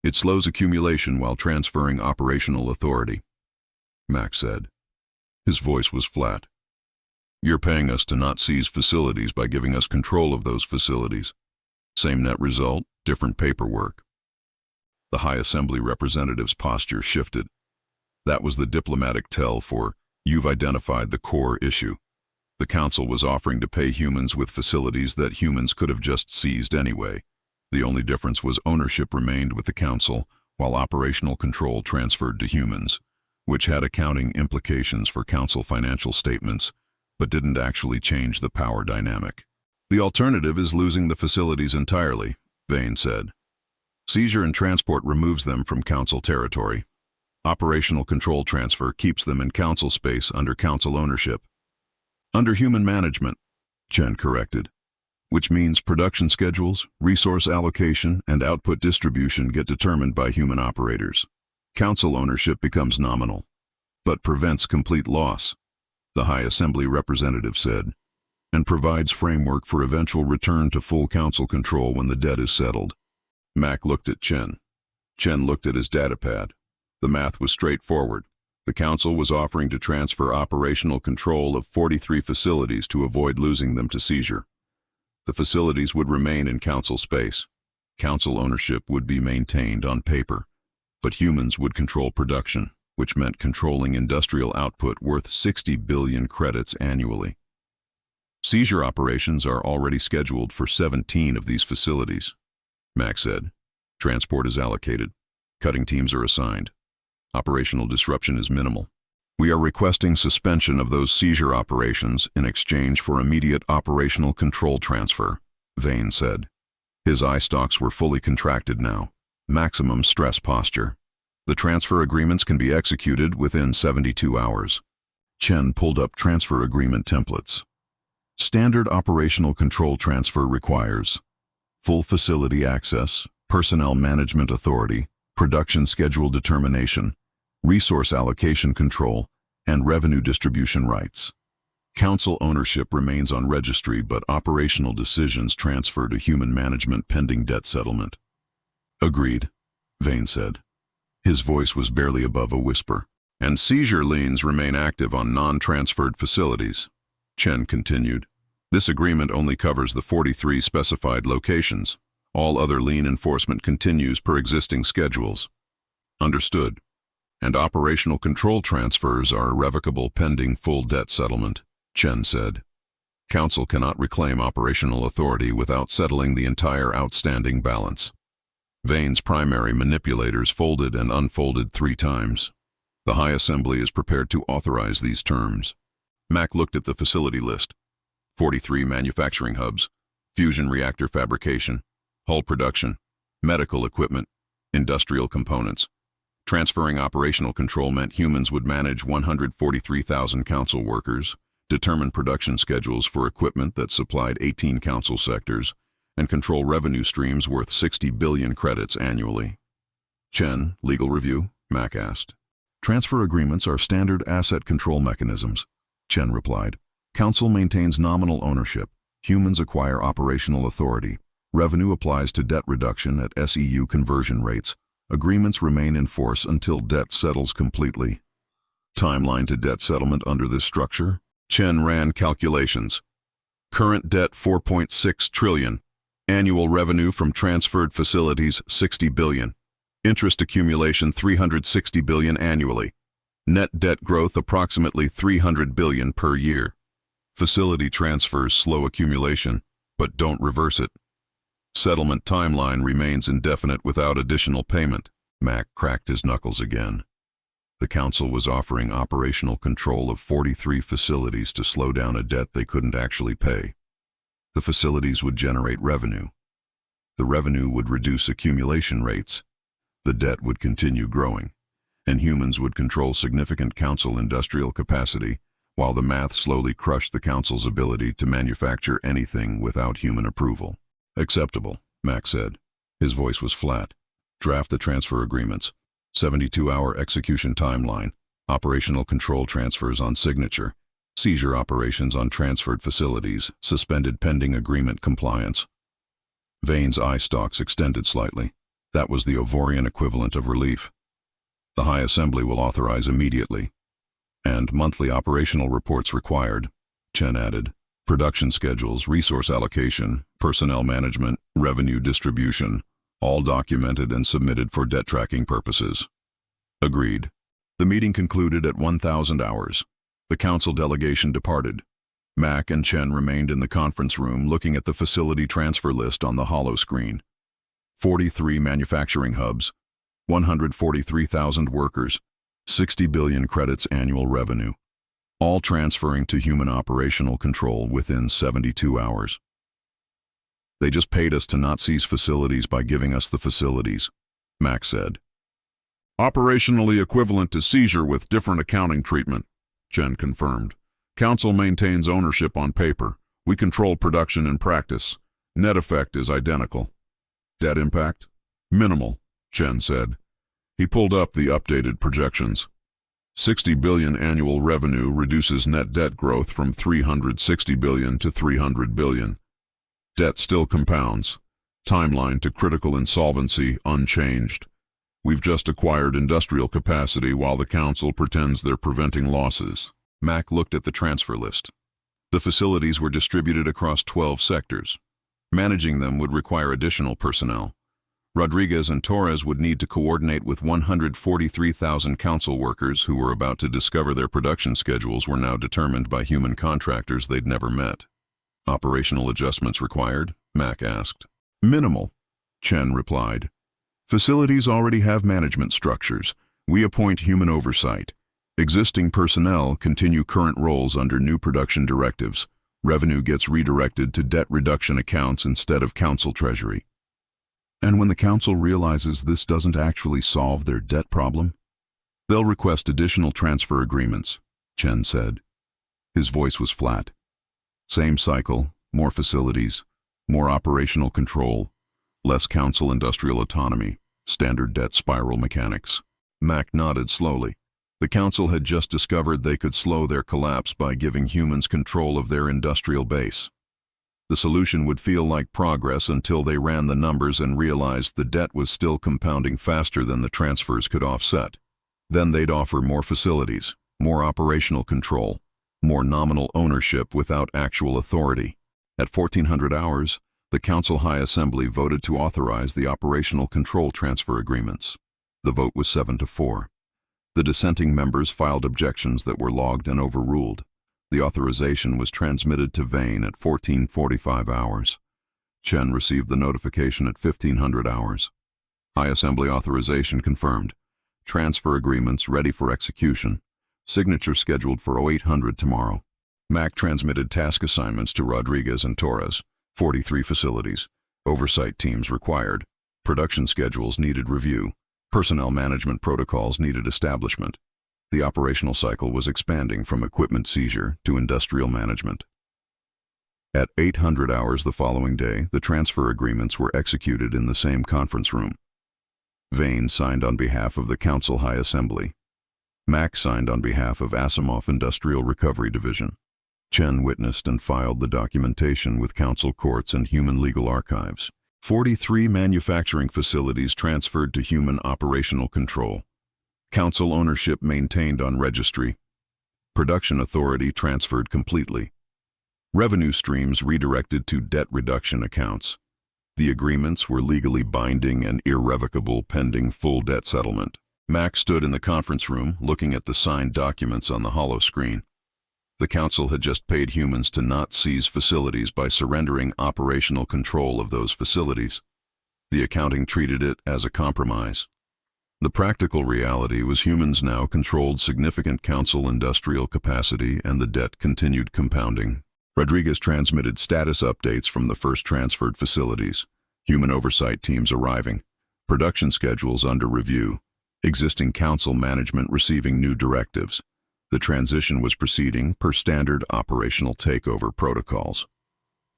It slows accumulation while transferring operational authority, Mack said. His voice was flat. You're paying us to not seize facilities by giving us control of those facilities. Same net result, different paperwork. The High Assembly representative's posture shifted. That was the diplomatic tell for, you've identified the core issue. The Council was offering to pay humans with facilities that humans could have just seized anyway. The only difference was ownership remained with the Council, while operational control transferred to humans, which had accounting implications for Council financial statements, but didn't actually change the power dynamic. The alternative is losing the facilities entirely, Vane said. Seizure and transport removes them from Council territory. Operational control transfer keeps them in Council space under Council ownership. Under human management, Chen corrected, which means production schedules, resource allocation, and output distribution get determined by human operators. Council ownership becomes nominal, but prevents complete loss, the High Assembly representative said. and provides framework for eventual return to full council control when the debt is settled. Mack looked at Chen. Chen looked at his datapad. The math was straightforward. The council was offering to transfer operational control of 43 facilities to avoid losing them to seizure. The facilities would remain in council space. Council ownership would be maintained on paper, but humans would control production, which meant controlling industrial output worth 60 billion credits annually. Seizure operations are already scheduled for 17 of these facilities, Mack said. Transport is allocated. Cutting teams are assigned. Operational disruption is minimal. We are requesting suspension of those seizure operations in exchange for immediate operational control transfer, Vane said. His eye stalks were fully contracted now. Maximum stress posture. The transfer agreements can be executed within 72 hours. Chen pulled up transfer agreement templates. Standard operational control transfer requires full facility access, personnel management authority, production schedule determination, resource allocation control, and revenue distribution rights. Council ownership remains on registry, but operational decisions transfer to human management pending debt settlement. Agreed, Vane said. His voice was barely above a whisper. And seizure liens remain active on non-transferred facilities. Chen continued. This agreement only covers the 43 specified locations. All other lien enforcement continues per existing schedules. Understood. And operational control transfers are irrevocable pending full debt settlement, Chen said. Council cannot reclaim operational authority without settling the entire outstanding balance. Vane's primary manipulators folded and unfolded 3 times. The High Assembly is prepared to authorize these terms. Mack looked at the facility list. 43 manufacturing hubs, fusion reactor fabrication, hull production, medical equipment, industrial components. Transferring operational control meant humans would manage 143,000 council workers, determine production schedules for equipment that supplied 18 council sectors, and control revenue streams worth 60 billion credits annually. Chen, legal review? Mack asked. Transfer agreements are standard asset control mechanisms, Chen replied. Council maintains nominal ownership. Humans acquire operational authority. Revenue applies to debt reduction at SEU conversion rates. Agreements remain in force until debt settles completely. Timeline to debt settlement under this structure? Chen ran calculations. Current debt 4.6 trillion. Annual revenue from transferred facilities 60 billion. Interest accumulation 360 billion annually. Net debt growth approximately 300 billion per year. Facility transfers slow accumulation, but don't reverse it. Settlement timeline remains indefinite without additional payment. Mack cracked his knuckles again. The council was offering operational control of 43 facilities to slow down a debt they couldn't actually pay. The facilities would generate revenue. The revenue would reduce accumulation rates. The debt would continue growing, and humans would control significant council industrial capacity, while the math slowly crushed the council's ability to manufacture anything without human approval. Acceptable, Mack said. His voice was flat. Draft the transfer agreements. 72-hour execution timeline. Operational control transfers on signature. Seizure operations on transferred facilities, suspended pending agreement compliance. Vane's eye stalks extended slightly. That was the Ovorian equivalent of relief. The High Assembly will authorize immediately. And monthly operational reports required, Chen added. Production schedules, resource allocation, personnel management, revenue distribution, all documented and submitted for debt tracking purposes. Agreed. The meeting concluded at 1,000 hours. The council delegation departed. Mack and Chen remained in the conference room looking at the facility transfer list on the holo screen. 43 manufacturing hubs, 143,000 workers, 60 billion credits annual revenue, all transferring to human operational control within 72 hours. They just paid us to not seize facilities by giving us the facilities, Mack said. Operationally equivalent to seizure with different accounting treatment, Chen confirmed. Council maintains ownership on paper. We control production in practice. Net effect is identical. Debt impact? Minimal, Chen said. He pulled up the updated projections. $60 billion annual revenue reduces net debt growth from $360 billion to $300 billion. Debt still compounds. Timeline to critical insolvency unchanged. We've just acquired industrial capacity while the council pretends they're preventing losses. Mack looked at the transfer list. The facilities were distributed across 12 sectors. Managing them would require additional personnel. Rodriguez and Torres would need to coordinate with 143,000 council workers who were about to discover their production schedules were now determined by human contractors they'd never met. Operational adjustments required? Mack asked. Minimal, Chen replied. Facilities already have management structures. We appoint human oversight. Existing personnel continue current roles under new production directives. Revenue gets redirected to debt reduction accounts instead of council treasury. And when the council realizes this doesn't actually solve their debt problem, they'll request additional transfer agreements, Chen said. His voice was flat. Same cycle, more facilities, more operational control, less council industrial autonomy, standard debt spiral mechanics. Mack nodded slowly. The council had just discovered they could slow their collapse by giving humans control of their industrial base. The solution would feel like progress until they ran the numbers and realized the debt was still compounding faster than the transfers could offset. Then they'd offer more facilities, more operational control, more nominal ownership without actual authority. At 1400 hours, the Council High Assembly voted to authorize the operational control transfer agreements. The vote was 7-4. The dissenting members filed objections that were logged and overruled. The authorization was transmitted to Vane at 1445 hours. Chen received the notification at 1500 hours. High Assembly authorization confirmed. Transfer agreements ready for execution. Signature scheduled for 0800 tomorrow. Mack transmitted task assignments to Rodriguez and Torres. 43 facilities. Oversight teams required. Production schedules needed review. Personnel management protocols needed establishment. The operational cycle was expanding from equipment seizure to industrial management. At 800 hours the following day, the transfer agreements were executed in the same conference room. Vane signed on behalf of the Council High Assembly. Mack signed on behalf of Asimov Industrial Recovery Division. Chen witnessed and filed the documentation with council courts and human legal archives. 43 manufacturing facilities transferred to human operational control. Council ownership maintained on registry. Production authority transferred completely. Revenue streams redirected to debt reduction accounts. The agreements were legally binding and irrevocable pending full debt settlement. Mack stood in the conference room looking at the signed documents on the holo screen. The council had just paid humans to not seize facilities by surrendering operational control of those facilities. The accounting treated it as a compromise. The practical reality was humans now controlled significant council industrial capacity and the debt continued compounding. Rodriguez transmitted status updates from the first transferred facilities. Human oversight teams arriving. Production schedules under review. Existing council management receiving new directives. The transition was proceeding per standard operational takeover protocols.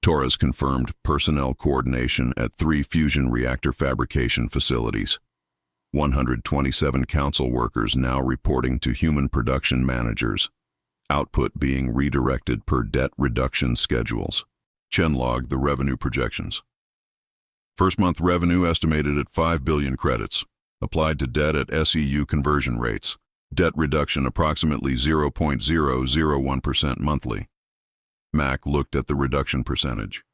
Torres confirmed personnel coordination at 3 fusion reactor fabrication facilities. 127 council workers now reporting to human production managers. Output being redirected per debt reduction schedules. Chen logged the revenue projections. First month revenue estimated at 5 billion credits. Applied to debt at SEU conversion rates. Debt reduction approximately 0.001% monthly. Mack looked at the reduction percentage.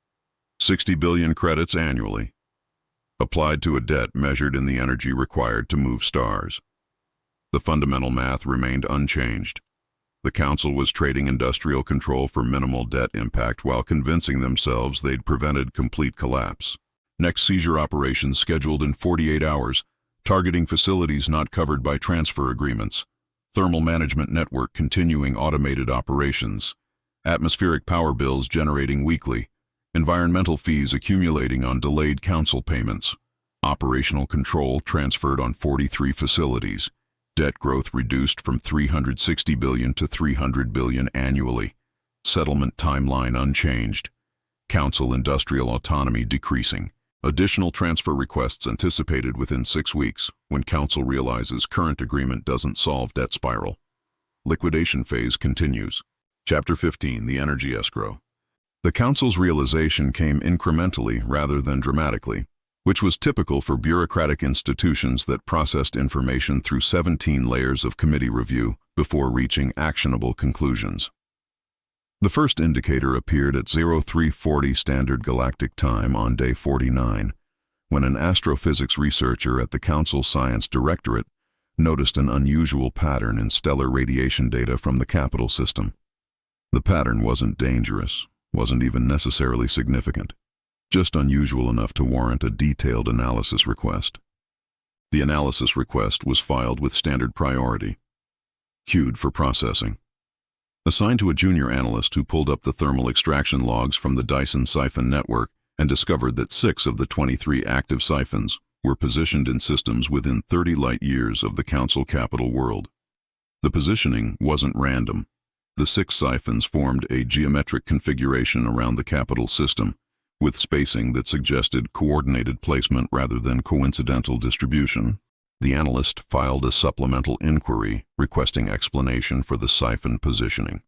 60 billion credits annually. Applied to a debt measured in the energy required to move stars. The fundamental math remained unchanged. The council was trading industrial control for minimal debt impact while convincing themselves they'd prevented complete collapse. Next seizure operations scheduled in 48 hours, targeting facilities not covered by transfer agreements. Thermal management network continuing automated operations. Atmospheric power bills generating weekly. Environmental fees accumulating on delayed council payments. Operational control transferred on 43 facilities. Debt growth reduced from 360 billion to 300 billion annually. Settlement timeline unchanged. Council industrial autonomy decreasing. Additional transfer requests anticipated within 6 weeks when council realizes current agreement doesn't solve debt spiral. Liquidation phase continues. Chapter 15, the Energy Escrow. The Council's realization came incrementally rather than dramatically, which was typical for bureaucratic institutions that processed information through 17 layers of committee review before reaching actionable conclusions. The first indicator appeared at 0340 Standard Galactic Time on day 49, when an astrophysics researcher at the Council Science Directorate noticed an unusual pattern in stellar radiation data from the capital system. The pattern wasn't dangerous, wasn't even necessarily significant, just unusual enough to warrant a detailed analysis request. The analysis request was filed with standard priority, queued for processing. Assigned to a junior analyst who pulled up the thermal extraction logs from the Dyson siphon network and discovered that 6 of the 23 active siphons were positioned in systems within 30 light-years of the Council capital world. The positioning wasn't random. The 6 siphons formed a geometric configuration around the capital system, with spacing that suggested coordinated placement rather than coincidental distribution. The analyst filed a supplemental inquiry requesting explanation for the siphon positioning.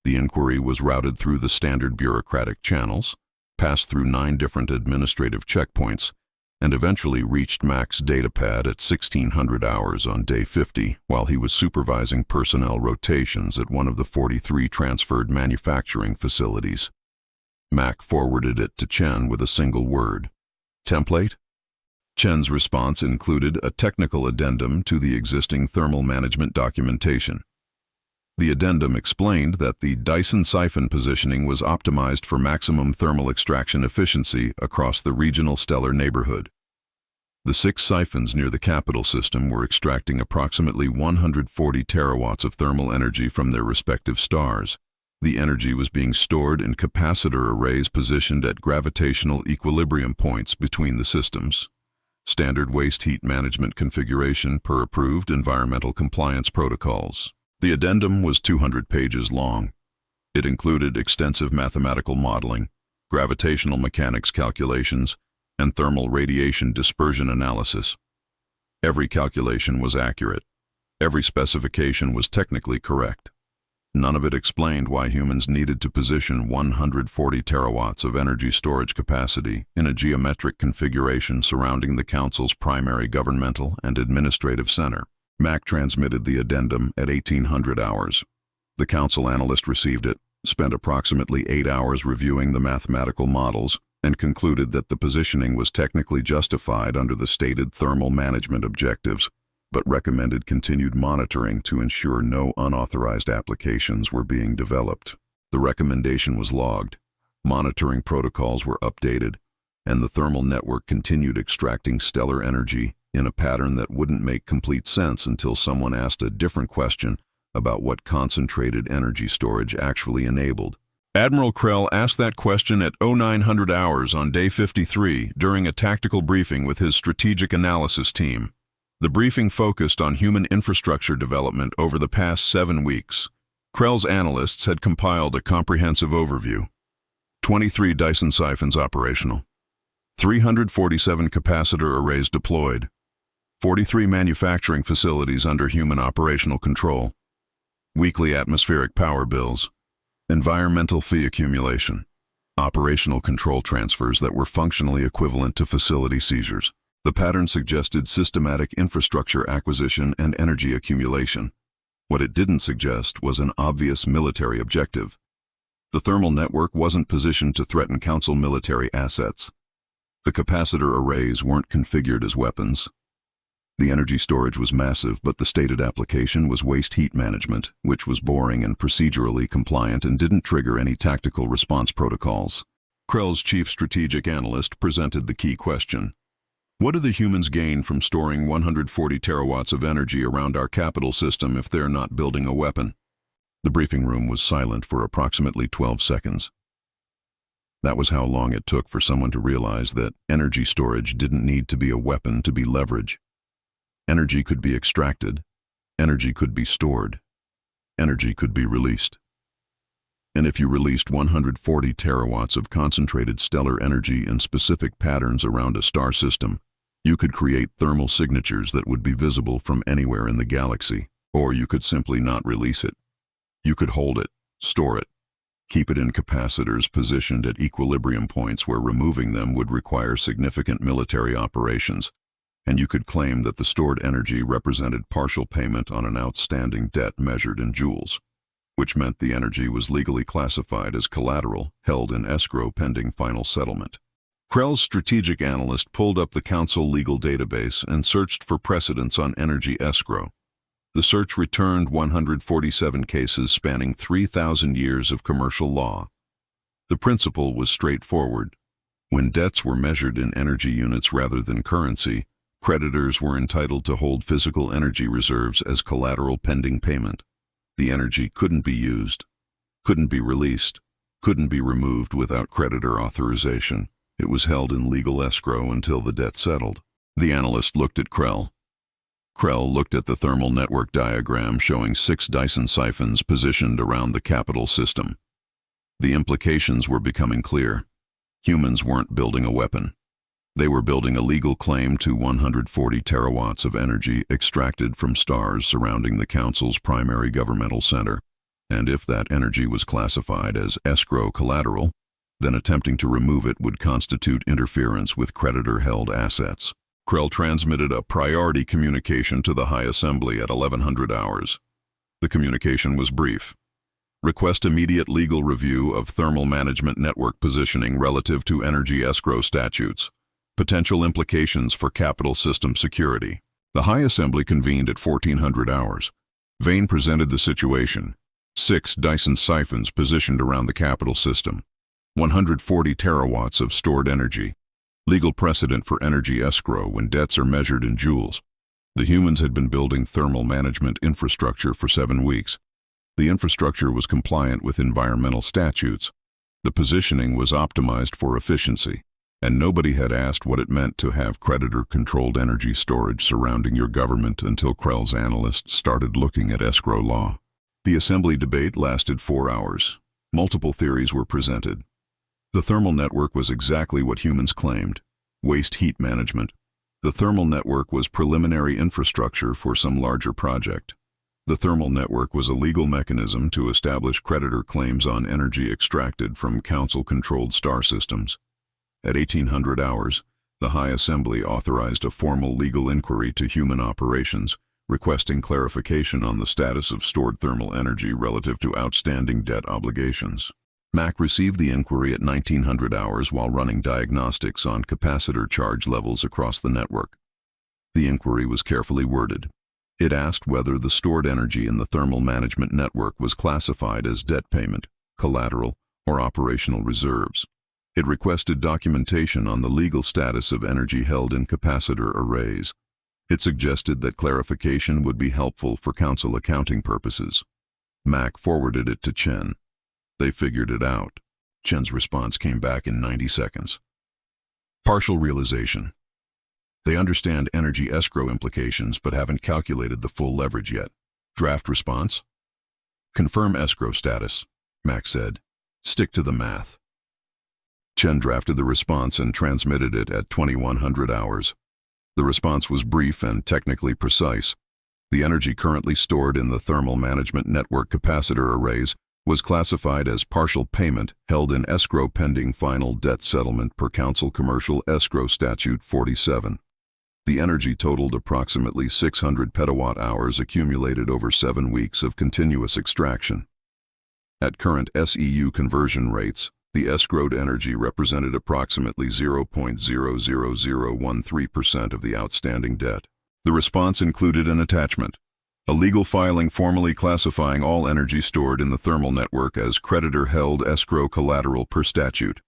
The inquiry was routed through the standard bureaucratic channels, passed through 9 different administrative checkpoints, and eventually reached Mack's datapad at 1600 hours on day 50 while he was supervising personnel rotations at one of the 43 transferred manufacturing facilities. Mack forwarded it to Chen with a single word: template? Chen's response included a technical addendum to the existing thermal management documentation. The addendum explained that the Dyson siphon positioning was optimized for maximum thermal extraction efficiency across the regional stellar neighborhood. The 6 siphons near the capital system were extracting approximately 140 terawatts of thermal energy from their respective stars. The energy was being stored in capacitor arrays positioned at gravitational equilibrium points between the systems. Standard waste heat management configuration per approved environmental compliance protocols. The addendum was 200 pages long. It included extensive mathematical modeling, gravitational mechanics calculations, and thermal radiation dispersion analysis. Every calculation was accurate. Every specification was technically correct. None of it explained why humans needed to position 140 terawatts of energy storage capacity in a geometric configuration surrounding the Council's primary governmental and administrative center. Mack transmitted the addendum at 1800 hours. The Council analyst received it, spent approximately 8 hours reviewing the mathematical models, and concluded that the positioning was technically justified under the stated thermal management objectives, but recommended continued monitoring to ensure no unauthorized applications were being developed. The recommendation was logged, monitoring protocols were updated, and the thermal network continued extracting stellar energy in a pattern that wouldn't make complete sense until someone asked a different question about what concentrated energy storage actually enabled. Admiral Krell asked that question at 0900 hours on day 53 during a tactical briefing with his strategic analysis team. The briefing focused on human infrastructure development over the past 7 weeks. Krell's analysts had compiled a comprehensive overview. 23 Dyson siphons operational. 347 capacitor arrays deployed. 43 manufacturing facilities under human operational control. Weekly atmospheric power bills. Environmental fee accumulation. Operational control transfers that were functionally equivalent to facility seizures. The pattern suggested systematic infrastructure acquisition and energy accumulation. What it didn't suggest was an obvious military objective. The thermal network wasn't positioned to threaten Council military assets. The capacitor arrays weren't configured as weapons. The energy storage was massive, but the stated application was waste heat management, which was boring and procedurally compliant and didn't trigger any tactical response protocols. Krell's chief strategic analyst presented the key question. What do the humans gain from storing 140 terawatts of energy around our capital system if they're not building a weapon? The briefing room was silent for approximately 12 seconds. That was how long it took for someone to realize that energy storage didn't need to be a weapon to be leverage. Energy could be extracted. Energy could be stored. Energy could be released. And if you released 140 terawatts of concentrated stellar energy in specific patterns around a star system, you could create thermal signatures that would be visible from anywhere in the galaxy. Or you could simply not release it. You could hold it, store it, keep it in capacitors positioned at equilibrium points where removing them would require significant military operations, and you could claim that the stored energy represented partial payment on an outstanding debt measured in joules, which meant the energy was legally classified as collateral held in escrow pending final settlement. Krell's strategic analyst pulled up the council legal database and searched for precedents on energy escrow. The search returned 147 cases spanning 3,000 years of commercial law. The principle was straightforward. When debts were measured in energy units rather than currency, creditors were entitled to hold physical energy reserves as collateral pending payment. The energy couldn't be used, couldn't be released, couldn't be removed without creditor authorization. It was held in legal escrow until the debt settled. The analyst looked at Krell. Krell looked at the thermal network diagram showing 6 Dyson siphons positioned around the capital system. The implications were becoming clear. Humans weren't building a weapon. They were building a legal claim to 140 terawatts of energy extracted from stars surrounding the council's primary governmental center. And if that energy was classified as escrow collateral, then attempting to remove it would constitute interference with creditor-held assets. Krell transmitted a priority communication to the High Assembly at 1100 hours. The communication was brief. Request immediate legal review of thermal management network positioning relative to energy escrow statutes. Potential implications for capital system security. The High Assembly convened at 1400 hours. Vane presented the situation. 6 Dyson siphons positioned around the capital system. 140 terawatts of stored energy. Legal precedent for energy escrow when debts are measured in joules. The humans had been building thermal management infrastructure for 7 weeks. The infrastructure was compliant with environmental statutes. The positioning was optimized for efficiency, and nobody had asked what it meant to have creditor-controlled energy storage surrounding your government until Krell's analysts started looking at escrow law. The assembly debate lasted 4 hours. Multiple theories were presented. The thermal network was exactly what humans claimed: waste heat management. The thermal network was preliminary infrastructure for some larger project. The thermal network was a legal mechanism to establish creditor claims on energy extracted from council-controlled star systems. At 1800 hours, the High Assembly authorized a formal legal inquiry to human operations, requesting clarification on the status of stored thermal energy relative to outstanding debt obligations. Mack received the inquiry at 1900 hours while running diagnostics on capacitor charge levels across the network. The inquiry was carefully worded. It asked whether the stored energy in the thermal management network was classified as debt payment, collateral, or operational reserves. It requested documentation on the legal status of energy held in capacitor arrays. It suggested that clarification would be helpful for council accounting purposes. Mack forwarded it to Chen. They figured it out. Chen's response came back in 90 seconds. Partial realization. They understand energy escrow implications but haven't calculated the full leverage yet. Draft response? Confirm escrow status, Mack said. Stick to the math. Chen drafted the response and transmitted it at 2100 hours. The response was brief and technically precise. The energy currently stored in the thermal management network capacitor arrays was classified as partial payment held in escrow pending final debt settlement per Council Commercial Escrow Statute 47. The energy totaled approximately 600 petawatt-hours accumulated over 7 weeks of continuous extraction. At current SEU conversion rates, the escrowed energy represented approximately 0.00013% of the outstanding debt. The response included an attachment, a legal filing formally classifying all energy stored in the thermal network as creditor-held escrow collateral per statute.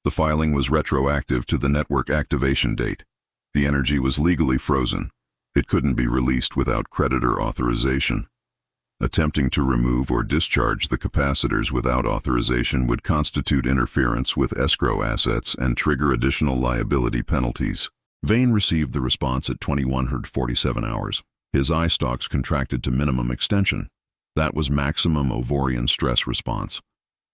The filing was retroactive to the network activation date. The energy was legally frozen. It couldn't be released without creditor authorization. Attempting to remove or discharge the capacitors without authorization would constitute interference with escrow assets and trigger additional liability penalties. Vane received the response at 2147 hours. His eye stalks contracted to minimum extension. That was maximum ovarian stress response.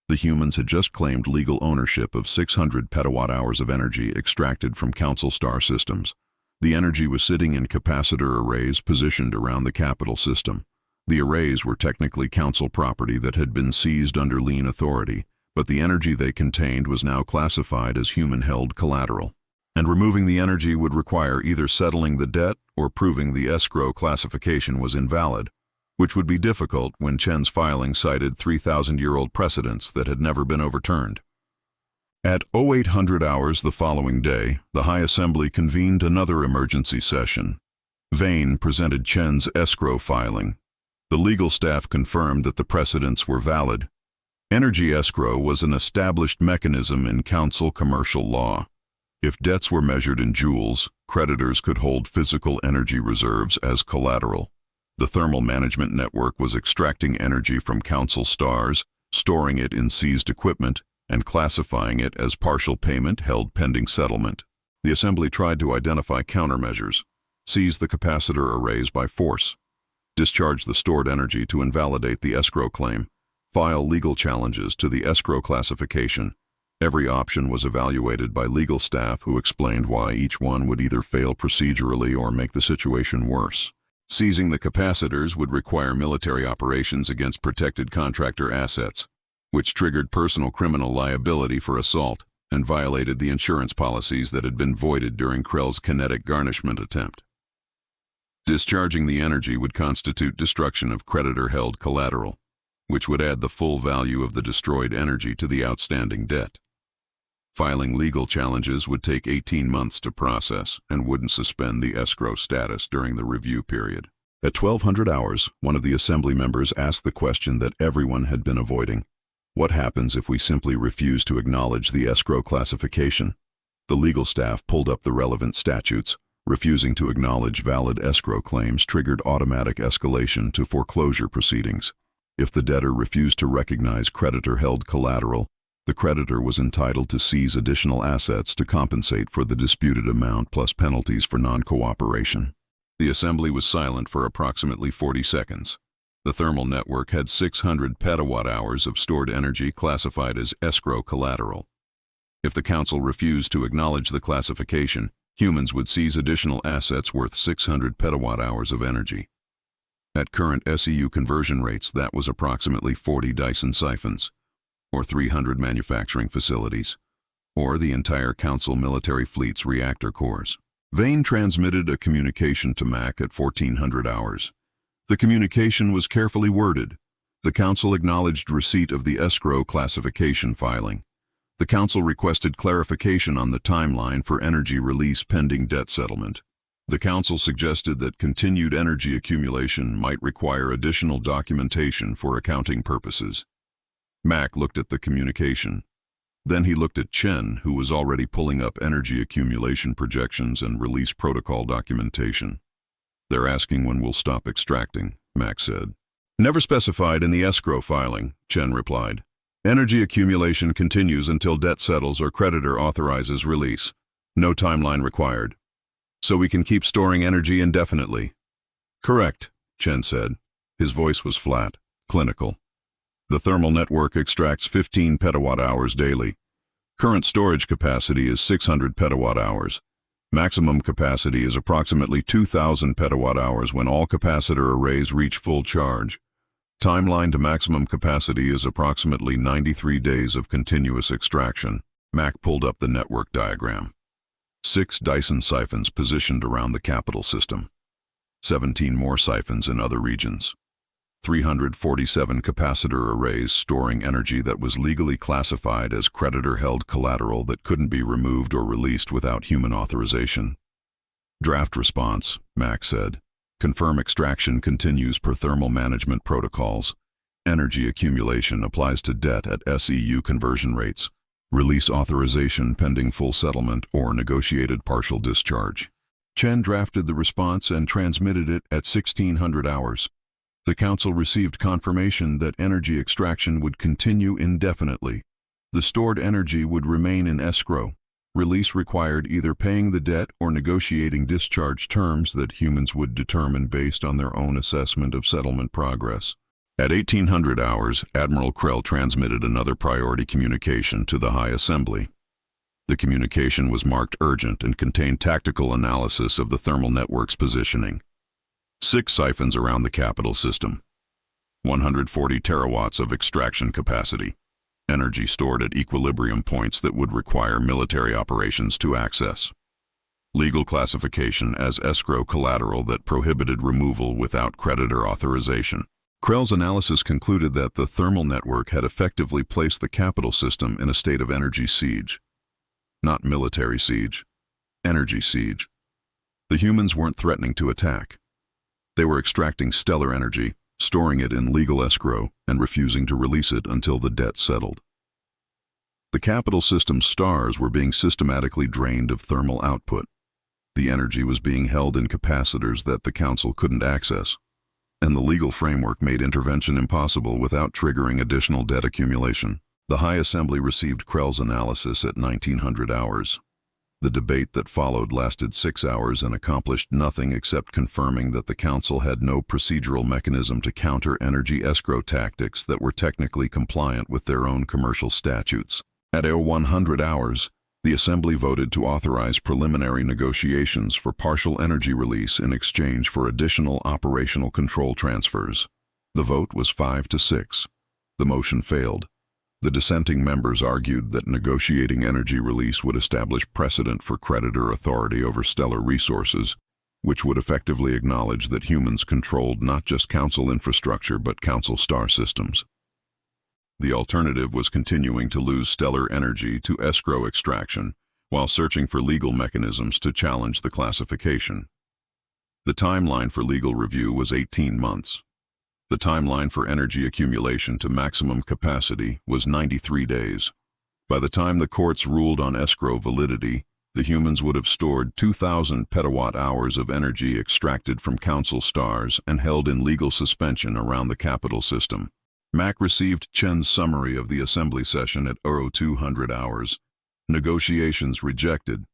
The humans had just claimed legal ownership of 600 petawatt-hours of energy extracted from council star systems. The energy was sitting in capacitor arrays positioned around the capital system. The arrays were technically council property that had been seized under lien authority, but the energy they contained was now classified as human-held collateral. And removing the energy would require either settling the debt or proving the escrow classification was invalid, which would be difficult when Chen's filing cited 3,000-year-old precedents that had never been overturned. At 0800 hours the following day, the High Assembly convened another emergency session. Vane presented Chen's escrow filing. The legal staff confirmed that the precedents were valid. Energy escrow was an established mechanism in council commercial law. If debts were measured in joules, creditors could hold physical energy reserves as collateral. The thermal management network was extracting energy from council stars, storing it in seized equipment, and classifying it as partial payment held pending settlement. The Assembly tried to identify countermeasures, seize the capacitor arrays by force, discharge the stored energy to invalidate the escrow claim, file legal challenges to the escrow classification. Every option was evaluated by legal staff who explained why each one would either fail procedurally or make the situation worse. Seizing the capacitors would require military operations against protected contractor assets, which triggered personal criminal liability for assault and violated the insurance policies that had been voided during Krell's kinetic garnishment attempt. Discharging the energy would constitute destruction of creditor-held collateral, which would add the full value of the destroyed energy to the outstanding debt. Filing legal challenges would take 18 months to process and wouldn't suspend the escrow status during the review period. At 1200 hours, one of the Assembly members asked the question that everyone had been avoiding. What happens if we simply refuse to acknowledge the escrow classification? The legal staff pulled up the relevant statutes. Refusing to acknowledge valid escrow claims triggered automatic escalation to foreclosure proceedings. If the debtor refused to recognize creditor-held collateral, the creditor was entitled to seize additional assets to compensate for the disputed amount plus penalties for non-cooperation. The Assembly was silent for approximately 40 seconds. The thermal network had 600 petawatt-hours of stored energy classified as escrow collateral. If the Council refused to acknowledge the classification, humans would seize additional assets worth 600 petawatt-hours of energy. At current SEU conversion rates, that was approximately 40 Dyson siphons, or 300 manufacturing facilities, or the entire Council military fleet's reactor cores. Vane transmitted a communication to Mack at 1400 hours. The communication was carefully worded. The Council acknowledged receipt of the escrow classification filing. The Council requested clarification on the timeline for energy release pending debt settlement. The Council suggested that continued energy accumulation might require additional documentation for accounting purposes. Mack looked at the communication. Then he looked at Chen, who was already pulling up energy accumulation projections and release protocol documentation. "They're asking when we'll stop extracting," Mack said. "Never specified in the escrow filing," Chen replied. "Energy accumulation continues until debt settles or creditor authorizes release. No timeline required. So we can keep storing energy indefinitely." "Correct," Chen said. His voice was flat, clinical. "The thermal network extracts 15 petawatt-hours daily. Current storage capacity is 600 petawatt-hours. Maximum capacity is approximately 2,000 petawatt-hours when all capacitor arrays reach full charge. Timeline to maximum capacity is approximately 93 days of continuous extraction." Mack pulled up the network diagram. 6 Dyson siphons positioned around the capital system. 17 more siphons in other regions. 347 capacitor arrays storing energy that was legally classified as creditor-held collateral that couldn't be removed or released without human authorization. "Draft response," Mack said. "Confirm extraction continues per thermal management protocols. Energy accumulation applies to debt at SEU conversion rates. Release authorization pending full settlement or negotiated partial discharge." Chen drafted the response and transmitted it at 1600 hours. The Council received confirmation that energy extraction would continue indefinitely. The stored energy would remain in escrow. Release required either paying the debt or negotiating discharge terms that humans would determine based on their own assessment of settlement progress. At 1800 hours, Admiral Krell transmitted another priority communication to the High Assembly. The communication was marked urgent and contained tactical analysis of the thermal network's positioning. 6 siphons around the capital system. 140 terawatts of extraction capacity, energy stored at equilibrium points that would require military operations to access. Legal classification as escrow collateral that prohibited removal without creditor authorization. Krell's analysis concluded that the thermal network had effectively placed the capital system in a state of energy siege. Not military siege, energy siege. The humans weren't threatening to attack. They were extracting stellar energy, storing it in legal escrow, and refusing to release it until the debt settled. The capital system's stars were being systematically drained of thermal output. The energy was being held in capacitors that the council couldn't access, and the legal framework made intervention impossible without triggering additional debt accumulation. The High Assembly received Krell's analysis at 1900 hours. The debate that followed lasted 6 hours and accomplished nothing except confirming that the council had no procedural mechanism to counter energy escrow tactics that were technically compliant with their own commercial statutes. At 100 hours, the Assembly voted to authorize preliminary negotiations for partial energy release in exchange for additional operational control transfers. The vote was 5-6. The motion failed. The dissenting members argued that negotiating energy release would establish precedent for creditor authority over stellar resources, which would effectively acknowledge that humans controlled not just council infrastructure but council star systems. The alternative was continuing to lose stellar energy to escrow extraction while searching for legal mechanisms to challenge the classification. The timeline for legal review was 18 months. The timeline for energy accumulation to maximum capacity was 93 days. By the time the courts ruled on escrow validity, the humans would have stored 2,000 petawatt-hours of energy extracted from council stars and held in legal suspension around the capital system. Mack received Chen's summary of the assembly session at 200 hours. Negotiations rejected.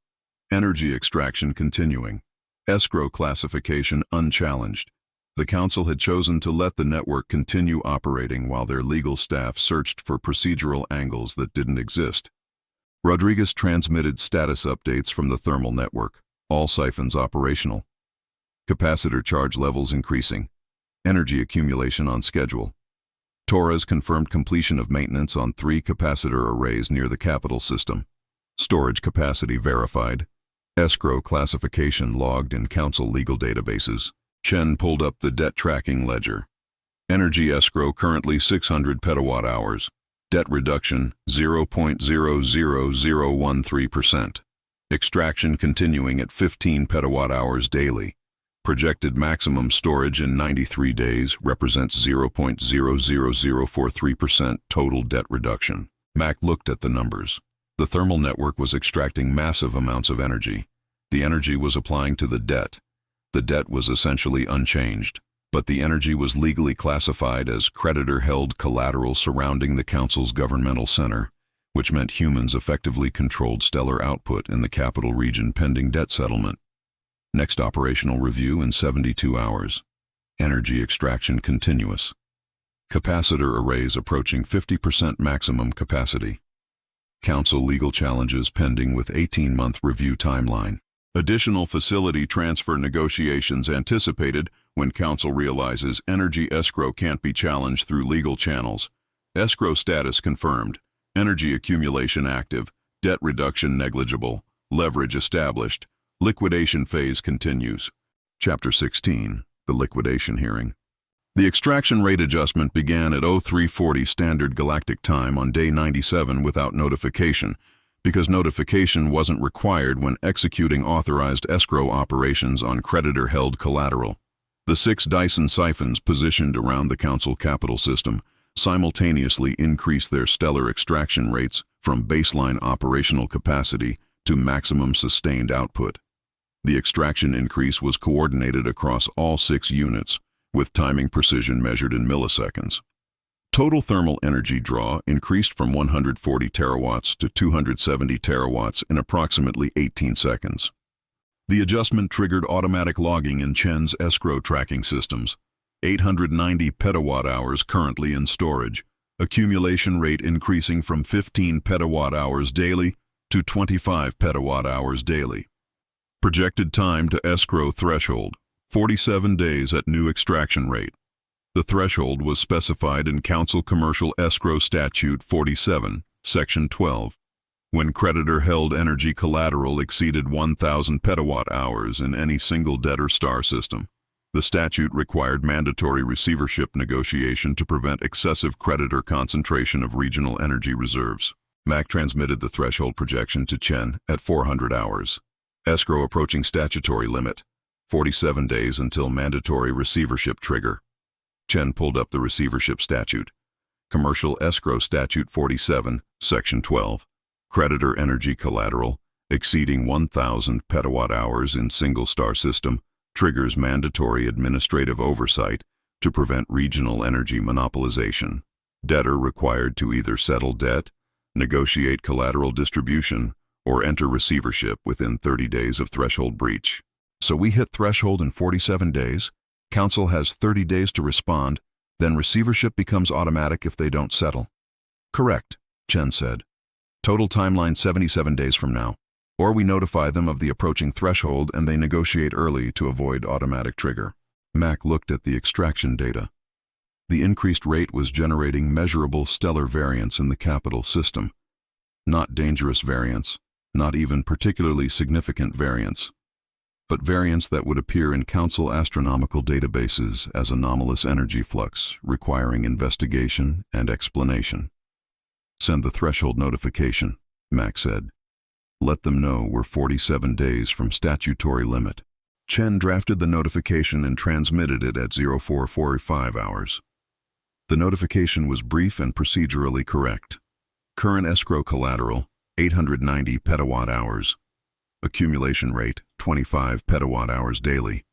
Energy extraction continuing. Escrow classification unchallenged. The council had chosen to let the network continue operating while their legal staff searched for procedural angles that didn't exist. Rodriguez transmitted status updates from the thermal network. All siphons operational. Capacitor charge levels increasing. Energy accumulation on schedule. Torres confirmed completion of maintenance on 3 capacitor arrays near the capital system. Storage capacity verified. Escrow classification logged in council legal databases. Chen pulled up the debt tracking ledger. Energy escrow currently 600 petawatt-hours. Debt reduction 0.00013%. Extraction continuing at 15 petawatt-hours daily. Projected maximum storage in 93 days represents 0.00043% total debt reduction. Mack looked at the numbers. The thermal network was extracting massive amounts of energy. The energy was applying to the debt. The debt was essentially unchanged, but the energy was legally classified as creditor-held collateral surrounding the council's governmental center, which meant humans effectively controlled stellar output in the capital region pending debt settlement. Next operational review in 72 hours. Energy extraction continuous. Capacitor arrays approaching 50% maximum capacity. Council legal challenges pending with 18-month review timeline. Additional facility transfer negotiations anticipated when council realizes energy escrow can't be challenged through legal channels. Escrow status confirmed. Energy accumulation active. Debt reduction negligible. Leverage established. Liquidation phase continues. Chapter 16. The liquidation hearing. The extraction rate adjustment began at 0340 Standard Galactic Time on day 97 without notification, because notification wasn't required when executing authorized escrow operations on creditor-held collateral. The 6 Dyson siphons positioned around the council capital system simultaneously increased their stellar extraction rates from baseline operational capacity to maximum sustained output. The extraction increase was coordinated across all 6 units, with timing precision measured in milliseconds. Total thermal energy draw increased from 140 terawatts to 270 terawatts in approximately 18 seconds. The adjustment triggered automatic logging in Chen's escrow tracking systems. 890 petawatt-hours currently in storage, accumulation rate increasing from 15 petawatt-hours daily to 25 petawatt-hours daily. Projected time to escrow threshold, 47 days at new extraction rate. The The threshold was specified in Council Commercial Escrow Statute 47, Section 12. When creditor held energy collateral exceeded 1,000 petawatt-hours in any single debtor star system, the statute required mandatory receivership negotiation to prevent excessive creditor concentration of regional energy reserves. Mack transmitted the threshold projection to Chen at 400 hours. Escrow approaching statutory limit, 47 days until mandatory receivership trigger. Chen pulled up the receivership statute. Commercial Escrow Statute 47, Section 12. Creditor energy collateral exceeding 1,000 petawatt-hours in single-star system triggers mandatory administrative oversight to prevent regional energy monopolization. Debtor required to either settle debt, negotiate collateral distribution, or enter receivership within 30 days of threshold breach. So we hit threshold in 47 days. Council has 30 days to respond, then receivership becomes automatic if they don't settle. Correct, Chen said. Total timeline 77 days from now. Or we notify them of the approaching threshold and they negotiate early to avoid automatic trigger. Mack looked at the extraction data. The increased rate was generating measurable stellar variance in the capital system. Not dangerous variance, not even particularly significant variance, but variance that would appear in council astronomical databases as anomalous energy flux requiring investigation and explanation. Send the threshold notification, Mack said. Let them know we're 47 days from statutory limit. Chen drafted the notification and transmitted it at 0445 hours. The notification was brief and procedurally correct. Current escrow collateral, 890 petawatt-hours. Accumulation rate, 25 petawatt-hours daily.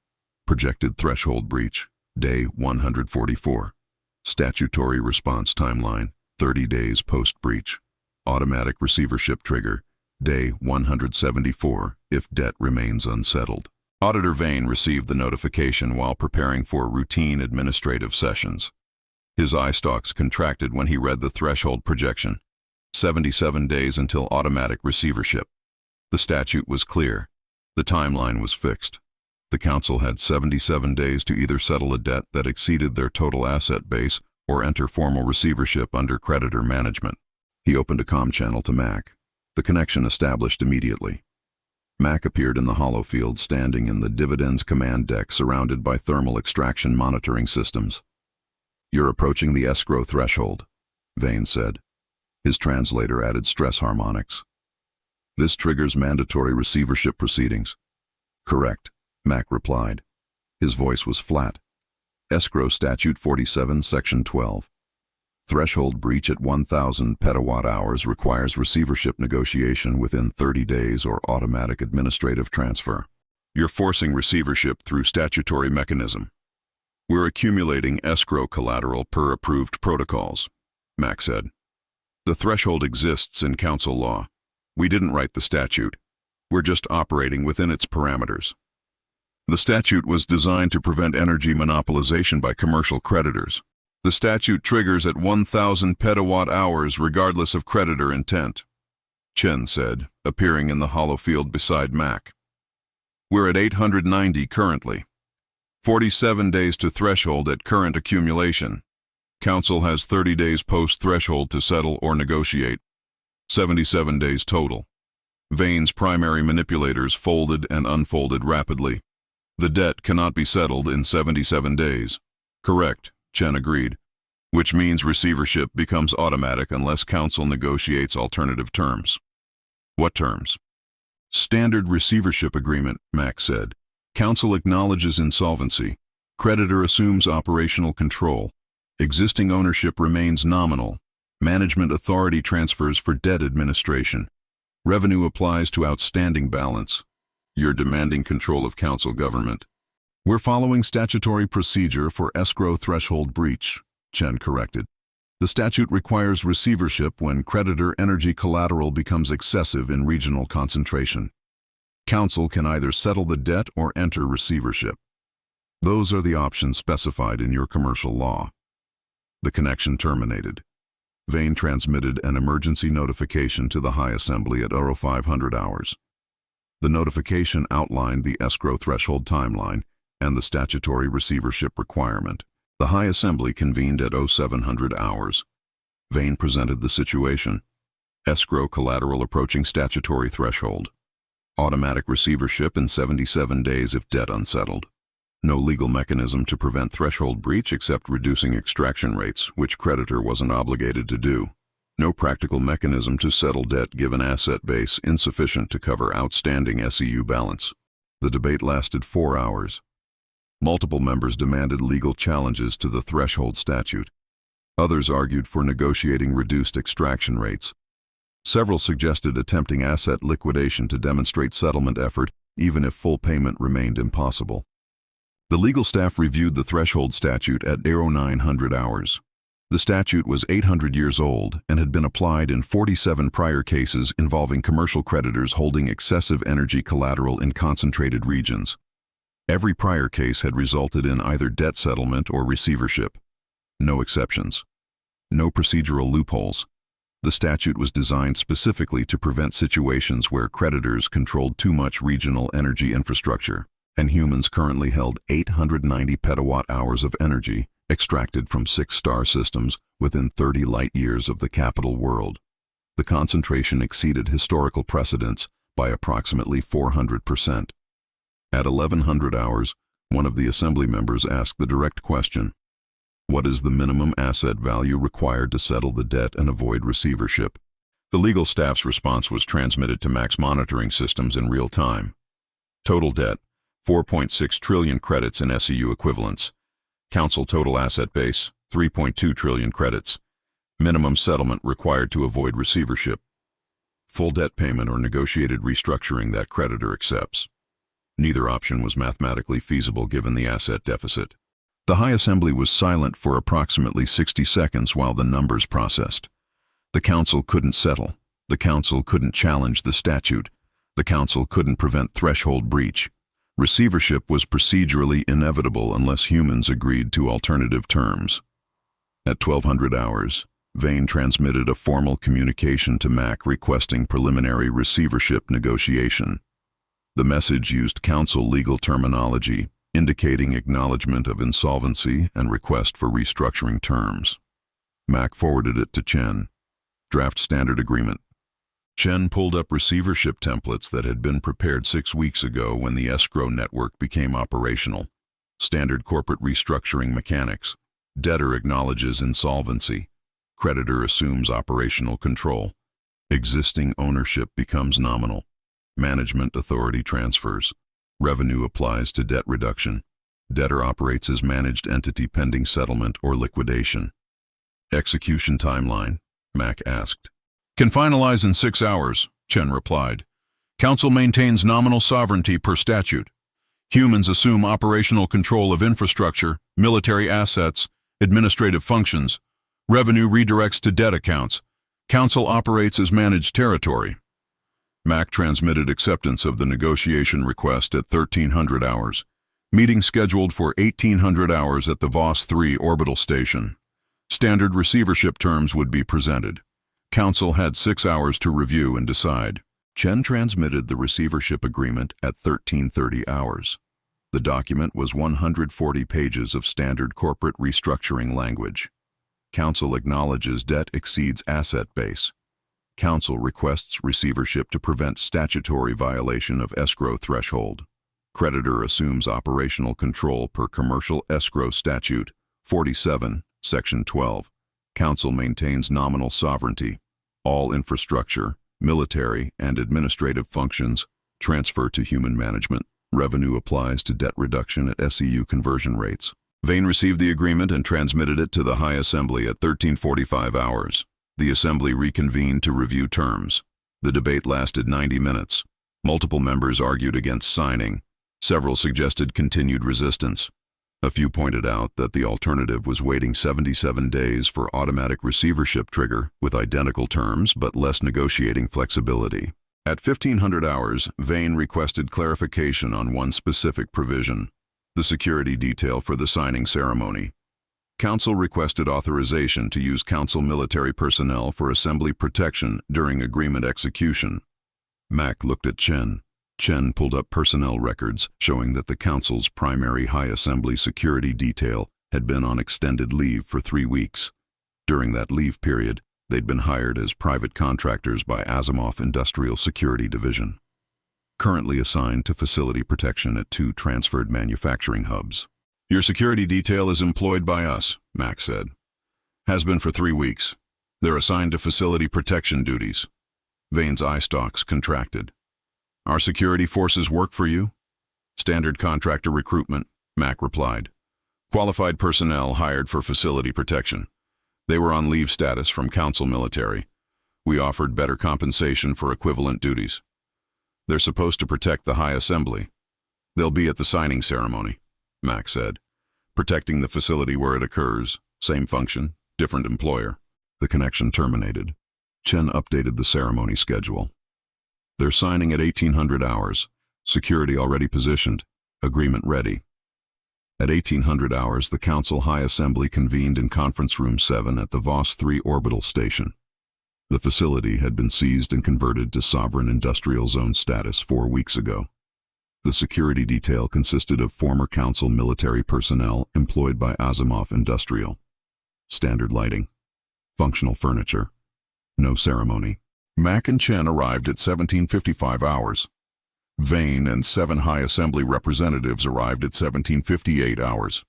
Projected threshold breach, day 144. Statutory response timeline, 30 days post-breach. Automatic receivership trigger, day 174 if debt remains unsettled. Auditor Vane received the notification while preparing for routine administrative sessions. His eye stalks contracted when he read the threshold projection. 77 days until automatic receivership. The statute was clear. The timeline was fixed. The council had 77 days to either settle a debt that exceeded their total asset base or enter formal receivership under creditor management. He opened a comm channel to Mack. The connection established immediately. Mack appeared in the hollow field standing in the dividends command deck surrounded by thermal extraction monitoring systems. You're approaching the escrow threshold, Vane said. His translator added stress harmonics. This triggers mandatory receivership proceedings. Correct, Mack replied. His voice was flat. Escrow Statute 47, Section 12. Threshold breach at 1,000 petawatt-hours requires receivership negotiation within 30 days or automatic administrative transfer. You're forcing receivership through statutory mechanism. We're accumulating escrow collateral per approved protocols, Mack said. The threshold exists in council law. We didn't write the statute. We're just operating within its parameters. The statute was designed to prevent energy monopolization by commercial creditors. The statute triggers at 1,000 petawatt-hours regardless of creditor intent, Chen said, appearing in the hollow field beside Mack. We're at 890 currently. 47 days to threshold at current accumulation. Council has 30 days post-threshold to settle or negotiate. 77 days total. Vane's primary manipulators folded and unfolded rapidly. The debt cannot be settled in 77 days. Correct, Chen agreed, which means receivership becomes automatic unless council negotiates alternative terms. What terms? Standard receivership agreement, Mack said. Council acknowledges insolvency. Creditor assumes operational control. Existing ownership remains nominal. Management authority transfers for debt administration. Revenue applies to outstanding balance. You're demanding control of council government. We're following statutory procedure for escrow threshold breach, Chen corrected. The statute requires receivership when creditor energy collateral becomes excessive in regional concentration. Council can either settle the debt or enter receivership. Those are the options specified in your commercial law. The connection terminated. Vane transmitted an emergency notification to the High Assembly at 0500 hours. The notification outlined the escrow threshold timeline and the statutory receivership requirement. The High Assembly convened at 0700 hours. Vane presented the situation. Escrow collateral approaching statutory threshold. Automatic receivership in 77 days if debt unsettled. No legal mechanism to prevent threshold breach except reducing extraction rates, which creditor wasn't obligated to do. No practical mechanism to settle debt given asset base insufficient to cover outstanding SEU balance. The debate lasted 4 hours. Multiple members demanded legal challenges to the threshold statute. Others argued for negotiating reduced extraction rates. Several suggested attempting asset liquidation to demonstrate settlement effort, even if full payment remained impossible. The legal staff reviewed the threshold statute at 0900 hours. The statute was 800 years old and had been applied in 47 prior cases involving commercial creditors holding excessive energy collateral in concentrated regions. Every prior case had resulted in either debt settlement or receivership. No exceptions. No procedural loopholes. The statute was designed specifically to prevent situations where creditors controlled too much regional energy infrastructure, and humans currently held 890 petawatt-hours of energy extracted from 6 star systems within 30 light-years of the capital world. The concentration exceeded historical precedents by approximately 400%. At 1100 hours, one of the assembly members asked the direct question, "What is the minimum asset value required to settle the debt and avoid receivership?" The legal staff's response was transmitted to Mack's monitoring systems in real time. Total debt, 4.6 trillion credits in SEU equivalents. Council total asset base, 3.2 trillion credits. Minimum settlement required to avoid receivership. Full debt payment or negotiated restructuring that creditor accepts. Neither option was mathematically feasible given the asset deficit. The High Assembly was silent for approximately 60 seconds while the numbers processed. The Council couldn't settle. The Council couldn't challenge the statute. The Council couldn't prevent threshold breach. Receivership was procedurally inevitable unless humans agreed to alternative terms. At 1200 hours, Vane transmitted a formal communication to Mack requesting preliminary receivership negotiation. The message used Council legal terminology, indicating acknowledgement of insolvency and request for restructuring terms. Mack forwarded it to Chen. Draft standard agreement. Chen pulled up receivership templates that had been prepared 6 weeks ago when the escrow network became operational. Standard corporate restructuring mechanics. Debtor acknowledges insolvency. Creditor assumes operational control. Existing ownership becomes nominal. Management authority transfers. Revenue applies to debt reduction. Debtor operates as managed entity pending settlement or liquidation. Execution timeline, Mack asked. Can finalize in 6 hours, Chen replied. Council maintains nominal sovereignty per statute. Humans assume operational control of infrastructure, military assets, administrative functions. Revenue redirects to debt accounts. Council operates as managed territory. Mack transmitted acceptance of the negotiation request at 1300 hours. Meeting scheduled for 1800 hours at the Voss 3 orbital station. Standard receivership terms would be presented. Council had 6 hours to review and decide. Chen transmitted the receivership agreement at 1330 hours. The document was 140 pages of standard corporate restructuring language. Council acknowledges debt exceeds asset base. Council requests receivership to prevent statutory violation of escrow threshold. Creditor assumes operational control per Commercial Escrow Statute 47, Section 12. Council maintains nominal sovereignty. All infrastructure, military, and administrative functions transfer to human management. Revenue applies to debt reduction at SEU conversion rates. Vane received the agreement and transmitted it to the High Assembly at 1345 hours. The Assembly reconvened to review terms. The debate lasted 90 minutes. Multiple members argued against signing. Several suggested continued resistance. A few pointed out that the alternative was waiting 77 days for automatic receivership trigger with identical terms but less negotiating flexibility. At 1500 hours, Vane requested clarification on one specific provision, the security detail for the signing ceremony. Council requested authorization to use Council military personnel for Assembly protection during agreement execution. Mack looked at Chen. Chen pulled up personnel records showing that the Council's primary High Assembly security detail had been on extended leave for 3 weeks. During that leave period, they'd been hired as private contractors by Asimov Industrial Security Division, currently assigned to facility protection at 2 transferred manufacturing hubs. "Your security detail is employed by us," Mack said. "Has been for 3 weeks. They're assigned to facility protection duties." Vane's eye stalks contracted. "Our security forces work for you?" "Standard contractor recruitment," Mack replied. "Qualified personnel hired for facility protection. They were on leave status from council military. We offered better compensation for equivalent duties. They're supposed to protect the High Assembly. They'll be at the signing ceremony," Mack said. "Protecting the facility where it occurs. Same function, different employer." The connection terminated. Chen updated the ceremony schedule. "They're signing at 1800 hours. Security already positioned. Agreement ready." At 1800 hours, the Council High Assembly convened in Conference Room 7 at the Voss 3 orbital station. The facility had been seized and converted to Sovereign Industrial Zone status 4 weeks ago. The security detail consisted of former Council military personnel employed by Asimov Industrial. Standard lighting. Functional furniture. No ceremony. Mack and Chen arrived at 1755 hours. Vane and 7 High Assembly representatives arrived at 1758 hours.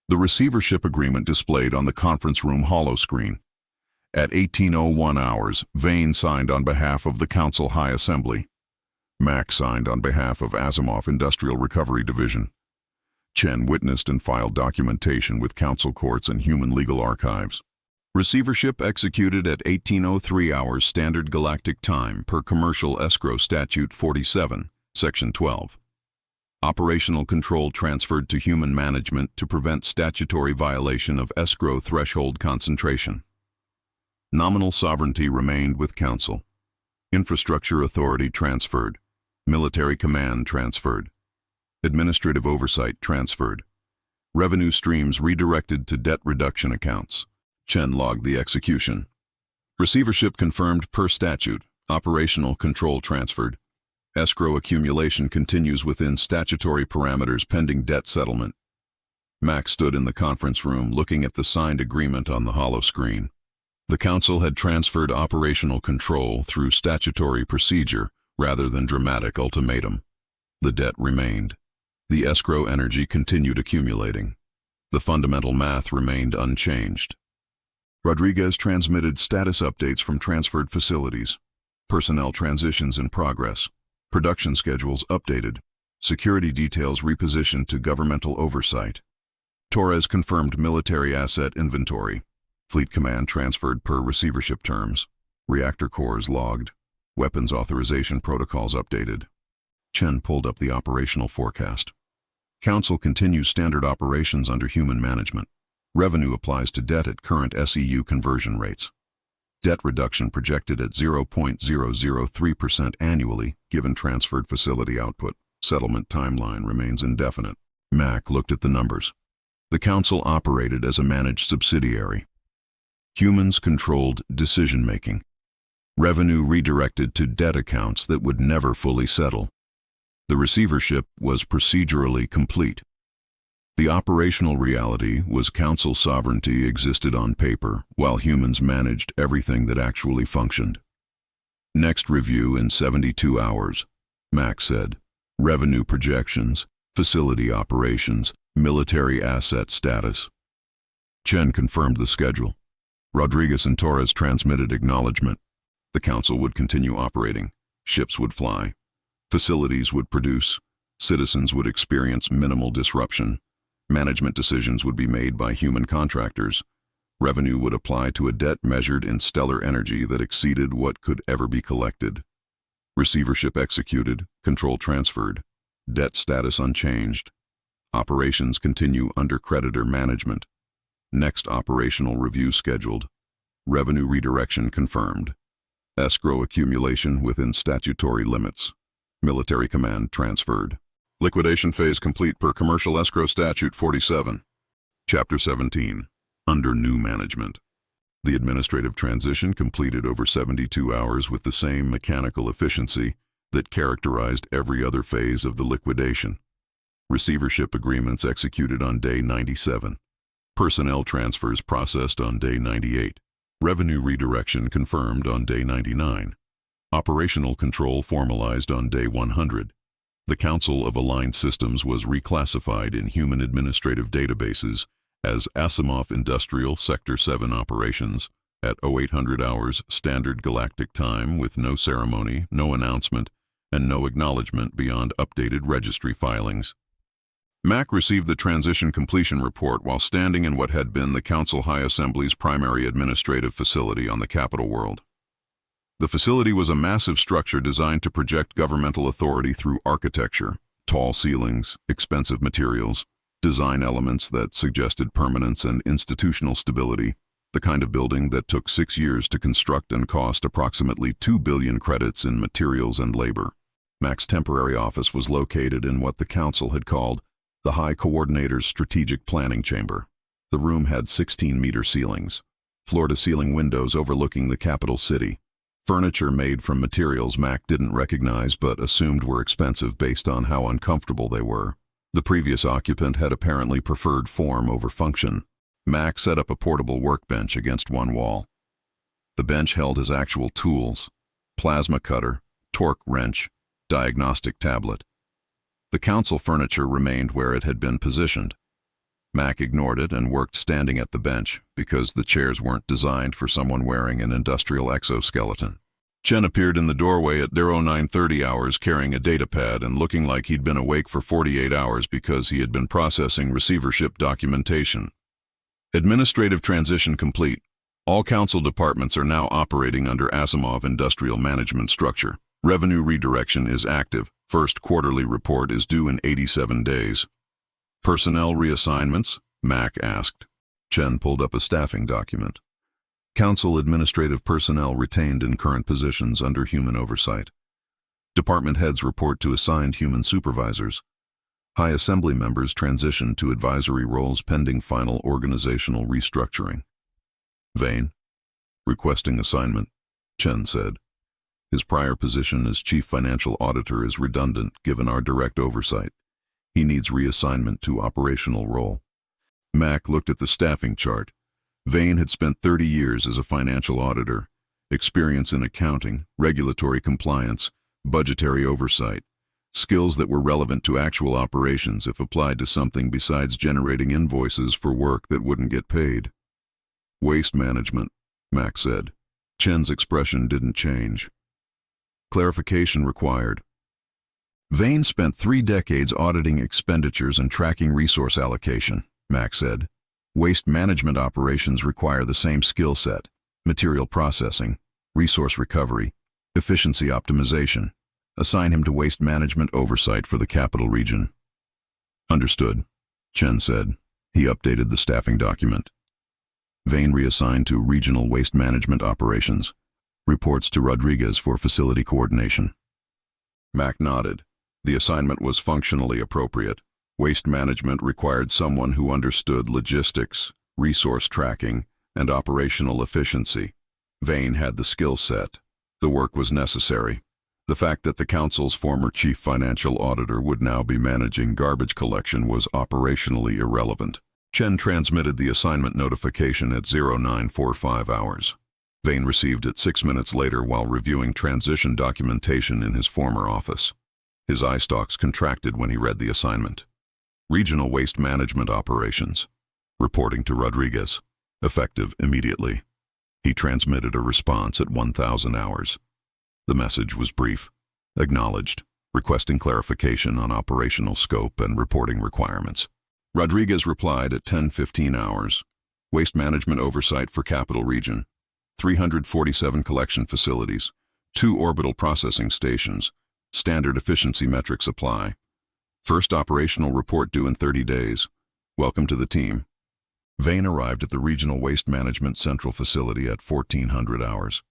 The receivership agreement displayed on the conference room holoscreen. At 1801 hours, Vane signed on behalf of the Council High Assembly. Mack signed on behalf of Asimov Industrial Recovery Division. Chen witnessed and filed documentation with council courts and human legal archives. Receivership executed at 1803 hours Standard Galactic Time per Commercial Escrow Statute 47, Section 12. Operational control transferred to human management to prevent statutory violation of escrow threshold concentration. Nominal sovereignty remained with Council. Infrastructure authority transferred. Military command transferred. Administrative oversight transferred. Revenue streams redirected to debt reduction accounts. Chen logged the execution. Receivership confirmed per statute. Operational control transferred. Escrow accumulation continues within statutory parameters pending debt settlement. Mack stood in the conference room looking at the signed agreement on the holoscreen. The Council had transferred operational control through statutory procedure rather than dramatic ultimatum. The debt remained. The escrow energy continued accumulating. The fundamental math remained unchanged. Rodriguez transmitted status updates from transferred facilities. Personnel transitions in progress. Production schedules updated. Security details repositioned to governmental oversight. Torres confirmed military asset inventory. Fleet command transferred per receivership terms. Reactor cores logged. Weapons authorization protocols updated. Chen pulled up the operational forecast. Council continues standard operations under human management. Revenue applies to debt at current SEU conversion rates. Debt reduction projected at 0.003% annually, given transferred facility output. Settlement timeline remains indefinite. Mack looked at the numbers. The Council operated as a managed subsidiary. Humans controlled decision-making. Revenue redirected to debt accounts that would never fully settle. The receivership was procedurally complete. The operational reality was Council sovereignty existed on paper, while humans managed everything that actually functioned. Next review in 72 hours, Mack said. Revenue projections, facility operations, military asset status. Chen confirmed the schedule. Rodriguez and Torres transmitted acknowledgement. The Council would continue operating. Ships would fly. Facilities would produce. Citizens would experience minimal disruption. Management decisions would be made by human contractors. Revenue would apply to a debt measured in stellar energy that exceeded what could ever be collected. Receivership executed, control transferred, debt status unchanged. Operations continue under creditor management. Next operational review scheduled. Revenue redirection confirmed. Escrow accumulation within statutory limits. Military command transferred. Liquidation phase complete per Commercial Escrow Statute 47. Chapter 17. Under new management. The administrative transition completed over 72 hours with the same mechanical efficiency that characterized every other phase of the liquidation. Receivership agreements executed on day 97. Personnel transfers processed on day 98. Revenue redirection confirmed on day 99. Operational control formalized on day 100. The Council of Aligned Systems was reclassified in human administrative databases as Asimov Industrial Sector 7 Operations at 0800 hours Standard Galactic Time with no ceremony, no announcement, and no acknowledgement beyond updated registry filings. Mack received the transition completion report while standing in what had been the Council High Assembly's primary administrative facility on the Capital World. The facility was a massive structure designed to project governmental authority through architecture, tall ceilings, expensive materials, design elements that suggested permanence and institutional stability, the kind of building that took 6 years to construct and cost approximately 2 billion credits in materials and labor. Mack's temporary office was located in what the Council had called the High Coordinator's Strategic Planning Chamber. The room had 16-meter ceilings, floor-to-ceiling windows overlooking the capital city, furniture made from materials Mack didn't recognize but assumed were expensive based on how uncomfortable they were. The previous occupant had apparently preferred form over function. Mack set up a portable workbench against one wall. The bench held his actual tools: plasma cutter, torque wrench, diagnostic tablet. The Council furniture remained where it had been positioned. Mack ignored it and worked standing at the bench because the chairs weren't designed for someone wearing an industrial exoskeleton. Chen appeared in the doorway at 0930 hours carrying a datapad and looking like he'd been awake for 48 hours because he had been processing receivership documentation. Administrative transition complete. All Council departments are now operating under Asimov Industrial Management Structure. Revenue redirection is active. First quarterly report is due in 87 days. Personnel reassignments? Mack asked. Chen pulled up a staffing document. Council administrative personnel retained in current positions under human oversight. Department heads report to assigned human supervisors. High Assembly members transition to advisory roles pending final organizational restructuring. Vane? Requesting assignment, Chen said. His prior position as Chief Financial Auditor is redundant given our direct oversight. He needs reassignment to operational role. Mack looked at the staffing chart. Vane had spent 30 years as a financial auditor, experience in accounting, regulatory compliance, budgetary oversight, skills that were relevant to actual operations if applied to something besides generating invoices for work that wouldn't get paid. Waste management, Mack said. Chen's expression didn't change. Clarification required. Vane spent 3 decades auditing expenditures and tracking resource allocation, Mack said. Waste management operations require the same skill set: material processing, resource recovery, efficiency optimization. Assign him to waste management oversight for the capital region. Understood, Chen said. He updated the staffing document. Vane reassigned to regional waste management operations. Reports to Rodriguez for facility coordination. Mack nodded. The assignment was functionally appropriate. Waste management required someone who understood logistics, resource tracking, and operational efficiency. Vane had the skill set. The work was necessary. The fact that the Council's former Chief Financial Auditor would now be managing garbage collection was operationally irrelevant. Chen transmitted the assignment notification at 0945 hours. Vane received it 6 minutes later while reviewing transition documentation in his former office. His eye stalks contracted when he read the assignment. Regional Waste Management Operations. Reporting to Rodriguez. Effective immediately. He transmitted a response at 1000 hours. The message was brief. Acknowledged. Requesting clarification on operational scope and reporting requirements. Rodriguez replied at 10:15 hours. Waste management oversight for Capital Region. 347 collection facilities. 2 orbital processing stations. Standard efficiency metrics apply. First operational report due in 30 days. Welcome to the team. Vane arrived at the Regional Waste Management Central Facility at 1400 hours.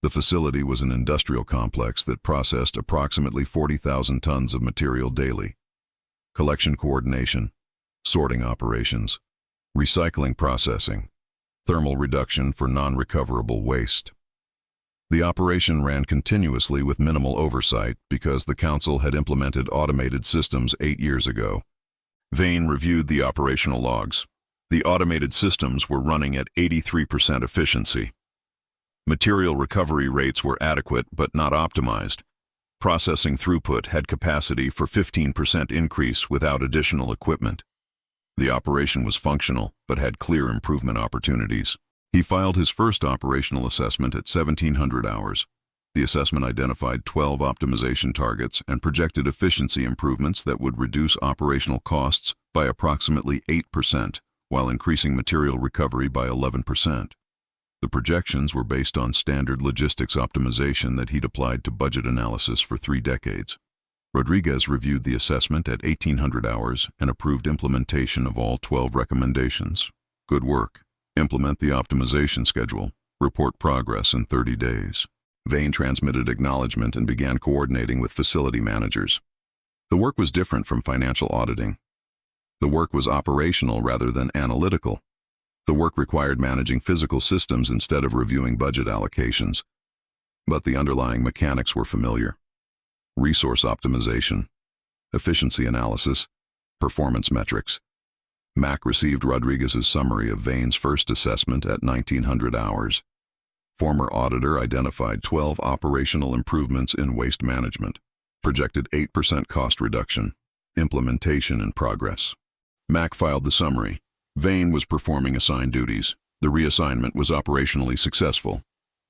The facility was an industrial complex that processed approximately 40,000 tons of material daily. Collection coordination, sorting operations, recycling processing, thermal reduction for non-recoverable waste. The operation ran continuously with minimal oversight because the Council had implemented automated systems 8 years ago. Vane reviewed the operational logs. The automated systems were running at 83% efficiency. Material recovery rates were adequate but not optimized. Processing throughput had capacity for 15% increase without additional equipment. The operation was functional but had clear improvement opportunities. He filed his first operational assessment at 1,700 hours. The assessment identified 12 optimization targets and projected efficiency improvements that would reduce operational costs by approximately 8%, while increasing material recovery by 11%. The projections were based on standard logistics optimization that he'd applied to budget analysis for 3 decades. Rodriguez reviewed the assessment at 1,800 hours and approved implementation of all 12 recommendations. Good work. Implement the optimization schedule. Report progress in 30 days. Vane transmitted acknowledgement and began coordinating with facility managers. The work was different from financial auditing. The work was operational rather than analytical. The work required managing physical systems instead of reviewing budget allocations. But the underlying mechanics were familiar. Resource optimization, efficiency analysis, performance metrics. Mack received Rodriguez's summary of Vane's first assessment at 1,900 hours. Former auditor identified 12 operational improvements in waste management, projected 8% cost reduction, implementation in progress. Mack filed the summary. Vane was performing assigned duties. The reassignment was operationally successful.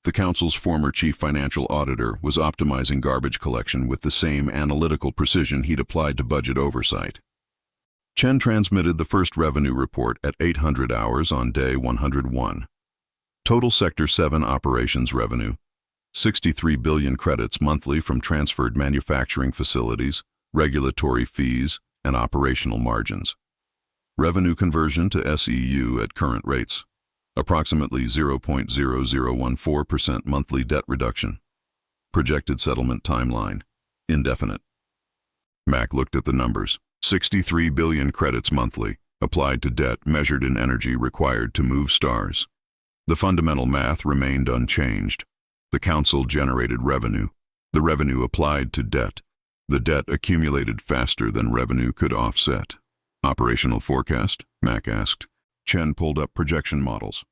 The council's former chief financial auditor was optimizing garbage collection with the same analytical precision he'd applied to budget oversight. Chen transmitted the first revenue report at 800 hours on day 101. Total Sector 7 operations revenue, 63 billion credits monthly from transferred manufacturing facilities, regulatory fees, and operational margins. Revenue conversion to SEU at current rates, approximately 0.0014% monthly debt reduction. Projected settlement timeline, indefinite. Mack looked at the numbers. 63 billion credits monthly, applied to debt measured in energy required to move stars. The fundamental math remained unchanged. The council generated revenue. The revenue applied to debt. The debt accumulated faster than revenue could offset. Operational forecast? Mack asked. Chen pulled up projection models.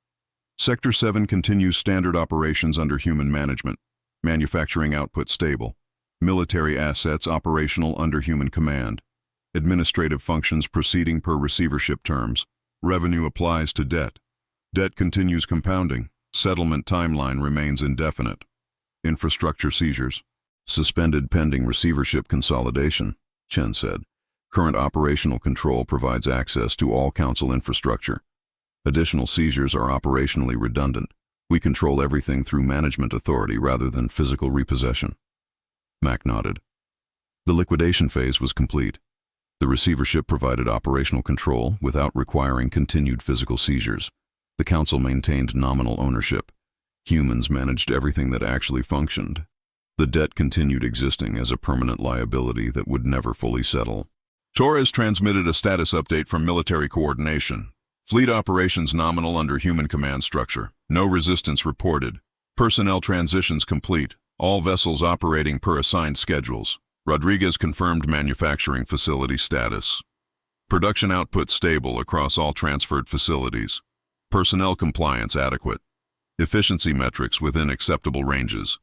Sector 7 continues standard operations under human management. Manufacturing output stable. Military assets operational under human command. Administrative functions proceeding per receivership terms. Revenue applies to debt. Debt continues compounding. Settlement timeline remains indefinite. Infrastructure seizures. Suspended pending receivership consolidation, Chen said. Current operational control provides access to all council infrastructure. Additional seizures are operationally redundant. We control everything through management authority rather than physical repossession. Mack nodded. The liquidation phase was complete. The receivership provided operational control without requiring continued physical seizures. The council maintained nominal ownership. Humans managed everything that actually functioned. The debt continued existing as a permanent liability that would never fully settle. Torres transmitted a status update from military coordination. Fleet operations nominal under human command structure. No resistance reported. Personnel transitions complete. All vessels operating per assigned schedules. Rodriguez confirmed manufacturing facility status. Production output stable across all transferred facilities. Personnel compliance adequate. Efficiency metrics within acceptable ranges.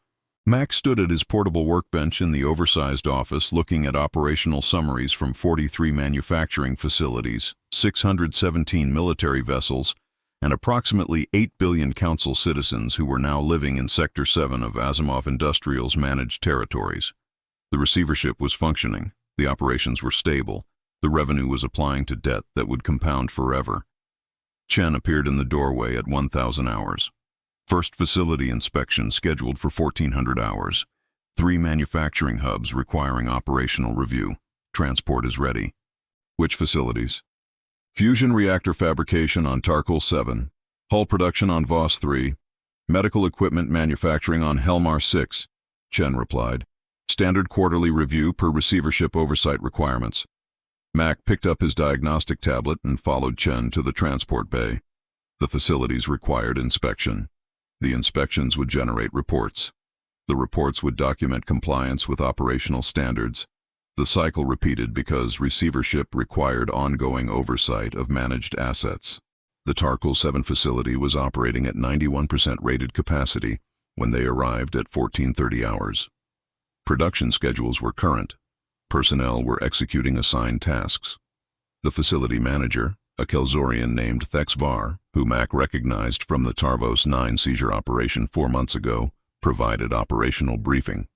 Mack stood at his portable workbench in the oversized office looking at operational summaries from 43 manufacturing facilities, 617 military vessels, and approximately 8 billion council citizens who were now living in Sector 7 of Asimov Industrial's managed territories. The receivership was functioning, the operations were stable, the revenue was applying to debt that would compound forever. Chen appeared in the doorway at 1,000 hours. First facility inspection scheduled for 1,400 hours. 3 manufacturing hubs requiring operational review. Transport is ready. Which facilities? Fusion reactor fabrication on Tarkul 7. Hull production on Voss 3. Medical equipment manufacturing on Helmar 6, Chen replied. Standard quarterly review per receivership oversight requirements. Mack picked up his diagnostic tablet and followed Chen to the transport bay. The facilities required inspection. The inspections would generate reports. The reports would document compliance with operational standards. The cycle repeated because receivership required ongoing oversight of managed assets. The Tarkle 7 facility was operating at 91% rated capacity when they arrived at 14:30 hours. Production schedules were current. Personnel were executing assigned tasks. The facility manager, a Kelzorian named Thexvar, who Mack recognized from the Tarvos 9 seizure operation 4 months ago, provided operational briefing.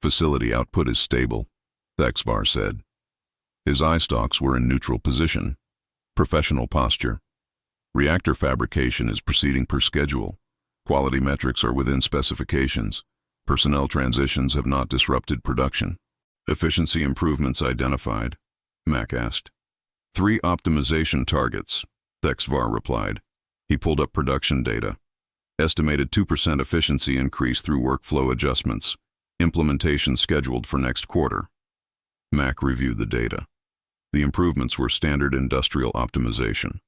"Facility output is stable," Thexvar said. His eye stalks were in neutral position. Professional posture. "Reactor fabrication is proceeding per schedule. Quality metrics are within specifications. Personnel transitions have not disrupted production." "Efficiency improvements identified?" Mack asked. 3 optimization targets," Thexvar replied. He pulled up production data. "Estimated 2% efficiency increase through workflow adjustments. Implementation scheduled for next quarter." Mack reviewed the data. The improvements were standard industrial optimization,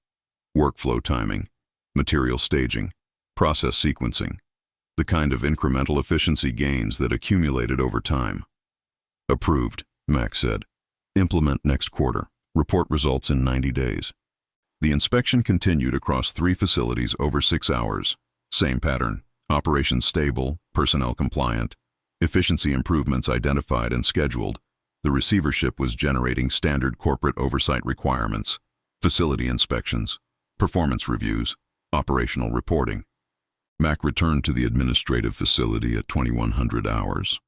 workflow timing, material staging, process sequencing, the kind of incremental efficiency gains that accumulated over time. "Approved," Mack said. "Implement next quarter. Report results in 90 days. The inspection continued across 3 facilities over 6 hours. Same pattern: operations stable, personnel compliant, efficiency improvements identified and scheduled. The receivership was generating standard corporate oversight requirements, facility inspections, performance reviews, operational reporting. Mack returned to the administrative facility at 2100 hours.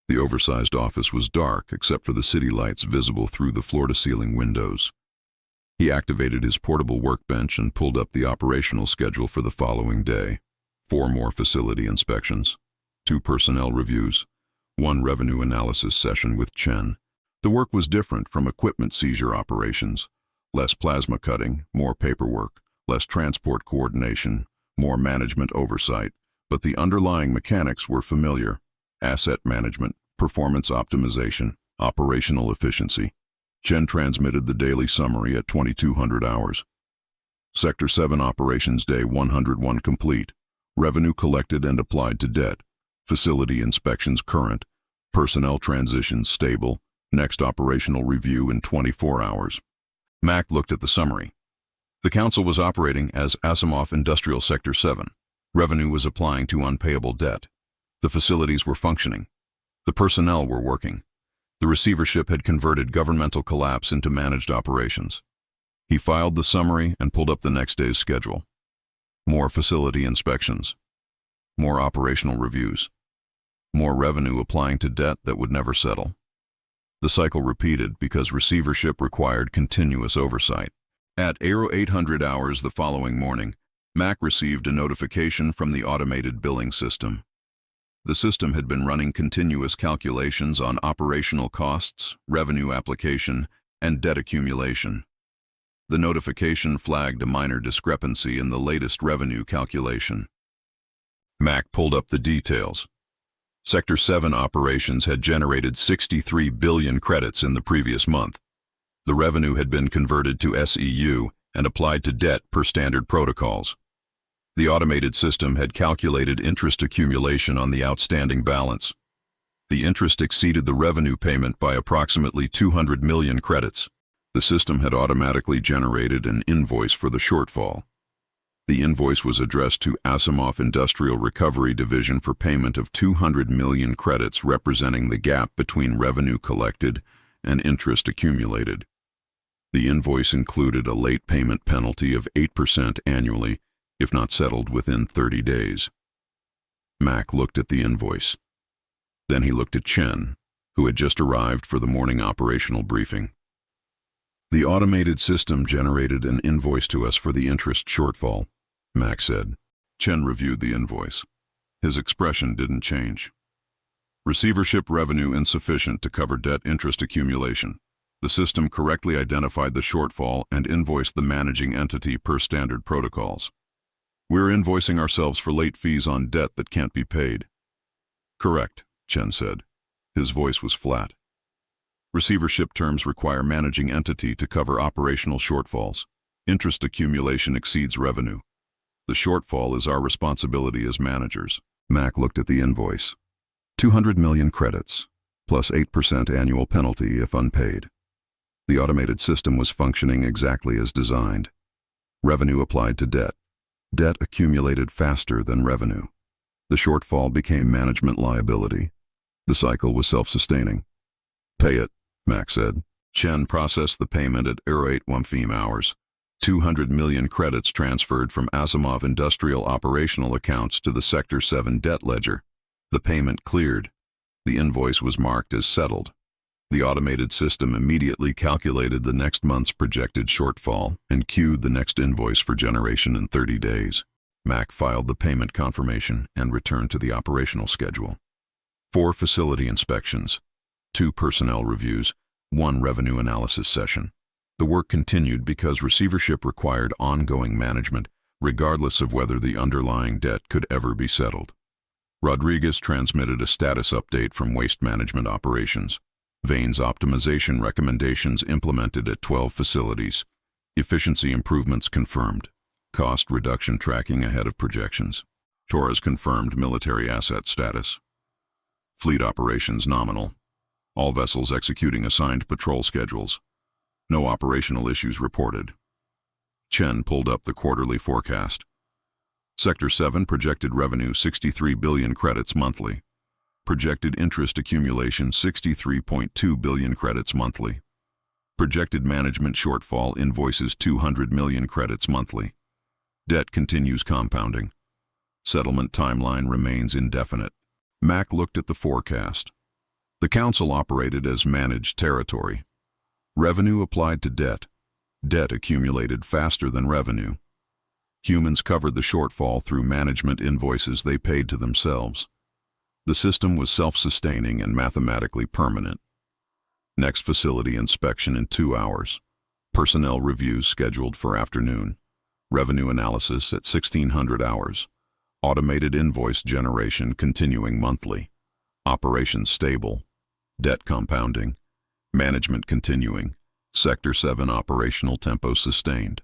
The oversized office was dark except for the city lights visible through the floor-to-ceiling windows. He activated his portable workbench and pulled up the operational schedule for the following day. 4 more facility inspections, 2 personnel reviews, 1 revenue analysis session with Chen. The work was different from equipment seizure operations. Less plasma cutting, more paperwork, less transport coordination, more management oversight, but the underlying mechanics were familiar: asset management, performance optimization, operational efficiency. Chen transmitted the daily summary at 2200 hours. Sector 7 Operations Day 101 complete. Revenue collected and applied to debt. Facility inspections current. Personnel transitions stable. Next operational review in 24 hours. Mack looked at the summary. The council was operating as Asimov Industrial Sector 7. Revenue was applying to unpayable debt. The facilities were functioning. The personnel were working. The receivership had converted governmental collapse into managed operations. He filed the summary and pulled up the next day's schedule. More facility inspections. More operational reviews. More revenue applying to debt that would never settle. The cycle repeated because receivership required continuous oversight. At 800 hours the following morning, Mack received a notification from the automated billing system. The system had been running continuous calculations on operational costs, revenue application, and debt accumulation. The notification flagged a minor discrepancy in the latest revenue calculation. Mack pulled up the details. Sector 7 operations had generated 63 billion credits in the previous month. The revenue had been converted to SEU and applied to debt per standard protocols. The automated system had calculated interest accumulation on the outstanding balance. The interest exceeded the revenue payment by approximately 200 million credits. The system had automatically generated an invoice for the shortfall. The invoice was addressed to Asimov Industrial Recovery Division for payment of 200 million credits, representing the gap between revenue collected and interest accumulated. The invoice included a late payment penalty of 8% annually, if not settled within 30 days. Mack looked at the invoice. Then he looked at Chen, who had just arrived for the morning operational briefing. "The automated system generated an invoice to us for the interest shortfall," Mack said. Chen reviewed the invoice. His expression didn't change. "Receivership revenue insufficient to cover debt interest accumulation. The system correctly identified the shortfall and invoiced the managing entity per standard protocols. We're invoicing ourselves for late fees on debt that can't be paid." "Correct," Chen said. His voice was flat. "Receivership terms require managing entity to cover operational shortfalls. Interest accumulation exceeds revenue. The shortfall is our responsibility as managers." Mack looked at the invoice. 200 million credits, plus 8% annual penalty if unpaid. The automated system was functioning exactly as designed. Revenue applied to debt. Debt accumulated faster than revenue. The shortfall became management liability. The cycle was self-sustaining. Pay it, Mack said. Chen processed the payment at 08 hours. 200 million credits transferred from Asimov industrial operational accounts to the Sector 7 debt ledger. The payment cleared. The invoice was marked as settled. The automated system immediately calculated the next month's projected shortfall and queued the next invoice for generation in 30 days. Mack filed the payment confirmation and returned to the operational schedule. 4 facility inspections, 2 personnel reviews, 1 revenue analysis session. The work continued because receivership required ongoing management, regardless of whether the underlying debt could ever be settled. Rodriguez transmitted a status update from Waste Management Operations. Veins optimization recommendations implemented at 12 facilities. Efficiency improvements confirmed. Cost reduction tracking ahead of projections. Torres confirmed military asset status. Fleet operations nominal. All vessels executing assigned patrol schedules. No operational issues reported. Chen pulled up the quarterly forecast. Sector 7 projected revenue 63 billion credits monthly. Projected interest accumulation 63.2 billion credits monthly. Projected management shortfall invoices 200 million credits monthly. Debt continues compounding. Settlement timeline remains indefinite. Mack looked at the forecast. The council operated as managed territory. Revenue applied to debt. Debt accumulated faster than revenue. Humans covered the shortfall through management invoices they paid to themselves. The system was self-sustaining and mathematically permanent. Next facility inspection in 2 hours. Personnel reviews scheduled for afternoon. Revenue analysis at 1600 hours. Automated invoice generation continuing monthly. Operations stable. Debt compounding. Management continuing. Sector 7 operational tempo sustained.